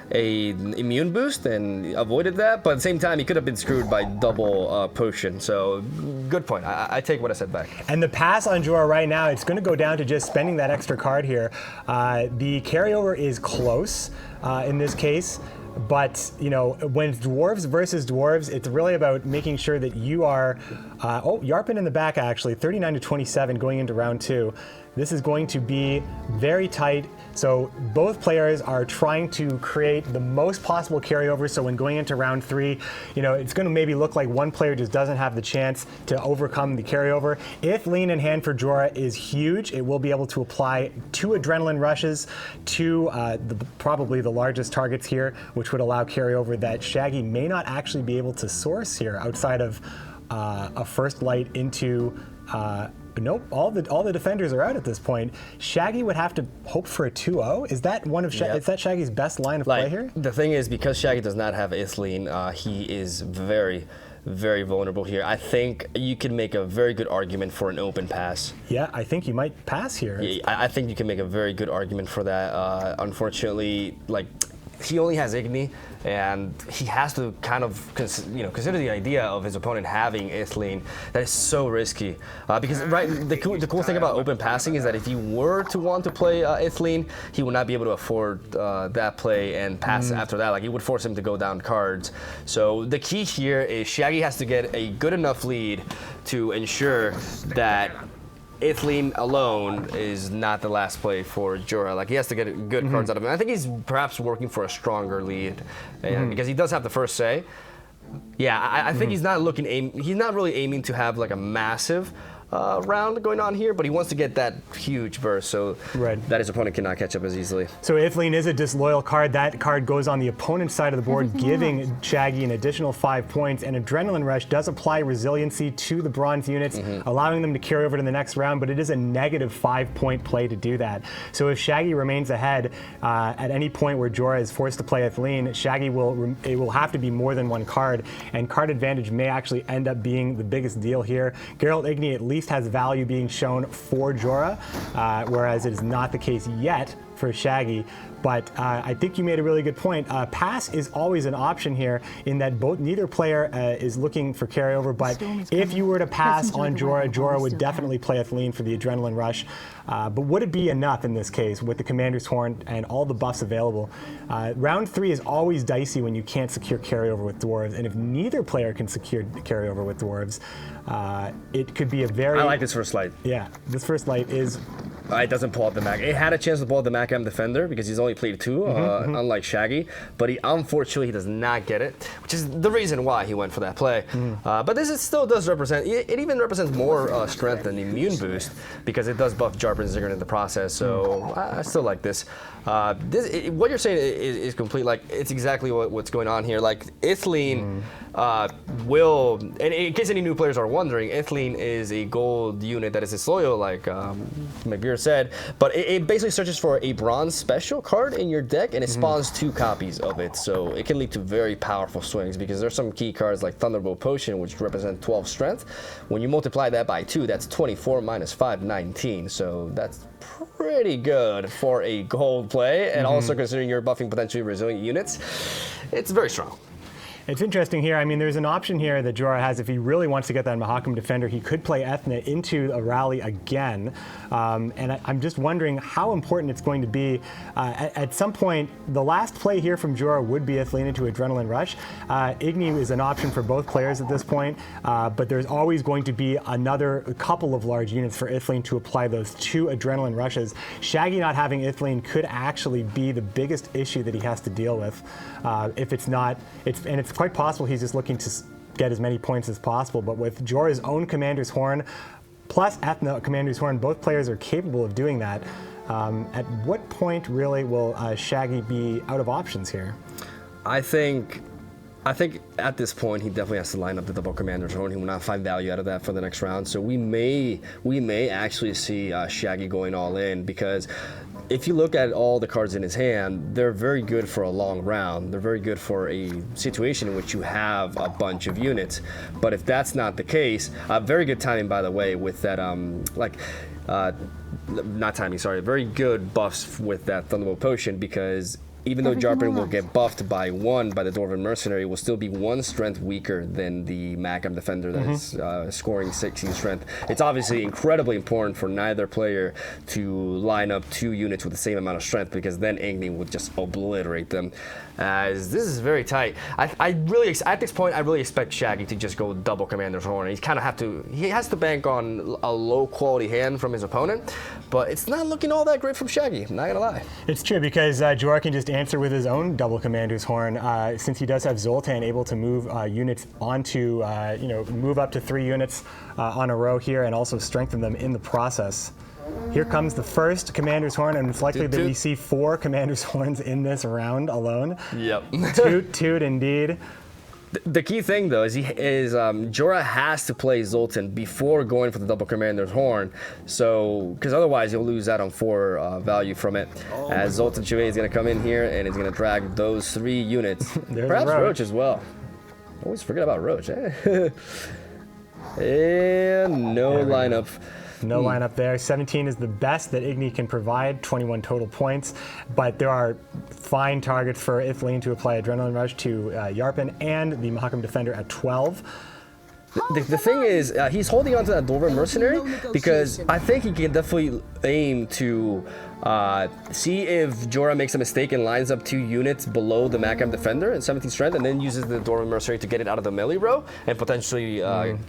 Speaker 1: immune boost and avoided that, but at the same time, he could have been screwed by double potion. So good point. I take what I said back.
Speaker 4: And the pass on Jorah right now, it's going to go down to just spending that extra card here. The carryover is close in this case. But, when dwarves versus dwarves, it's really about making sure that you are, Yarpin in the back actually, 39 to 27 going into round 2. This is going to be very tight. So both players are trying to create the most possible carryover. So when going into round 3, it's going to maybe look like one player just doesn't have the chance to overcome the carryover. If lean in hand for Jorah is huge, it will be able to apply 2 adrenaline rushes to probably the largest targets here, which would allow carryover that Shaggy may not actually be able to source here outside of a first light into. Nope, all the defenders are out at this point. Shaggy would have to hope for a 2-0. Is that is that Shaggy's best line of play here?
Speaker 1: The thing is, because Shaggy does not have Ithilien, he is very, very vulnerable here. I think you can make a very good argument for an open pass.
Speaker 4: Yeah, I think you might pass here.
Speaker 1: Yeah, I think you can make a very good argument for that. Unfortunately, he only has Igni, and he has to kind of consider the idea of his opponent having Ithleen. That is so risky because the cool thing about open passing is that if he were to want to play Ithleen, he would not be able to afford that play and pass after that. Like, it would force him to go down cards. So the key here is Shaggy has to get a good enough lead to ensure that Ithleen alone is not the last play for Jorah. Like, he has to get good cards out of him. I think he's perhaps working for a stronger lead because he does have the first say. Yeah, I think he's not really aiming to have like a massive round going on here, but he wants to get that huge burst so that his opponent cannot catch up as easily.
Speaker 4: So Ithleen is a disloyal card. That card goes on the opponent's side of the board, giving Shaggy an additional 5 points. And Adrenaline Rush does apply resiliency to the bronze units, allowing them to carry over to the next round, but it is a negative 5-point play to do that. So if Shaggy remains ahead at any point where Jorah is forced to play Ithleen, Shaggy will have to be more than one card, and card advantage may actually end up being the biggest deal here. Geralt Igni at least has value being shown for Jorah, whereas it is not the case yet for Shaggy. But I think you made a really good point. Pass is always an option here in that neither player is looking for carryover, but if you were to pass on Jorah, Jorah would definitely play Ithleen for the Adrenaline Rush. But would it be enough in this case with the Commander's Horn and all the buffs available? Round 3 is always dicey when you can't secure carryover with Dwarves, and if neither player can secure carryover with Dwarves, it could be a very...
Speaker 1: I like this first light.
Speaker 4: Yeah, this first light is...
Speaker 1: It doesn't pull out the Mac. It had a chance to pull out the Macam Defender because he's only played 2, unlike Shaggy. But unfortunately, he does not get it, which is the reason why he went for that play. But this still does represent, it even represents more strength than the immune boost because it does buff Jarp and Ziggurat in the process. So I still like this. What you're saying is complete. Like, it's exactly what's going on here. Like, Ithleen will, and in case any new players are wondering, Ithleen is a gold unit that is disloyal, like McBeer said, but it basically searches for a bronze special card in your deck, and it spawns 2 copies of it. So it can lead to very powerful swings because there's some key cards like Thunderbolt Potion, which represent 12 strength. When you multiply that by 2, that's 24 minus 5, 19. So that's pretty good for a gold play, and also considering you're buffing potentially resilient units, it's very strong.
Speaker 4: It's interesting here. I mean, there's an option here that Jorah has. If he really wants to get that Mahakam Defender, he could play Ethna into a rally again. And I'm just wondering how important it's going to be. At some point, the last play here from Jorah would be Ithleen into Adrenaline Rush. Igni is an option for both players at this point, but there's always going to be another couple of large units for Ithleen to apply those 2 Adrenaline Rushes. Shaggy not having Ithleen could actually be the biggest issue that he has to deal with. If it's not, and it's quite possible he's just looking to get as many points as possible, but with Jorah's own Commander's Horn plus Ethna Commander's Horn, both players are capable of doing that. At what point really will Shaggy be out of options here?
Speaker 1: I think at this point he definitely has to line up the double Commander's Horn. He will not find value out of that for the next round. So we may actually see Shaggy going all in, because if you look at all the cards in his hand, they're very good for a long round. They're very good for a situation in which you have a bunch of units. But if that's not the case, very good timing, by the way, with that, not timing, sorry, very good buffs with that Thunderbolt Potion, because even though Jarpin will get buffed by 1 by the Dwarven Mercenary, will still be 1 strength weaker than the Macam Defender that is scoring 16 strength. It's obviously incredibly important for neither player to line up 2 units with the same amount of strength, because then Igni would just obliterate them. As this is very tight. At this point, I really expect Shaggy to just go double Commander's Horn. He has to bank on a low quality hand from his opponent, but it's not looking all that great from Shaggy, I'm not gonna lie.
Speaker 4: It's true, because Jorah can just answer with his own double Commander's Horn, since he does have Zoltan able to move units onto, move up to 3 units on a row here, and also strengthen them in the process. Here comes the first Commander's Horn, and it's likely that we see 4 Commander's Horns in this round alone.
Speaker 1: Yep.
Speaker 4: Toot indeed.
Speaker 1: The key thing, though, is Jorah has to play Zoltan before going for the double Commander's Horn, so because otherwise he'll lose out on 4 value from it. As Zoltan Chouet is going to come in here and is going to drag those 3 units. Perhaps Roach as well. Always forget about Roach, eh? And no lineup.
Speaker 4: No lineup there. 17 is the best that Igni can provide, 21 total points. But there are fine targets for Ithleen to apply Adrenaline Rush to Yarpen and the Mahakam Defender at 12.
Speaker 1: The thing is, he's holding on to that Dwarven Mercenary because I think he can definitely aim to see if Jorah makes a mistake and lines up 2 units below the Mahakam Defender in 17 strength, and then uses the Dwarven Mercenary to get it out of the melee row and potentially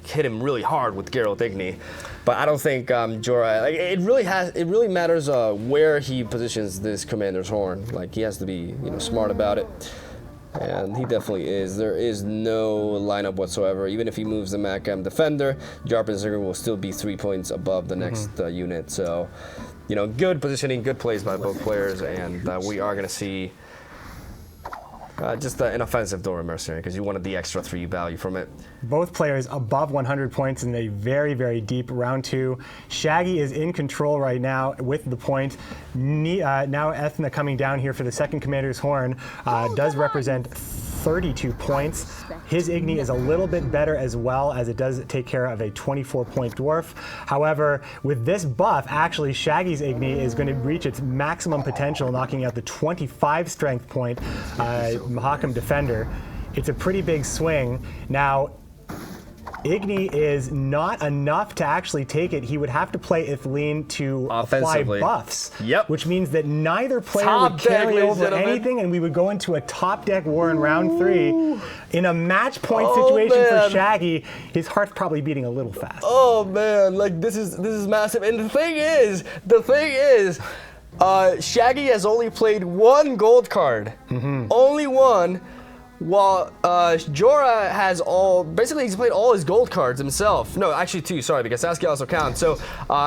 Speaker 1: hit him really hard with Geralt Igni. But I don't think Jorah. Like, it really matters where he positions this Commander's Horn. Like, he has to be smart about it. And he definitely is. There is no lineup whatsoever. Even if he moves the Mahakam Defender, Yarpen Zinger will still be 3 points above the next unit. So, good positioning, good plays by both players, and we are going to see just an offensive Dwarven Mercenary because you wanted the extra 3 value from it.
Speaker 4: Both players above 100 points in a very, very deep round 2. Shaggy is in control right now with the point. Now Ethna coming down here for the second Commander's Horn does represent 32 points. His Igni is a little bit better as well, as it does take care of a 24-point dwarf. However, with this buff, actually Shaggy's Igni is going to reach its maximum potential, knocking out the 25 strength point Mahakam Defender. It's a pretty big swing. Now, Igni is not enough to actually take it. He would have to play Ithleen to apply buffs.
Speaker 1: Yep.
Speaker 4: Which means that neither player would carry over anything, and we would go into a top deck war in round 3. In a match point situation for Shaggy, his heart's probably beating a little fast.
Speaker 1: Oh man, like this is massive. And the thing is, Shaggy has only played 1 gold card. Only 1. While Jorah has basically he's played all his gold cards himself. No, actually 2, sorry, because Saskia also counts. So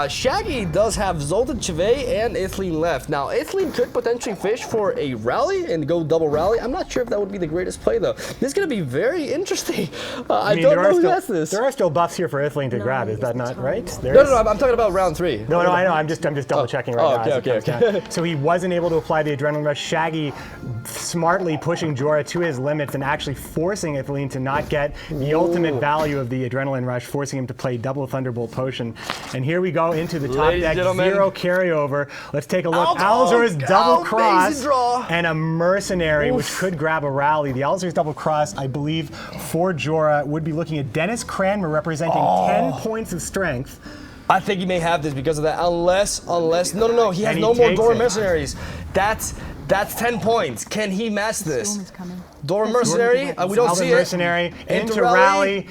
Speaker 1: Shaggy does have Zoltan Chivay and Ithleen left. Now, Ithleen could potentially fish for a rally and go double rally. I'm not sure if that would be the greatest play, though. This is going to be very interesting. I don't know who has this.
Speaker 4: There are still buffs here for Ithleen to grab, is that not right?
Speaker 1: No, I'm talking about round 3.
Speaker 4: No, I know, I'm just double checking right now.
Speaker 1: Okay.
Speaker 4: So he wasn't able to apply the Adrenaline Rush. Shaggy smartly pushing Jorah to his limits and actually forcing Ithleen to not get the ultimate value of the Adrenaline Rush, forcing him to play double Thunderbolt Potion. And here we go into the top deck, 0 carryover. Let's take a look. Alzur's double cross and a Mercenary, which could grab a rally. The Alzur's double cross, I believe, for Jorah would be looking at Dennis Cranmer representing 10 points of strength.
Speaker 1: I think he may have this because of that, unless, no, he has no more Dwarven Mercenaries. That's 10 points. Can he match this? Dwarven Mercenary, we don't see it.
Speaker 4: Mercenary, into rally,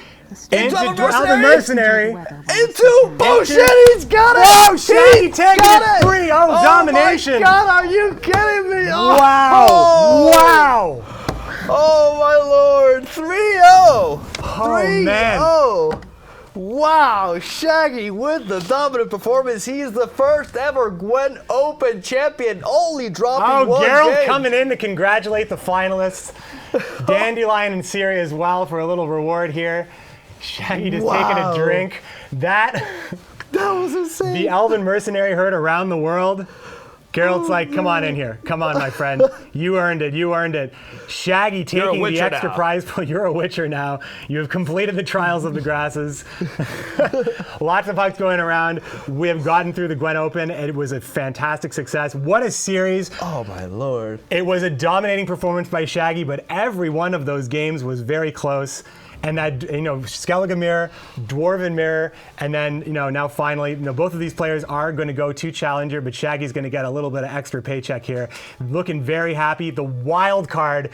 Speaker 4: into
Speaker 1: Alvin
Speaker 4: Mercenary,
Speaker 1: into Potion, he's got it!
Speaker 4: Oh, Shaggy taking it 3-0 domination!
Speaker 1: Oh my God, are you kidding me?
Speaker 4: Wow!
Speaker 1: Oh my Lord, 3-0! 3-0!
Speaker 4: Man.
Speaker 1: Wow, Shaggy with the dominant performance. He's the first ever Gwent Open champion, only dropping 1
Speaker 4: Geralt
Speaker 1: game.
Speaker 4: coming in to congratulate the finalists. Dandelion and Siri as well for a little reward here. Shaggy just taking a drink. That
Speaker 1: was insane.
Speaker 4: The Elven Mercenary heard around the world. Geralt's like, come on in here. Come on, my friend. You earned it. You earned it. Shaggy taking the extra prize. You're a Witcher now. You have completed the Trials of the Grasses. Lots of pucks going around. We have gotten through the Gwent Open. It was a fantastic success. What a series.
Speaker 1: Oh, my Lord.
Speaker 4: It was a dominating performance by Shaggy, but every one of those games was very close. And that, Skellige Mirror, Dwarven Mirror, and then, now finally, both of these players are going to go to Challenger, but Shaggy's going to get a little bit of extra paycheck here. Looking very happy. The wild card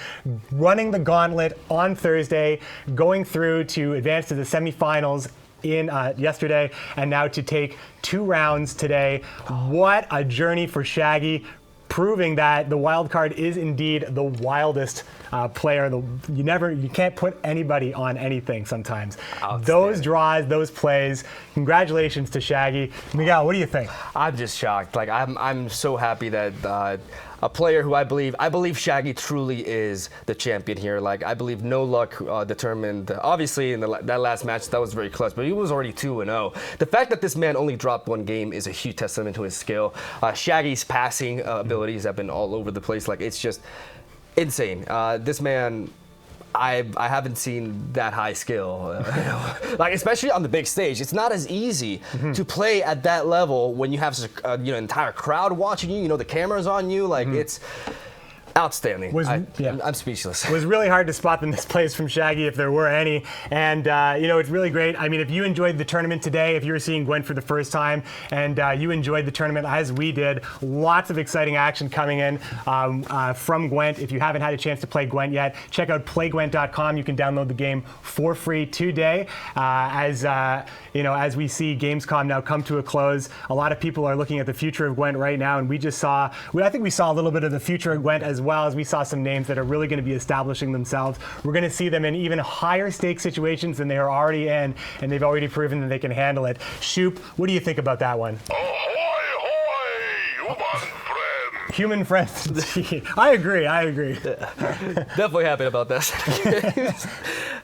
Speaker 4: running the gauntlet on Thursday, going through to advance to the semifinals yesterday, and now to take 2 rounds today. What a journey for Shaggy, proving that the wild card is indeed the wildest player. You can't put anybody on anything sometimes. Those draws, those plays. Congratulations to Shaggy. Miguel, what do you think?
Speaker 1: I'm just shocked. Like I'm so happy that a player who I believe Shaggy truly is the champion here. Like I believe no luck determined. Obviously in that last match that was very close, but he was already 2-0. The fact that this man only dropped 1 game is a huge testament to his skill. Shaggy's passing abilities have been all over the place. Like it's just insane. This man, I haven't seen that high skill, like especially on the big stage. It's not as easy to play at that level when you have such an entire crowd watching you. You know, the camera's on you. Like it's outstanding. I'm speechless.
Speaker 4: It was really hard to spot the misplays from Shaggy if there were any, and it's really great. I mean, if you enjoyed the tournament today, if you were seeing Gwent for the first time, and you enjoyed the tournament as we did, lots of exciting action coming in from Gwent. If you haven't had a chance to play Gwent yet, check out playgwent.com. You can download the game for free today. As we see Gamescom now come to a close, a lot of people are looking at the future of Gwent right now, and I think we saw a little bit of the future of Gwent as well, as we saw some names that are really going to be establishing themselves. We're going to see them in even higher stake situations than they are already in, and they've already proven that they can handle it. Shoop, what do you think about that one? Human friends. I agree.
Speaker 1: Definitely happy about that.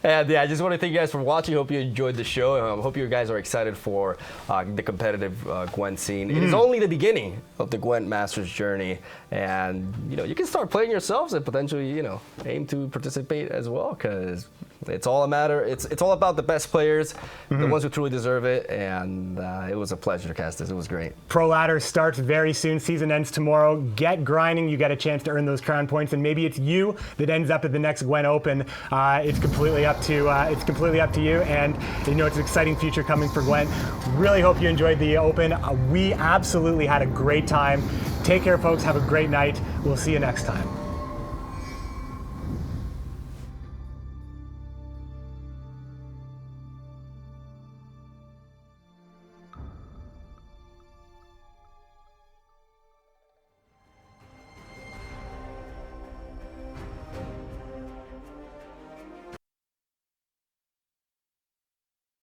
Speaker 1: And I just want to thank you guys for watching. Hope you enjoyed the show. Hope you guys are excited for the competitive Gwent scene. It is only the beginning of the Gwent Masters journey, and you can start playing yourselves and potentially aim to participate as well, because it's all it's all about the best players, the ones who truly deserve it, and it was a pleasure to cast this. It was great.
Speaker 4: Pro Ladder starts very soon. Season ends tomorrow. Get grinding. You get a chance to earn those crown points, and maybe it's you that ends up at the next Gwent Open. It's completely up to you, and it's an exciting future coming for Gwent. Really hope you enjoyed the Open. We absolutely had a great time. Take care, folks. Have a great night. We'll see you next time.